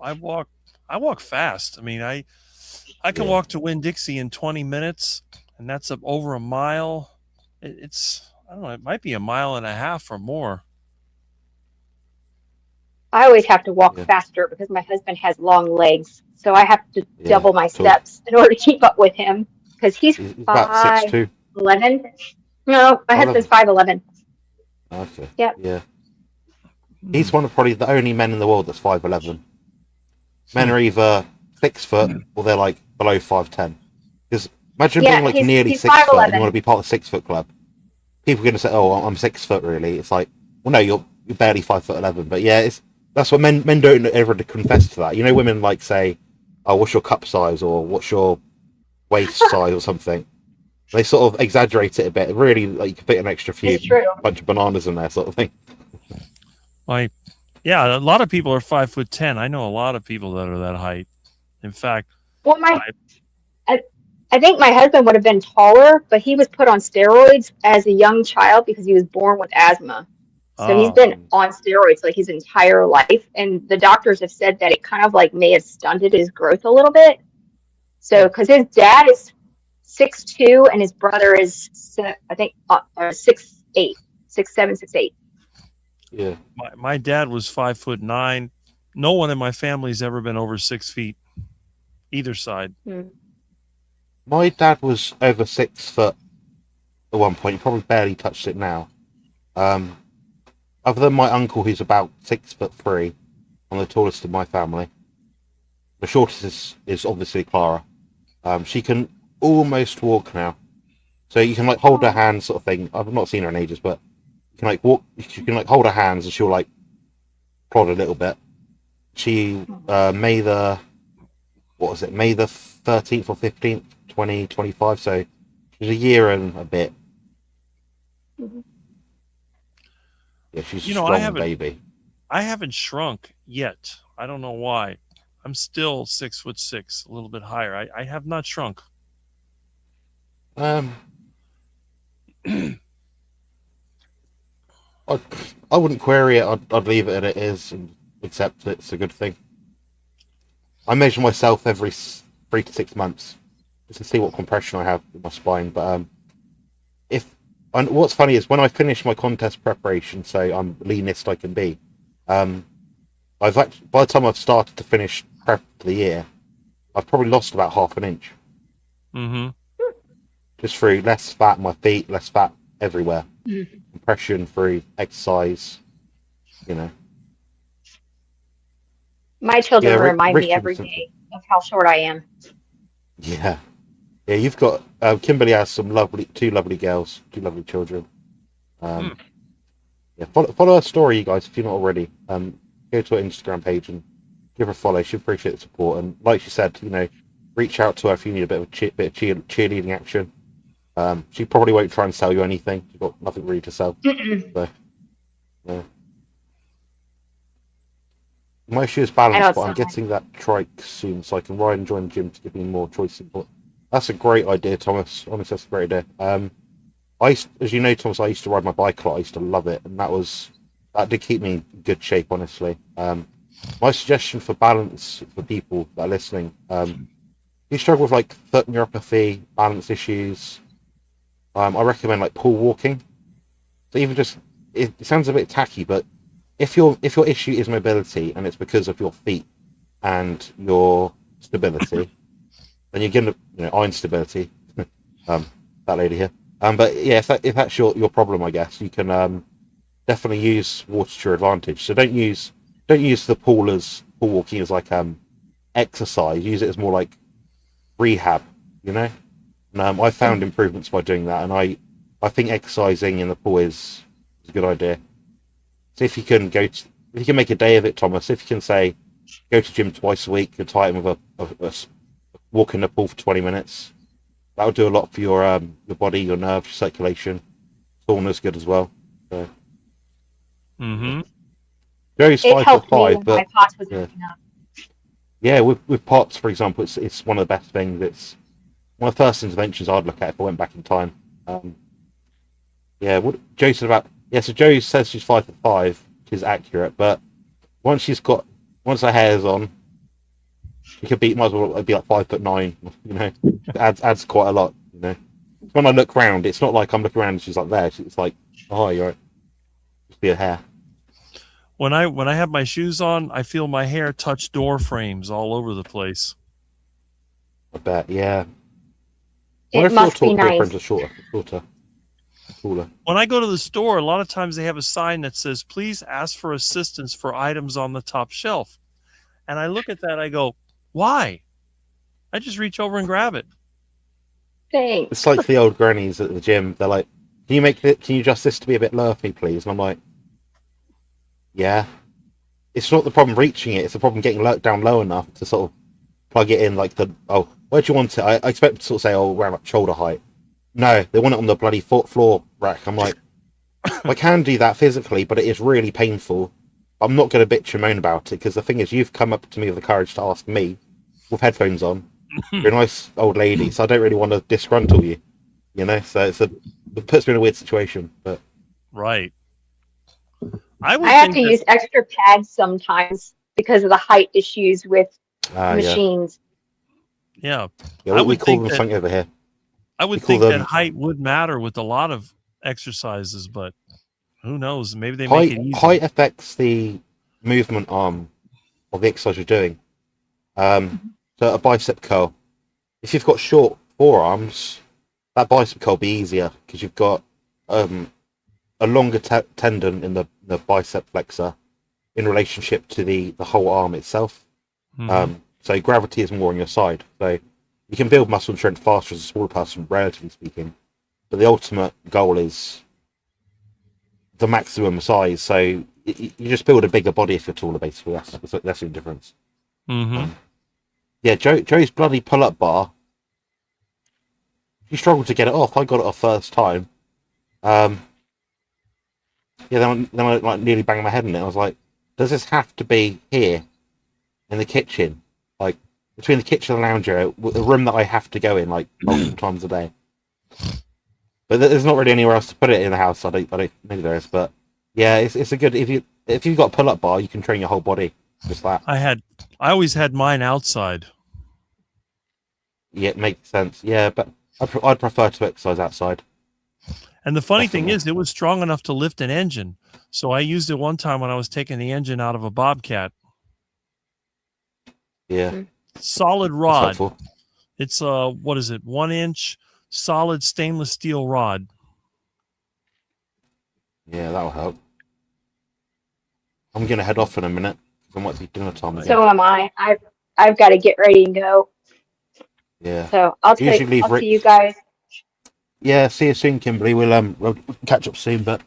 I walk fast. I mean, I can walk to Winn-Dixie in 20 minutes, and that's up over a mile. It's I don't know, it might be a mile and a half or more. I always have to walk faster because my husband has long legs, so I have to double my steps in order to keep up with him because he's about 6'2". 5'11". No, my husband's 5'11". Okay. Yep. Yeah. He's one of probably the only men in the world that's 5'11". Men are either 6 foot or they're like below 5'10". Because imagine being like nearly 6 foot and you want to be part of the 6 foot club. People are going to say, "Oh, I'm 6 foot." Really, it's like, well, no, you're barely 5'11". But yeah, that's what men don't ever confess to that. You know, women like say, "Oh, what's your cup size?" or "What's your waist size?" or something. They sort of exaggerate it a bit. Really, like you could fit an extra bunch of bananas in there, sort of thing. Yeah, a lot of people are 5'10". I know a lot of people that are that height. In fact, well, I think my husband would have been taller, but he was put on steroids as a young child because he was born with asthma. So he's been on steroids like his entire life, and the doctors have said that it kind of like may have stunted his growth a little bit. So because his dad is 6'2" and his brother is I think 6'8", 6'7", 6'8". Yeah. My dad was 5'9". No one in my family's ever been over 6 feet, either side. My dad was over 6 foot at one point. He probably barely touched it now. Other than my uncle, who's about 6'3", I'm the tallest in my family. The shortest is obviously Clara. She can almost walk now, so you can like hold her hand, sort of thing. I've not seen her in ages, but you can like walk. You can like hold her hands, and she'll like prod a little bit. She May the 13th or 15th, 2025. So she's a year and a bit. Yeah, she's a You know, strong baby. I haven't shrunk yet. I don't know why. I'm still 6'6", a little bit higher. I have not shrunk. I wouldn't query it. I'd leave it as it is and accept that it's a good thing. I measure myself every 3 to 6 months just to see what compression I have in my spine. But what's funny is when I finish my contest preparation, so I'm leanest I can be. By the time I've started to finish prep for the year, I've probably lost about half an inch. Mm-hmm. Just through less fat in my feet, less fat everywhere. Compression through exercise, you know. My children Yeah, remind me Richard every day of how short I am. Yeah. Yeah, you've got Kimberly has two lovely girls, two lovely children. Yeah, follow her story, you guys, if you're not already. Go to her Instagram page and give her a follow. She'll appreciate the support. And like she said, you know, reach out to her if you need a bit of cheerleading action. She probably won't try and sell you anything. She's got nothing really to sell. So, yeah. My issue is balance, but I'm getting that trike soon, so I can ride and join the gym to give me more choice. That's a great idea, Thomas. Honestly, that's a great idea. As you know, Thomas, I used to ride my bike a lot. I used to love it, and that did keep me in good shape, honestly. My suggestion for balance for people that are listening, you struggle with like foot neuropathy, balance issues, I recommend like pool walking. So even just it sounds a bit tacky, but if your issue is mobility and it's because of your feet and your stability, then you're gonna iron stability. That lady here. But yeah, if that's your problem, I guess you can definitely use water to your advantage. So don't use the pool walking as like exercise. Use it as more like rehab, you know. And I found improvements by doing that, and I think exercising in the pool is a good idea. So if you can make a day of it, Thomas, if you can say go to gym twice a week and tie it with a walk in the pool for 20 minutes, that would do a lot for your body, your nerves, your circulation. Sauna's good as well. So. Joe's 5'5", but yeah, with POTS, for example, it's one of the best things. It's one of the first interventions I'd look at if I went back in time. Yeah, what Joe said about so Joe says she's 5'5", which is accurate, but once her hair's on, she could might as well be like 5'9". You know, adds quite a lot. You know, when I look round, it's not like I'm looking around and she's like there. It's like, oh, you're right. Just be a hair. When I have my shoes on, I feel my hair touch door frames all over the place. I bet, yeah. It must be nice. Door frames are shorter, cooler. When I go to the store, a lot of times they have a sign that says, "Please ask for assistance for items on the top shelf." And I look at that, I go, "Why?" I just reach over and grab it. Thanks. It's like the old grannies at the gym. They're like, Can you adjust this to be a bit lower for me, please?" And I'm like, yeah. It's not the problem reaching it, it's the problem getting down low enough to sort of plug it in like where do you want it? I expect to sort of say, around like shoulder height. No, they want it on the bloody floor rack. I'm like, I can do that physically, but it is really painful. I'm not going to bitch and moan about it, because the thing is, you've come up to me with the courage to ask me with headphones on. You're a nice old lady, so I don't really want to disgruntle you. You know, so it puts me in a weird situation. But right. I have to use extra pads sometimes because of the height issues with machines. Yeah. We call them something over here. I would think that height would matter with a lot of exercises, but who knows? Maybe they make it easy. Height affects the movement arm of the exercise you're doing. So a bicep curl. If you've got short forearms, that bicep curl will be easier because you've got a longer tendon in the bicep flexor in relationship to the whole arm itself. So gravity is more on your side. So you can build muscle strength faster as a smaller person, relatively speaking. But the ultimate goal is the maximum size. So you just build a bigger body if you're taller, basically. That's the difference. Yeah, Joe's bloody pull-up bar. You struggled to get it off. I got it off first time. then I like nearly banged my head in it. I was like, does this have to be here in the kitchen? Like between the kitchen and the lounge area, the room that I have to go in like multiple times a day. But there's not really anywhere else to put it in the house. I don't think there is. But yeah, it's a good if you've got a pull-up bar, you can train your whole body. Just that. I always had mine outside. Yeah, it makes sense. Yeah, but I'd prefer to exercise outside. And the funny thing Definitely. is, it was strong enough to lift an engine. So I used it one time when I was taking the engine out of a Bobcat. Yeah, Solid that's rod. helpful. It's 1 inch solid stainless steel rod. Yeah, that'll help. I'm gonna head off in a minute. It might be dinner time again. So am I. I've got to get ready and go. Yeah. So I'll Usually leave see Rick- you guys. Yeah, see you soon, Kimberly. We'll catch up soon. But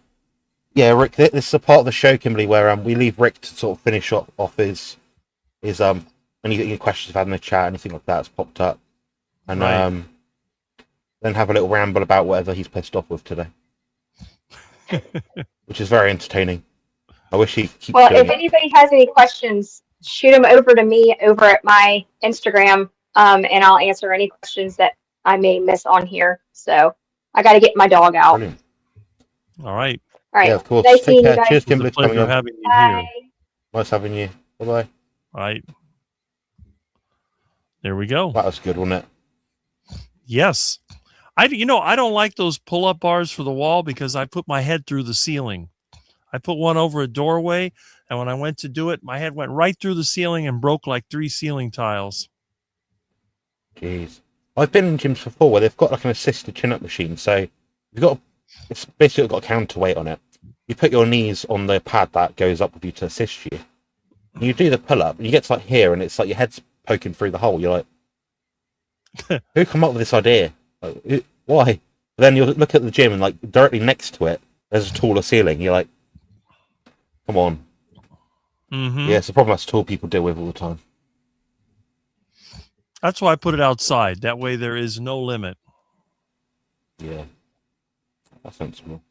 yeah, Rick, this is a part of the show, Kimberly, where we leave Rick to sort of finish off his any questions you've had in the chat, anything like that's popped up, and Right. then have a little ramble about whatever he's pissed off with today, which is very entertaining. I wish he keeps Well, doing if it. anybody has any questions, shoot them over to me over at my Instagram, and I'll answer any questions that I may miss on here. So I got to get my dog out. Brilliant. All right. All right. Yeah, of course. Nice Take seeing care. you guys. Cheers, It was Kimberly, a for coming pleasure on. having you Bye. here. Nice having you. Bye bye. All right. There we go. That was good, wasn't it? Yes. I don't like those pull-up bars for the wall because I put my head through the ceiling. I put one over a doorway, and when I went to do it, my head went right through the ceiling and broke like 3 ceiling tiles. Jeez. I've been in gyms before where they've got like an assisted chin-up machine, so it's basically got a counterweight on it. You put your knees on the pad that goes up with you to assist you. And you do the pull-up, and you get to like here, and it's like your head's poking through the hole. You're like, who come up with this idea? Like, why? But then you look at the gym, and like directly next to it, there's a taller ceiling. You're like, come on. Mm-hmm. Yeah, it's a problem us tall people deal with all the time. That's why I put it outside. That way there is no limit. Yeah, that's sensible.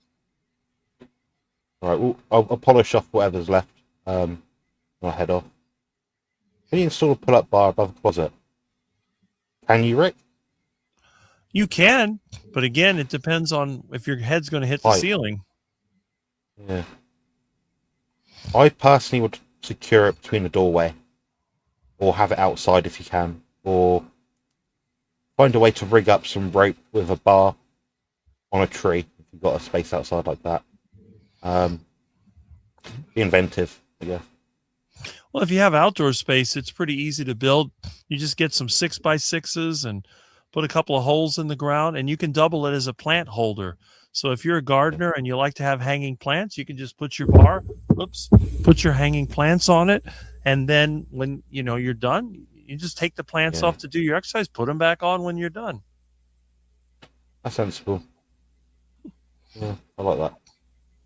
All right, well, I'll polish off whatever's left. And I'll head off. Can you install a pull-up bar above the closet? Can you, Rick? You can, but again, it depends on if your head's going to hit the Height. ceiling. Yeah. I personally would secure it between the doorway, or have it outside if you can, or find a way to rig up some rope with a bar on a tree if you've got a space outside like that. Be inventive, I guess. Well, if you have outdoor space, it's pretty easy to build. You just get some 6x6s and put a couple of holes in the ground, and you can double it as a plant holder. So if you're a gardener and you like to have hanging plants, you can just put your put your hanging plants on it, and then when you're done, you just take the plants off to do your exercise, put them back on when you're done. That's sensible. Yeah, I like that.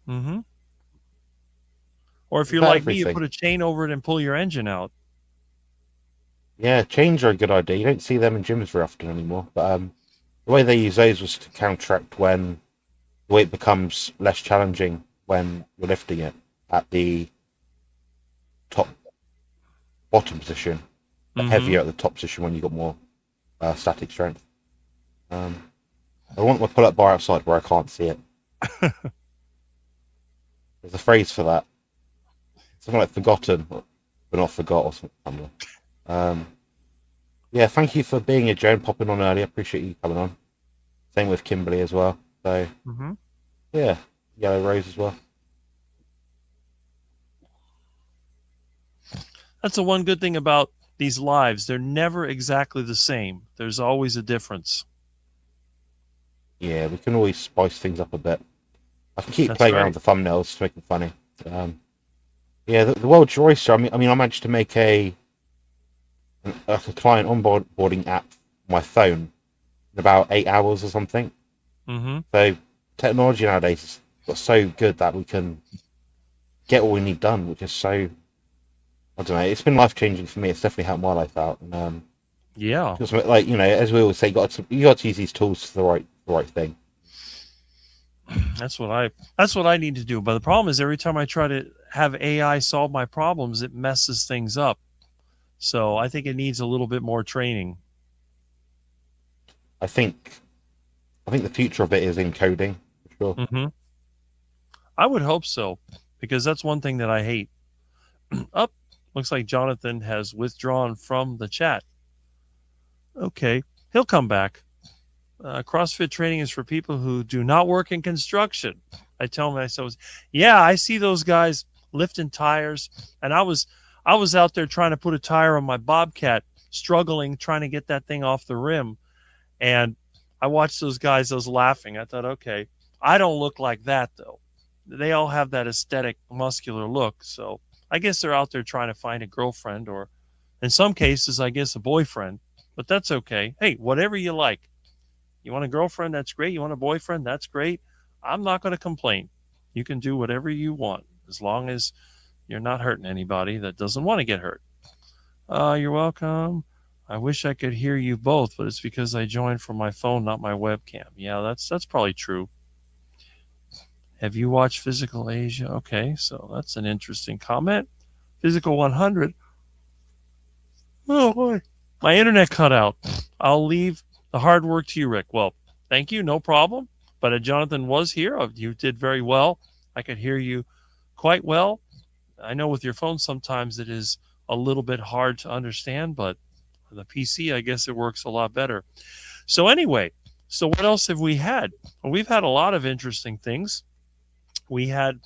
Mm-hmm. Or if you're About like me, you everything. put a chain over it and pull your engine out. Yeah, chains are a good idea. You don't see them in gyms very often anymore. But the way they use those was to counteract when the weight becomes less challenging when you're lifting it at the bottom position, but Mhm. heavier at the top position when you've got more static strength. I want my pull-up bar outside where I can't see it. There's a phrase for that. Something like forgotten, but not forgot or something. Yeah, thank you for being here, Joe, and popping on early. I appreciate you coming on. Same with Kimberly as well. So, Mm-hmm. yeah, Yellow Rose as well. That's the one good thing about these lives. They're never exactly the same. There's always a difference. Yeah, we can always spice things up a bit. I can keep That's playing right. around with the thumbnails to make them funny. Yeah, the World Oyster. I mean, I managed to make a client onboarding app on my phone in about 8 hours or something. Mm-hmm. So technology nowadays has got so good that we can get what we need done, which is so, I don't know, it's been life changing for me. It's definitely helped my life out. And Yeah. because, like, as we always say, you got to use these tools for the right thing. That's what I need to do. But the problem is every time I try to have AI solve my problems, it messes things up. So I think it needs a little bit more training. I think the future of it is in coding, for sure. Mm-hmm. I would hope so, because that's one thing that I hate. Up, looks like Jonathan has withdrawn from the chat. Okay, he'll come back. CrossFit training is for people who do not work in construction. I tell myself, yeah, I see those guys lifting tires, and I was out there trying to put a tire on my Bobcat, struggling trying to get that thing off the rim, and I watched those guys. I was laughing. I thought, okay, I don't look like that though. They all have that aesthetic, muscular look. So I guess they're out there trying to find a girlfriend, or in some cases, I guess a boyfriend. But that's okay. Hey, whatever you like. You want a girlfriend? That's great. You want a boyfriend? That's great. I'm not going to complain. You can do whatever you want as long as you're not hurting anybody that doesn't want to get hurt. You're welcome. I wish I could hear you both, but it's because I joined from my phone, not my webcam. Yeah, that's probably true. Have you watched Physical Asia? Okay, so that's an interesting comment. Physical 100. Oh boy, my internet cut out. I'll leave the hard work to you, Rick. Well, thank you, no problem. But Jonathan was here. You did very well. I could hear you quite well. I know with your phone sometimes it is a little bit hard to understand, but on the PC, I guess it works a lot better. So anyway, so what else have we had? Well, we've had a lot of interesting things. We had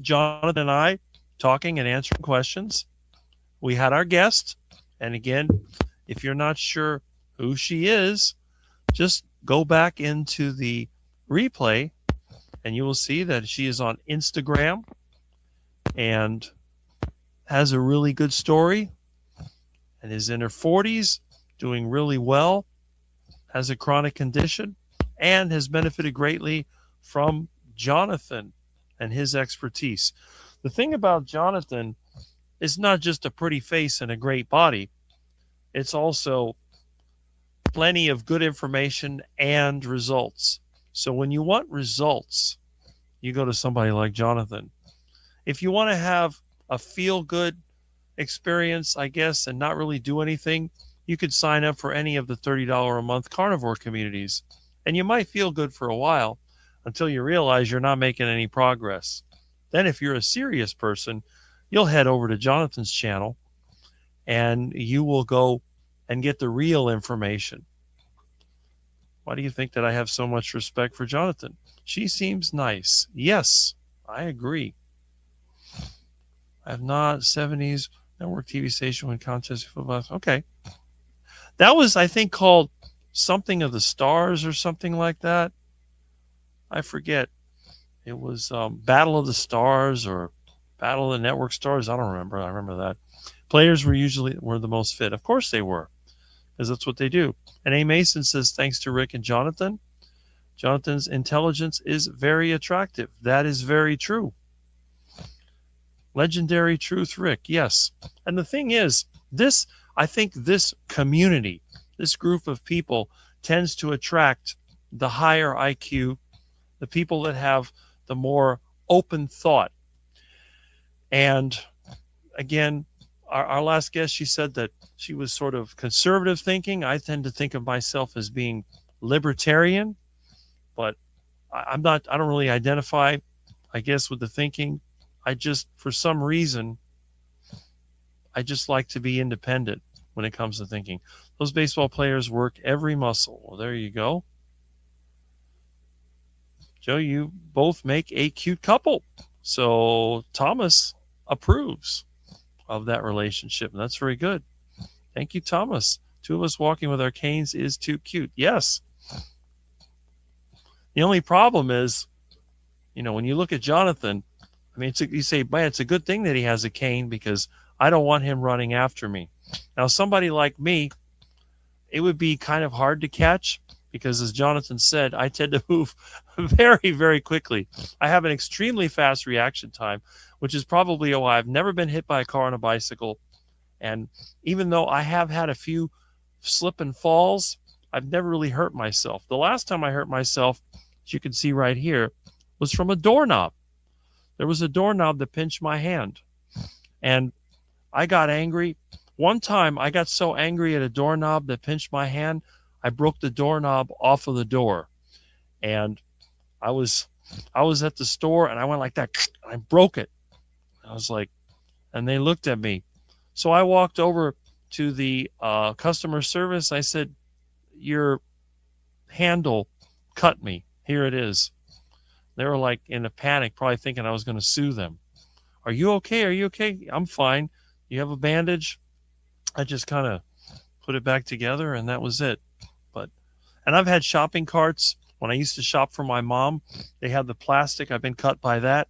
Jonathan and I talking and answering questions. We had our guest. And again, if you're not sure who she is, just go back into the replay and you will see that she is on Instagram and has a really good story and is in her 40s, doing really well, has a chronic condition, and has benefited greatly from Jonathan and his expertise. The thing about Jonathan is not just a pretty face and a great body. It's also plenty of good information and results. So when you want results, you go to somebody like Jonathan. If you want to have a feel-good experience, I guess, and not really do anything, you could sign up for any of the $30 a month carnivore communities. And you might feel good for a while until you realize you're not making any progress. Then if you're a serious person, you'll head over to Jonathan's channel and you will go and get the real information. Why do you think that I have so much respect for Jonathan? She seems nice. Yes, I agree. I have not 70s network TV station when contest football. Okay. That was, I think, called Something of the Stars or something like that. I forget. It was Battle of the Stars or Battle of the Network Stars. I don't remember. I remember that. Players were the most fit. Of course they were, because that's what they do. And A. Mason says, thanks to Rick and Jonathan, Jonathan's intelligence is very attractive. That is very true. Legendary truth, Rick. Yes. And the thing is, I think this community, this group of people tends to attract the higher IQ, the people that have the more open thought. And again, our last guest, she said that she was sort of conservative thinking. I tend to think of myself as being libertarian, but I don't really identify, I guess, with the thinking. I just, for some reason, I just like to be independent when it comes to thinking. Those baseball players work every muscle. Well, there you go. Joe, you both make a cute couple. So Thomas approves of that relationship, and that's very good. Thank you, Thomas. Two of us walking with our canes is too cute. Yes. The only problem is, when you look at Jonathan, I mean, you say, man, it's a good thing that he has a cane because I don't want him running after me. Now, somebody like me, it would be kind of hard to catch because, as Jonathan said, I tend to move very, very quickly. I have an extremely fast reaction time, which is probably why I've never been hit by a car on a bicycle. And even though I have had a few slip and falls, I've never really hurt myself. The last time I hurt myself, as you can see right here, was from a doorknob. There was a doorknob that pinched my hand. And I got angry. One time I got so angry at a doorknob that pinched my hand, I broke the doorknob off of the door. And I was at the store and I went like that. I broke it. I was like, and they looked at me. So I walked over to the customer service. I said, your handle cut me. Here it is. They were like in a panic, probably thinking I was going to sue them. Are you okay? Are you okay? I'm fine. You have a bandage? I just kind of put it back together and that was it. And I've had shopping carts. When I used to shop for my mom, they had the plastic. I've been cut by that.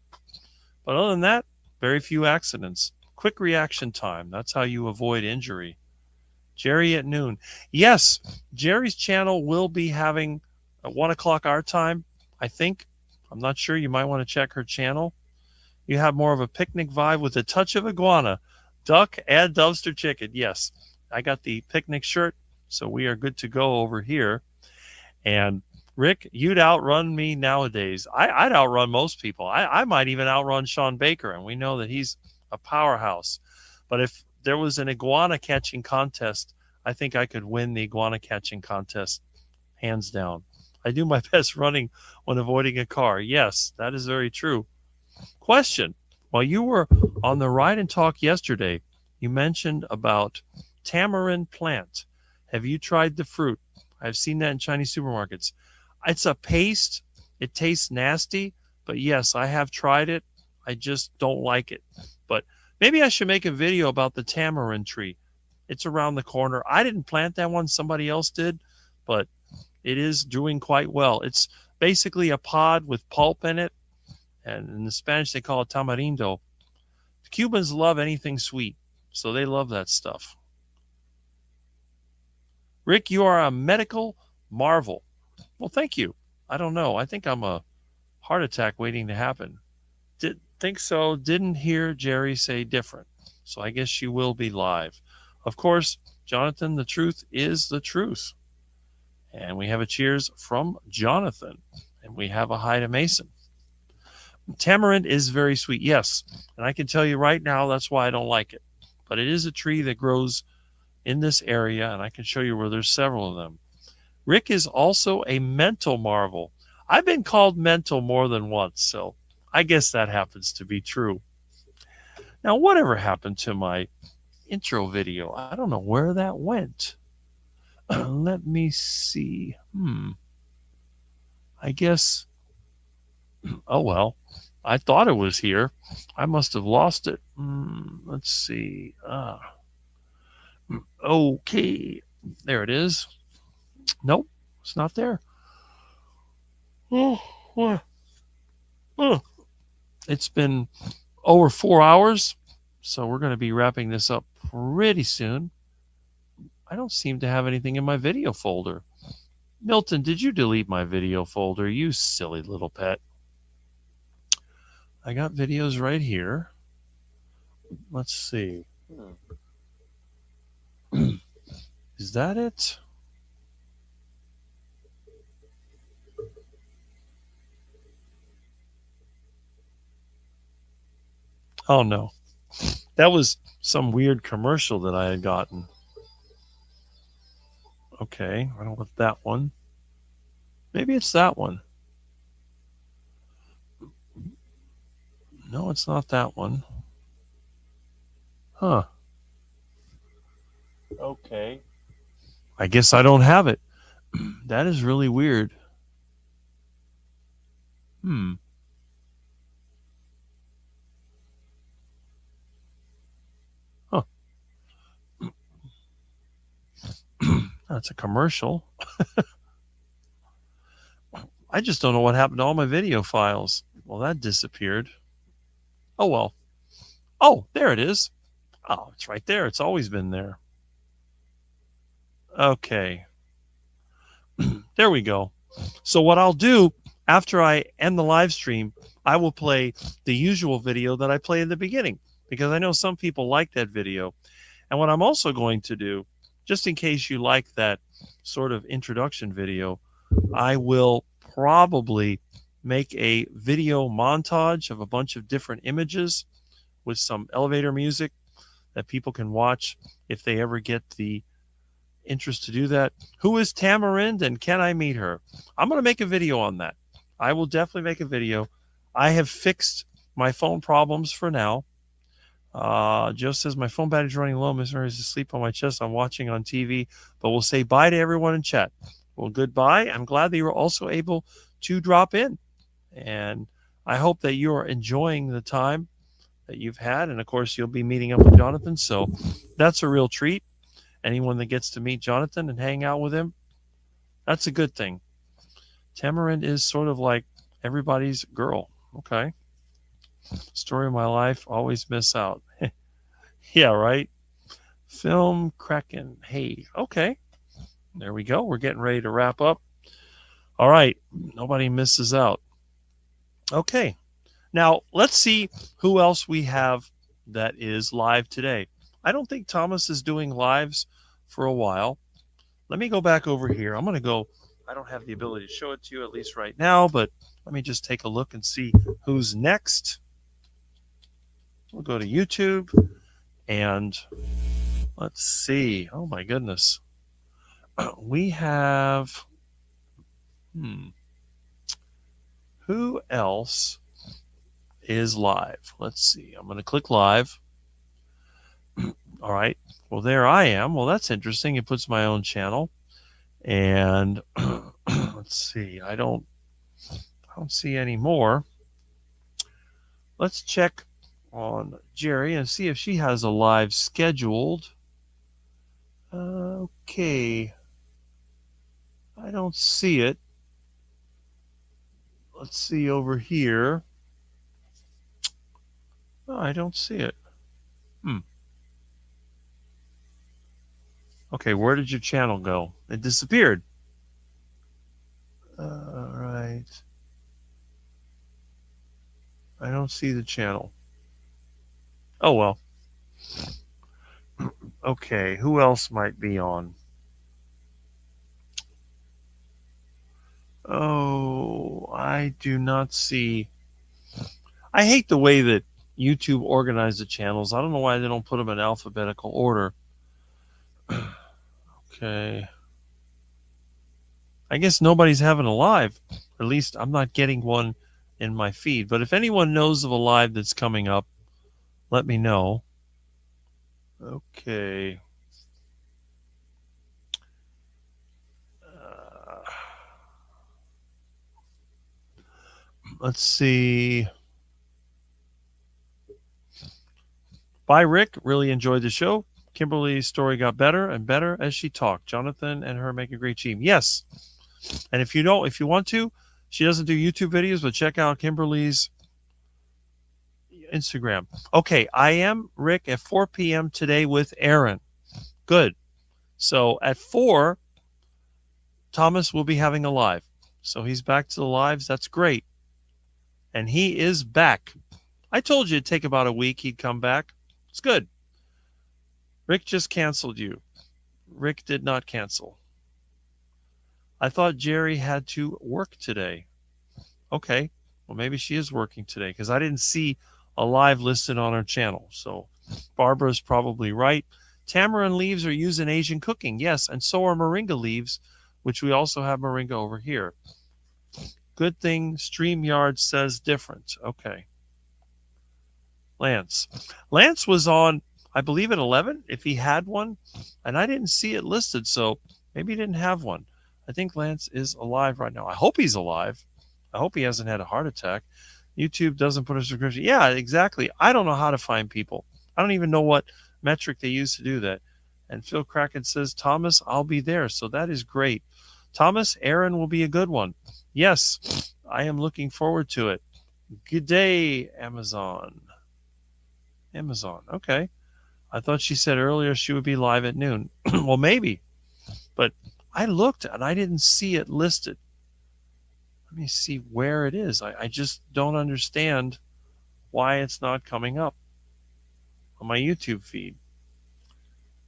But other than that, very few accidents. Quick reaction time. That's how you avoid injury. Jerry at noon. Yes, Jerry's channel will be having at 1 o'clock our time, I think. I'm not sure. You might want to check her channel. You have more of a picnic vibe with a touch of iguana. Duck and dumpster chicken. Yes, I got the picnic shirt, so we are good to go over here. And Rick, you'd outrun me nowadays. I'd outrun most people. I might even outrun Sean Baker, and we know that he's a powerhouse. But if there was an iguana catching contest, I think I could win the iguana catching contest, hands down. I do my best running when avoiding a car. Yes, that is very true. Question. While you were on the Ride and Talk yesterday, you mentioned about tamarind plant. Have you tried the fruit? I've seen that in Chinese supermarkets. It's a paste. It tastes nasty, but yes, I have tried it. I just don't like it. But maybe I should make a video about the tamarind tree. It's around the corner. I didn't plant that one. Somebody else did, but it is doing quite well. It's basically a pod with pulp in it. And in the Spanish, they call it tamarindo. The Cubans love anything sweet, so they love that stuff. Rick, you are a medical marvel. Well, thank you. I don't know. I think I'm a heart attack waiting to happen. Think so. Didn't hear Jerry say different. So I guess she will be live. Of course, Jonathan, the truth is the truth. And we have a cheers from Jonathan. And we have a hi to Mason. Tamarind is very sweet, yes. And I can tell you right now, that's why I don't like it. But it is a tree that grows in this area, and I can show you where there's several of them. Rick is also a mental marvel. I've been called mental more than once, so I guess that happens to be true. Now, whatever happened to my intro video? I don't know where that went. Let me see. I guess, oh well, I thought it was here. I must have lost it. Let's see. Okay, there it is. Nope, it's not there. It's been over 4 hours, so we're going to be wrapping this up pretty soon. I don't seem to have anything in my video folder. Milton, did you delete my video folder? You silly little pet. I got videos right here. Let's see. Is that it? Oh no. That was some weird commercial that I had gotten. Okay, I don't want that one. Maybe it's that one. No, it's not that one. Huh. Okay. I guess I don't have it. That is really weird. Huh. That's a commercial. I just don't know what happened to all my video files. Well, that disappeared. Oh, well. Oh, there it is. Oh, it's right there. It's always been there. Okay. There we go. So what I'll do after I end the live stream, I will play the usual video that I play in the beginning, because I know some people like that video. And what I'm also going to do, just in case you like that sort of introduction video, I will probably make a video montage of a bunch of different images with some elevator music that people can watch if they ever get the interest to do that. Who is Tamarind and can I meet her? I'm going to make a video on that. I will definitely make a video. I have fixed my phone problems for now. Joe says my phone battery's running low. Miss Mary is asleep on my chest. I'm watching on TV, but we'll say bye to everyone in chat. Well, goodbye. I'm glad that you were also able to drop in, and I hope that you are enjoying the time that you've had. And of course, you'll be meeting up with Jonathan, so that's a real treat. Anyone that gets to meet Jonathan and hang out with him, that's a good thing. Tamarind is sort of like everybody's girl. Okay. Story of my life, always miss out. Yeah, right? Film Kraken. Hey, okay. There we go. We're getting ready to wrap up. All right. Nobody misses out. Okay. Now, let's see who else we have that is live today. I don't think Thomas is doing lives for a while. Let me go back over here. I'm going to go. I don't have the ability to show it to you, at least right now, but let me just take a look and see who's next. We'll go to YouTube and let's see. Oh my goodness. We have, who else is live? Let's see. I'm going to click live. All right. Well, there I am. Well, that's interesting. It puts my own channel. And let's see. I don't see any more. Let's check on Jerry and see if she has a live scheduled. Okay. I don't see it. Let's see over here. Oh, I don't see it. Okay, where did your channel go? It disappeared. All right. I don't see the channel. Oh, well. Okay, who else might be on? Oh, I do not see. I hate the way that YouTube organizes the channels. I don't know why they don't put them in alphabetical order. Okay. I guess nobody's having a live. At least I'm not getting one in my feed. But if anyone knows of a live that's coming up, let me know. Okay. Let's see. Bye, Rick. Really enjoyed the show. Kimberly's story got better and better as she talked. Jonathan and her make a great team. Yes. And if you want to, she doesn't do YouTube videos, but check out Kimberly's Instagram. Okay, I am, Rick, at 4 p.m. today with Aaron. Good. So at 4, Thomas will be having a live. So he's back to the lives. That's great. And he is back. I told you it'd take about a week. He'd come back. It's good. Rick just canceled you. Rick did not cancel. I thought Jerry had to work today. Okay. Well, maybe she is working today because I didn't see a live listed on her channel. So Barbara's probably right. Tamarind leaves are used in Asian cooking. Yes. And so are moringa leaves, which we also have moringa over here. Good thing StreamYard says different. Okay. Lance was on, I believe, at 11, if he had one. And I didn't see it listed, so maybe he didn't have one. I think Lance is alive right now. I hope he's alive. I hope he hasn't had a heart attack. YouTube doesn't put a subscription. Yeah, exactly. I don't know how to find people. I don't even know what metric they use to do that. And Phil Kraken says, Thomas, I'll be there. So that is great. Thomas, Aaron will be a good one. Yes, I am looking forward to it. Good day, Amazon. Okay. I thought she said earlier she would be live at noon. Well, maybe. But I looked and I didn't see it listed. Let me see where it is. I just don't understand why it's not coming up on my YouTube feed.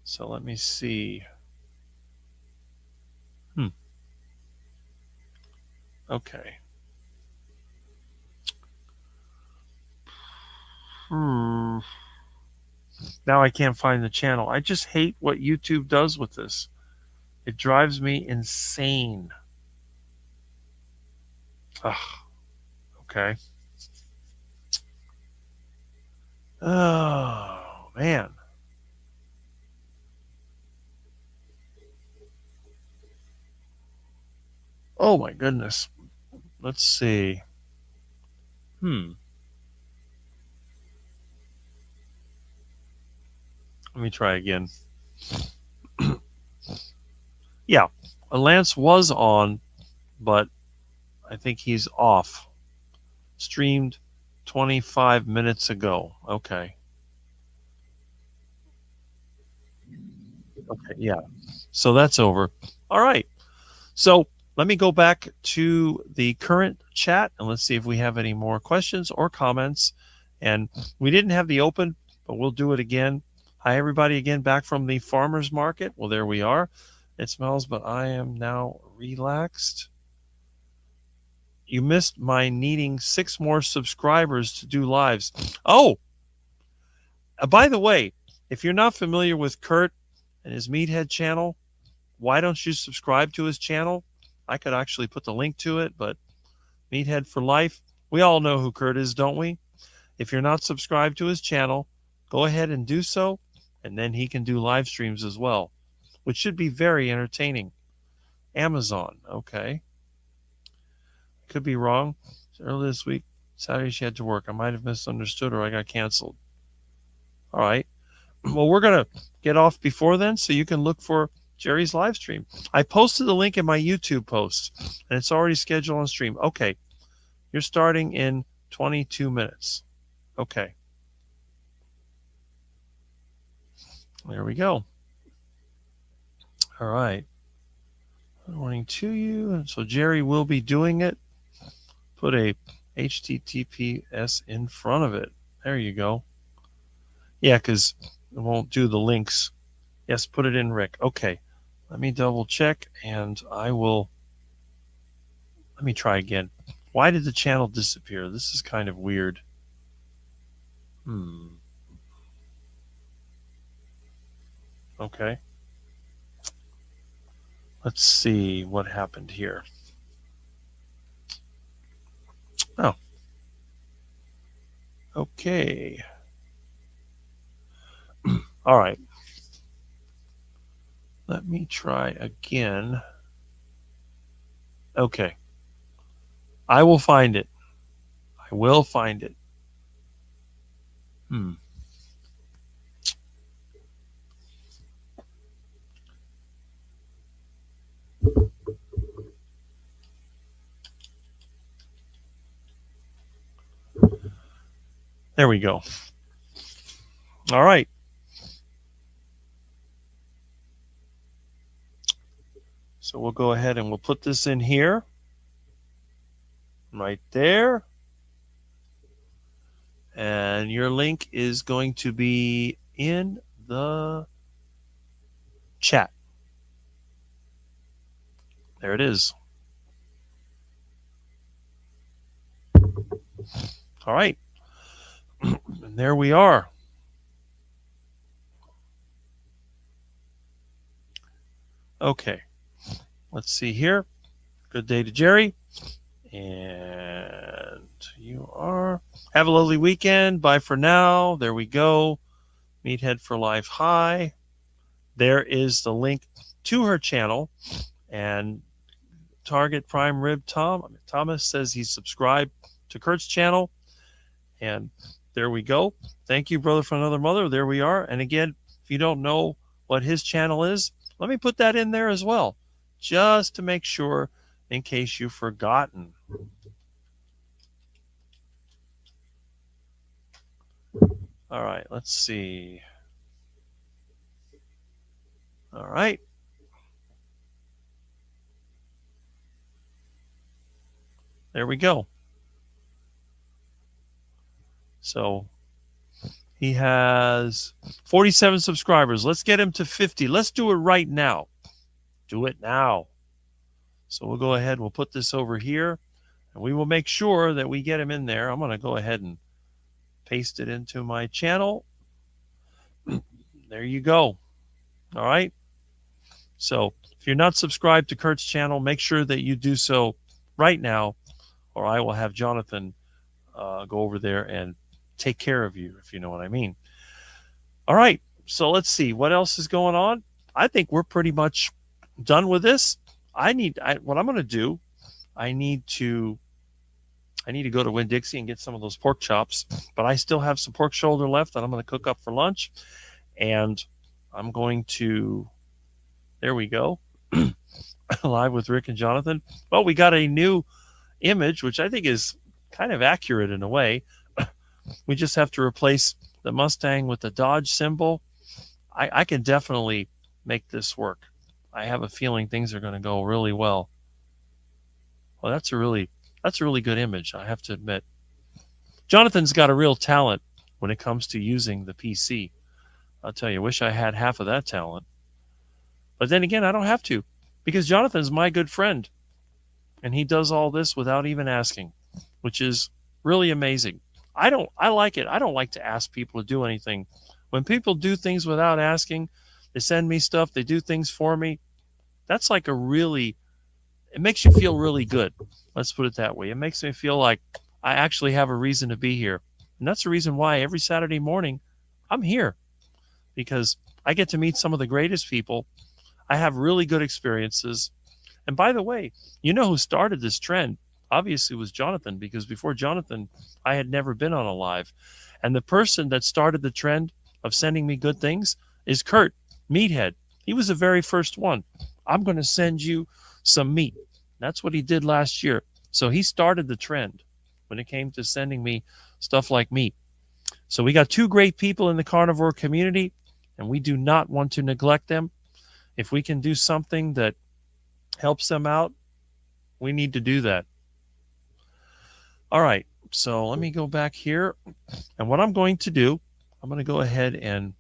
So let me see. Okay. Now I can't find the channel. I just hate what YouTube does with this. It drives me insane. Ugh. Okay. Oh, man. Oh, my goodness. Let's see. Let me try again. Yeah, Lance was on, but I think he's off. Streamed 25 minutes ago. Okay. Okay, yeah. So that's over. All right. So let me go back to the current chat and let's see if we have any more questions or comments. And we didn't have the open, but we'll do it again. Hi, everybody, again, back from the farmer's market. Well, there we are. It smells, but I am now relaxed. You missed my needing 6 more subscribers to do lives. Oh, by the way, if you're not familiar with Kurt and his Meathead channel, why don't you subscribe to his channel? I could actually put the link to it, but Meathead for Life, we all know who Kurt is, don't we? If you're not subscribed to his channel, go ahead and do so, and then he can do live streams as well, which should be very entertaining. Amazon, okay. Could be wrong. Earlier this week, Saturday she had to work. I might have misunderstood or I got canceled. All right. Well, we're going to get off before then so you can look for Jerry's live stream. I posted the link in my YouTube post, and it's already scheduled on stream. Okay. You're starting in 22 minutes. Okay. There we go. All right. Good morning to you. And so Jerry will be doing it. Put a HTTPS in front of it. There you go. Yeah, because it won't do the links. Yes, put it in, Rick. Okay. Let me double check and I will. Let me try again. Why did the channel disappear? This is kind of weird. Okay. Let's see what happened here. Oh. Okay. All right. Let me try again. Okay. I will find it. I will find it. There we go. All right. So we'll go ahead and we'll put this in here. Right there. And your link is going to be in the chat. There it is. All right. And there we are. Okay. Let's see here. Good day to Jerry. And you are. Have a lovely weekend. Bye for now. There we go. Meathead for Life. Hi. There is the link to her channel. And Target Prime Rib Thomas says he's subscribed to Kurt's channel. And there we go. Thank you, Brother from Another Mother. There we are. And again, if you don't know what his channel is, let me put that in there as well, just to make sure in case you've forgotten. All right, let's see. All right. There we go. So he has 47 subscribers. Let's get him to 50. Let's do it right now. Do it now. So we'll go ahead. We'll put this over here. And we will make sure that we get him in there. I'm going to go ahead and paste it into my channel. There you go. All right. So if you're not subscribed to Kurt's channel, make sure that you do so right now, or I will have Jonathan go over there and take care of you, if you know what I mean. All right. So let's see what else is going on. I think we're pretty much done with this. What I'm going to do, I need to go to Winn-Dixie and get some of those pork chops, but I still have some pork shoulder left that I'm going to cook up for lunch. And I'm going to, there we go, live with Rick and Jonathan. Well, we got a new image, which I think is kind of accurate in a way. We just have to replace the Mustang with the Dodge symbol. I can definitely make this work. I have a feeling things are going to go really well. Well, that's a really good image, I have to admit. Jonathan's got a real talent when it comes to using the PC. I'll tell you, I wish I had half of that talent. But then again, I don't have to, because Jonathan's my good friend. And he does all this without even asking, which is really amazing. I like it. I don't like to ask people to do anything. When people do things without asking, they send me stuff, they do things for me. That's like it makes you feel really good. Let's put it that way. It makes me feel like I actually have a reason to be here. And that's the reason why every Saturday morning I'm here, because I get to meet some of the greatest people. I have really good experiences. And by the way, you know who started this trend? Obviously was Jonathan, because before Jonathan, I had never been on a live. And the person that started the trend of sending me good things is Kurt, Meathead. He was the very first one. I'm going to send you some meat. That's what he did last year. So he started the trend when it came to sending me stuff like meat. So we got two great people in the carnivore community, and we do not want to neglect them. If we can do something that helps them out, we need to do that. All right, so let me go back here. And what I'm going to do, I'm going to go ahead and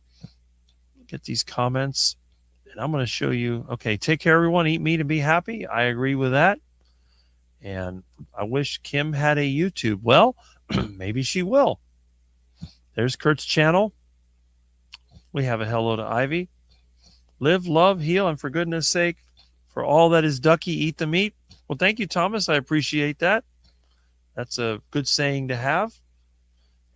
get these comments. And I'm going to show you, okay, take care, everyone. Eat meat and be happy. I agree with that. And I wish Kim had a YouTube. Well, maybe she will. There's Kurt's channel. We have a hello to Ivy. Live, love, heal, and for goodness sake, for all that is ducky, eat the meat. Well, thank you, Thomas. I appreciate that. That's a good saying to have.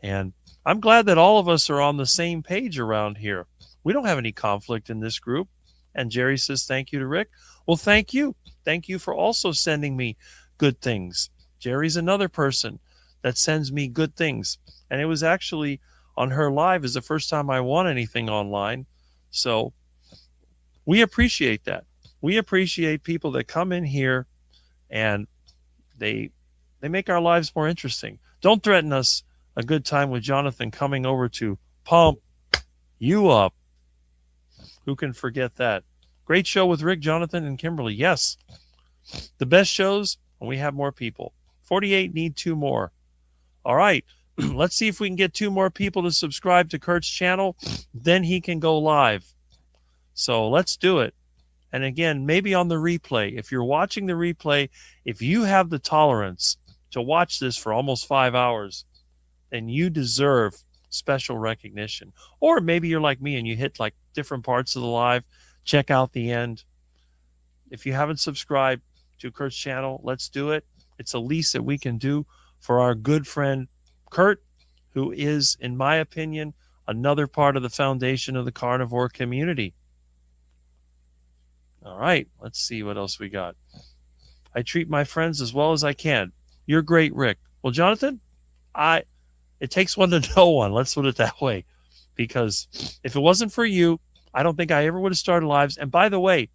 And I'm glad that all of us are on the same page around here. We don't have any conflict in this group. And Jerry says, thank you to Rick. Well, thank you. Thank you for also sending me good things. Jerry's another person that sends me good things. And it was actually on her live is the first time I won anything online. So we appreciate that. We appreciate people that come in here and they make our lives more interesting. Don't threaten us a good time with Jonathan coming over to pump you up. Who can forget that? Great show with Rick, Jonathan, and Kimberly. Yes. The best shows, and we have more people. 48 need 2 more. All right. Let's see if we can get 2 more people to subscribe to Kurt's channel. Then he can go live. So let's do it. And again, maybe on the replay, if you're watching the replay, if you have the tolerance to watch this for almost 5 hours, then you deserve special recognition. Or maybe you're like me and you hit like different parts of the live, check out the end. If you haven't subscribed to Kurt's channel, let's do it. It's the least that we can do for our good friend Kurt, who is, in my opinion, another part of the foundation of the carnivore community. All right, let's see what else we got. I treat my friends as well as I can. You're great, Rick. Well, Jonathan, it takes one to know one. Let's put it that way. Because if it wasn't for you, I don't think I ever would have started lives. And by the way,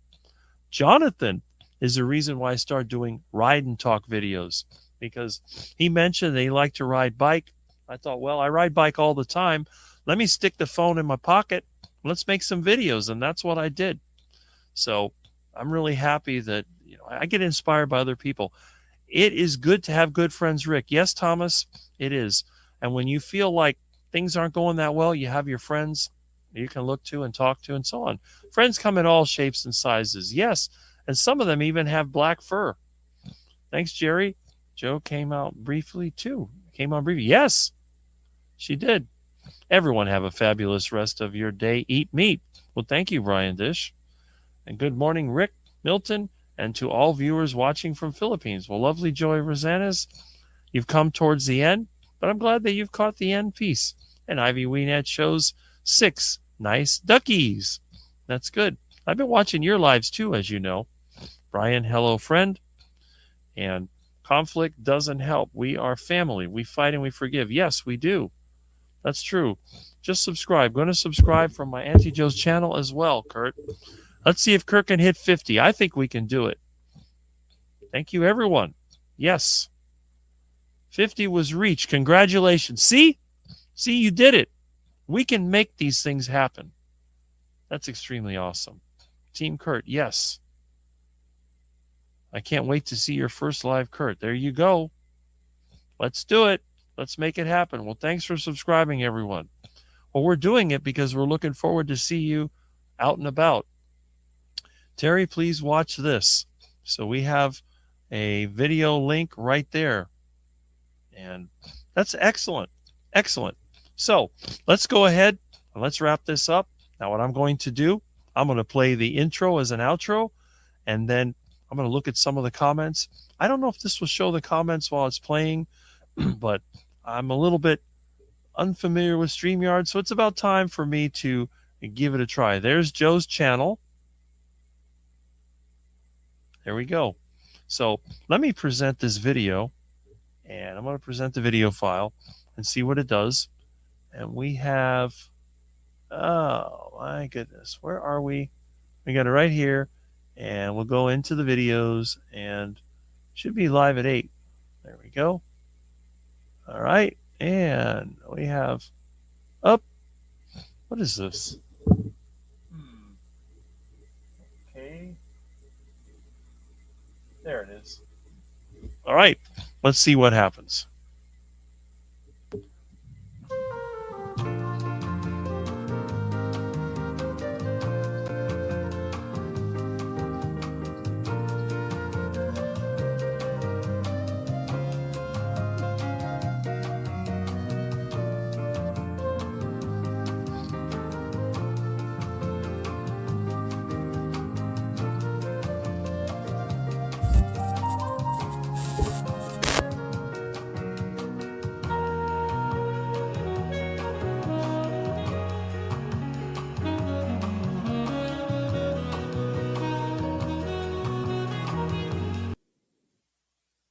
Jonathan is the reason why I started doing ride and talk videos. Because he mentioned that he liked to ride bike. I thought, well, I ride bike all the time. Let me stick the phone in my pocket. Let's make some videos. And that's what I did. So I'm really happy that I get inspired by other people. It is good to have good friends, Rick. Yes, Thomas, it is. And when you feel like things aren't going that well, you have your friends you can look to and talk to and so on. Friends come in all shapes and sizes. Yes. And some of them even have black fur. Thanks, Jerry. Joe came out briefly too. Came on briefly. Yes. She did. Everyone have a fabulous rest of your day. Eat meat. Well, thank you, Brian Dish. And good morning, Rick, Milton, and to all viewers watching from Philippines. Well, lovely Joy Rosanas, you've come towards the end, but I'm glad that you've caught the end piece. And Ivy Weenat shows 6 nice duckies. That's good. I've been watching your lives too, as you know. Brian, hello, friend. And conflict doesn't help. We are family. We fight and we forgive. Yes, we do. That's true. Just subscribe. Going to subscribe from my Auntie Joe's channel as well, Kurt. Let's see if Kurt can hit 50. I think we can do it. Thank you, everyone. Yes. 50 was reached. Congratulations. See? See, you did it. We can make these things happen. That's extremely awesome. Team Kurt, yes. I can't wait to see your first live Kurt. There you go. Let's do it. Let's make it happen. Well, thanks for subscribing, everyone. Well, we're doing it because we're looking forward to see you out and about. Terry, please watch this. So we have a video link right there. And that's excellent. Excellent. So let's go ahead and let's wrap this up. Now, what I'm going to do, I'm going to play the intro as an outro, and then I'm going to look at some of the comments. I don't know if this will show the comments while it's playing, but I'm a little bit unfamiliar with StreamYard, so it's about time for me to give it a try. There's Joe's channel. There we go. So let me present this video, and I'm going to present the video file and see what it does. And we have, oh my goodness, where are we? We got it right here, and we'll go into the videos, and should be live at 8. There we go. All right, and we have up. What is this? Okay. There it is. All right, let's see what happens.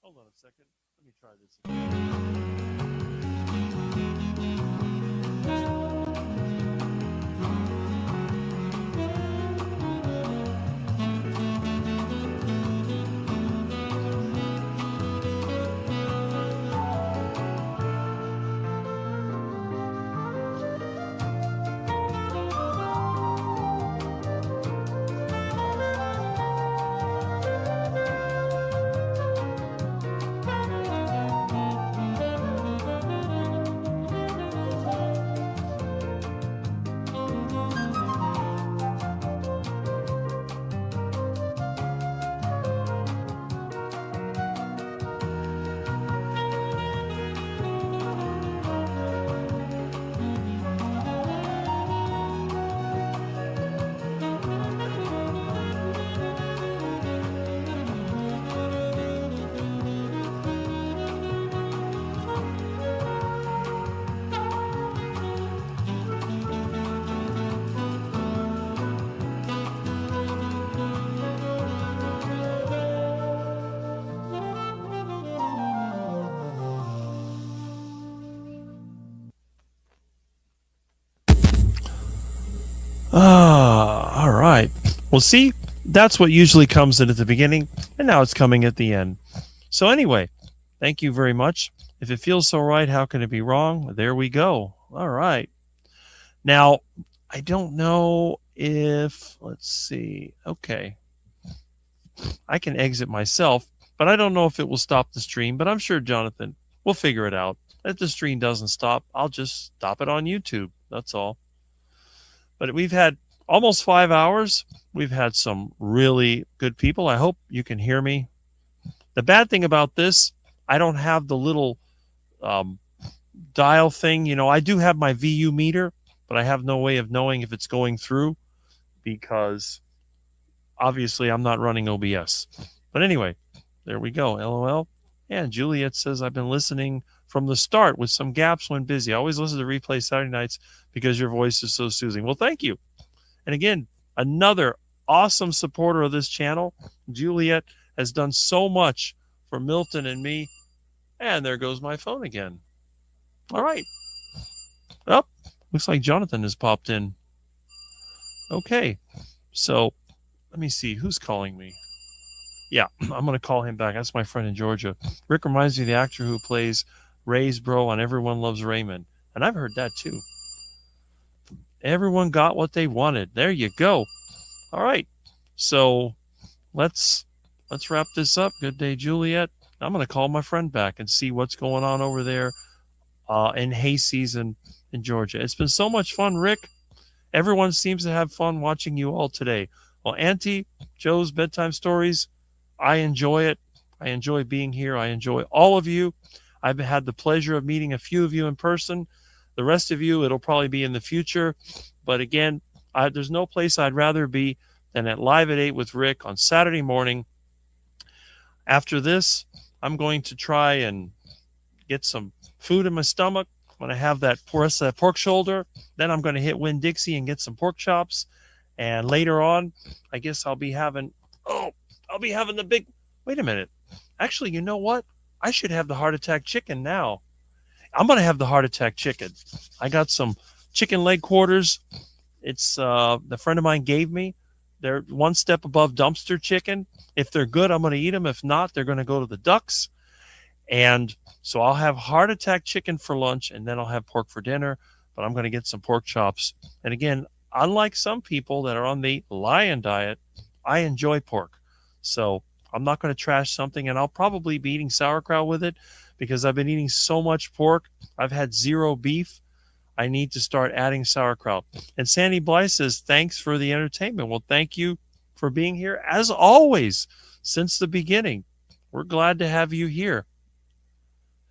Hold on a second. Let me try this again. All right. Well, see, that's what usually comes in at the beginning, and now it's coming at the end. So anyway, thank you very much. If it feels so right, how can it be wrong? There we go. All right. Now, I don't know if, let's see. Okay. I can exit myself, but I don't know if it will stop the stream, but I'm sure Jonathan will figure it out. If the stream doesn't stop, I'll just stop it on YouTube. That's all. But we've had almost 5 hours. We've had some really good people. I hope you can hear me. The bad thing about this, I don't have the little dial thing, you know, I do have my VU meter, but I have no way of knowing if it's going through because obviously I'm not running OBS. But anyway, there we go. LOL. And Juliet says, I've been listening from the start with some gaps when busy. I always listen to replay Saturday nights because your voice is so soothing. Well, thank you. And again, another awesome supporter of this channel. Juliet has done so much for Milton and me. And there goes my phone again. All right. Oh, looks like Jonathan has popped in. Okay. So let me see. Who's calling me? Yeah, I'm going to call him back. That's my friend in Georgia. Rick reminds me of the actor who plays Ray's bro on Everyone Loves Raymond. And I've heard that too. Everyone got what they wanted. There you go. All right. So let's wrap this up. Good day, Juliet. I'm going to call my friend back and see what's going on over there in hay season in Georgia. It's been so much fun, Rick. Everyone seems to have fun watching you all today. Well, Auntie Joe's bedtime stories, I enjoy it. I enjoy being here. I enjoy all of you. I've had the pleasure of meeting a few of you in person. The rest of you, it'll probably be in the future. But again, there's no place I'd rather be than at Live at 8 with Rick on Saturday morning. After this, I'm going to try and get some food in my stomach. I'm going to have that pork shoulder. Then I'm going to hit Winn-Dixie and get some pork chops. And later on, I guess I'll be having the big, wait a minute. Actually, you know what? I should have the heart attack chicken now. I'm going to have the heart attack chicken. I got some chicken leg quarters. It's the friend of mine gave me. They're one step above dumpster chicken. If they're good, I'm going to eat them. If not, they're going to go to the ducks. And so I'll have heart attack chicken for lunch, and then I'll have pork for dinner. But I'm going to get some pork chops. And again, unlike some people that are on the lion diet, I enjoy pork. So I'm not going to trash something, and I'll probably be eating sauerkraut with it because I've been eating so much pork. I've had zero beef. I need to start adding sauerkraut. And Sandy Blythe says, thanks for the entertainment. Well, thank you for being here. As always, since the beginning, we're glad to have you here.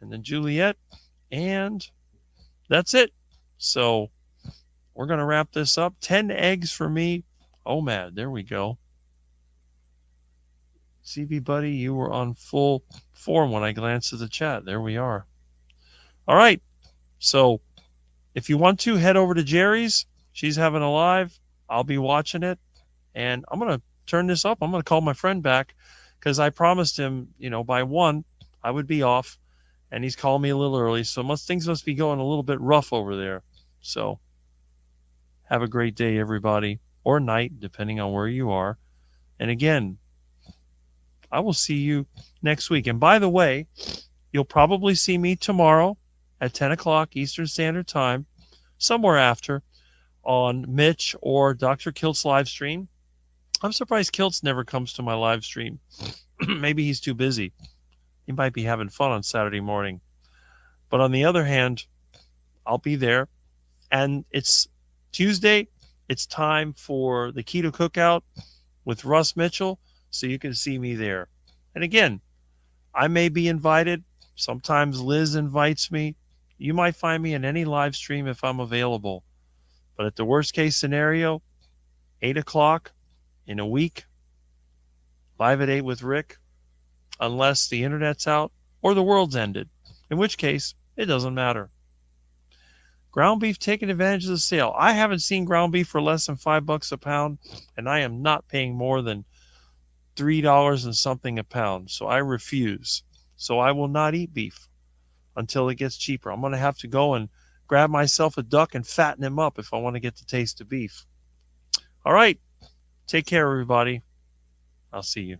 And then Juliet, and that's it. So we're going to wrap this up. 10 eggs for me. Oh, man, there we go. CB Buddy, you were on full form when I glanced at the chat. There we are. All right. So if you want to, head over to Jerry's. She's having a live. I'll be watching it. And I'm going to turn this up. I'm going to call my friend back because I promised him, by 1, I would be off. And he's calling me a little early. So things must be going a little bit rough over there. So have a great day, everybody. Or night, depending on where you are. And again, I will see you next week. And by the way, you'll probably see me tomorrow at 10 o'clock Eastern Standard Time, somewhere after, on Mitch or Dr. Kilt's live stream. I'm surprised Kilt's never comes to my live stream. Maybe he's too busy. He might be having fun on Saturday morning. But on the other hand, I'll be there. And it's Tuesday. It's time for the Keto Cookout with Russ Mitchell. So you can see me there. And again, I may be invited. Sometimes Liz invites me. You might find me in any live stream if I'm available. But at the worst case scenario, 8 o'clock in a week, Live at 8 with Rick, unless the internet's out or the world's ended, in which case it doesn't matter. Ground beef taking advantage of the sale. I haven't seen ground beef for less than $5 a pound, and I am not paying more than $3 and something a pound. So I refuse. So I will not eat beef until it gets cheaper. I'm going to have to go and grab myself a duck and fatten him up if I want to get the taste of beef. All right. Take care, everybody. I'll see you.